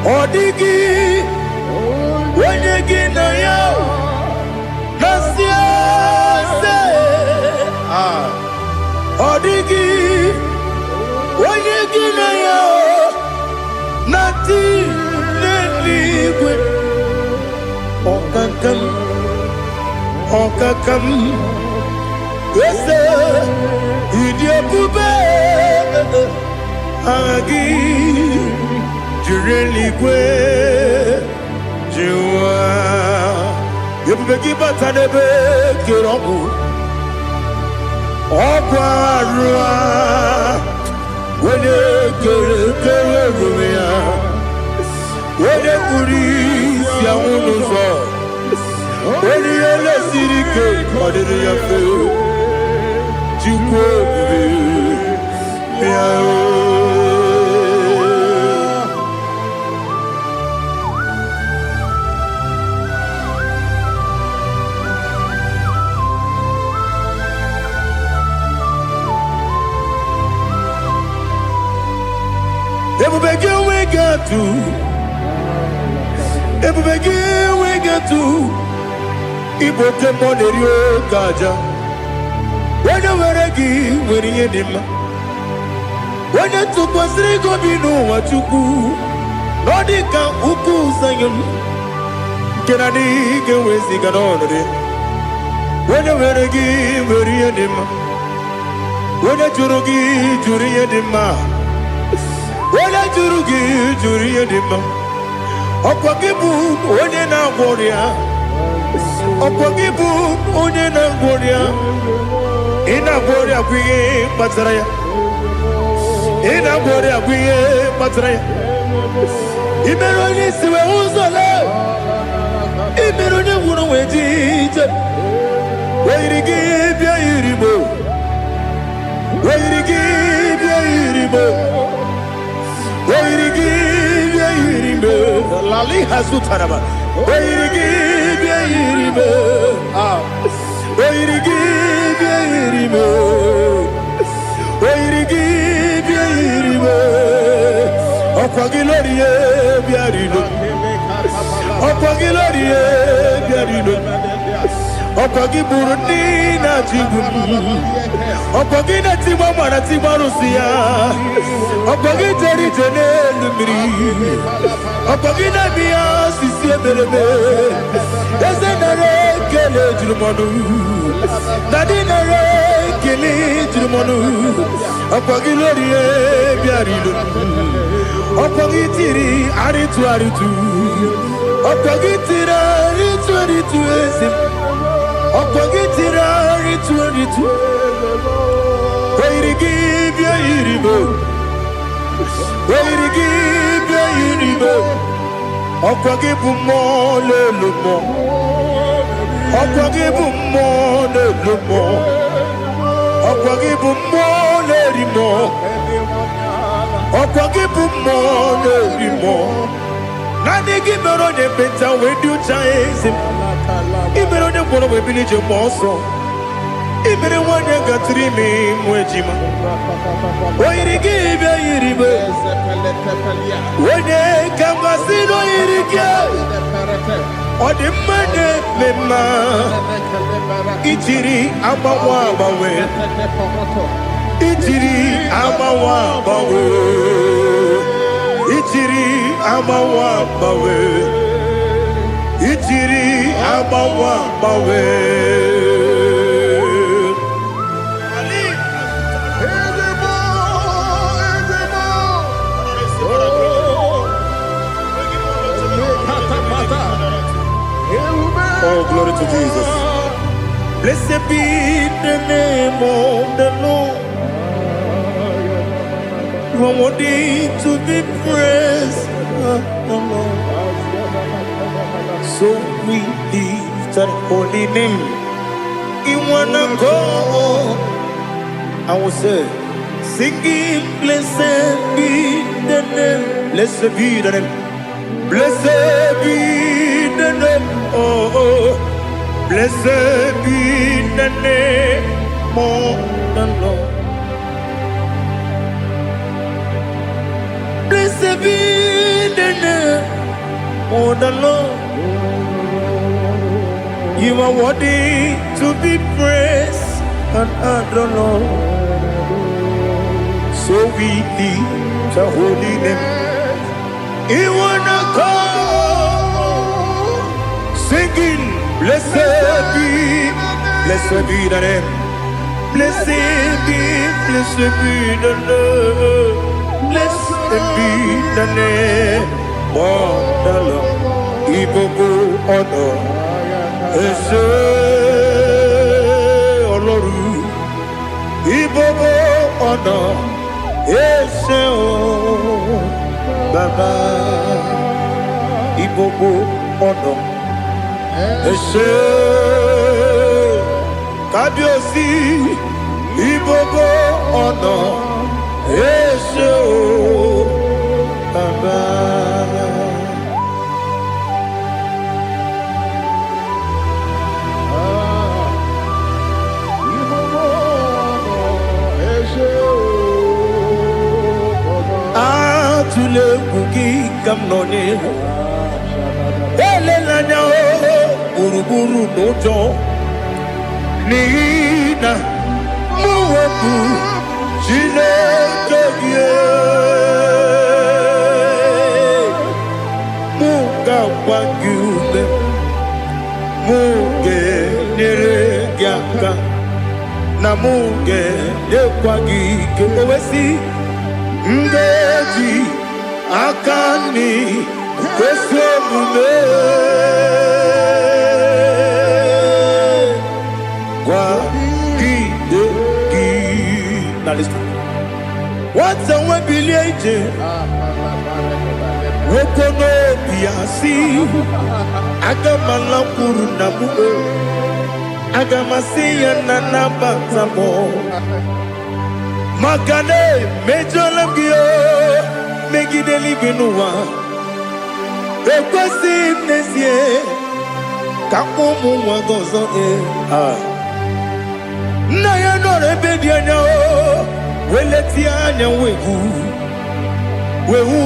S1: Odigi Wenyegi na ya Nasia se Odigi Wenyegi na ya Nati Neligwe Okakam Okakam Yes, Idiabube Agi Jureligwe Jua Yebeki Batanebe Kiroku Okwarua Wene Kere Rumia Wene Kuri Siamunuzo Wene Yele Sirike Madere Yafe When you were a gay, when you did when you took was Rigo Bino, what you go, Nordica, Uku, Sayum, Kennedy, get with the Ganoni. When you were a gay, when you did when you Jurugi, Juria Dima, when you Jurugi, Juria Dima, Opakibu, when you're not warrior, Opakibu, when you're not warrior. Ina bori akwiye patraya. Ina bori akwiye patraya. Imeroni siwe uzole. Imeroni wunu wejije. Weirigi bia iribo. Weirigi bia iribo. Weirigi bia iribo. Lali hasutaraba. Weirigi bia iribo. Ah. Weirigi bia iribo. Weirigi bia iribo. Okwagilorie bia iribo. Okwagilorie bia iribo. Okwagiburundi na jibu. Okwagina tiwa mwana tiwa rusia. Okwagiteri jene lumiri. Okwagina bia sisi ebelebe. Ezenare kele jirumonu. Nadinare kele jirumonu. Okwagilorie bia iribo. Okwagitiri aritu aritu. Okwagitiri aritu aritu esim. Okwagitira aritu aritu. Weirigi bia iribo. Weirigi bia iribo. Okwagibu mo lelumo. Okwagibu mo lelumo. Okwagibu mo lerimo. Okwagibu mo lerimo. Nani gibero ne benta wedu chaizim. Ibero ne kono we bilije moso. Ibere wane gatrimi mwejima. Oirigi bia iribe. Wene kamasino irige. Odimane mema. Ichiri amawa bawe. Ichiri amawa bawe. Ichiri amawa bawe. Ichiri amawa bawe. Oh, glory to Jesus. Blessed be the name of the Lord. You are worthy to be praised. So we lift that holy name. You wanna go? I will say, singing, blessed be the name. Blessed be the name. Blessed be the name. Oh, oh. Blessed be the name of the Lord. Blessed be the name of the Lord. You are worthy to be praised and adored. So we lift the holy name. You wanna call, singing, blessed be the name. Blessed be the Lord. Blessed be the name of the Lord. Ibogo honor, ese oloru. Ibogo honor, ese o Baba. Ibogo honor, ese Kabiosi. Ibogo honor, ese o Baba. Tule kuki kamnoni ele lanya o uruburu nojo nina wepu Chineke gị mụ ga-agba gị ume mụ ga-enyere gị aka na mụ ga-enyekwa gị ike owesi m ga-eji aka nri kwesị omume gwagide gị na listen nwata nwe bilie ije nwoke n'obi ya si aga m alakwuru na mụ aga m asị ya na nabata m maka na emejuola m gị megide eluigwe n'ụwa ekwesịghị m n'ezie ka ụmụ nwa gị ọzọ nna ya nọrọ ebe dị anya weletie anya wehu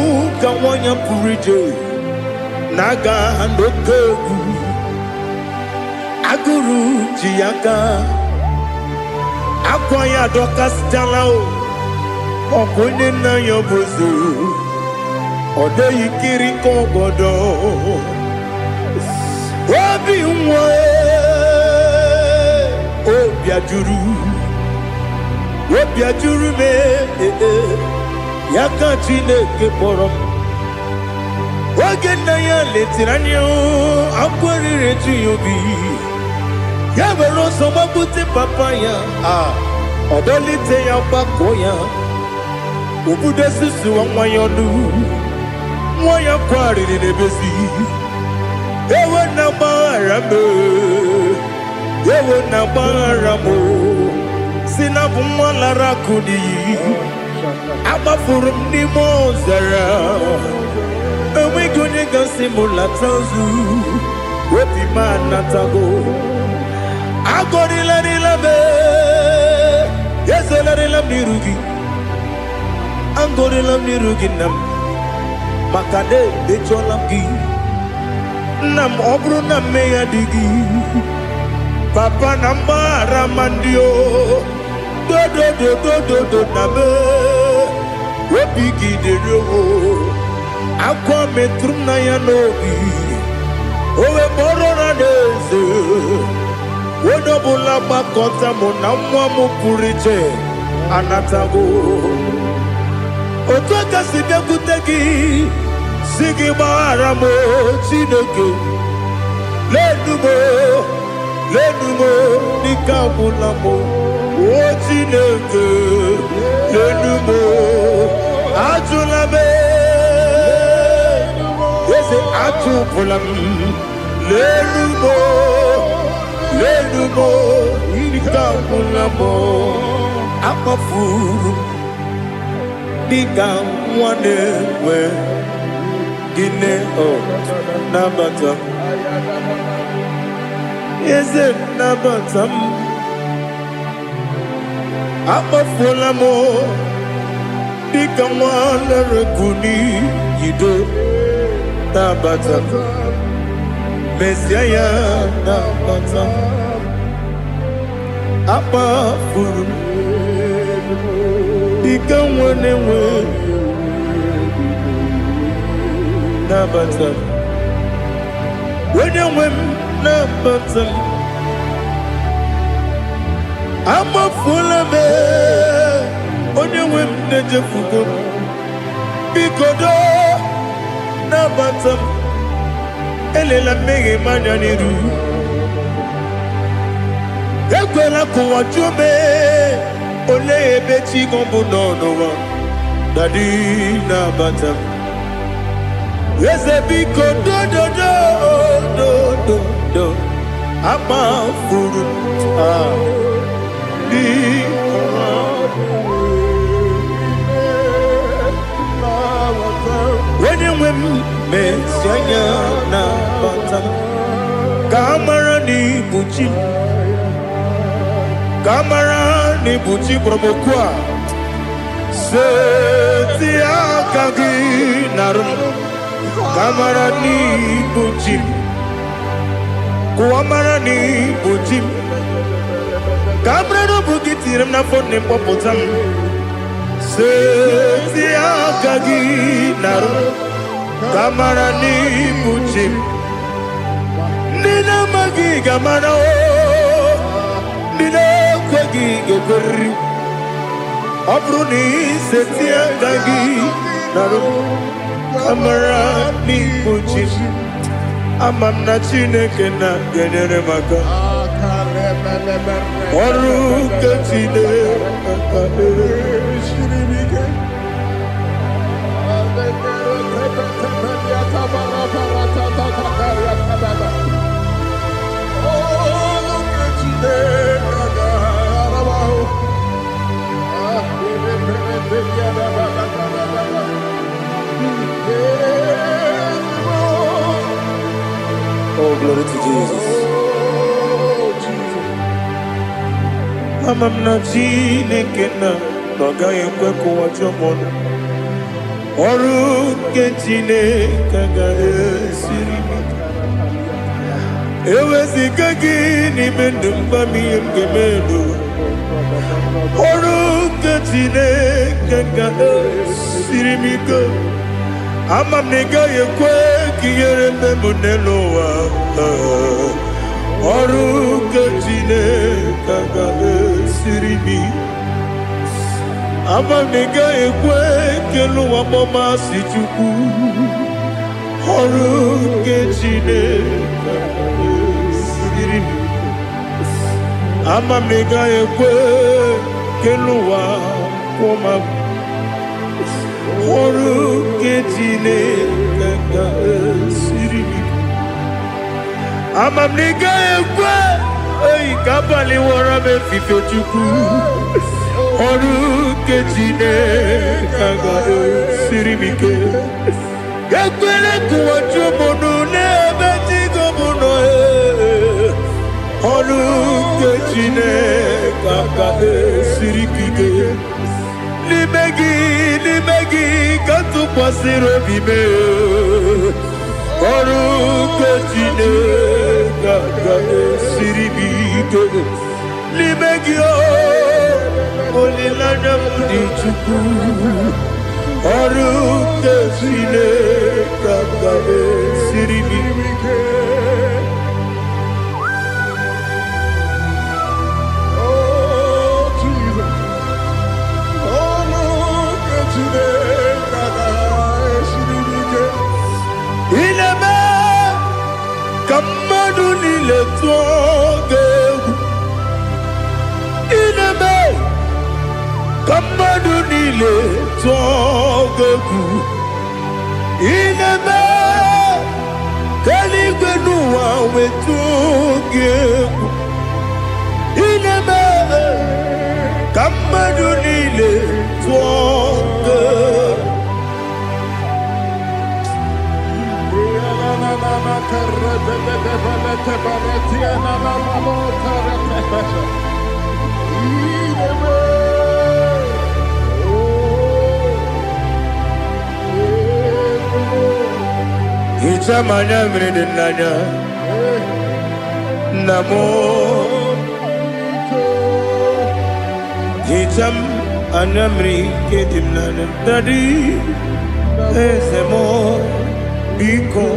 S1: ka nwanyị pụrụ ije na-aga n'oke egwu agụrụ ji ya gaa akwa ya dọkasịtala ọkụ onye nna ya bụzo ọ dịghị kiri ka ọgọdọ obi nwa obi ajuru m ya ka Chineke kpọrọ m oge nna ya letiri anya akwa riri eju ya obi ya were ọsọ gbapute papa ya ọ dọlite ya gbakọ ya obodo susuwa nwa ya ọnụ nwa ya kwarịrị n'ebezi ewe na gbaghara m si na bụ nwa lara akụ n'iyi agbafuru m n'ime ọzara enweghị onye gasị m lata ozu obi m anatago agọrịlarịla m ezelarịla m n'iru gị agọrịla m n'iru gị nna m maka na emechuola m gị nna m ọ bụrụ na mmehie dị gị papa na mgbaghara ma ndị dodododododo na be obi gị dịrị akwa metụrụ m na ya n'obi owe kpọrọ na n'eze onye ọbụla gbakọta mụ na nwa m pụrụ iche anatago otu aka si bịakwute gị si gị gbaghara m Chineke lenumo dịka agwụla m o Chineke lenumo ajụla m eze atụpụla m lenumo dịka agwụla m akpafuru dịka nwa na-enwe gịnị nabata m eze nabata m akpafuola m dịka nwa na-erekwu n'iyido nabata m mesia ya nabata m akpafuru dịka nwa na-enwe nabata m onye nwe m nabata m amafuola m onye nwe m na-ejefugo m biko nabata m elela mmehie m anya n'iru ekwela ka ụwa jụọ m olee ebe chi gị bụ n'ụwa dadi nabata m eze biko do akpafuru onye nwe m mesi anya nabata m ka amara n'ibu chi ka amara n'ibu chi gwara m okwu a seti aka gị narụ m kamara n'ibu chi m kụwamara n'ibu chi m kamara n'obu gị tiri m n'afọ nne mkpọpụta m seti aka gị narụ ka mara n'ibu chi m ndị na-amaghị ga-amara o ndị na-ekweghị ga-ekweriri ọ bụrụ na iseti aka gị narụ ka mara n'ibu chi m ama m na Chineke na-enyere m aka ọrụ nke Chineke Oh, glory to Jesus. Ama m na Chineke na ọ gaghị ekwe ka ụwa jọọ m ọnụ. Ọrụ nke Chineke ga-esiri m ike. Eweziga gị n'ime ndụ m gwa m ihe m ga-eme n'ụwa. Ọrụ nke Chineke ga-esiri m ike. Ama m na ị gaghị ekwe ka ihere mee m n'elu ụwa. Ọrụ nke Chineke ga-esiri m ike. Ama m na ị gaghị ekwe ka elu ụwa gbamasị Chukwu. Ọrụ nke Chineke ga-esiri m ike. Ama m na ị gaghị ekwe ka elu ụwa kwụma m. Ọrụ nke Chineke ga-esiri m ike. Ama m na ị gaghị ekwe ka abalị wara m efife Chukwu. Ọrụ nke Chineke ga-esiri m ike. Ekwela ka ụwa jụọ m n'ebe chi gị bụ nọ. Ọrụ nke Chineke ga-esiri m ike. N'ime gị ka tụkwasịrị obi m. Ọrụ nke Chineke ga-esiri m ike. N'ime gị olileanya m dị Chukwu. Ọrụ nke Chineke ga-esiri m ike. Ineme ka mmadụ niile tụọ gị egwu. Ineme ka mmadụ niile tụọ gị egwu. Ineme ka eluigwe n'ụwa wee tụọ gị egwu. Ineme ka mmadụ niile tụọ gị egwu. Hicham anya mmiri dị n'anya nna m. Hicham anya mmiri nke dị m n'anya Daddy eze m biko.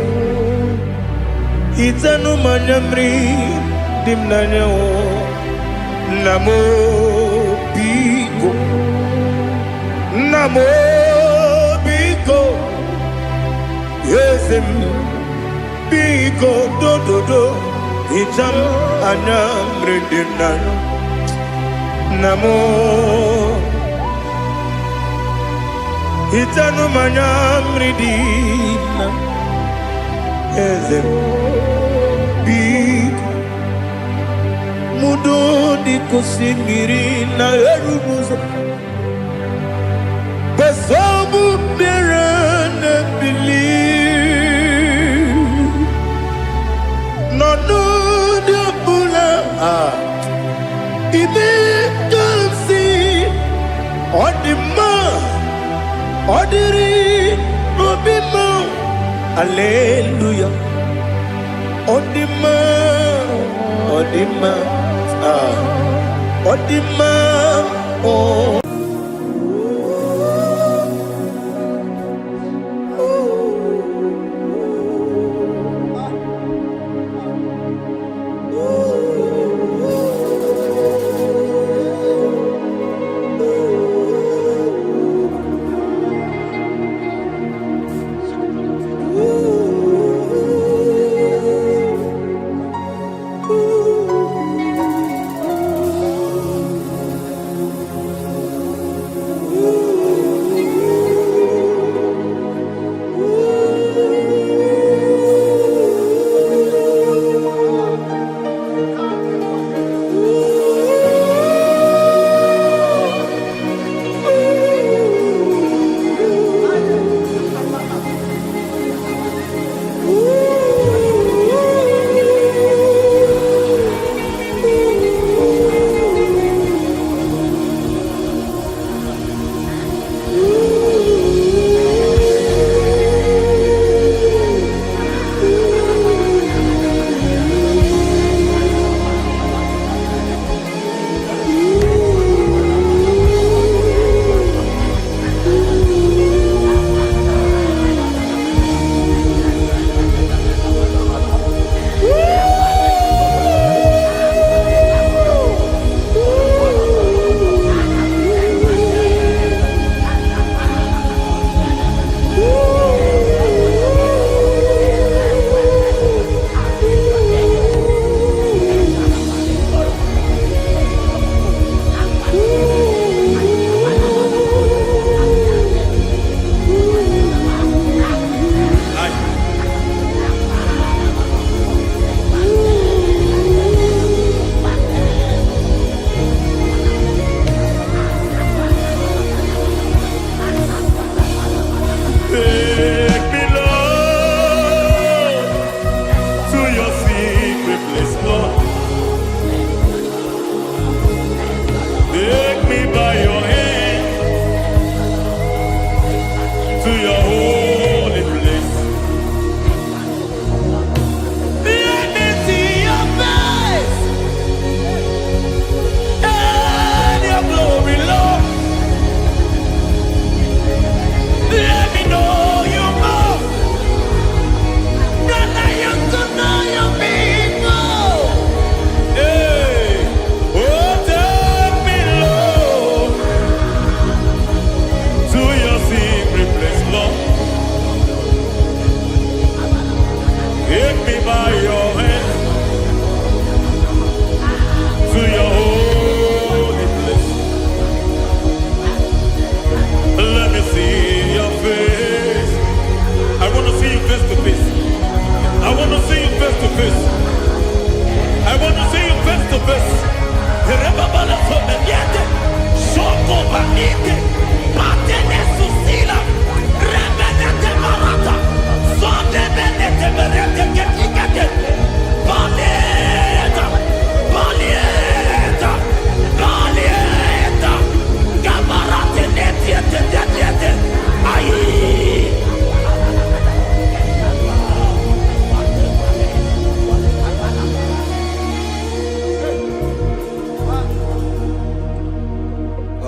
S1: Hichanu m anya mmiri dị m n'anya nna m biko. Nna m biko eze m biko dododo. Hicham anya mmiri dị m n'anya nna m. Hichanu m anya mmiri dị m n'anya eze m biko. Mudo di kusimiri na erubuzo. Besobu birane bili. Nonu di bula. Ime kamsi. Odima. Odiri. Obima. Hallelujah. Odima. Odima. Odima, oh.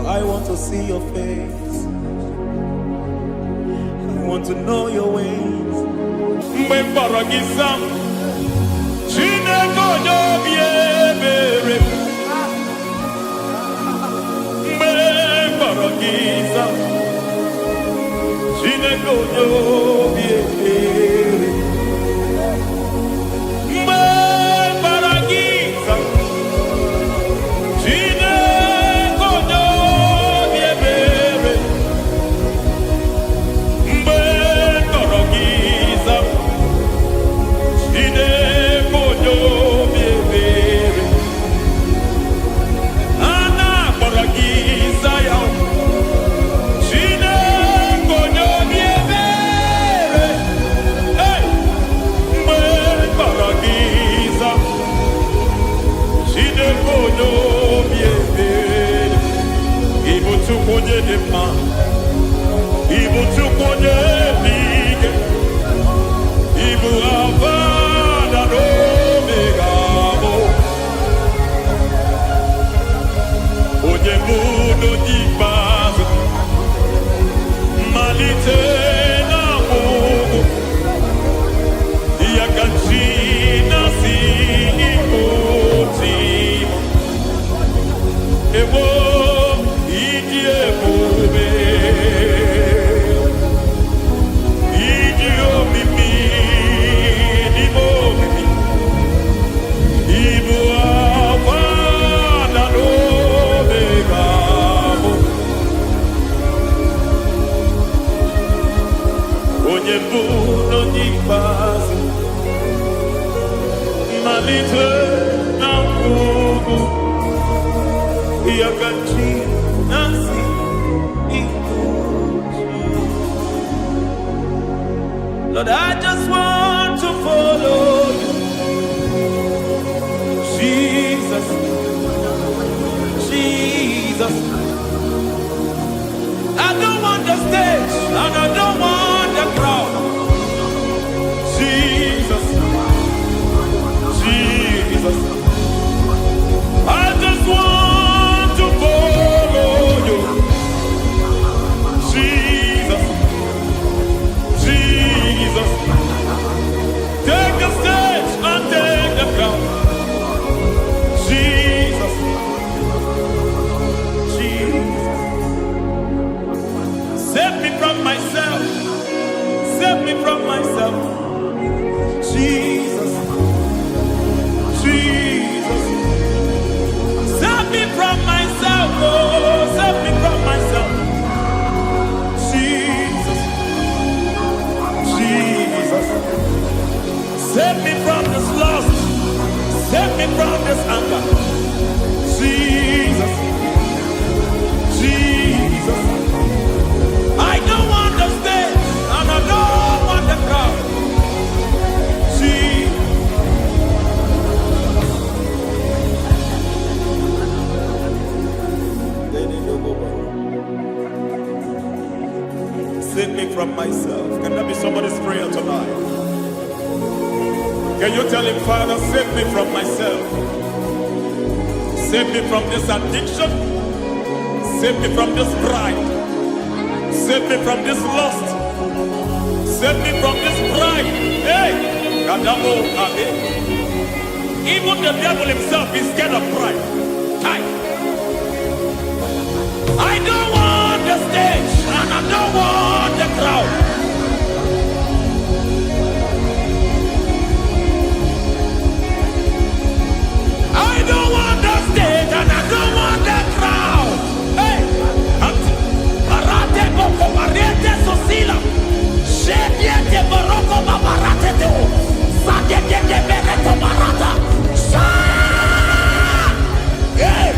S3: I want to see your face. I want to know your ways. Mgbe mkpọrọ gị sam, Chineke onye obi ebere. Mgbe mkpọrọ gị sam, Chineke onye obi ebere. Mgbe mkpọrọ gị sam,
S1: malite na nguvu ya kati nasi ikoji. Lord, I just want to follow you, Jesus, Jesus. I don't want the stage and I don't want the crowd. Jesus, Jesus. I just want to follow you. Jesus, Jesus. Take the stage and take the crown. Jesus, Jesus. Save me from myself. Save me from myself. Jesus, Jesus. Save me from myself. Oh, save me from myself. Jesus, Jesus. Save me from this lust. Save me from this anger. Jesus, Jesus. I don't want the stage and I don't want the crowd. Jesus. Save me from myself. Can that be somebody's prayer tonight? Can you tell him, Father, save me from myself? Save me from this addiction. Save me from this pride. Save me from this lust. Save me from this pride. Hey! Kadamo Abe. Even the devil himself is scared of pride. I don't want the stage and I don't want the crowd. I don't want the stage and I don't want the crowd. Hey! Barate boko barete sosila. Shebiete baroko babarate teo. Sadete bereto barata. Hey!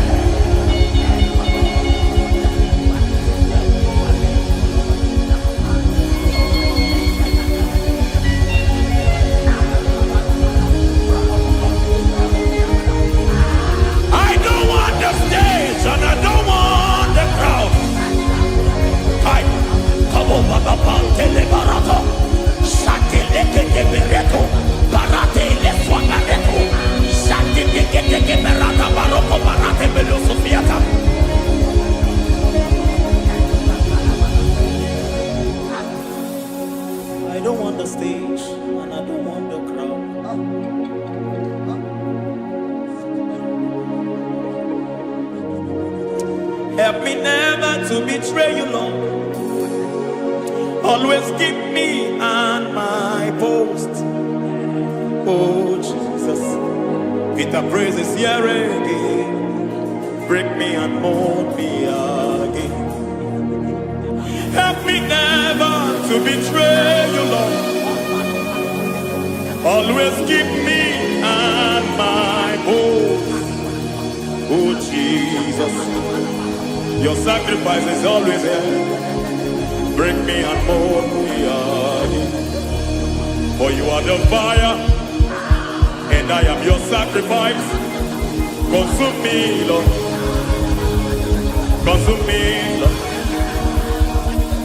S1: And I don't want the crowd. Hi, come on, Baba Pantele Barato, Shatileke de Bereto, Barate le Swagareto, Shatileke de Berata Baroko Barate Belosofiata. I don't want the stage and I don't want the crowd. Help me never to betray you, Lord. Always keep me on my post. Oh, Jesus. Peter praises here again. Break me and mold me again. Help me never to betray you, Lord. Always keep me on my post. Oh, Jesus. Your sacrifice is always here. Break me and mold me again. For you are the fire, and I am your sacrifice. Consume me, Lord. Consume me, Lord.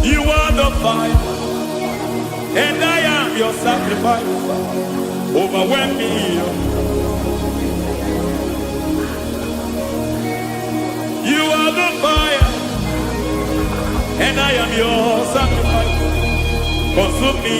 S1: You are the fire, and I am your sacrifice. Overwhelm me, Lord. You are the fire, and I am your sacrifice. Consume me.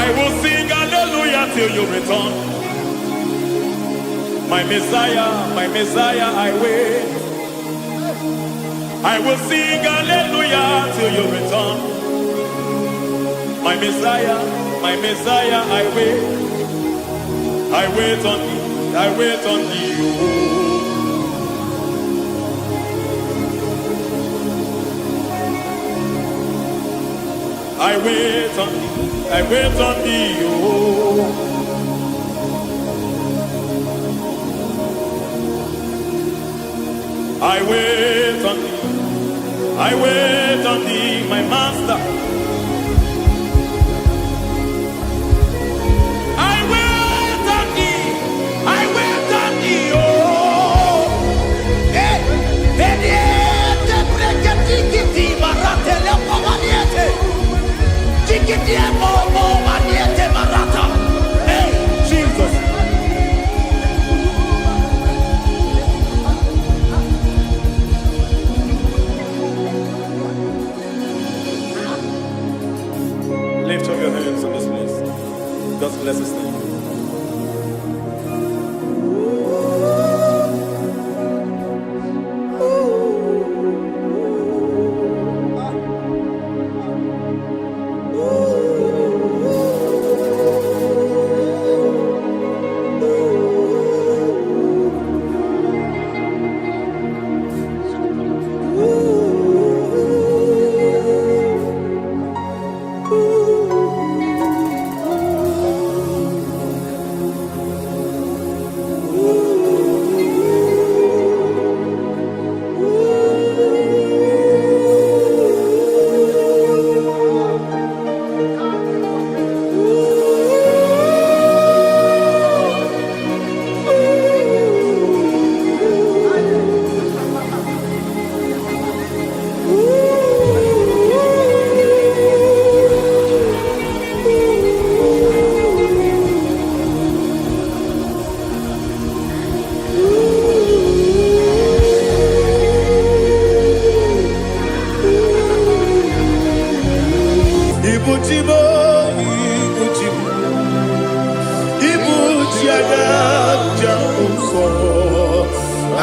S3: I will sing hallelujah till you return. My Messiah, I wait. I will sing hallelujah till you return. My Messiah, I wait. I wait on thee, I wait on thee. Oh. I wait on thee, I wait on thee. Oh. I wait on thee, I wait on thee, my master. I wait on thee, I wait on thee, oh. Eh, vediete, breketi, maratele, pomaniete. Tikiti, pomaniete, marata. Hey, Jesus. Lift up your hands in this place. God bless His name.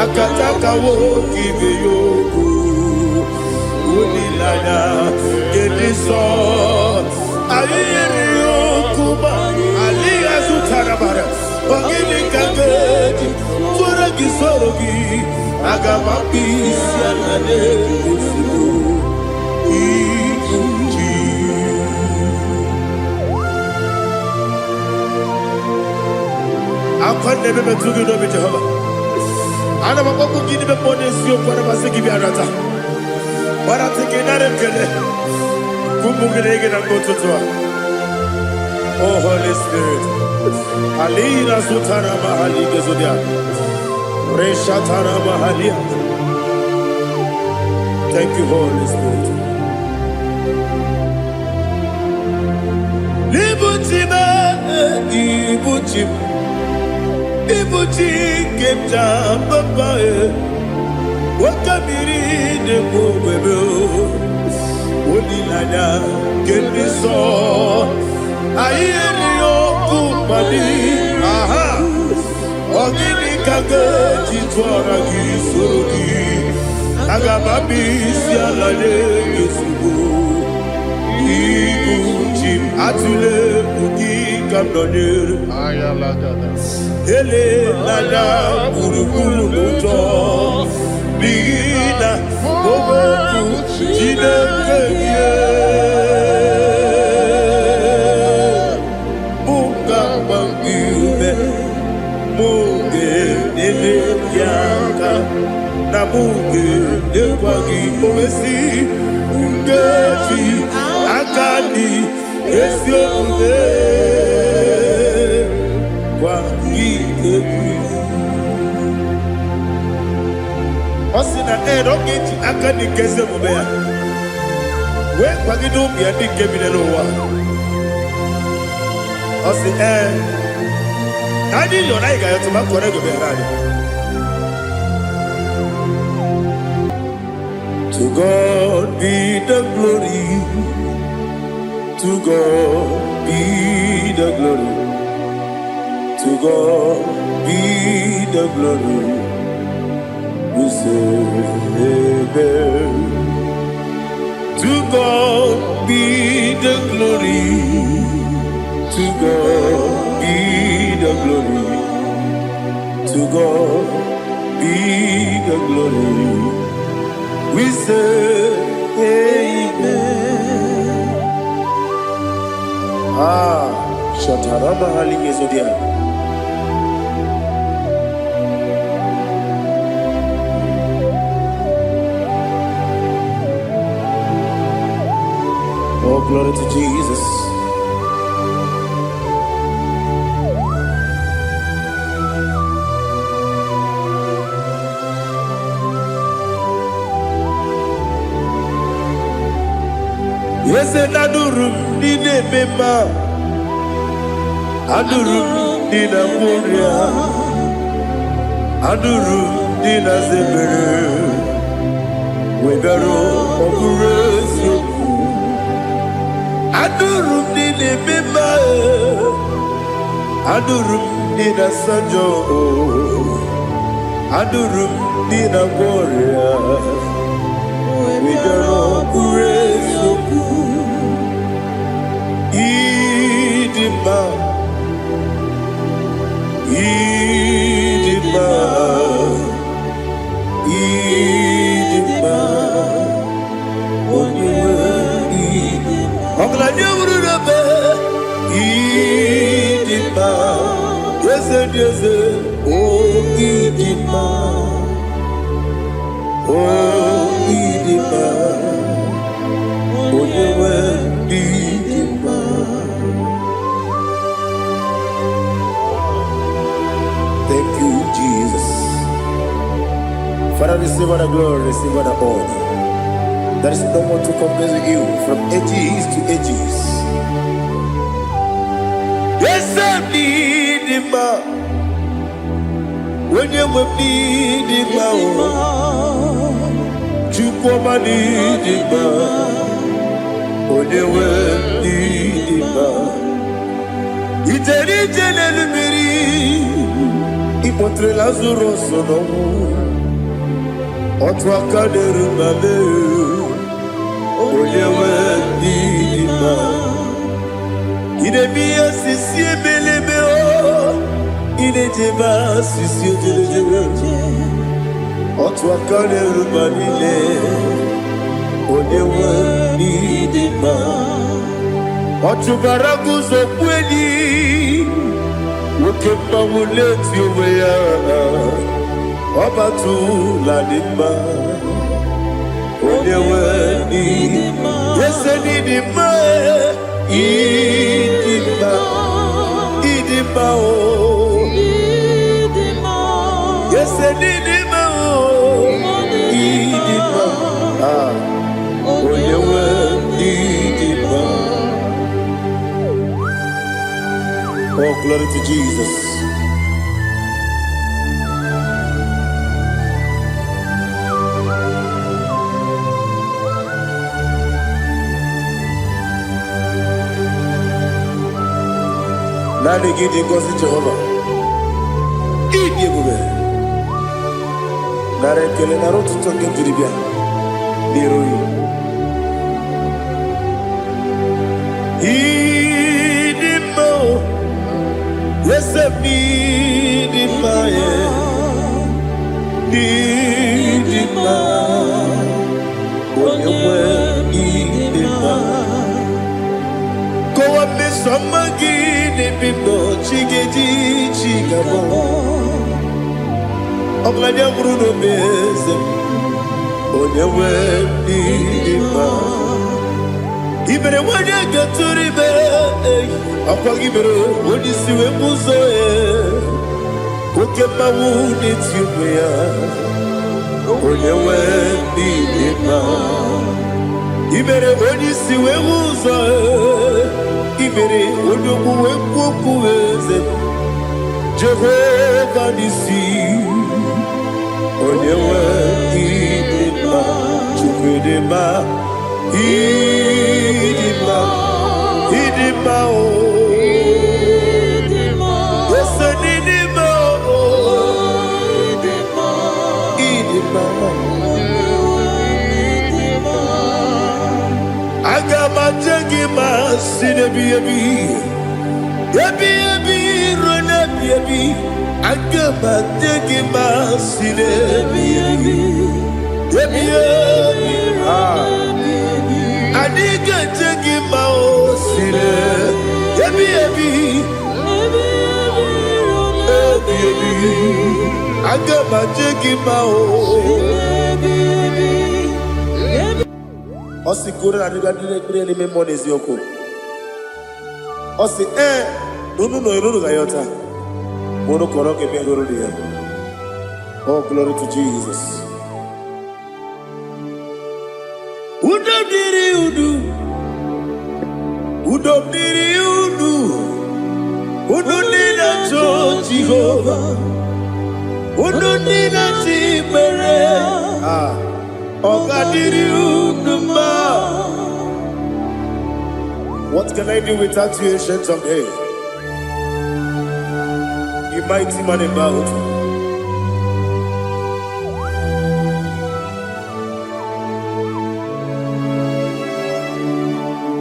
S3: Akataka wo kibe yoku Unilada Gediso Ayiri yokuba Aliya zutarabara Ogini kageti Tura gisorogi Agamapi Sianane Usibu Ikuji Akwande bebe tugi dobi Jehova Ana maboku gini be mone siyo kwa nabase gibi arata. Wara teke nare kele. Kumbugirege na kututwa. Oh Holy Spirit. Alina sutana mahali gezodia. Resha tana mahali. Thank you Holy Spirit. Libutime, ibutime. Ibuti kemja papa wakamiri de bobebe onilada keniso ayeni okupani aha ogini kage jitwara gisorogi agababi sialale yesugo ibuti atule ugi kamdonir ayalagada ele lala buruburu luto bigina oboku jinekeye munga bangiume munge nele yaka na munge nekwagi owesi ungefi akani esiomude Osina rogeji akani keze mubea. We kwagido biadi kebine lowa. Osi nani yona iga yotuma kore gobe rani. To God be the glory. To God
S1: be the glory. To God be the glory. We say amen. To God be the glory. To God be the glory. To God be the glory. We say amen. Shataraba Haligezodia. Oh, glory to Jesus. Yes, and Adurum Dine Mema Adurum Dina Muria Adurum Dina Zebere Webero Okurezio Adurum Dine Mema Adurum Dina Sanjo Adurum Dina Muria Webero Okurezio Idima, Idima, Idima, Idima, Idima, yes, yes, oh Idima, oh Idima, oh Idima. Thank you, Jesus. Father, receive all the glory, receive all the honor. There is no one to compare with you from ages to ages. Yes, I need him. When you need him, you come and need him. When you need him, it's a little Ipotre Lazaro sono Otwa kaderu mame Oyewe dima Idemiya sisi ebelebe o Idejeba sisi ojelejebe Otwa kaderu manile Oyewe dima Otubaragu zokweni Wokemba muleti oweya Obatu ladima Oyewe nidima Yese nidima Idima Idima o Yese nidima o Idima Oyewe nidima. Oh, glory to Jesus. Nani gidi gosi Jehovah. Gidi gube. Nare kele naro tutoke jiribia. Diroi. Idimo. Lese idima ye. Idima. Onyewe idima. Kowa mesomagi. Bibo chigedi chigabo Oglanya bruno beze Onyewe idima Ibere wanya gaturibe Akwa ibere onisiwe muzoe Okema wuni tiumea Onyewe idima Ibere onisiwe muzoe Ibere odomu wekuweze Jehovah nisi Onyewe idima Chukwedema Idima Idima o sine bi. Ebi ebi rona ebi. Agama tegi ma sine ebi. Adiga tegi ma o sine ebi. Agama tegi ma o. Osi kura na diga dire ni me money zioko. Osi no gayota. Mono koroke me goro dia. Oh, glory to Jesus. Udo diri udu. Udo diri udu. Udo nina cho Jehovah. Udo nina chibere. Oga diri udu ma. What can I do without you, ancient of days? You mighty man about.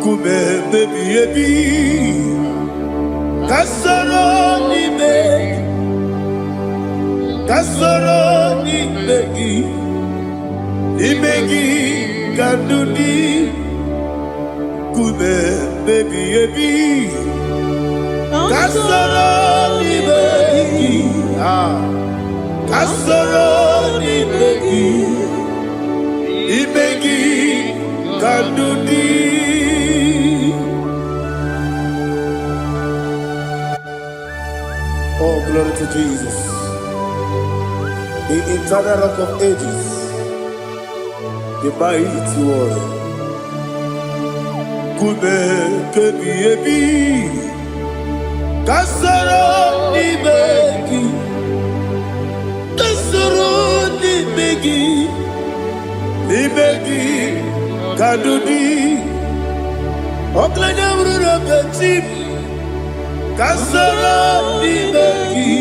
S1: Kume baby kasoro ni begi kandudi. Kume baby kasoro ni begi kandudi. Oh, glory to Jesus, the eternal rock of ages, the mighty one. Kume kebi kasoro ni begi kadudi. Oklanya urura petip kasoro ni begi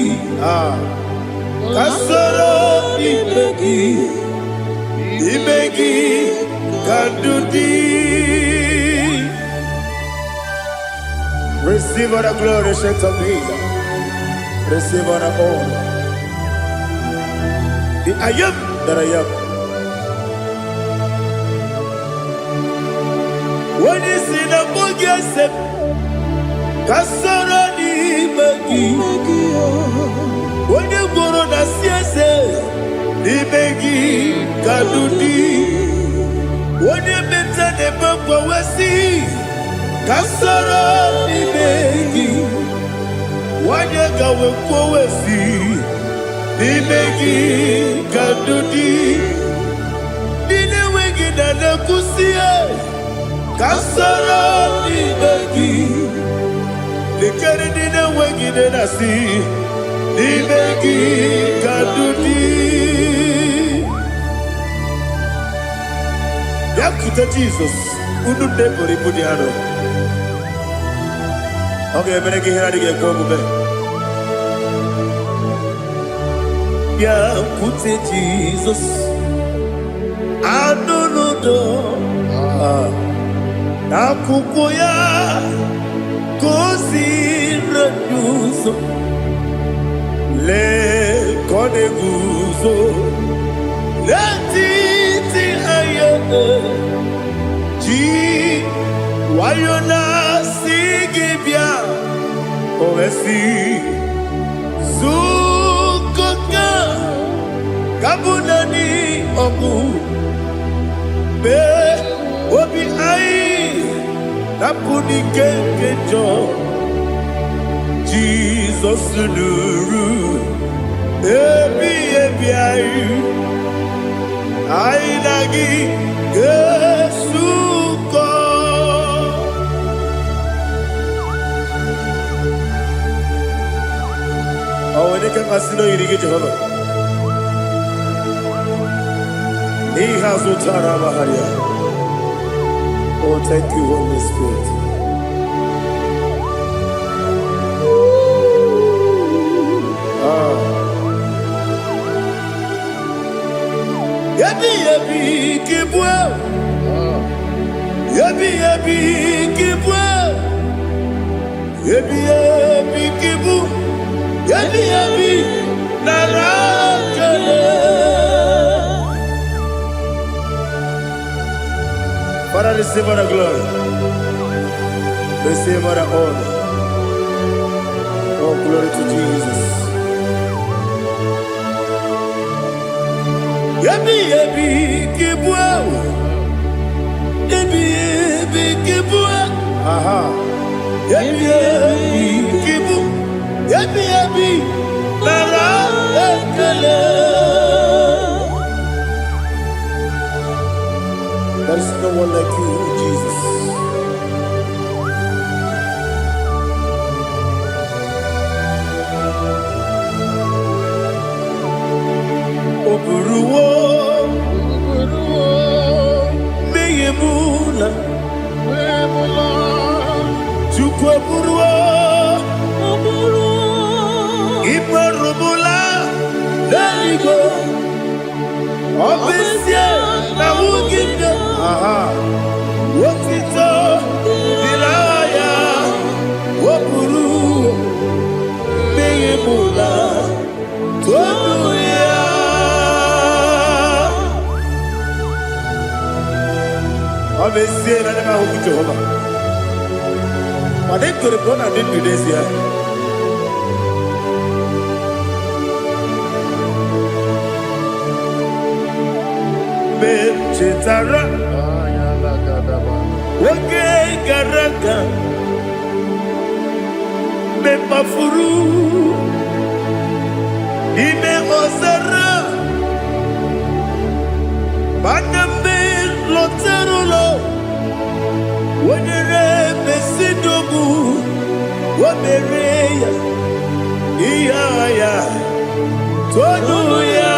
S1: kadudi. Receive all the glory, shake of Jesus. Receive all the honor. The I am that I am. When you see the book, you say, Kasara ni begi. When you go on the siese, ni begi kadudi. When you mention the book, we see. Kasara ni begi. Wanyaga wekowesi ni begi kadudi. Nine wegi na nekusie. Kasara ni begi. Nikere nine wegi na nasi. Ni begi kadudi. Yakuta Jesus. Unu nebori pudiano. Okay, better get here to get go back. Yeah, put it Jesus. I don't know. Nakukoya kosi reduso le kone guzo le titi ayane ji wayona sigibia ovesi zukoka kabunani omu be obi ai napuni kenkejo Jesus nuru ebi ai ai lagi Yesuko. Oh, when you can casino, you get Jehovah. He has Utara Maharia. Oh, thank you, Holy Spirit. Yabi, keep well. Yabi, keep well. Ebi ebi kibu, ebi ebi narakele. Father, receive all the glory. Receive all the honor. Oh, glory to Jesus. Ebi ebi kibu, ebi ebi kibu. Aha. Ebi ebi kibu, ebi ebi narakele. There is no one like you, Jesus. Oburuwo, meyemula, Chukwu oburuwo, imarumula, leligo, obesie na wugide. Aha, wotito, dilaya, oburuwo, meyemula, tonuya. Obesie na nema huku Jehova. But they could have gone and did this year. Chetara, okay, Garaka, me mafuru, ime osara, banambe loterulo, wenere mesidobu, wamereya, iya, tonuya.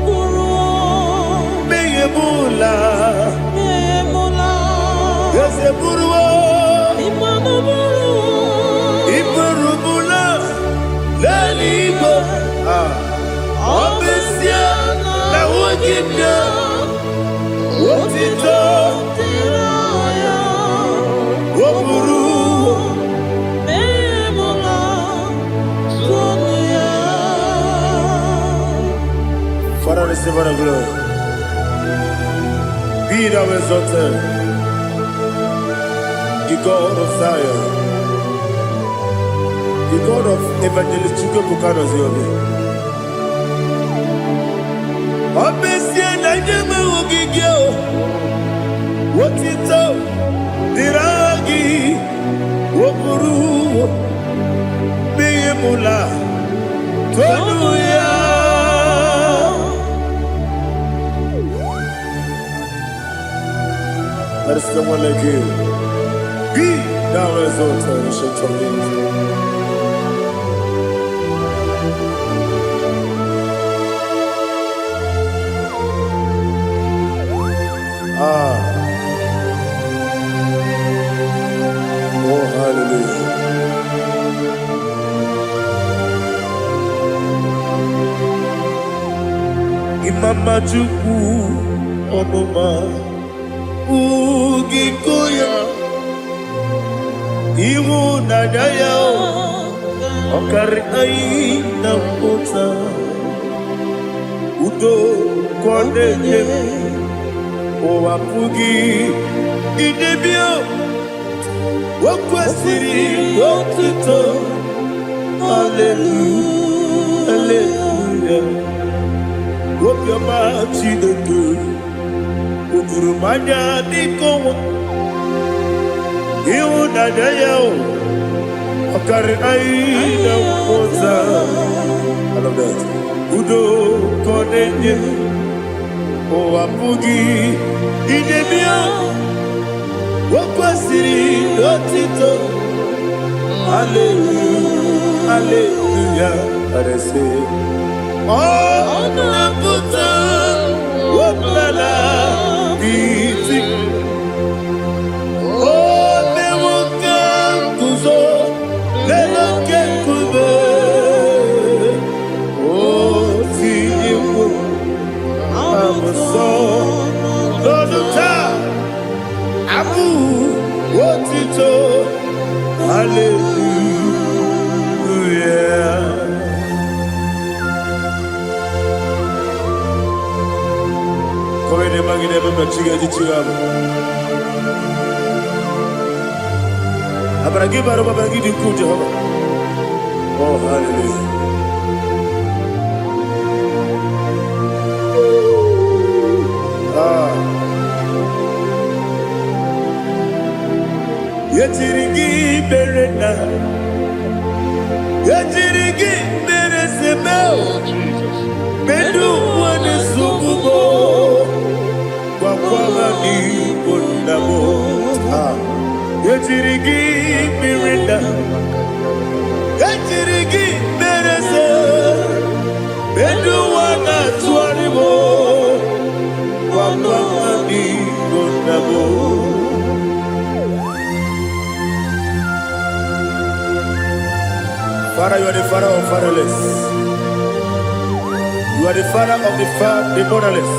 S1: Buruwo, meyemula, yese buruwo, iburumula, leligo, obesia na wogibya, wotito, woburuwo. Father, receive all the glory. Be thou exalted, the God of Zion, the God of Evangelist Chukwu Bukano Ziobe. Obesie na nyeme ogigio, wotito, diragi, woburu, meyemula, tonuya. There is no one like you. Be thou exalted, ancient of days. Oh, hallelujah. Imama Chukwu Onuma Ugikoya Iwu Nadaya Okari Aina Mota Udo Kwaneye Owapugi Idebio Wakwasiri Wotito Hallelujah Hallelujah Wopiama Chideku Ukurumanya Nikowa Iwu Nadaya Okari Aina Mota I love that Udo Kwaneye Owapugi Idebio Wakwasiri Wotito Hallelujah Hallelujah I say Oh Nabuta Wopala Biti Oh Mewoka Kuzo Leloke Kube Oh Tiyimu Amuso Loduta Abu bagi nebe machiga jichigabo. Abaragi baro babaragi di ku Jehovah. Oh hallelujah. Yetirigi berena, yetirigi beresebel, bedu wane sukubo, kwa ni bondabo. Yetirigi berena, yetirigi berese, bedu wana tuaribo, kwa ni bondabo. Father, you are the father of fatherless. You are the father of the motherless.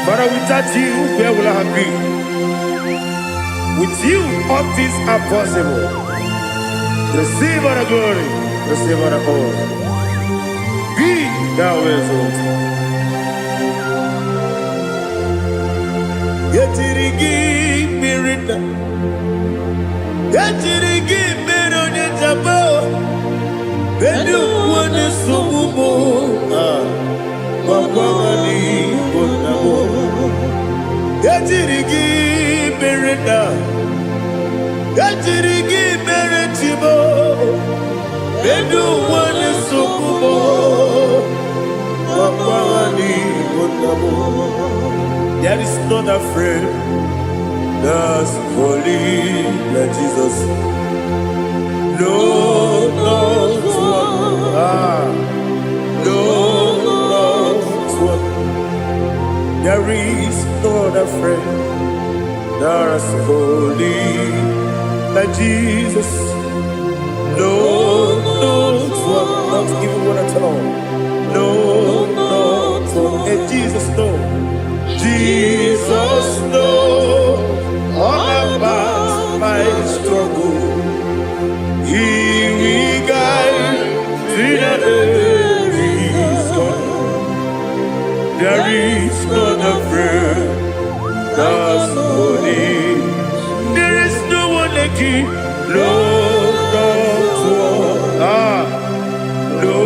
S1: Father, without you, where will I have been? With you, all things are possible. Receive our glory, receive our honor. Be thou exalted. Yetirigi mirina, yetirigi mirona jabo, bedu wane sububo, wakwani bonabo. Yetirigi mirina, yetirigi miretibo, bedu wane sububo, wakwani bonabo. There is not a friend that's holy like Jesus. No, not one. No, not one. There is not a friend that's holy like Jesus. No, not one. Not even one at all. No, not one. And Jesus knows. Jesus knows all about my struggle. He will guide to the end is gone. There is not a friend that's holy. There is no one like you. No, not one. No,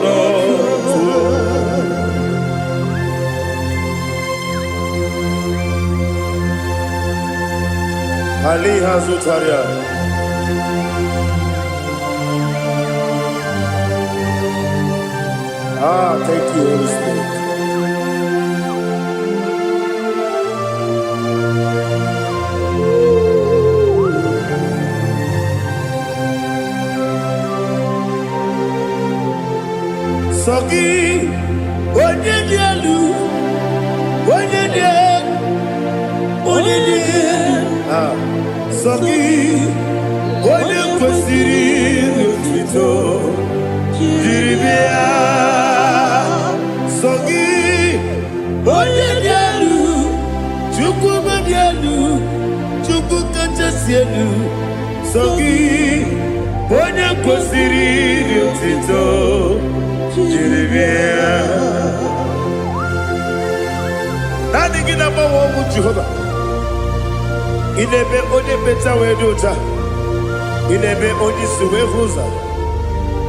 S1: not one. Ali Hazutaria. Thank you, Holy Spirit. Sogi, Onyedialu, Sogi, Onye kwesịrị otuto jiribịa. Sogi, onye dị elu, Chukwu dị elu, Chukwu kachasị elu. Sogi, onye kwesịrị otuto jiribịa. Naanị gị na-agbanwe ọgwụ Jehova. Inebe onye beta wee dị ụta, inebe onye isi wee hụ ụzọ,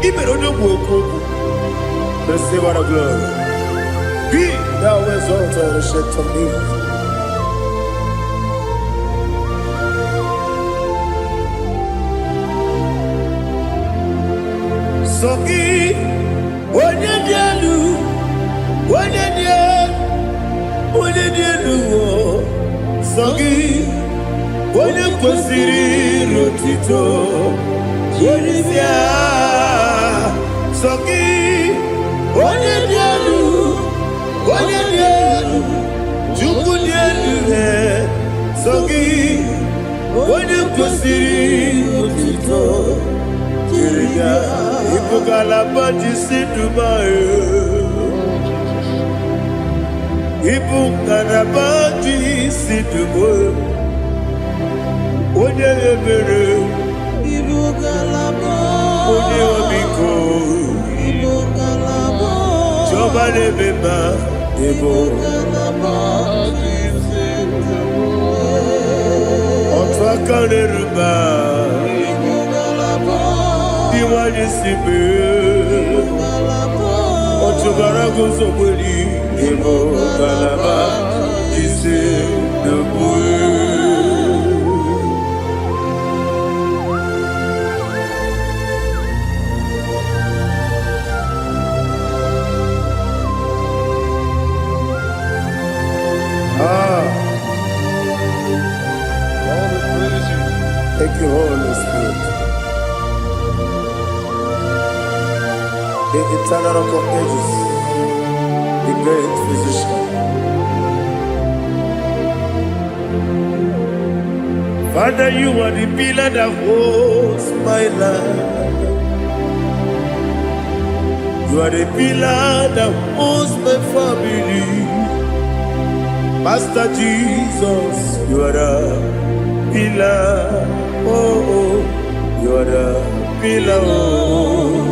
S1: imere onye gwu okwu okwu. Receive our glory. Be thou exalted, ancient of days. Sogi, onye dị elu, onye dị elu, Sogi, onye kwesịrị otuto jiribịa. Sogi, onye dị elu, Chukwu dị elu. Sogi, onye kwesịrị otuto jiribịa. Ibu galaba jisi Dubai, Ibu galaba jisi Dubai. Onye ebere,
S4: Ibu galaba,
S1: onye omiko,
S4: Ibu galaba,
S1: Jehovah nebeba, Ebo Otwakaneruba Diwani Sibe Otubarago Zobuli Ebo Galaba Jise Debue. Thank you, Holy Spirit. The eternal rock of ages, the great physician. Father, you are the pillar that holds my life. You are the pillar that holds my family. Master Jesus, you are the pillar. Oh, you are the pillar. Oh,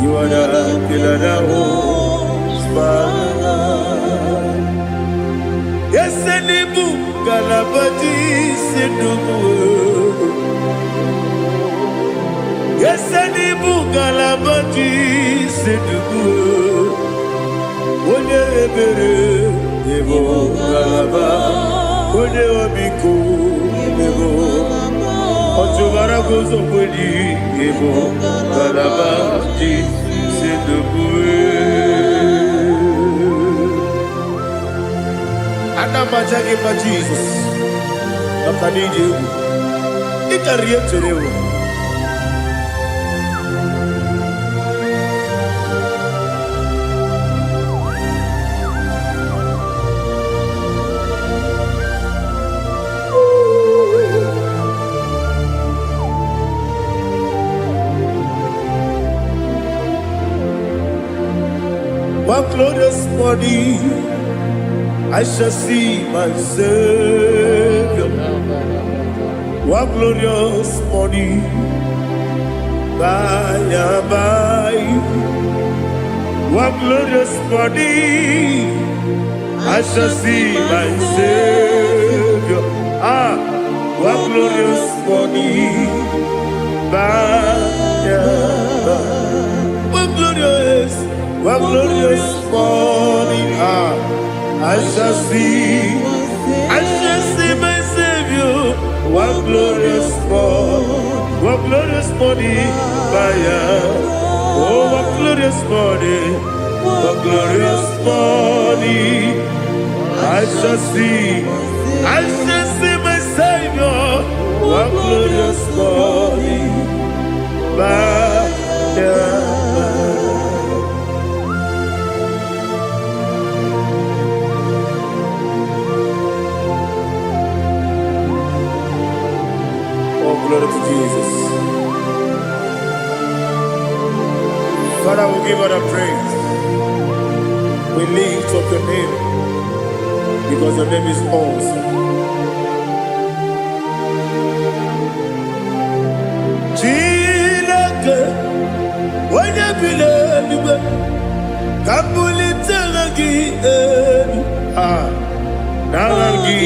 S1: you are the pillar that holds my life. Yes, Enibu Galabati Sedubu. Yes, Enibu Galabati Sedubu. Onye ebere Ebo Galaba. Onye obiku Ebo. Otubara gozo budi Ebo Galaba Sedubu. Anamajage pa Jesus. Nakanije. Ikariyeterewo. One glorious morning, I shall see my Savior. One glorious morning, by and by. One glorious morning, I shall see my Savior. One glorious morning, by and by. One glorious morning, I shall see my Savior. One glorious morning, oh, one glorious morning, I shall see my Savior. One glorious morning, glory to Jesus. Father, we give all the praise. We lift up your name because your name is awesome. Chilake, when you believe, Kabuli Telagi, Naragi,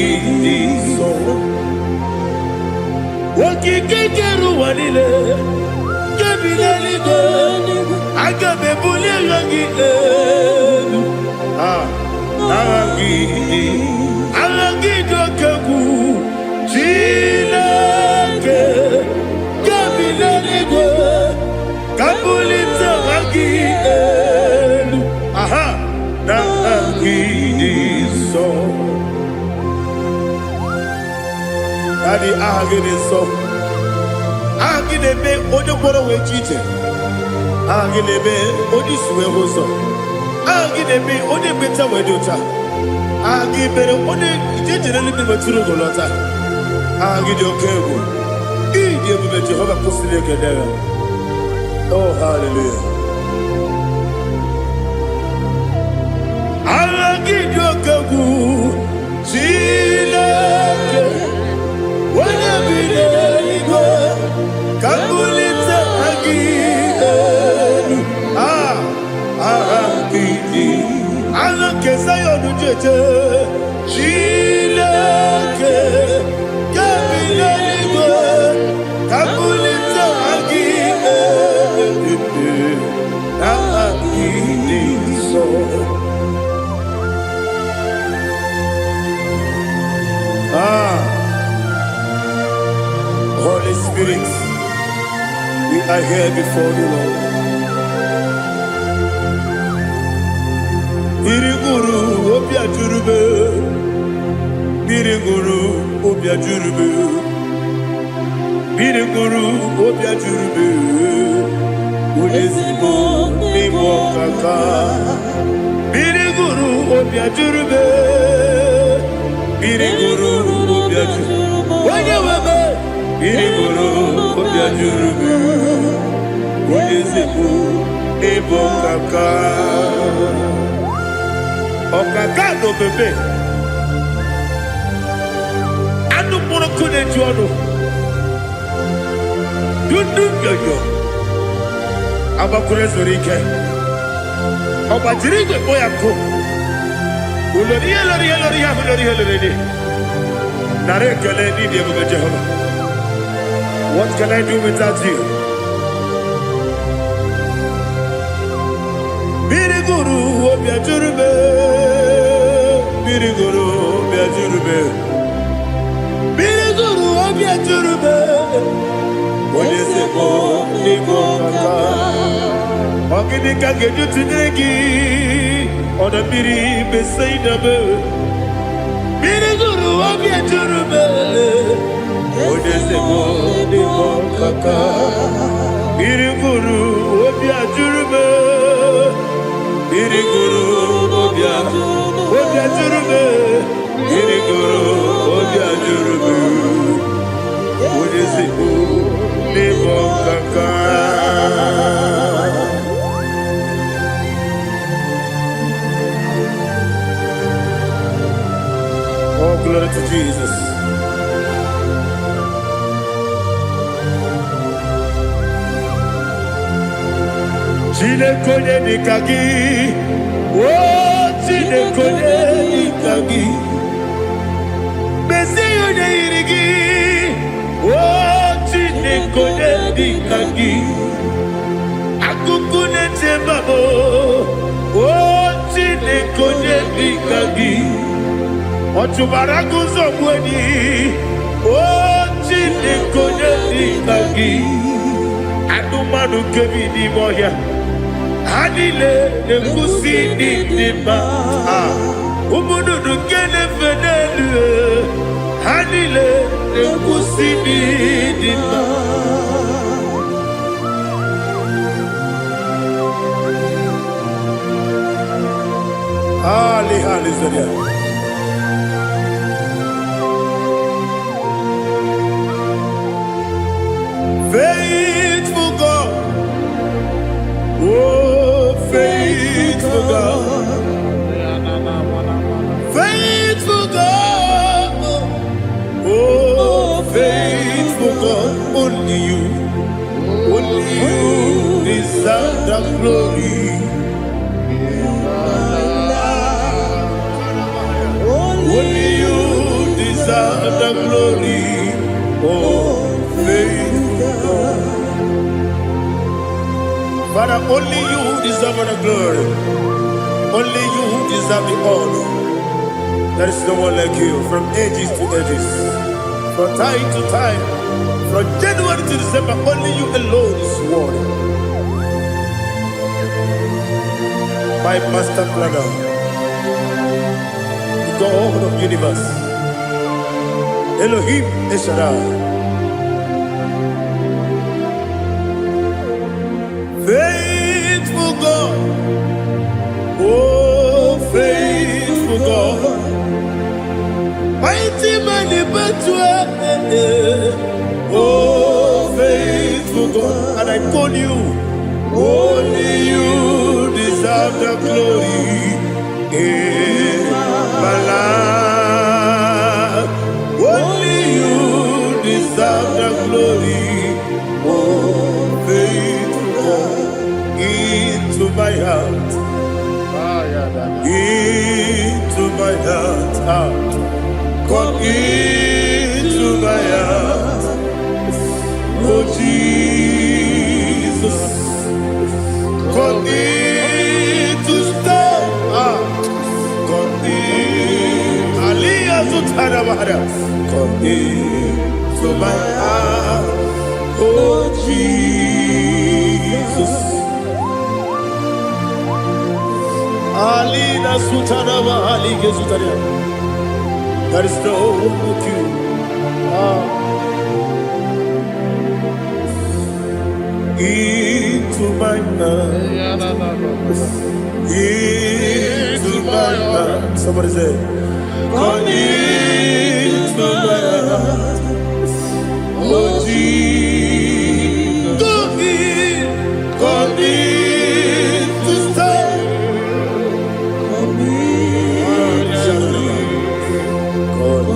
S1: so. Wakikeru wanile, kebilaligo, agabe bulirangi elu. Arangi dokeku, chilake, kebilaligo, kabulita rangi elu. Narangi so. Daddy, agide so. Agide be odoboro we chite. Agide be odisuwe hoso. Agide be ode beta we dota. Agide be ode jejere libi beturu golota. Agide okego. Ide be Jehovah kosile kedera. Oh, hallelujah. Agide okego. Chileke. Kabulita agidelu, agidi, alakeza jeje Chineke Kabileligwe Kabulita agi Na agi so Holy Spirit, we are here before you, Lord. Biriguru obia jurube, Biriguru obia jurube, Biriguru obia jurube, Udesibo nimo kaka, Biriguru obia jurube, Biriguru obia jurube, Wanyawame, Biriguru obia jurube, Udesibo nimo kaka. Okagado bebe anu mono kune juono dundu yoyo abakure zorike obajirigwe boyako ulori nare kele ni de Jehovah. What can I do without you? Biriguru obia jurube, Biriguru obia jurube, Biriguru obia jurube. Odesebo nimo kaka, ogini kangeju tinegi, oda biri besaidabe. Biriguru obia jurube, Odesebo nimo kaka, Biriguru obia jurube. Biriguru obia jurube, Biriguru obia jurube, Odesibo nimo kaka. Oh, glory to Jesus. Chineke nikagi, oh Chineke nikagi, Mesiyo irigi, oh Chineke nikagi, Akukune tembabo, oh Chineke nikagi, Ochubaragu zomweni, oh Chineke nikagi, Adumanu kevini moya. Hanile nekusi nidima, umududu kene fenelu. Hanile nekusi nidima. Ali Zodia. Faithful God, oh faithful God, faithful God, oh faithful God, only you deserve the glory. Only you deserve the glory, oh faithful God. Father, only you deserve the glory. Only you deserve the honor. There is no one like you from ages to ages, from time to time, from January to December. Only you alone is worthy. My master planner, the God of the universe, Elohim Eshadai. Faithful God, oh faithful God, mighty man in battle, oh faithful God, and I call you, only you deserve the glory in my life, only you deserve the glory, oh faithful God, into my heart, into Come into my heart, oh Jesus. Alina Sutanava, Ali Gesutaria. There is no one like you. Into my heart, into my heart. Somebody say, come into my heart, oh Jesus. Come in to stay. Come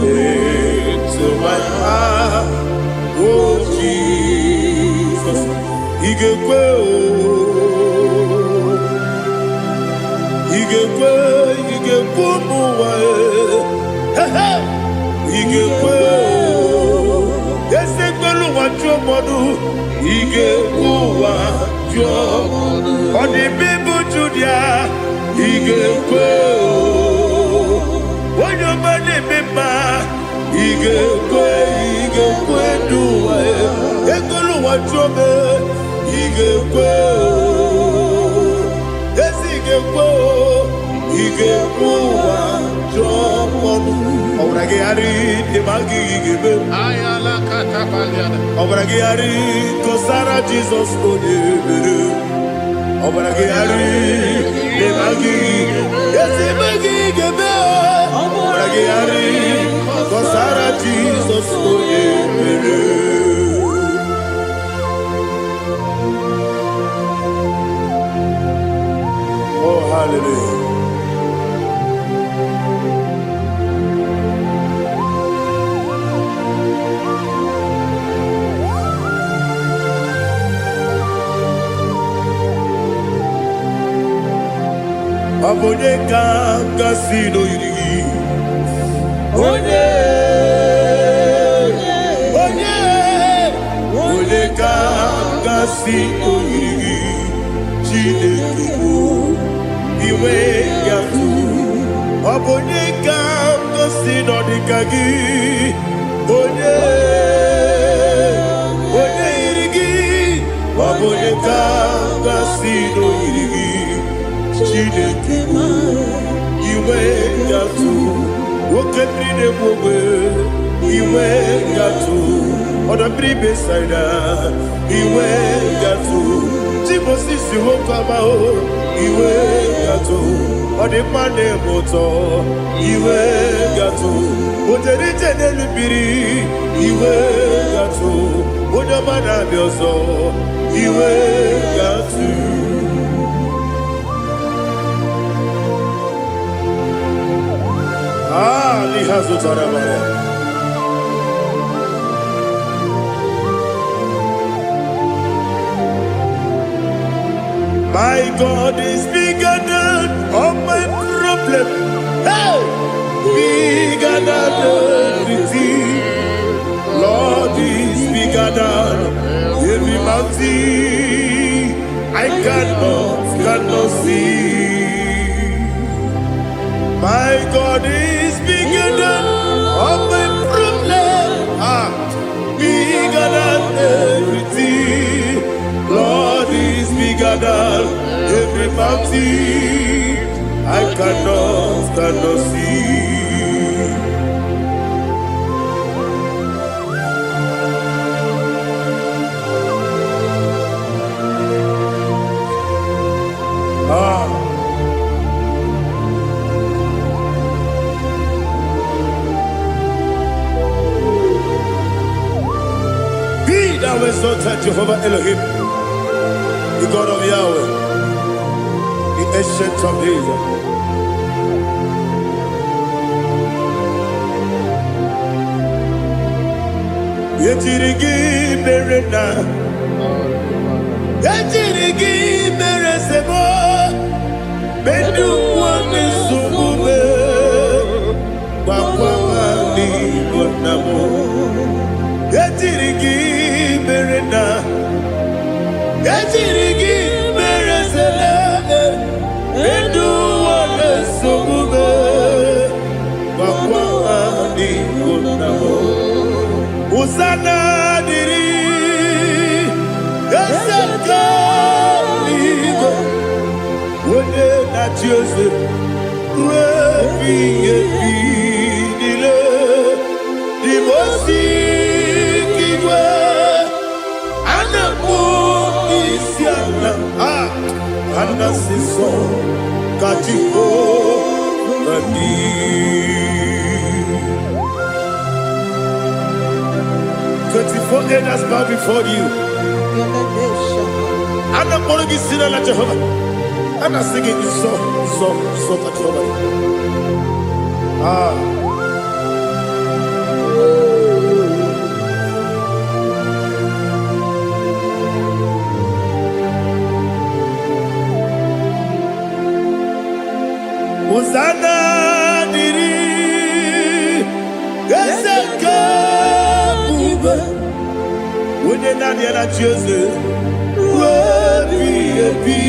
S1: into my heart, oh Jesus. Igekwe muwa igekwe ese gbelu wa jo modu igekwe wa jo odi bibu judia igekwe wojo bade beba igekwe duwa ekolu wa jo be igekwe esigekwe igekwe wa jo modu obrage ari de magi igebe
S2: Ayala katapaliana.
S1: obrage ari ko sara Jesus odebere obrage ari de magi ese magi igebe obrage ari ko sara Jesus odebere. Oh, hallelujah. Abone kanga sino yirigi. Onye kanga sino yirigi. Chineke mo iwe yatu. Abone kanga sino dikagi. Onye yirigi. Abone kanga sino yirigi. Chineke mo iwe yatu. Wokebrine mwe iwe yatu. Oda bribe saida iwe yatu. Timosisi wokama o iwe yatu. Odi mane moto iwe yatu. Oterite nelubiri iwe yatu. Onyamana bioso iwe yatu. Lihazo Tarabaya. My God is bigger than all my problem. Hey, bigger than everything. Lord is bigger than every mountain I cannot see. My God is bigger than all my problem. Bigger than everything. Lord is bigger than every mountain I cannot see. Thou exalted Jehovah Elohim, the God of Yahweh, the ancient of days. Yetirigi berena, yetirigi beresebo, bedu wane sumube, wakwa wani bonamo. Yetirigi berena, yetirigi beresele, bedu wane sumube, wakwa wani Hosanna diri Ezeka Ligo Wode na Joseph Rebi Ebinile Dimosi Kiwe Anamu Isiana Anasiso Katiko Gani 24 elders bow before you. I'm not going to be singing like Jehovah. I'm not singing this song like Jehovah. Hosanna diri Ezeka When you're not here, that's Jesus. Rebi Ebi,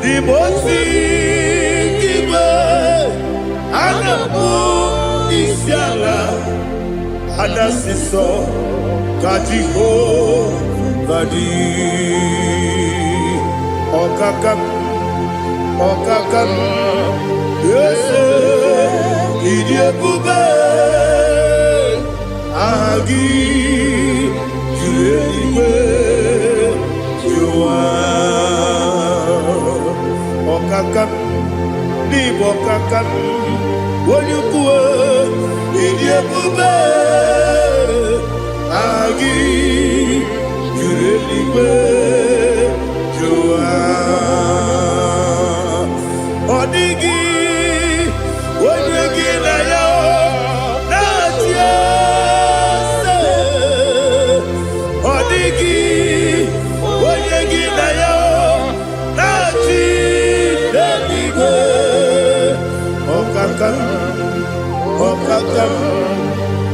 S1: the Mosi Kiwe, Anamu Isiala, Anasiso, Katiho, Vadi, Okakam, yes, Idiabube. Agi Juliwe Jua Okakam Ni Bokakam Wonyukue Idiabube Agi Juliwe Jua Odigi Wonyuki na yo Natia Okakam,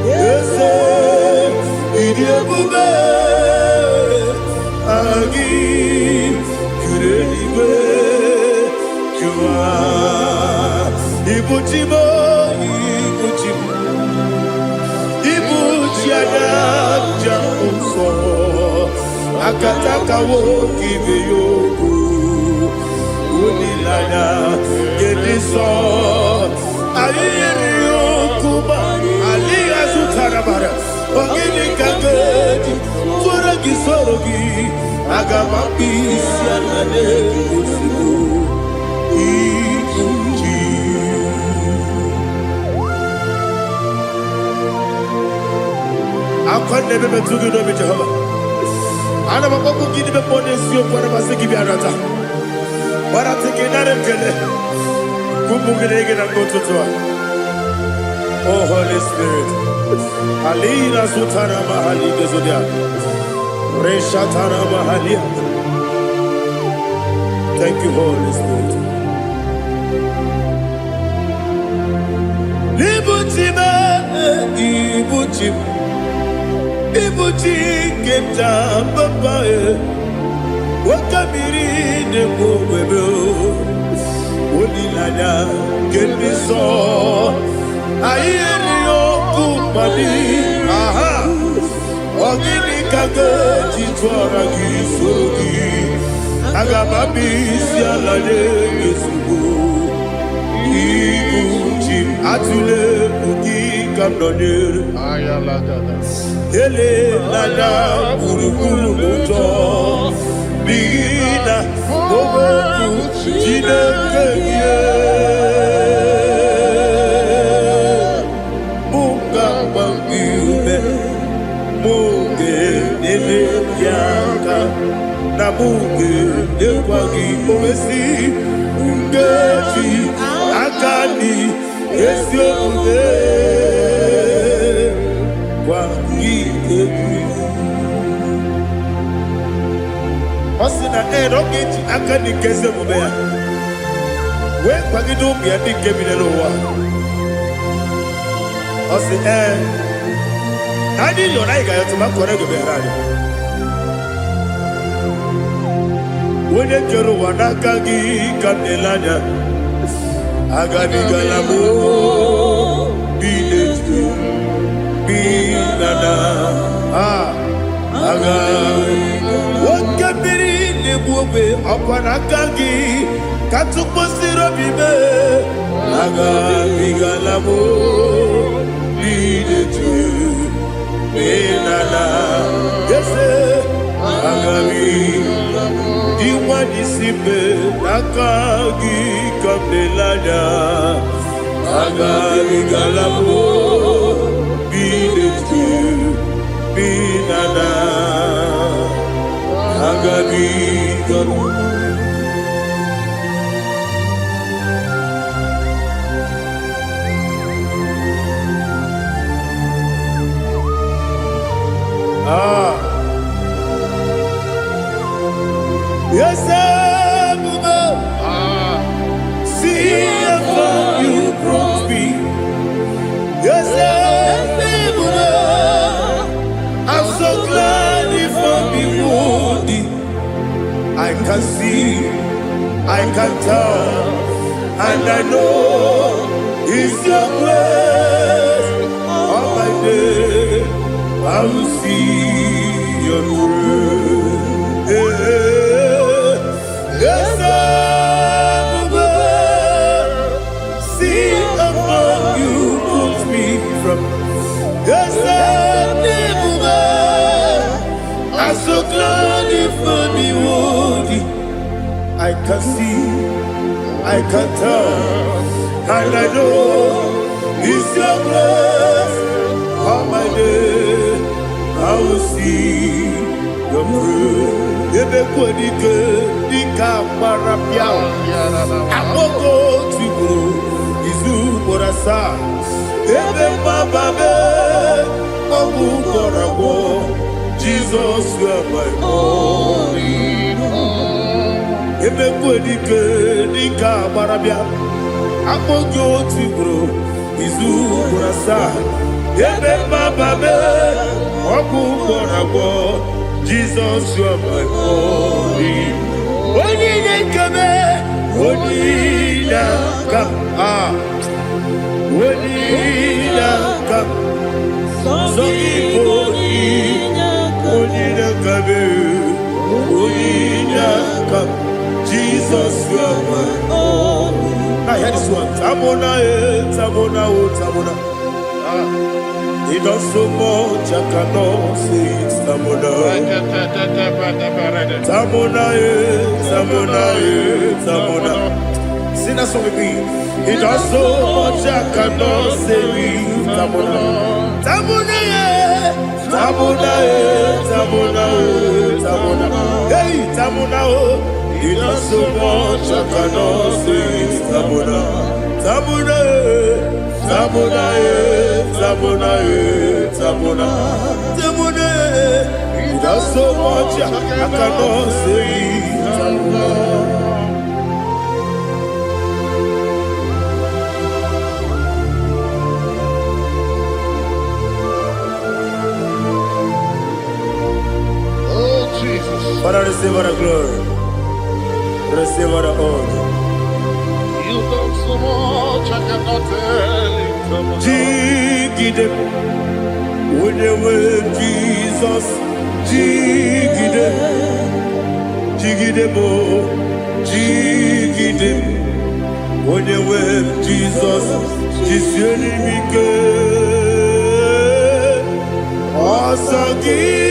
S1: yes, Idiabube, Agi, Kureliwe, Jua, Ibuchimo, Ibuchiana, Jamuso, Akataka woki beyoku, Unilaya, Gediso, Aliyokuba, Aliya Zutarabara, Ogini Kagedi, Turagi Sorogi, Agamapi, Sianane, Usibu, Ikuji. I never to you know Jehovah. I never go give the bonus you for a Masiki Biarata. But I think another Kele. Oh, Holy Spirit. Alina Sutara Mahali Gezodia. Reshatara Mahalia. Thank you, Holy Spirit. Libutime, Ibutim. Ibuti Keta Babae. Wakamiri de Bobebo. Onilanya Kemiso Ayeri Okupali Aha Ogini Kage Chitwara Gisogi Agamabi Sialade Gesubu Ibuchi Atule Buki Kamdoner Ayaladada Ele Nada Burukuru Muto Bigina Boboku Jinekeye Munga Bangiume Munge Nele Yaka Namunge Nekwagi Omesi Ungeji Akani Esiode Kwagi Ebi Osina Rogeji Akani Kese Mubea When Pagido Biadi Kebineloa Osina Nadi Yonaiga Yatumakore Berari When the Jero Wanakagi Kanelanya Agani Galamu Binetu binana aga wakabiri nebuwe akwanakagi katuposiro bibe aga bigalamo bidetu binana yese aga diwa disipe nakagi kabelada aga bigalamo bidetu binana aga bigalamo. Yes, see how you brought me. Yes, I'm so glad if I'm wounded. I can see, I can tell, and I know it's your grace. On my day, I will see your grace. Yes, see above you put me from. Yes, I'm so glad for me worthy. I can see, I can tell, and I know it's your grace. On my day, I will see your grace. Ebe kwenike dika marapia akoko tiburo izu morasa ebe bababe obu korabo Jesus you are my only ebe kwenike dika marapia akoko tiburo izu morasa ebe bababe obu korabo Jesus, you are my only. Onina kame, onina kam, onina kam. Onina kame, onina kam. Jesus, you are my only. I hear this one. Tamona, tamona, tamona. He does so much, I cannot say it's Tamona. Tamona, Tamona, Tamona. Sing that song with me. He does so much, I cannot say it's Tamona. Tamona, Tamona, Tamona, Tamona. Hey, Tamona, he does so much, I cannot say it's Tamona. Tamona, Tamona, Tamona, Tamona, Tamona. He does so much I cannot say. Tamona.
S2: Oh Jesus.
S1: Father, receive all the glory. Receive all the honor.
S2: You done so much I cannot tell it.
S1: Jigide, when you were Jesus, Jigide, Jigide mo, Jigide, when you were Jesus, Jisyenimike, Asagi.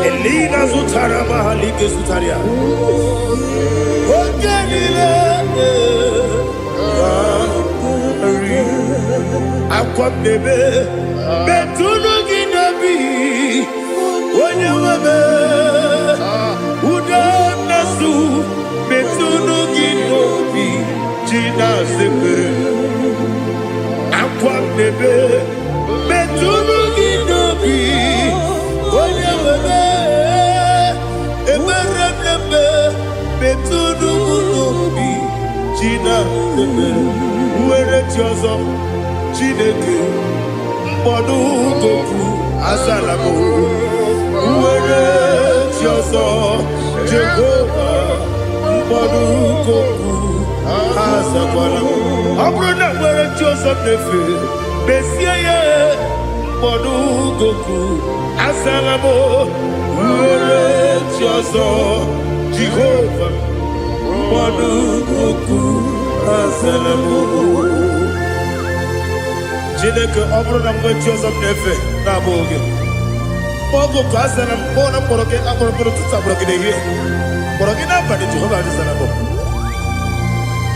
S1: Elina Zutara Mahalike Zutaria. Aqua bebe, Betuno Ginabi, onye nwebe udo nasu metụnụ gị n'obi ji na-asepere akwa mbebe metụnụ gị n'obi onye nwebe ebere mmemme metụnụ gị n'obi ji na-asepere nwere chi ọzọ Chineke mkpọdụ goku azala m nwere chi ọzọ Jehova mkpọdụ goku azakwala m ọ bụrụ na nwere chi ọzọ na-efe mesie ya mkpọdụ goku azala m nwere chi ọzọ Jehova mkpọdụ goku azala m Chineke ọ bụrụ na mgbe chi ọzọ m na-efe na-abụ oge ọgụ ka a zara m kpọọ na mkpọrọ gị akpọrọ mkpọrọ tụtụ akpọrọ gị n'ehihie mkpọrọ gị n'abalị Jehova adịzara m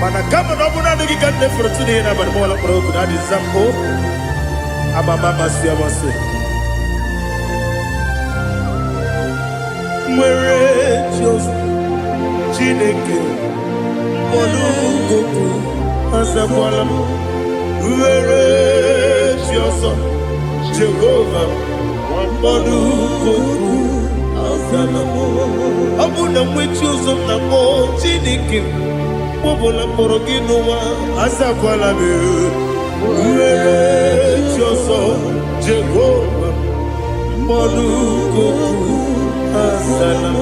S1: mana kama na ọ bụ naanị gị ka m na-efere tụ n'ihe n'abalị mọwala mkpọrọ okwu na adịza m o amama amasị amasị nwere chi ọzọ Chineke mkpọrọ okwu azakwala m nwere chi ọzọ Jehova mkpọdụ goku azala m ọ bụ na nwe chi ọzọ na mkpọ Chineke kpọbụla mkpọrọ gị n'ụwa azakwala m nwere chi ọzọ Jehova mkpọdụ goku azala m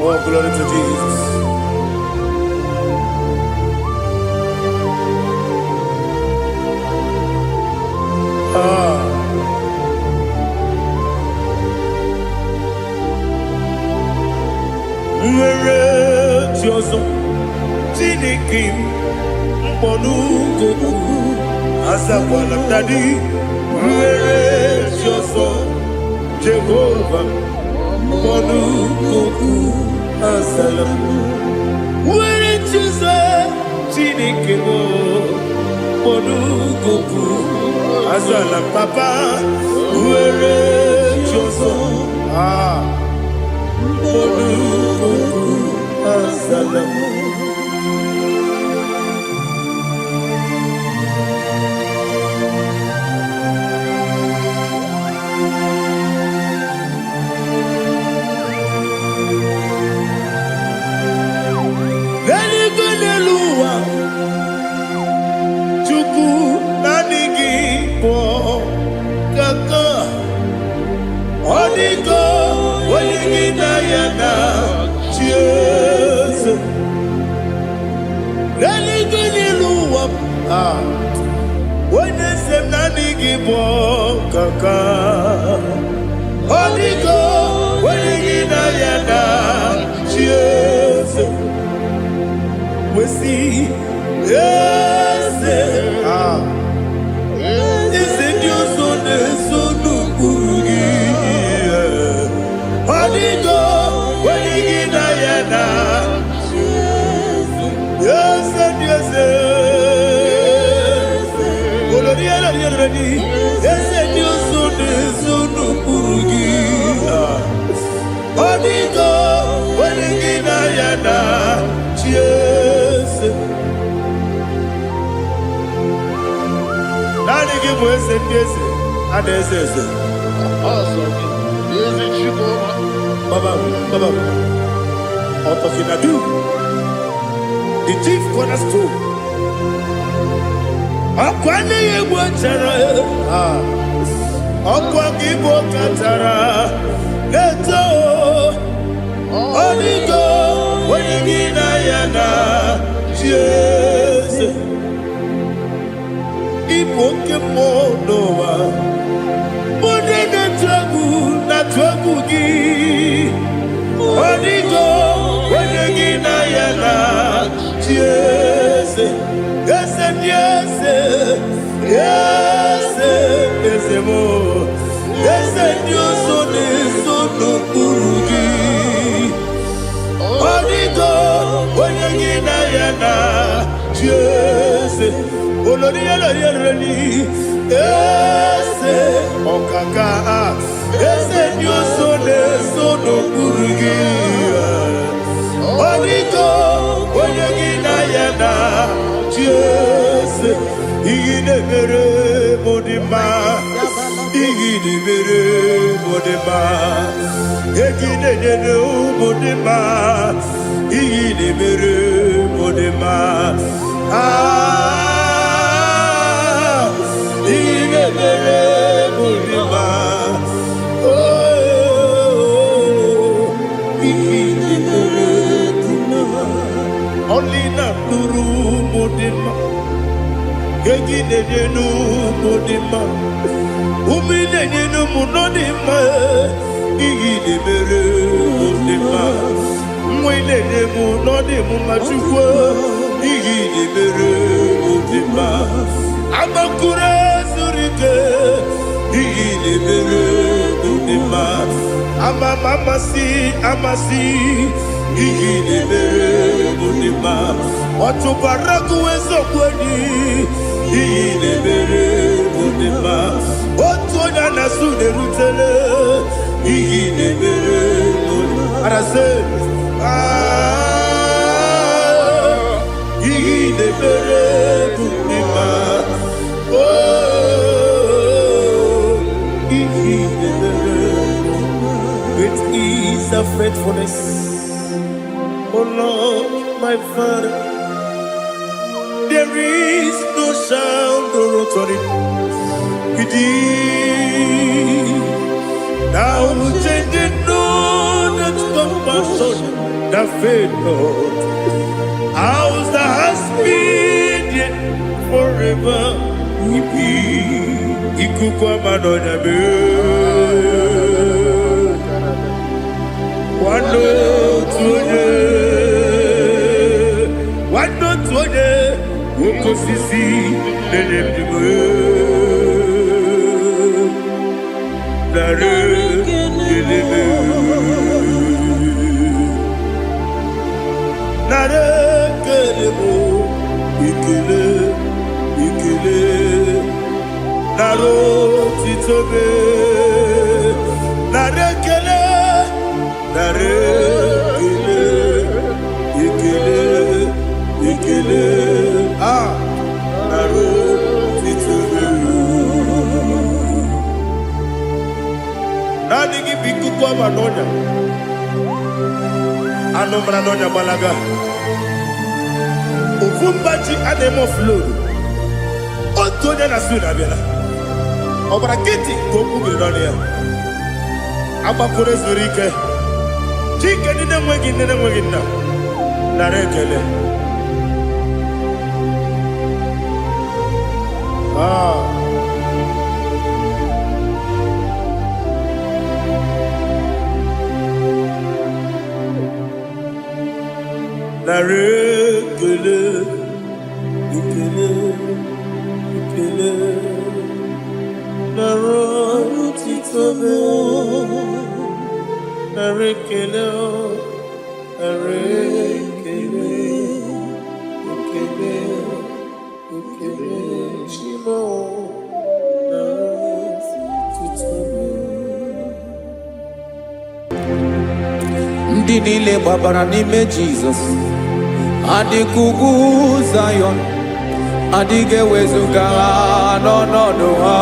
S1: Oh, glory to Jesus. Nwere chi ọzọ Chineke mkpọdụ goku azakwala m dadi nwere chi ọzọ Jehova mkpọdụ goku azala m nwere chi ọzọ Chineke mkpọdụ goku azala m papa nwere chi ọzọ mkpọdụ goku azala m onye se m na adịghị bụ kaka ọdịgo onye gị na ya na chi eze wesi eze eze ndị ọzọ na-eso n'okpuru gị ọdịgo onye gị na ya na chi eze ndị eze eze ndị ọzọ na-eso n'okpuru gị ọdịgo onye gị na ya na chi eze naanị gị bụ eze ndị eze a na-eze eze Baba Otofinadu the chief cornerstone ọkwa n'ihi egwu chara ọkwa gị bụ katara na-eto ọdịgo onye gị na ya na chi eze ịbụ oke mmụọ n'ụwa onye na-atụ egwu gị ọdịgo onye gị na ya na chi eze eze ndị eze eze eze m eze ndị ọzọ na-eso n'okpuru gị ọdịgo onye gị na ya na chi eze ese ọkaka ese ni o so na-eso n'okpuru gị ọdịgo onye gị na ya na chi eze iyi na-emere m dị mma iyi na-emere m dị mma egi na-enyere m dị mma iyi na-emere m dị mma only na nuru modima gegi nenu modima umi nenu munodima igi de mere modima mwe nenu nodimu machukwu igi de mere modima amakure surike igi de mere modima amasi iyi na-emere m dị mma ọtụbara gụwe zokweni iyi na-emere m dị mma otu onye na-asụ na-erutele iyi na-emere m dị mma arase iyi na-emere m dị mma iyi na-emere with ease of faithfulness. Oh Lord, my Father, there is no sound or authority within. Thou changest not that compassion, that faith, Lord. Ours that has been yet forever, we be. Ikukwa madonya be. Wando tuone. Wando tuone uko sisi nenemdiwe nare kelebe nare kelebo ikele naro titobe nare kele nare ikele naro titobe nani gibiku kwa manonya anomra nonya balaga ufumbaji anemo flow otonya na suna bela obara kiti koku bironia abakure zurike chike nine mwegi na narekele narekele ikele naro titobe narekele Shimo
S3: ndị niile gbabara n'ime Jizọs adịghị ugwu Zayọn adịghị ewezuga ha n'ọnọdụ ha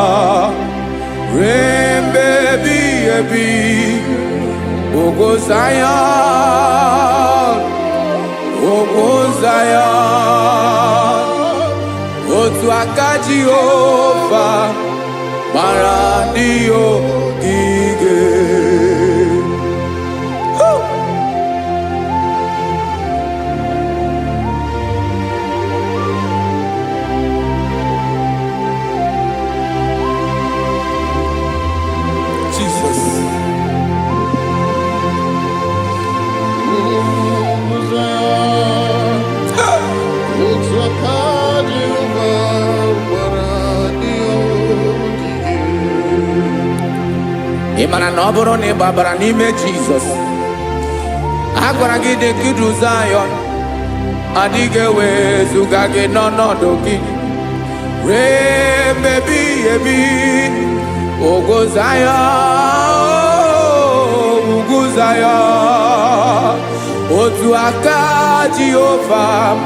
S3: ruo mgbe ebighị ebi ugwu Zayọn otu aka Jehova gbara ndị ogige ị mara na ọ bụrụ na ị gbabara n'ime Jizọs a gwara gị dị ka Zayọn adịghị ewezuga gị n'ọnọdụ gị Remebi ebi Ogozaya Uguzaya Otu aka Jehovah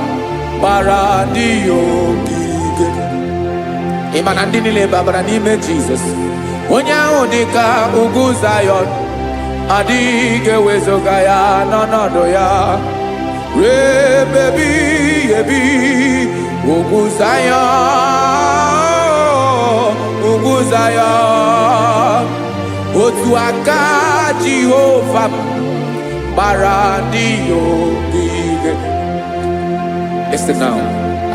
S3: Paradio Gige Imana ndị niile babara n'ime Jesus onye ahụ dịka ugwu Zion adịghị ewezuga ya n'ọnọdụ ya rebebi ebi ugwu Zion otu aka Jehova gbara ndị ogige. Listen now.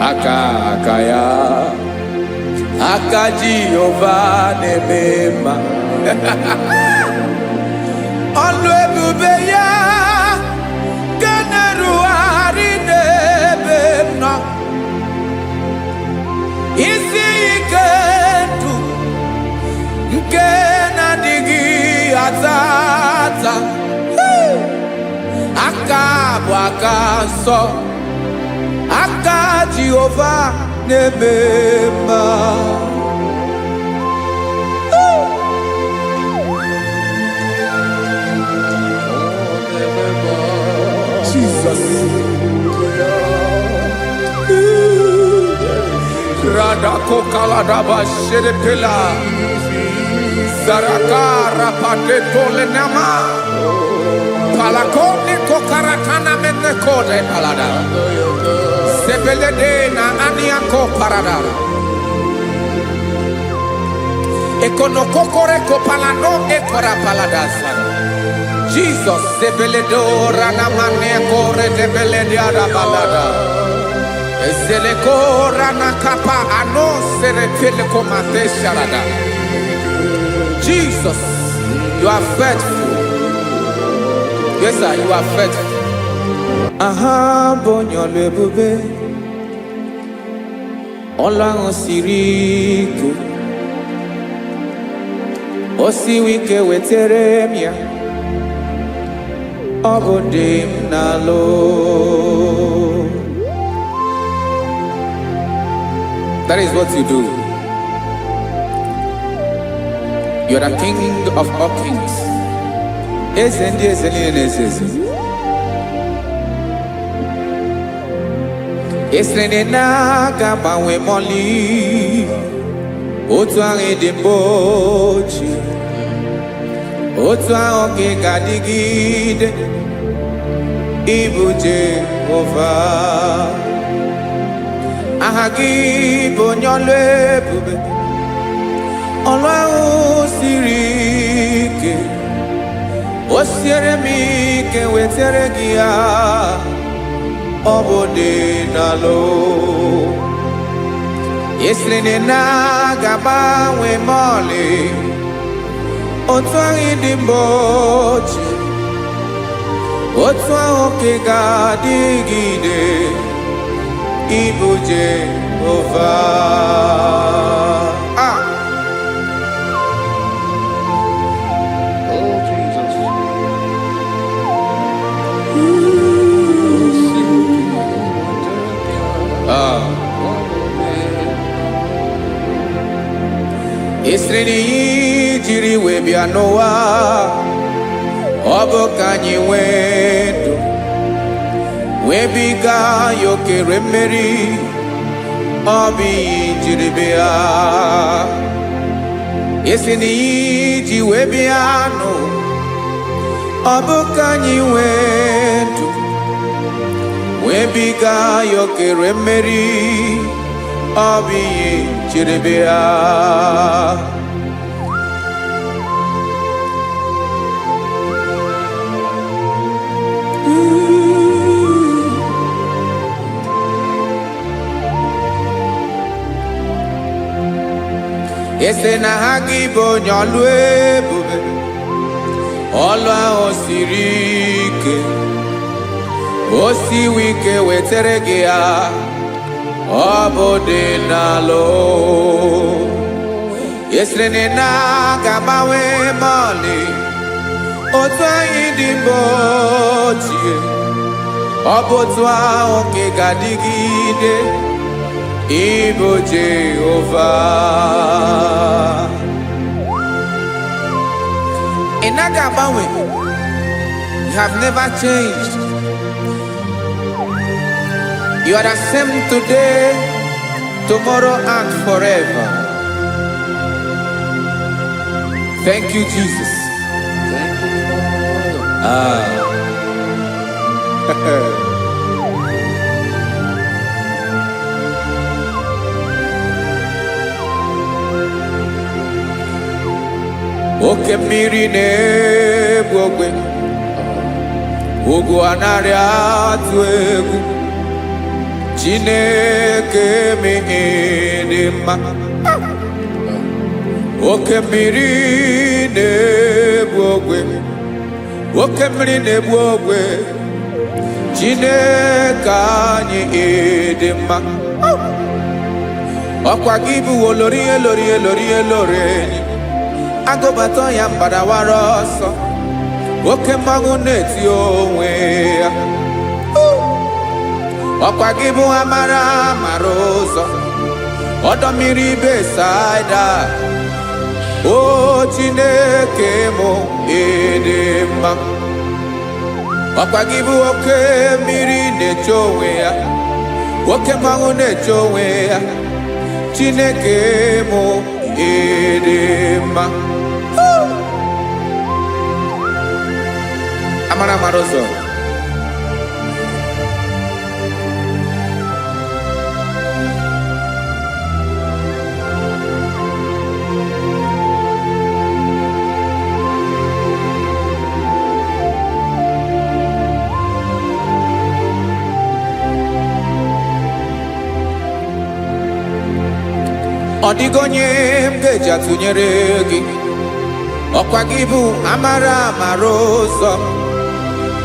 S3: Aka ya aka Jehova na-eme ọlụ ebube ya ga na-erugharị n'ebe m nọ isi ike ndụ nke na-adịghị ata ata aka bụ aka nsọ aka Jehova na-eme mma. Jesus. Radako kaladaba sherepela Zarakara pateto lenama Palakone kokaratana mene kode palada Sebelede na aniako parada Ekonokokore kopalano ekora paladasa Jesus sebeledo rana mane kore debeledia balada Ezeleko rana kapa ano serepele komate sharada. Jesus, you are faithful. Yes sir, you are faithful. Aha bonyo lebube Olang siriku Osi wike weteremia Obodim nalo. That is what you do. You are the King of all kings. Esrene na gabawe moli Otu ange dembochi Otu ange gadigide Ibu Jehovah Ahagi bonyole bube Olwa sirike Osiere mi ke wetere gia Obode nalo Yesrene na gaba we mole Otwangi dimbochi Otwangi gadigide Ibu Jehovah.
S2: Oh, Jesus.
S3: Israeli jiri we bia Noah. Obo kanyi wedo. Webiga yoke remeri Obi jiribia Yesini ji webiano Obukanyi wetu Webiga yoke remeri Obi jiribia Ese na hagi bonyolu ebube Olwa osirike Osi wike wetere gea Obode nalo Ese na gabawe mali Otwa idimbo tie Obotwa oke gadigide Ibo Jehovah. Inaga Bawe, you have never changed. You are the same today, tomorrow, and forever. Thank you, Jesus.
S2: Thank you, Lord.
S3: Oke mmiri na-egbu ogwe, ugwu anaghị atụ egwu. Chineke mi dị mma. Oke mmiri na-egbu ogwe, oke mmiri na-egbu ogwe. Chineke anyị dị mma. Ọkwa gị bụ olori elori elori elori enyi. Agụbata ya mbadawara ọsọ, oke mmanwụ na-eti onwe ya. Ọkwa gị bụ amara amara ụzọ, ọdọ mmiri Besaida. O Chineke mụ ịdị mma. Ọkwa gị bụ oke mmiri na-eche onwe ya, oke mmanwụ na-eche onwe ya. Chineke mụ ịdị mma. Amara amara ụzọ. Ọ dịghị onye m ga-eji atụnyere gị. Ọkwa gị bụ amara amara ụzọ.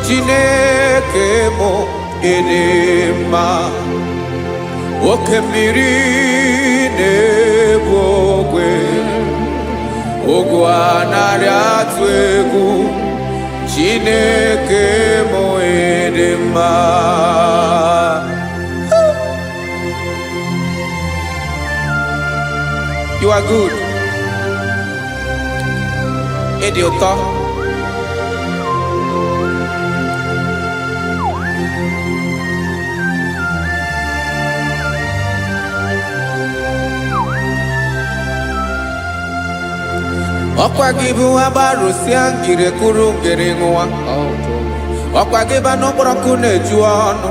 S3: Chineke mụ ịdị mma. Oke mmiri na-egbu ogwe, ugwu anaghị atụ egwu. Chineke mụ ịdị mma. You are good. Ịdị ụtọ. Ọkwa gị bụ agbarụsịa ngiri kwuru ngiri nwa. Ọkwa gị bụ n'okporoko na-eju ọnụ.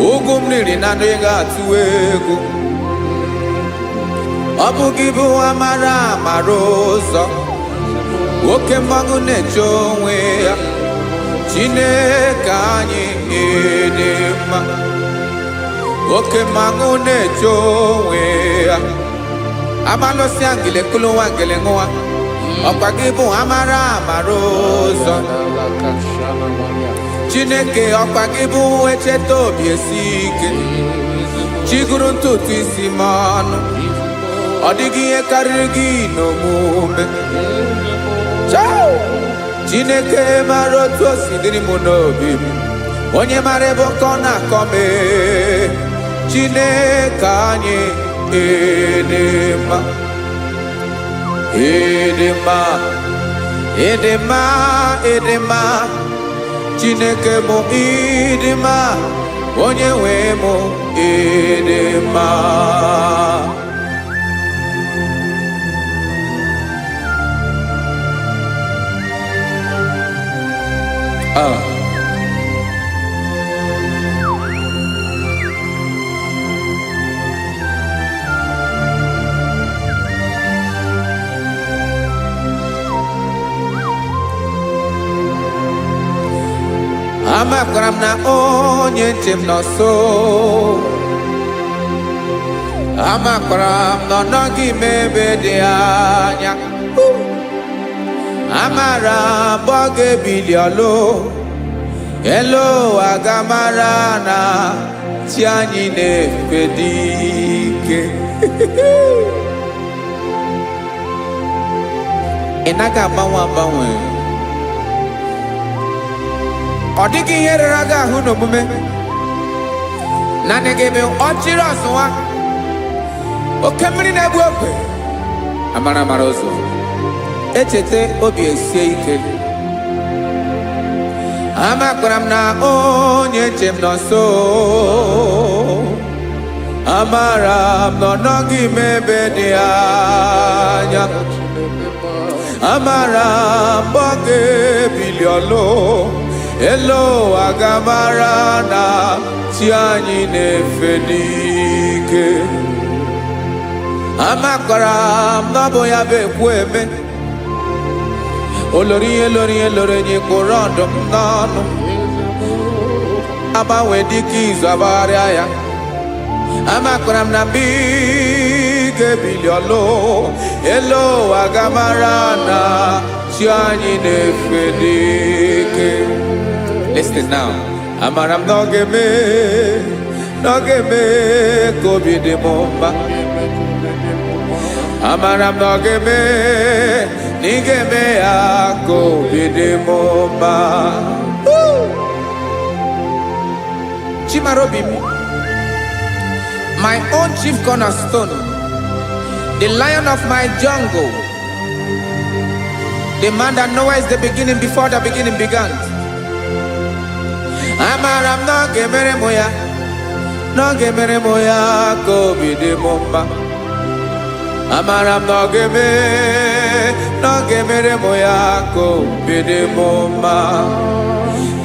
S3: Ugwu mmiri na adịghị atụ egwu. Ọ bụ gị bụ amara amara ụzọ, oke mmanwụ na-eche onwe ya. Chineke anyị ịdị mma. Oke mmanwụ na-eche onwe ya. Amalụsịa ngile kulu nwa ngile nwa. Ọkwa gị bụ amara amara ụzọ. Chineke ọkwa gị bụ echeta obi esi ike. Chiguru ntutu isi m ọnụ. Ọ dịghị ihe karịrị gị n'omume. Chineke mara otu o si dịrị m n'obi m. Onye mara ebe ọkọ na-akọ m. Chineke anyị ịdị mma. Ịdị mma, ịdị mma, ịdị mma. Chineke mụ ịdị mma. Onye nwe mụ ịdị mma. Amakwara m na onye nche m nọ nso. Amakwara m na ọ nọghị m ebe dị anya. Amara m ọ ga-ebili ọlụ. Elu aga mara na chi anyị na-efe dị ike. Ị naghị agbanwe agbanwe. Ọ dịghị ihe rere gị ahụ n'omume. Naanị gị bụ ọchịrị ọzụwa. oke mmiri na-egbu ogwe amara amara ụzọ echete obi esie ike amakwara m na onye nche m nọ nso amara m na ọ nọghị m ebe dị anya amara m mgbe ọ ga-ebili ọlụ elu ụwa ga-amara na chi anyị na-efe n'ike amakwara m na ọ bụ ya bụ ekwu eme olori ihe lori ihe lori enyi kpụrụ ọdụm n'ọnụ agbanwe dịka izu agbagharịa ya amakwara m na mgbe ị ga-ebili ọlụ elu ụwa ga-amara na chi anyị na-efe n'ike. Listen now. Amara m na ọ ga-eme ka obi dị m mma amara m na ọ ga-eme na ị ga-eme ya ka obi dị m mma. Chimara obi m, my own chief cornerstone, the lion of my jungle, the man that knows the beginning before the beginning began. Amara m na ọ ga-emere m ya, na ọ ga-emere m ya ka obi dị m mma. Amara m na ọ ga-eme, na ọ ga-emere m ya ka obi dị m mma.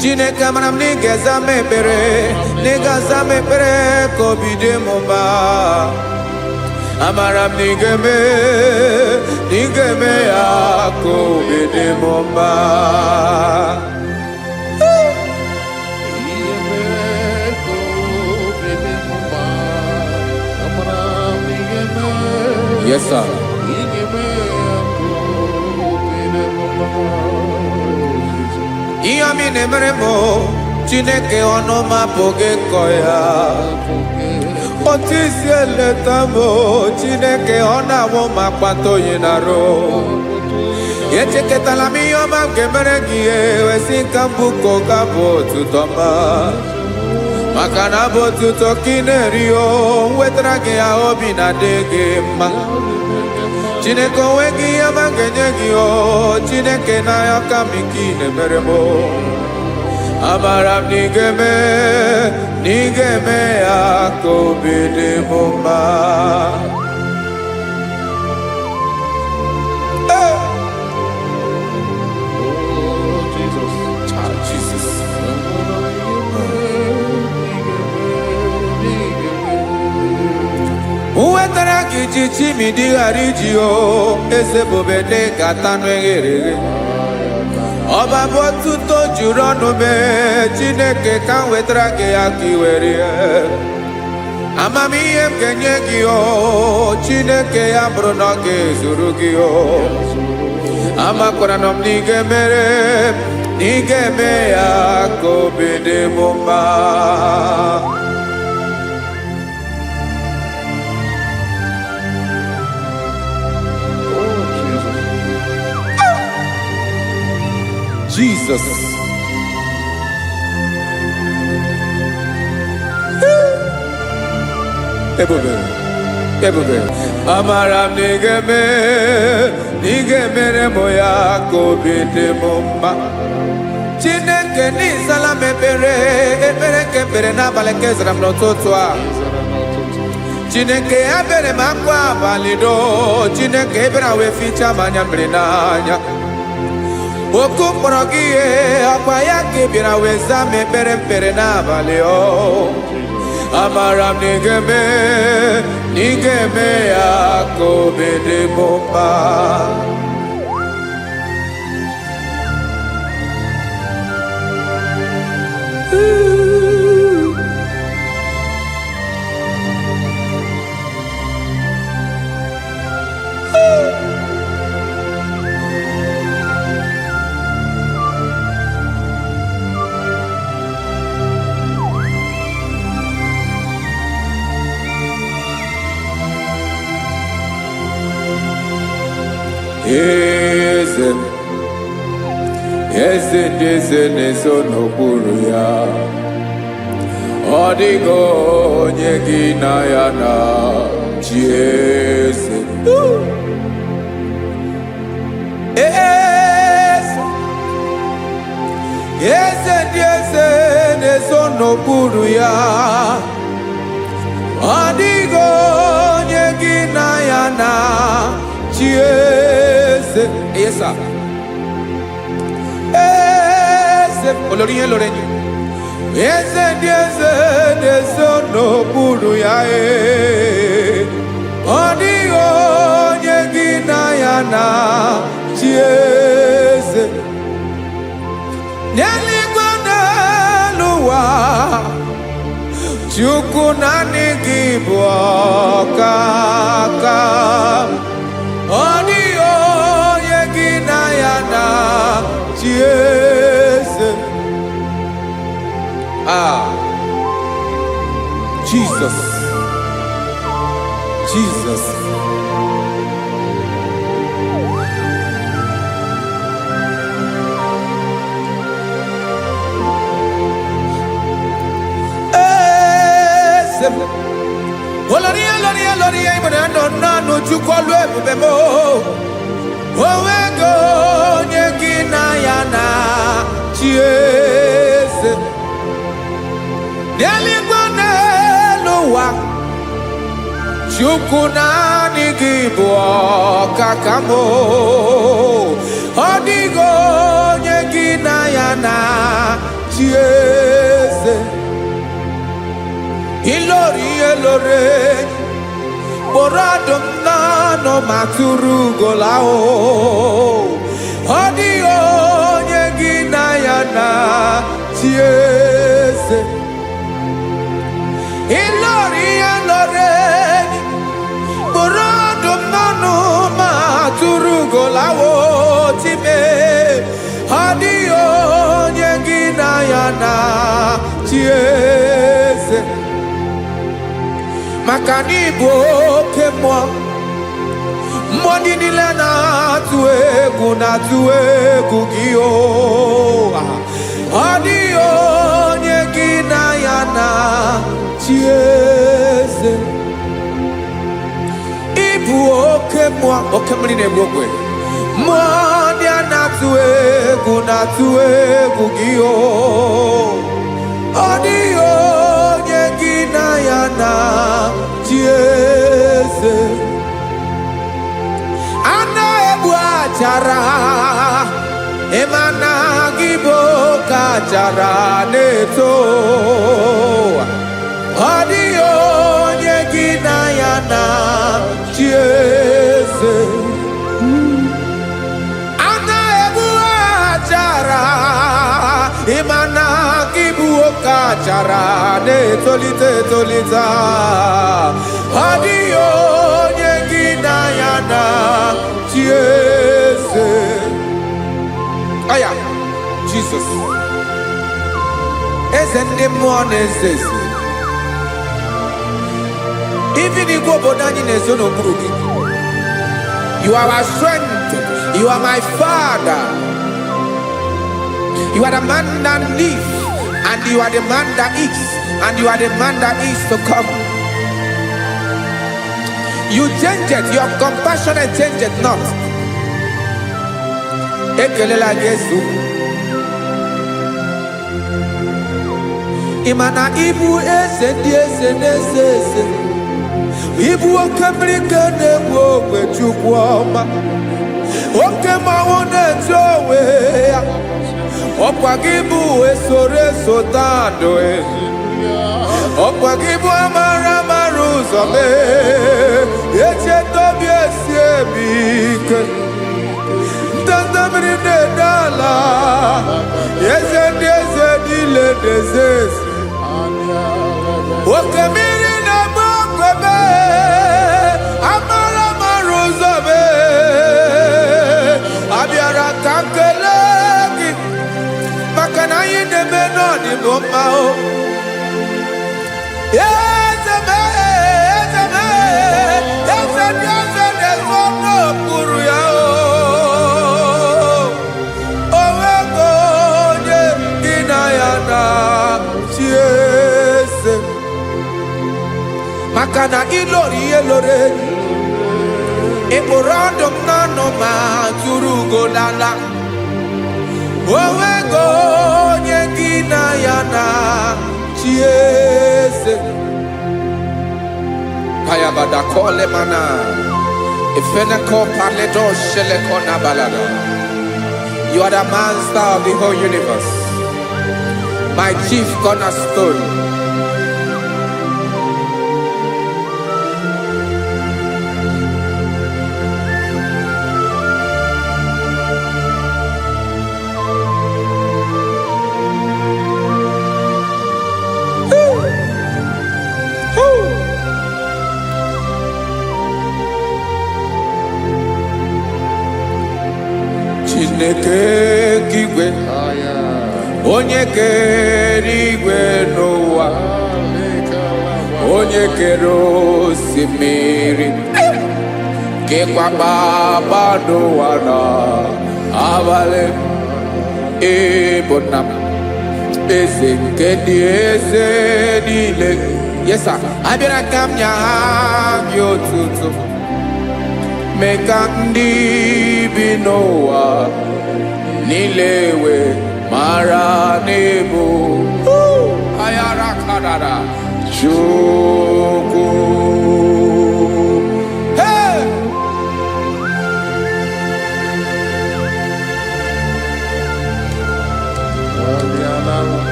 S3: Chineke amara m na ị ga-aza m ekpere, na ị ga-aza m ekpere ka obi dị m mma. Amara m na ị ga-eme, na ị ga-eme ya ka obi dị m mma. Yes, sir. Ihe mi na-emere m Chineke ọnụ m apụghị ịkọ ya. Otu isi eleta m Chineke ọ na-awụ m akpata oyi n'arụ. Echeketala m ihe ọma m ga-emere gị ewesị ka m bụkọ ga bụ otuto ma. Maka na bụ otuto ka ị na-eri o wetara gị ya obi na-adị gị mma. Chineke onwe gị ihe ọma ga-enye gị o Chineke n'anya ka m ike ị na-emere m. Amara m na ị ga-eme, na ị ga-eme ya ka obi dị m mma. Uwetara gị chichi mi dịghara iji o eze bobede gata n'eghere ọba bụ otuto juru ọnụ mee Chineke ka m wetara gị ya ka ị were amamihe m ga-enye gị o Chineke ya bụrụ na ọ ga-ezuru gị o amakwara na m na ị ga-emere na ị ga-eme ya ka obi dị m mma. Jesus. Ebube. Amara m na ị ga-eme, na ị ga-emere m ya ka obi dị m mma. Chineke n'ịzala m ekpere ka ekpere n'abalị ka ezara m n'ụtụtụ a. Chineke ya bere m akwa abalị do, Chineke ebere wee ficha m anya mmiri n'anya. Oku mkpọrọ gị ihe akwa ya ka ị bịara wee zaa m ekpere n'abalị o. Amara m na ị ga-eme, na ị ga-eme ya ka obi dị m mma. Eze ndị eze na-ezo n'okpuru ya Odigo nyegina yana Jesus. Yes, nesono buru ya. Odigo nyegina yana Jesus. Yes, sir. Olórí lórí. Nesono buru ya. Odigo nyegina yana Jesus. Neligwana luwa chukunani giboka ka Odigo nyegina yana Jesus. Jesus. Jesus. Oloria, imanano no chukolu ebemo. Owego nyegina yana Jesus. Neligwana luwa chukunani gibo kakamo. Odigo nyegina yana Jesus. Ilore Boradum nano maturu golao Odigo nyegina yana Jesus. Ilore Boradum nano maturu golao time Odigo nyegina yana Jesus. Makani boke mwa Mwani nile na tuegu giyo Adio nyegina yana chieze Ibu oke mwa Oke mline bokwe Mwani ana tuegu giyo Adio nyegina yana Jesus. Ana ebu achara Emana gibo kachara neto Adio nyegina yana Jesus. Ana ebu achara Emana gibo kachara neto lita Adio nyegina yana Jesus. Aya, Jesus. Ezende mwanezes. Even if you bodani nezono burugi. You are our strength. You are my Father. You are the man that lives, and you are the man that eats, and you are the man that is to come. You change it, your compassionate change it not. Ekelela Yesu. Imana ibu ese. Ibu okebrika nebo kwechukwama. Okema wone jowe. Okwagibu esore sotando. Okwagibu amara maruzame. Eche tobie siebike. Tandabrine dala. Yeze dile dezesi. Okemiri na mokwebe. Amara maruzame. Abiara kankelegi. Makana yine menoni bomao. Makana ilori elore Ekorandom nano ma turugo lala Owego nyegina yana chiese Kayabada kole mana Ifeneko paledo sheleko nabalada. You are the master of the whole universe, my chief cornerstone. Chineke kigwe onye kere igwe n'ụwa onye kere osimiri kekwa kpakpando ụwa na abalị ịbụ nna m eze nke ndị eze niile. Yes sir, abịara ka m nya gị otuto mee ka ndị bi n'ụwa niile wee mara n'ebu ayara kadara Chukwu. Hey!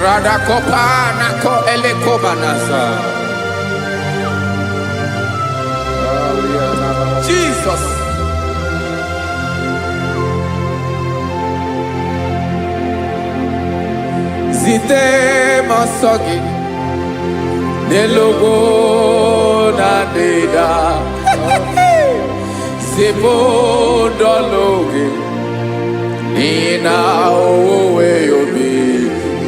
S3: Radakopa nako elekobanasa. Jesus. Zite masogi nelogo na deda Zibo dologe nina owe yobi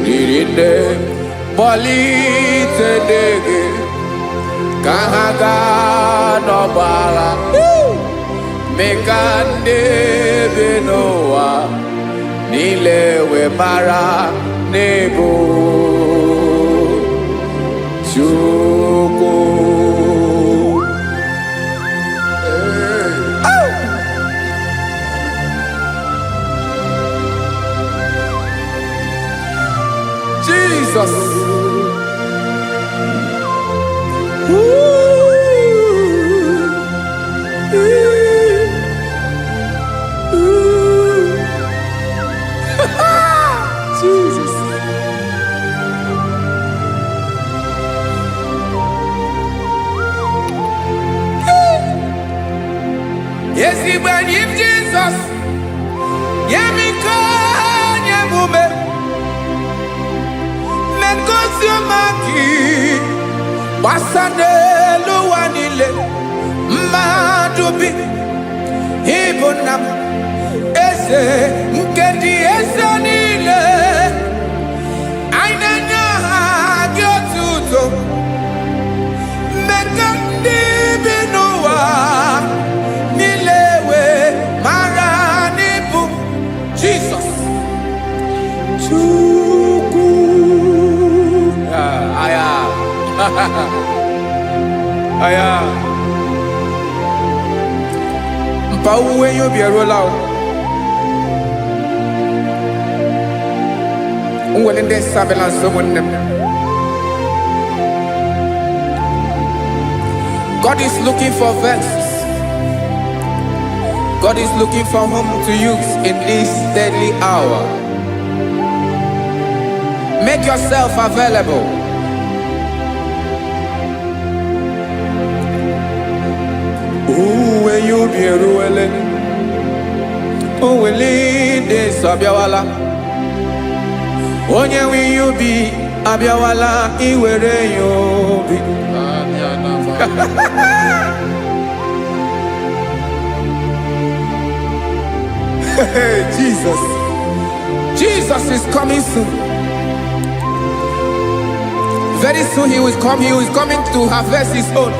S3: nirinde bolite dege kahaga nobara mekande benoa nilewe mara nebo Chukwu. Jesus. Jesus. Yes, he when him Jesus. Yemiko nyemume. Mekosio maki. Wasane luwanile. Madubi. Ibonam. Ese nkedi ese nile. Ainanya gyotuto. Mekandi binuwa. Nilewe maranibu. Jesus. Chukwu. Aya. Aya. Mpa uwe yo bierola o. Unwelende sabela someone. God is looking for verses. God is looking for whom to use in this deadly hour. Make yourself available. Uwe you be ruele. Uwe linde sabiawala. Onye wi you be abiawala iwere you be. Jesus. Jesus is coming soon. Very soon he will come. He is coming to harvest his own.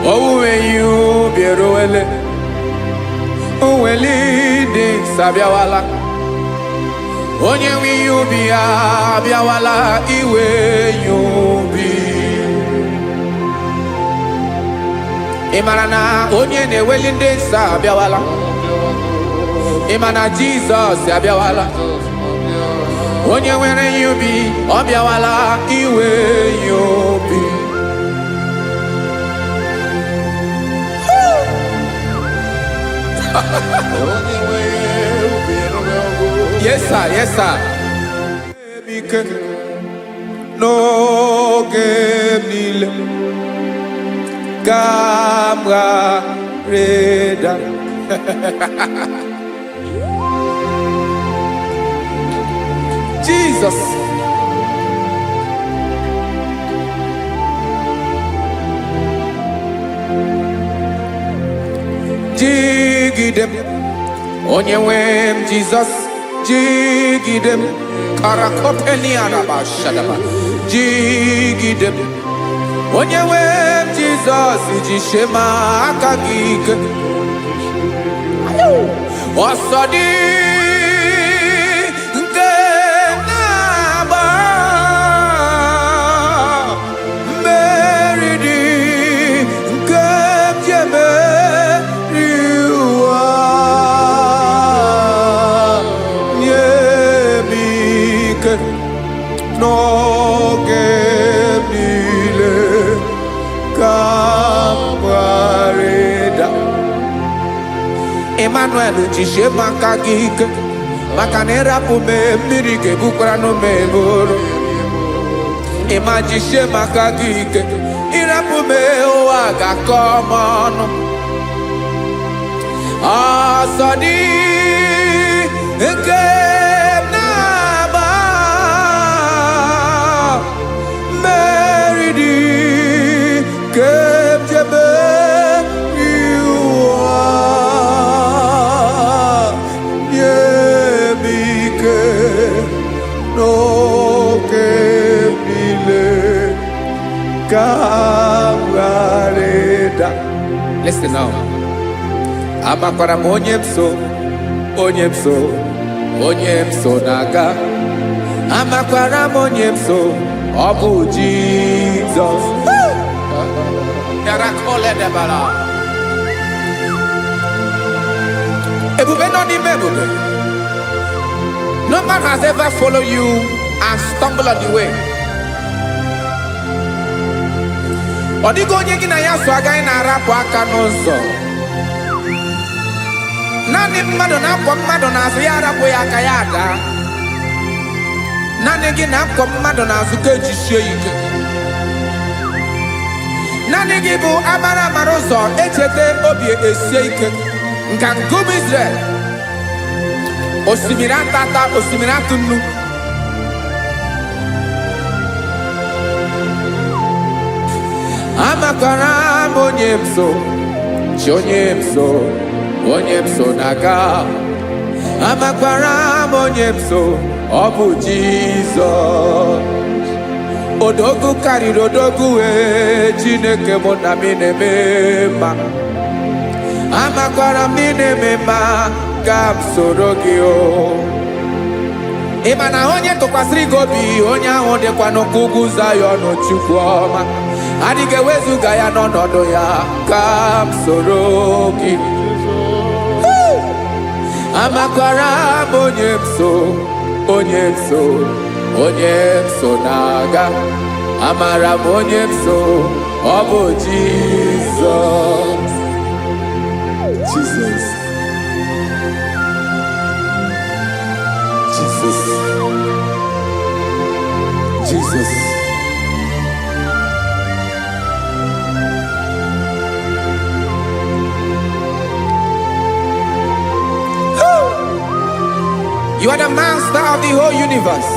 S3: Oh, when you be roele, oh, when leading Sabiawala, onye nwe ihe ubi ya abịawala iwe ihe ubi. Ị mara na onye na-eweli ndị nsọ abịawala. Ị ma na Jizọs abịawala. Onye nwere ihe ubi ọ bịawala iwe ihe ubi. Yes sir, yes sir. N'oge niile ka m ga-reda. Jesus. Jigidem, onye nwe m Jesus, jigidem, karakopeni araba shadaba, jigidem, onye nwe m Jesus, jishema aka gị ike. Ọsọdị nke na-agba mmeri dị nke jeme n'oge niile ka m ga-arịda. Emmanuel jisie maka gị ike, maka na ịrapụ m mmiri ga-ebukwara n'ume eboro. Ịma jisie maka gị ike, ịrapụ m ụwa ga-akọ m ọnụ. Ọsọ dị nke listen now. Amakwara m onye m so, onye m so, onye m so na-aga. Amakwara m onye m so, ọ bụ Jizọs. Ebube nọ n'ime ebube. No man has ever followed you and stumbled on the way. Ọ dịghị onye gị na ya so agaghị na-arapụ aka n'ụzọ. Naanị mmadụ na-akwọ mmadụ n'azụ ya arapụ ya aka ya ada. Naanị gị na-akwọ mmadụ n'azụ ka ejisie ike. Naanị gị bụ amara amara ụzọ echete obi esie ike. Nka ngụm Israel. Osimiri atata, osimiri atụ nnu. Amakwara m onye m so, chi onye m so, onye m so na-aga. Amakwara m onye m so, ọ bụ Jizọs. Odogwu karịrị odogwu Chineke mụ na m na-eme mma. Amakwara m na-eme mma ka m soro gị o. Ị ma na onye tụkwasịrị gị obi, onye ahụ dịkwa n'ụkwụ ugwu Zayọn Chukwu ọma. Adịghị ewezuga ya n'ọnọdụ ya ka m soro gị. Amakwara m onye m so, onye m so, onye m so na-aga. Amara m onye m so, ọ bụ Jizọs. Jesus. Jesus. Jesus. You are the master of the whole universe.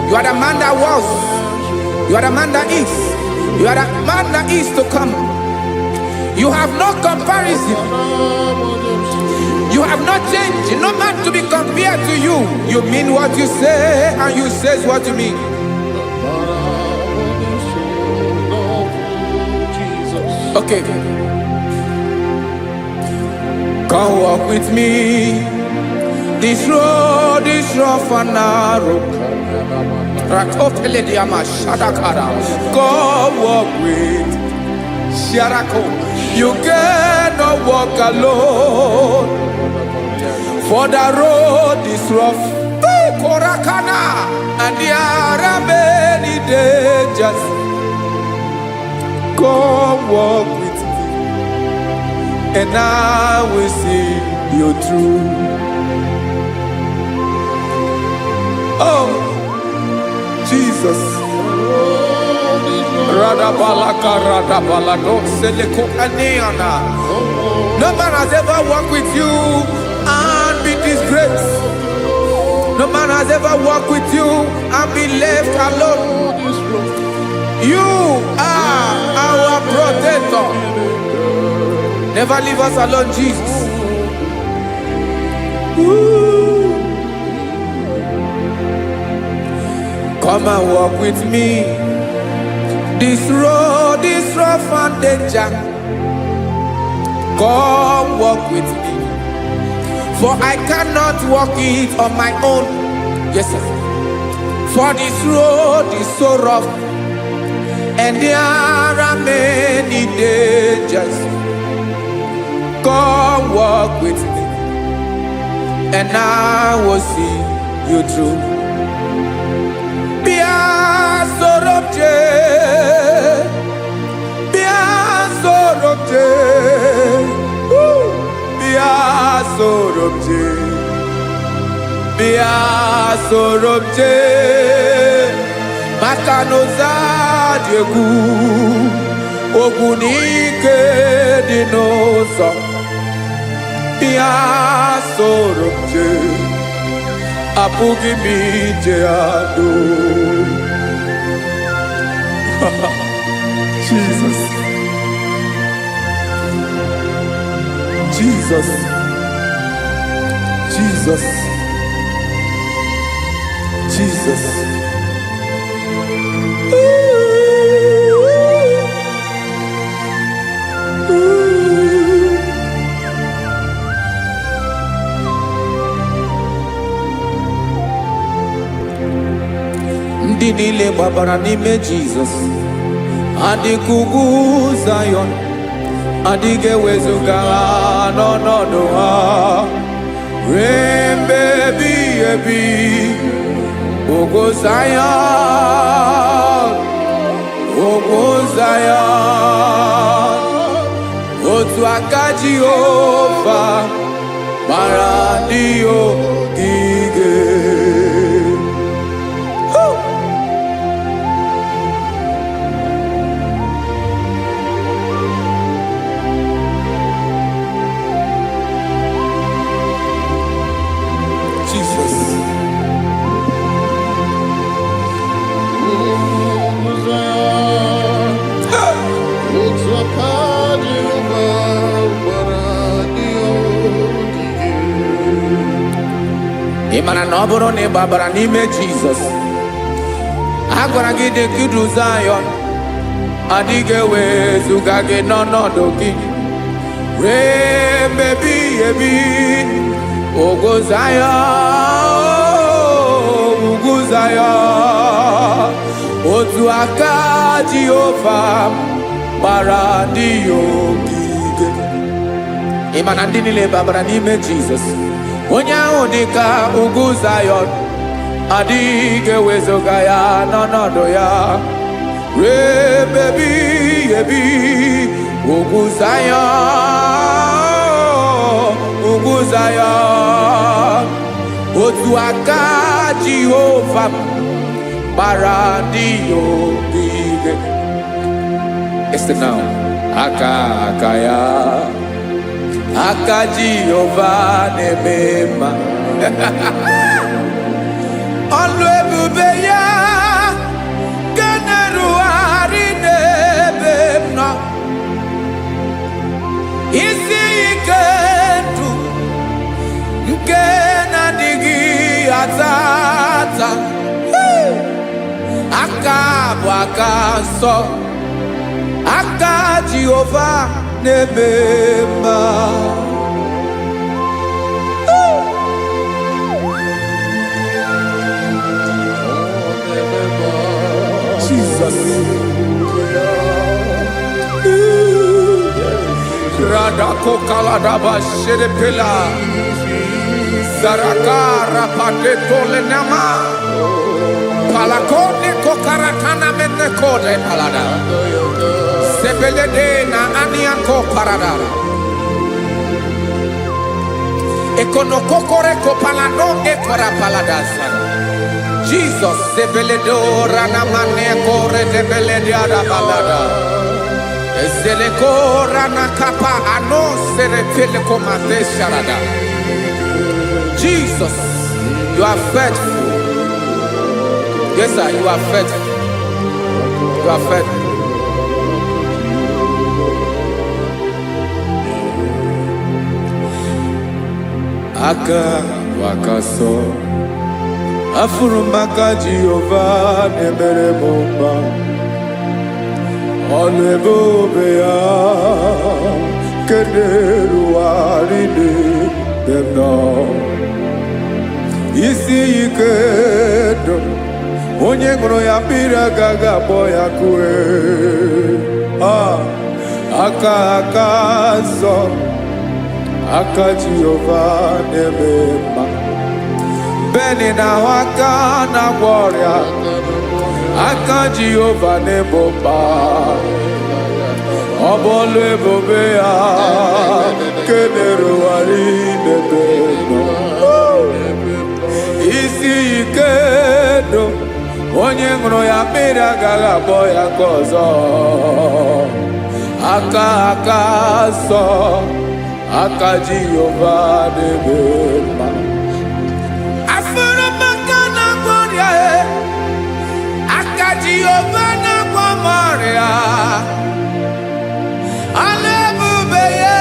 S3: You are the man that was. You are the man that is. You are the man that is to come. You have no comparison. You have not changed. No man to be compared to you. You mean what you say and you say what you mean. Okay. Come walk with me This road is rough and narrow. Rakopelediama Shadakara. God walk with Sharako. You cannot walk alone. For the road is rough. Korakana. And there are many dangers. God walk with me. And I will see you through. Oh, Jesus. No man has ever walked with you and be disgraced. No man has ever walked with you and be left alone. You are our protector. Never leave us alone, Jesus. Ooh. Come and walk with me. This road is rough and danger. Come walk with me. For I cannot walk it on my own. Yes, sir. For this road is so rough, and there are many dangers. Come walk with me, and I will see you through. Sorobje Makanoza Diegu Ogunike Dinosa Bia Sorobje Apugi Mijeado. Jesus. Jesus. Jesus. Jesus. Ndinile babara nime Jesus. Adikugu Zion. Adige wezuga no no no. Rain baby baby. Ogo Zion, Ogo Zion, Otu akaji Jehovah, Maradio Gige. Jesus. Imana noboro ne babara nime Jesus. Agwara gị dị kidu Zion. Adige wezuga gị n'ọnọdụ gị. Rain baby baby. Ogo Zion, Ogo Zion. Otu aka Jehovah bara ndị ogige. Imana ndị niile babara n'ime Jesus. Onye ahụ dịka ugwu Zion, adịghị ewezuga ya n'ọnọdụ ya. Rain baby baby. Ugwu Zion, Ugwu Zion. Otu aka Jehovah bara ndị ogige. Listen now. Aka ya. Aka Jehovah nemema. Ọlụ ebube ya ga-na-erugharị n'ebe m nọ. Isi ike ndụ nke na-adịghị ata ata. Aka bụ aka nsọ. Aka Jehovah nemema. Adaba Shedepila Zarakara Padetole Nama Palakone Kokaratana Menekode Palada Sebelede na Aniako Paradara Ekonokokore Kopalano Ekora Paladasa Jesus Sebeledo Ranamane Kore Debeledia Balada Ezeleko Ranakapa Ano Serepeleko Mate Sharada. Jesus, you are faithful. Yes, sir, you are faithful. You are faithful. Aka wakaso afurumaka Jehovah nebere bomba olebobeya kederu aride demno isi ikedo onye ngoro ya bira gaga boya kue aka so aka Jehovah nebema beni na waka na gloria aka Jehovah nebomba obole bobea kederu aride demno isi ikedo onye ngoro ya bira gaga boya kozo aka so aka Jehovah nebema afura makana gloria aka Jehovah na gloria alebubeye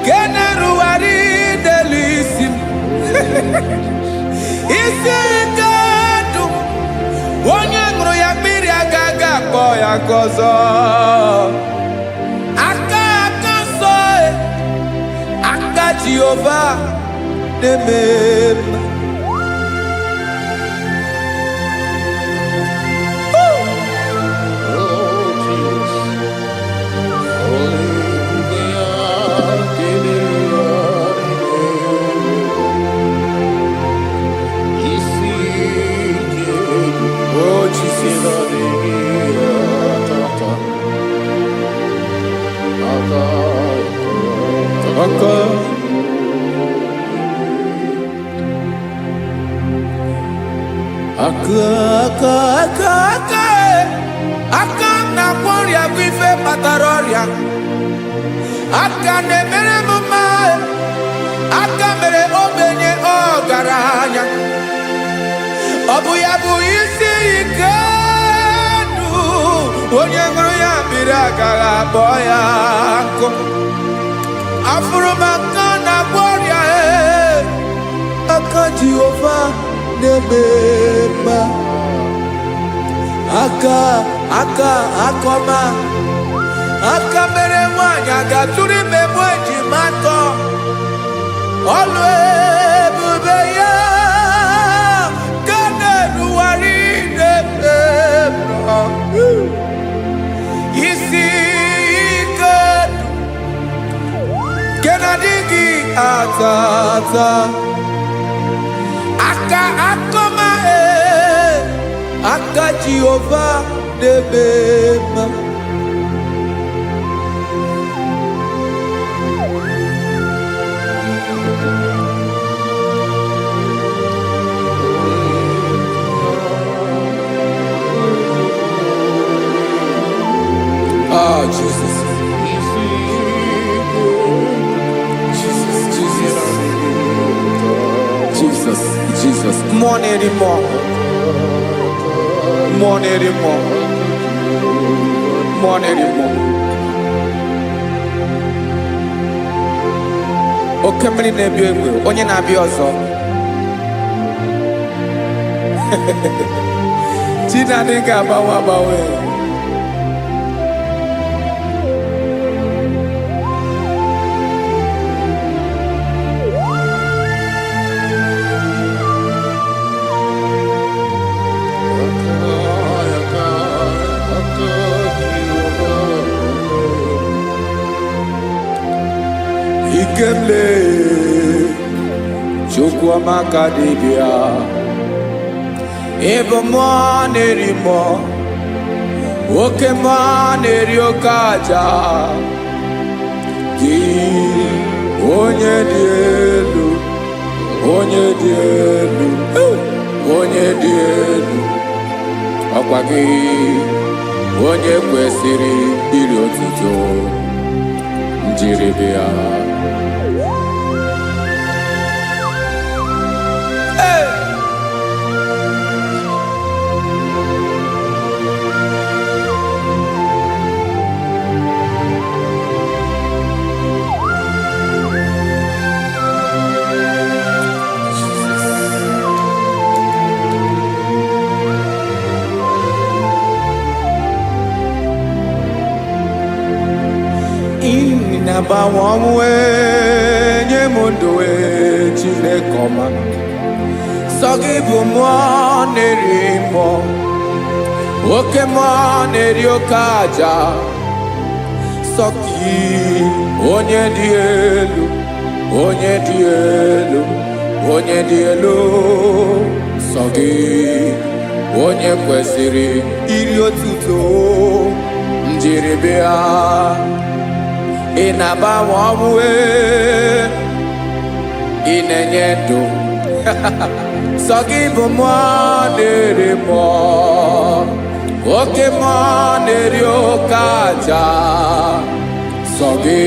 S3: keneru aride lisim isi ikedo onye ngoro ya biri agaga boya kozo aka so aka Jehovah nebema aka na gloria vive pataroria aka ne mere mama aka mere obenye ogaranya obu ya bu isi ikedu onye ngoro ya biri agaga boya ko afuru maka na gloria aka Jehovah nebema akoma aka mere nwanyị agatụrụ ime mweji matọ ọlụ ebube ya kaneruwari nebema isi ike kenadigi atata akoma aka Jehovah nebema Jesus. Jesus. More anymore. Okemri na-ebi egbe, onye na-abịa ọzọ. Chinadị ga-agbanwe. Ikemle Chukwamaka dibia Ebo mwa nerimo Oke mwa neriokaja Ki onye dị elu Onye dị elu Onye dị elu Ọkwa gị onye kwesịrị iri otuto njiribịa Nabawanwe nye mundoe Chineke ọma sọ gị bụ mmụọ na-eri mmụọ oke mmụọ na-eri oke aja sọ gị onye dị elu onye dị elu onye dị elu sọ gị onye kwesịrị iri otuto njiribịa Inabawanwe inenye ndụ sọ gị bụ mmụọ na-eri mmụọ oke mmụọ na-eri oke aja sọ gị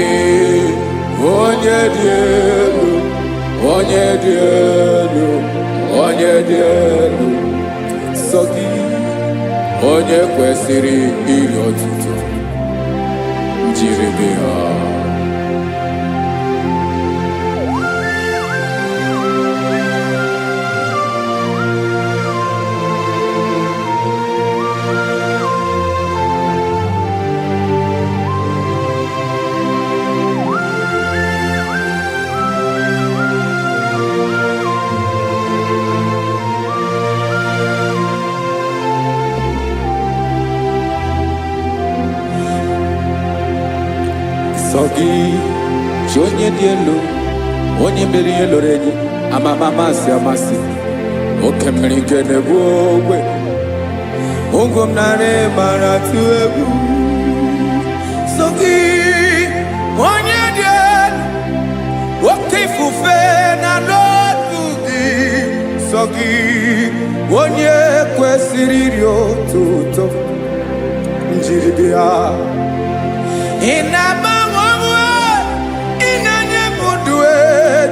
S3: onye dị elu onye dị elu onye dị elu sọ gị onye kwesịrị iri otuto njiribịa Sogi, onye dị elu, onye mmeri ihe lụrụ enyi, amama amasị amasị, oke mmiri nke na-egbu ogwe, ụgwọ m narị mara atụ egwu. Sogi, onye dị elu, oke ifufe na n'otu gị. Sogi, onye kwesịrị iri otuto njiribịa. Inabawanwe inenye mundoe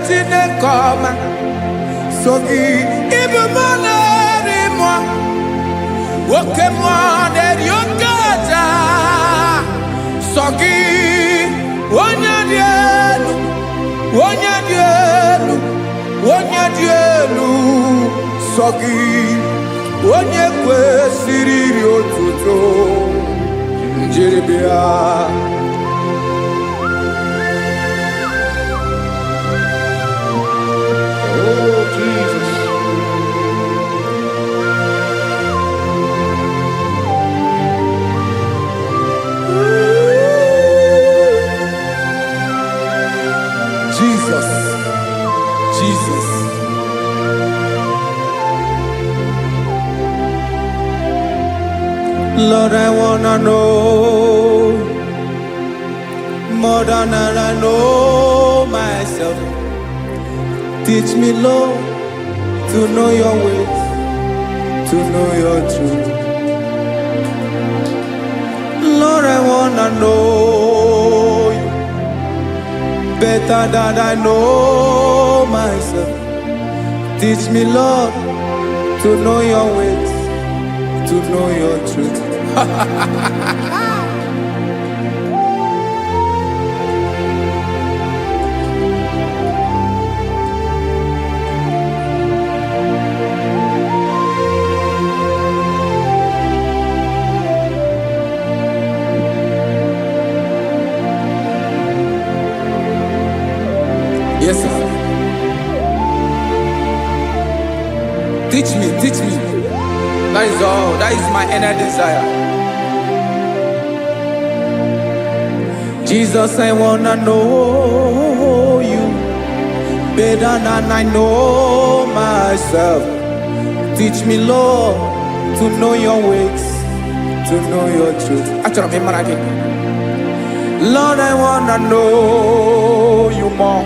S3: Chineke ọma sọ gị ịbụ mmụọ na-eri mmụọ oke mmụọ na-eri oke aja sọ gị onye dị elu onye dị elu onye dị elu sọ gị onye kwesịrị iri otuto njiribịa.
S2: Oh, Jesus.
S3: Jesus, Jesus. Lord, I wanna know more than I know myself. Teach me, Lord, to know your ways, to know your truth. Lord, I wanna know you better than I know myself. Teach me, Lord, to know your ways, to know your truth. Yes, sir. Teach me, teach me. That is all. That is my inner desire. Jesus, I wanna know better than I know myself. Teach me, Lord, to know your ways, to know your truth. Actually, I'm again. Lord, I wanna know you more,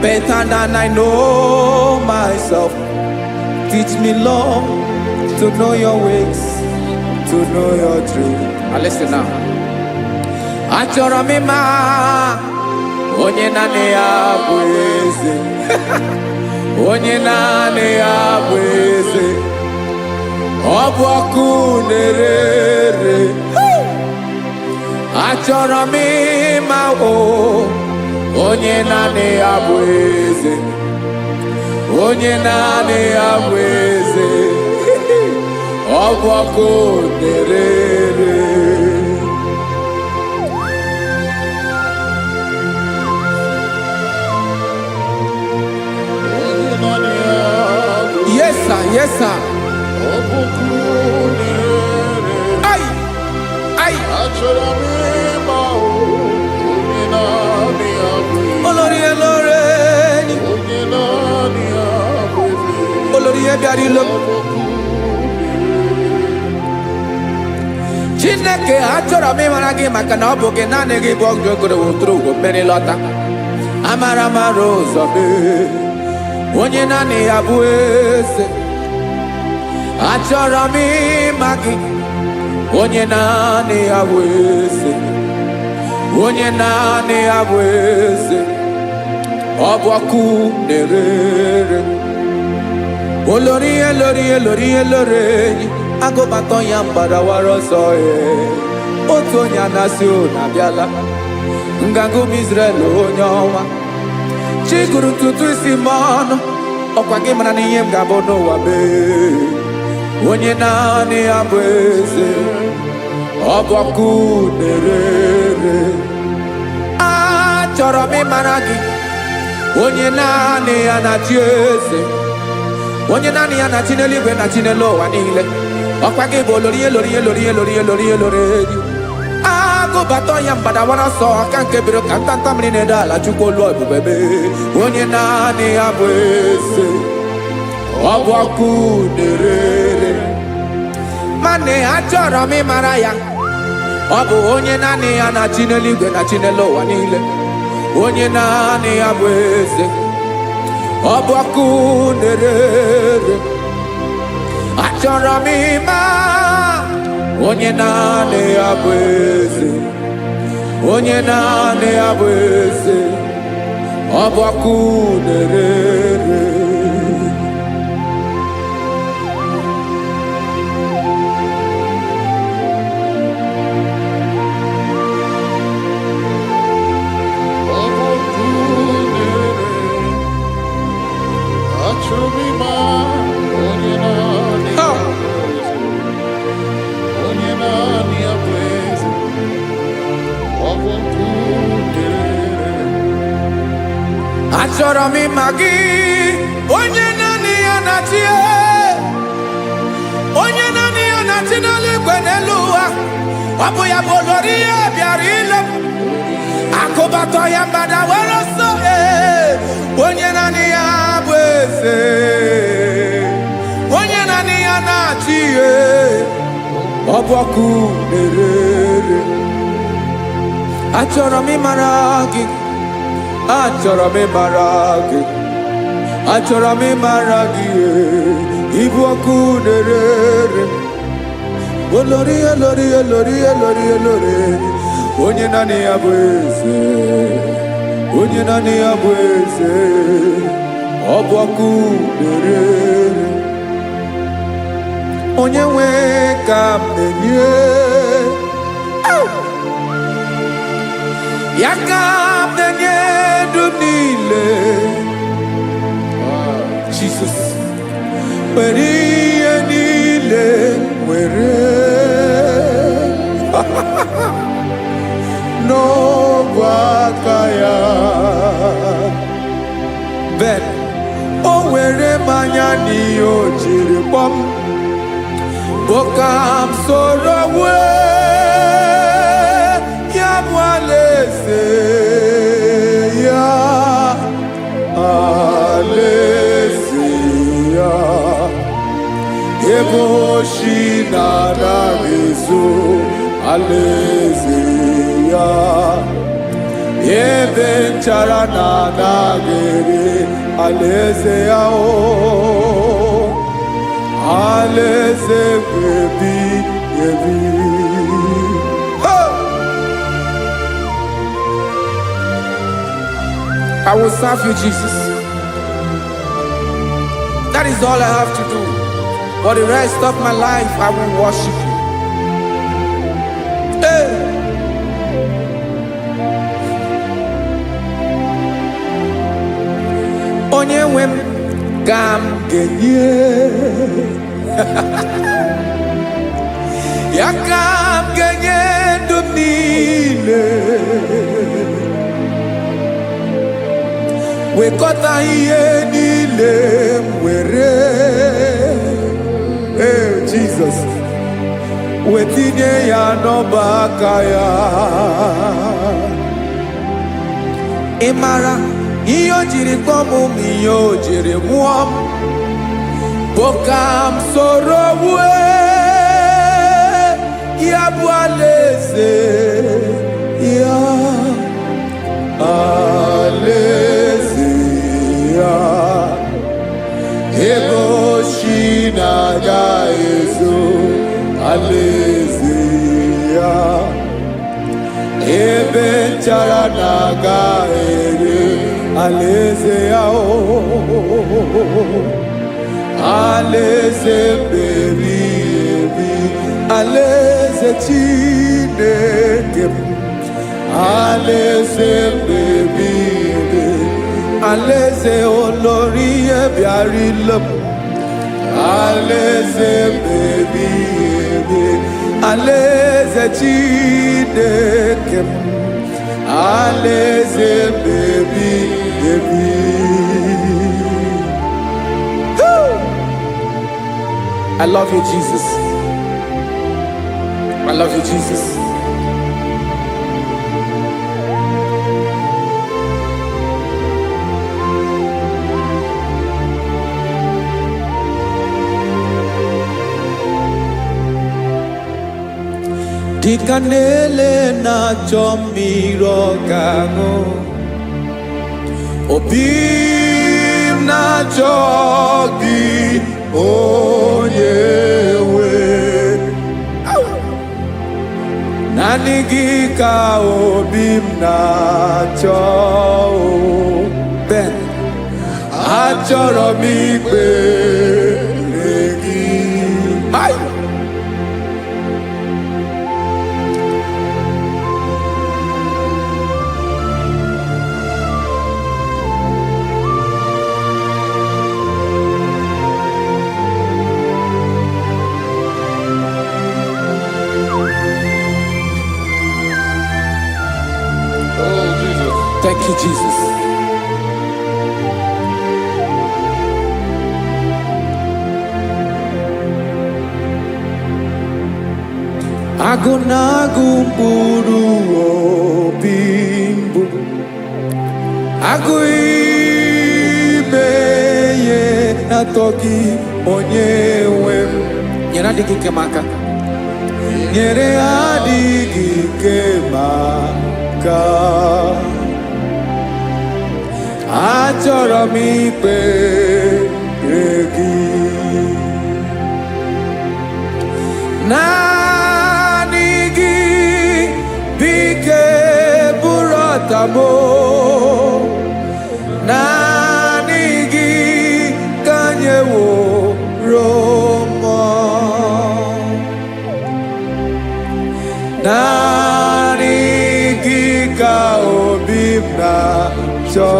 S3: better than I know myself. Teach me, Lord, to know your ways, to know your truth. Listen now. Achọrọ m ịma onye naanị ya bụ eze. Onye naanị ya bụ eze. Ọ bụ ọkụ na-ere. Achọrọ m ịma onye naanị ya bụ eze. Onye naanị ya bụ eze. Ọ bụ ọkụ na-ere. Yes, sir. Yes, sir. Ay, ay. Olórí Olórí. Olórí Ebiari lo. Chineke achọrọ m ịmara gị maka na ọ bụ gị naanị gị bụ ọgụ ogoro wotoro ugwo mmeri lọta. Amara mara ụzọ mee. Onye naanị ya bụ eze. Achọrọ m ịma gị. Onye naanị ya bụ eze. Onye naanị ya bụ eze. Ọ bụ ọkụ na-ere. Olórí Olórí Olórí Olórí. Agụbatọ ya mgbadawara ọsọ ya. Otu onye anasị na abịala. Nganga ụmụ Izrel onye ọnwa. Chiguru ntutu isi m ọnụ. Ọkwa gị mara na ihe m ga-abụ n'ụwa mee. Onye naanị ya bụ eze. Ọ bụ ọkụ na-ere. Achọrọ m ịmara gị. Onye naanị ya na-achị eze. Onye naanị ya na-achị n'eluigwe na chi n'elu ụwa niile. Ọkwa gị bụ Olórí Olórí Olórí Olórí Olórí Olórí. Agụbatọ ya mgbadawara ọsọ aka nke biri ka ntanta mmiri na-ede ala Chukwu olu ebube mee. Onye naanị ya bụ eze. Ọ bụ ọkụ na-ere. Mane achọrọ m ịmara ya. Ọ bụ onye naanị ya na-achị n'eluigwe na chi n'elu ụwa niile. Onye naanị ya bụ eze. Ọ bụ ọkụ na-ere. Achọrọ m ịma onye naanị ya bụ eze. Onye naanị ya bụ eze. Ọ bụ ọkụ na-ere. Achọrọ m ịma gị. Onye naanị ya na-achị. Onye naanị ya na-achị n'eluigwe n'elu ụwa. Ọ bụ ya bụ Olórí Ebiari ile. Akụbatọ ya mgbadawara ọsọ. Onye naanị ya bụ eze. Onye naanị ya na-achị. Ọ bụ ọkụ na-ere. Achọrọ m ịmara gị. Achọrọ m ịmara gị. Achọrọ m ịmara gị. Ịbụ ọkụ na-ere. Olórí Olórí Olórí Olórí Olórí. Onye naanị ya bụ eze. Onye naanị ya bụ eze. Ọ bụ ọkụ na-ere. Onye nwe ka m na-enye. Ya ka m na-enye dum niile. Jesus. Were ihe niile were. N'ọbụ aka ya. Ben, o were mmanya n'ihe o jiri kpọọ m. Boka m soro wee. Ya bụ alaeze ya. Eboshi nadagezo alezeya. Ebe nchara nadagere alezeya o. Aleze bebi yebi. I will serve you, Jesus. That is all I have to do. For the rest of my life, I will worship you. Hey. Onye wem gam genye. Ya gam genye dumile. Wekota iye nile mwere. Hey, Jesus. Wetinye ya n'ọbaka ya. Ịmara ihe o jiri kpọmụ m ihe o jiri mụọ m bụ ka m soro wue ya bụ alaeze ya. Alaeze ya. Eboshi nadagezo alezeya. Ebe nchara nagere alezeya o. Aleze bebi ebi. Aleze Chineke. Aleze bebi ebi. Aleze olori ebiarilem. Aleze bebi ebi. Aleze Chineke. Aleze bebi ebi. I love you, Jesus. I love you, Jesus. Dikanele na chomiro kago. Obim na chogi onyewe. Nanigi ka obim na cho. Ben achoro mi pe legi. Ay. Thank you, Jesus. Agunagu mburu obimbu. Agu imeye natoki onyewe. Nyere adigi kemaka. Nyere adigi kemaka. Achọrọ m ikpere gị. Naanị gị bike bụrụ ọtabo. Naanị gị ka nyeworo m. Naanị gị ka obi m na-achọ.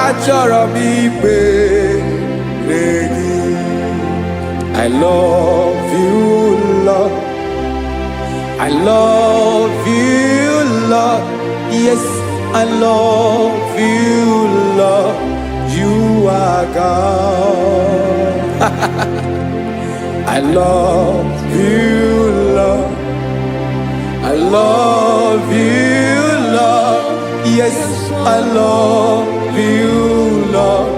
S3: Achọrọ m ikpere gị. I love you, Lord. I love you, Lord. Yes, I love you, Lord. You are God. I love you, Lord. I love you, Lord. Yes, I love you, Lord.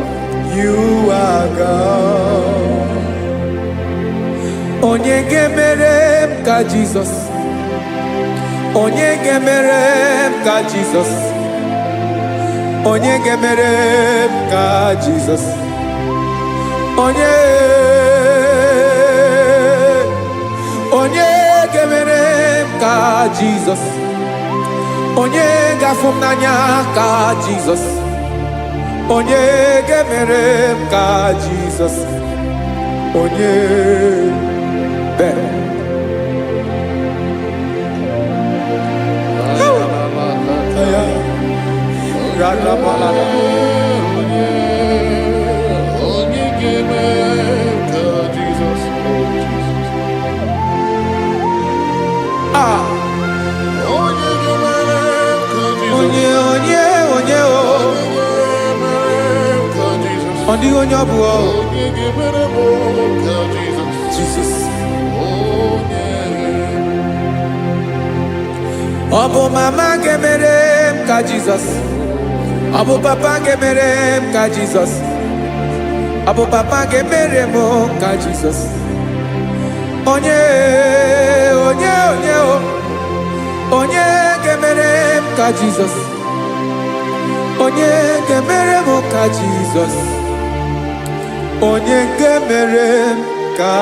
S3: You are God. onye ga-emere m ka Jizọs, onye ga-emere m ka Jizọs, onye ga-emere m ka Jizọs, onye ga-emere m ka Jizọs, onye ga-afụ m n'anya ka Jizọs, onye ga-emere m ka Jizọs, onye bere. Onye ọ bụ Jesus. Ọ bụ mama ga-emere m ka Jizọs, ọ bụ papa ga-emere m ka Jizọs, ọ bụ papa ga-emere m ka Jizọs, onye ga-emere m ka Jizọs, onye ga-emere m ka Jizọs, onye ga-emere m ka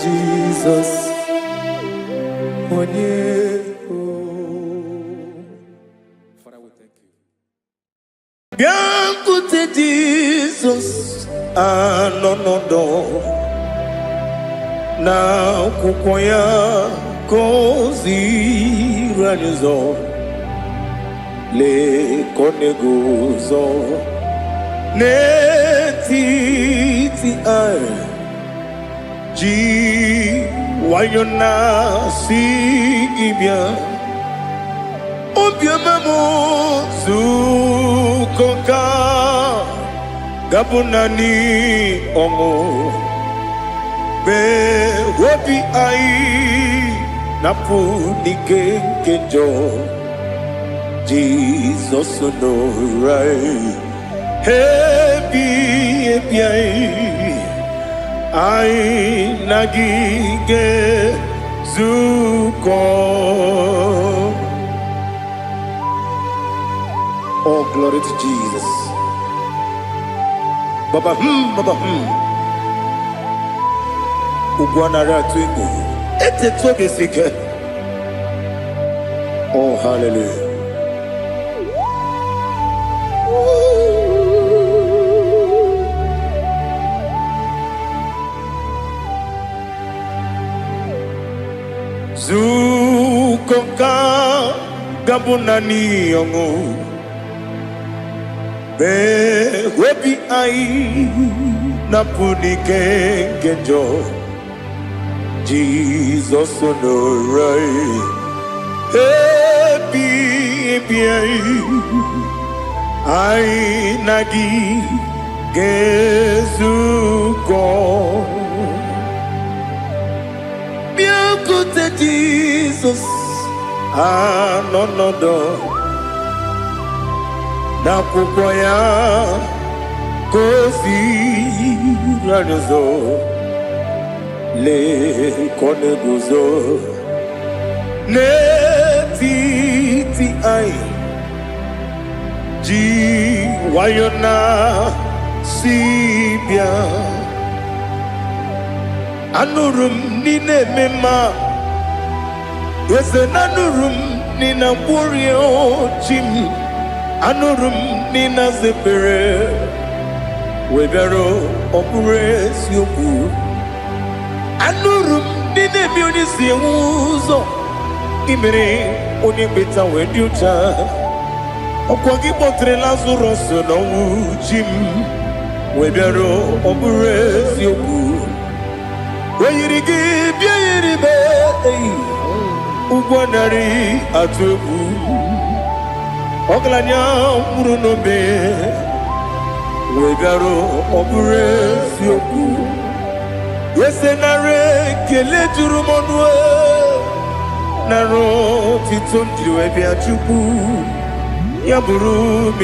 S3: Jizọs, onye.
S1: Bịakwute Jizọs anọ n'ọdụ n'akwụkwọ ya ka o ziri anyị ụzọ, lee ka ọ na-eguzo n'etiti anyị, ji nwayọọ na-asị gị bịa. Obiọma m zukọ ka gabụ naanị ọṅụ, mgbe obi anyị na-apụ n'ike nke njọ, Jizọs nọrọ anyị ebi anyị na gị ga-ezukọ. Oh, glory to Jesus. Baba, Baba, Ugwanara twingo. Ete toge sike. Oh, hallelujah. Zukonka gabunani yongo. Be webi ai na punike genjo, Jesus onorai happy ai nagi gezuko. Biakute Jesus anonodo n'akwụkwọ ya ka o ziri anyị ụzọ, lee ka ọ na-eguzo n'etiti anyị, ji nwayọọ na-asị bịa. Anụrụ m n'i na-eme mma, eze na anụrụ m n'i na-agwọrị chi m, anụrụ m nina zebere webere ọbụrụ eziokwu. Anụrụ m nina ebi onye si enwe ụzọ, gị mere onye mkpeta wee dị ụcha. Ọkwa gị kpọtere Lazarọs n'ọnwụ chi m, webere ọbụrụ eziokwu. O yiri gị bịa yiri be ụgwọ narị atụ egwu. Ọgaranya nwụrụ n'obe wegara ọbụrụ eziokwu. Ese nara ekele juru m ọnụ, nara otito m jiri wee bịa Chukwu, ya bụrụ m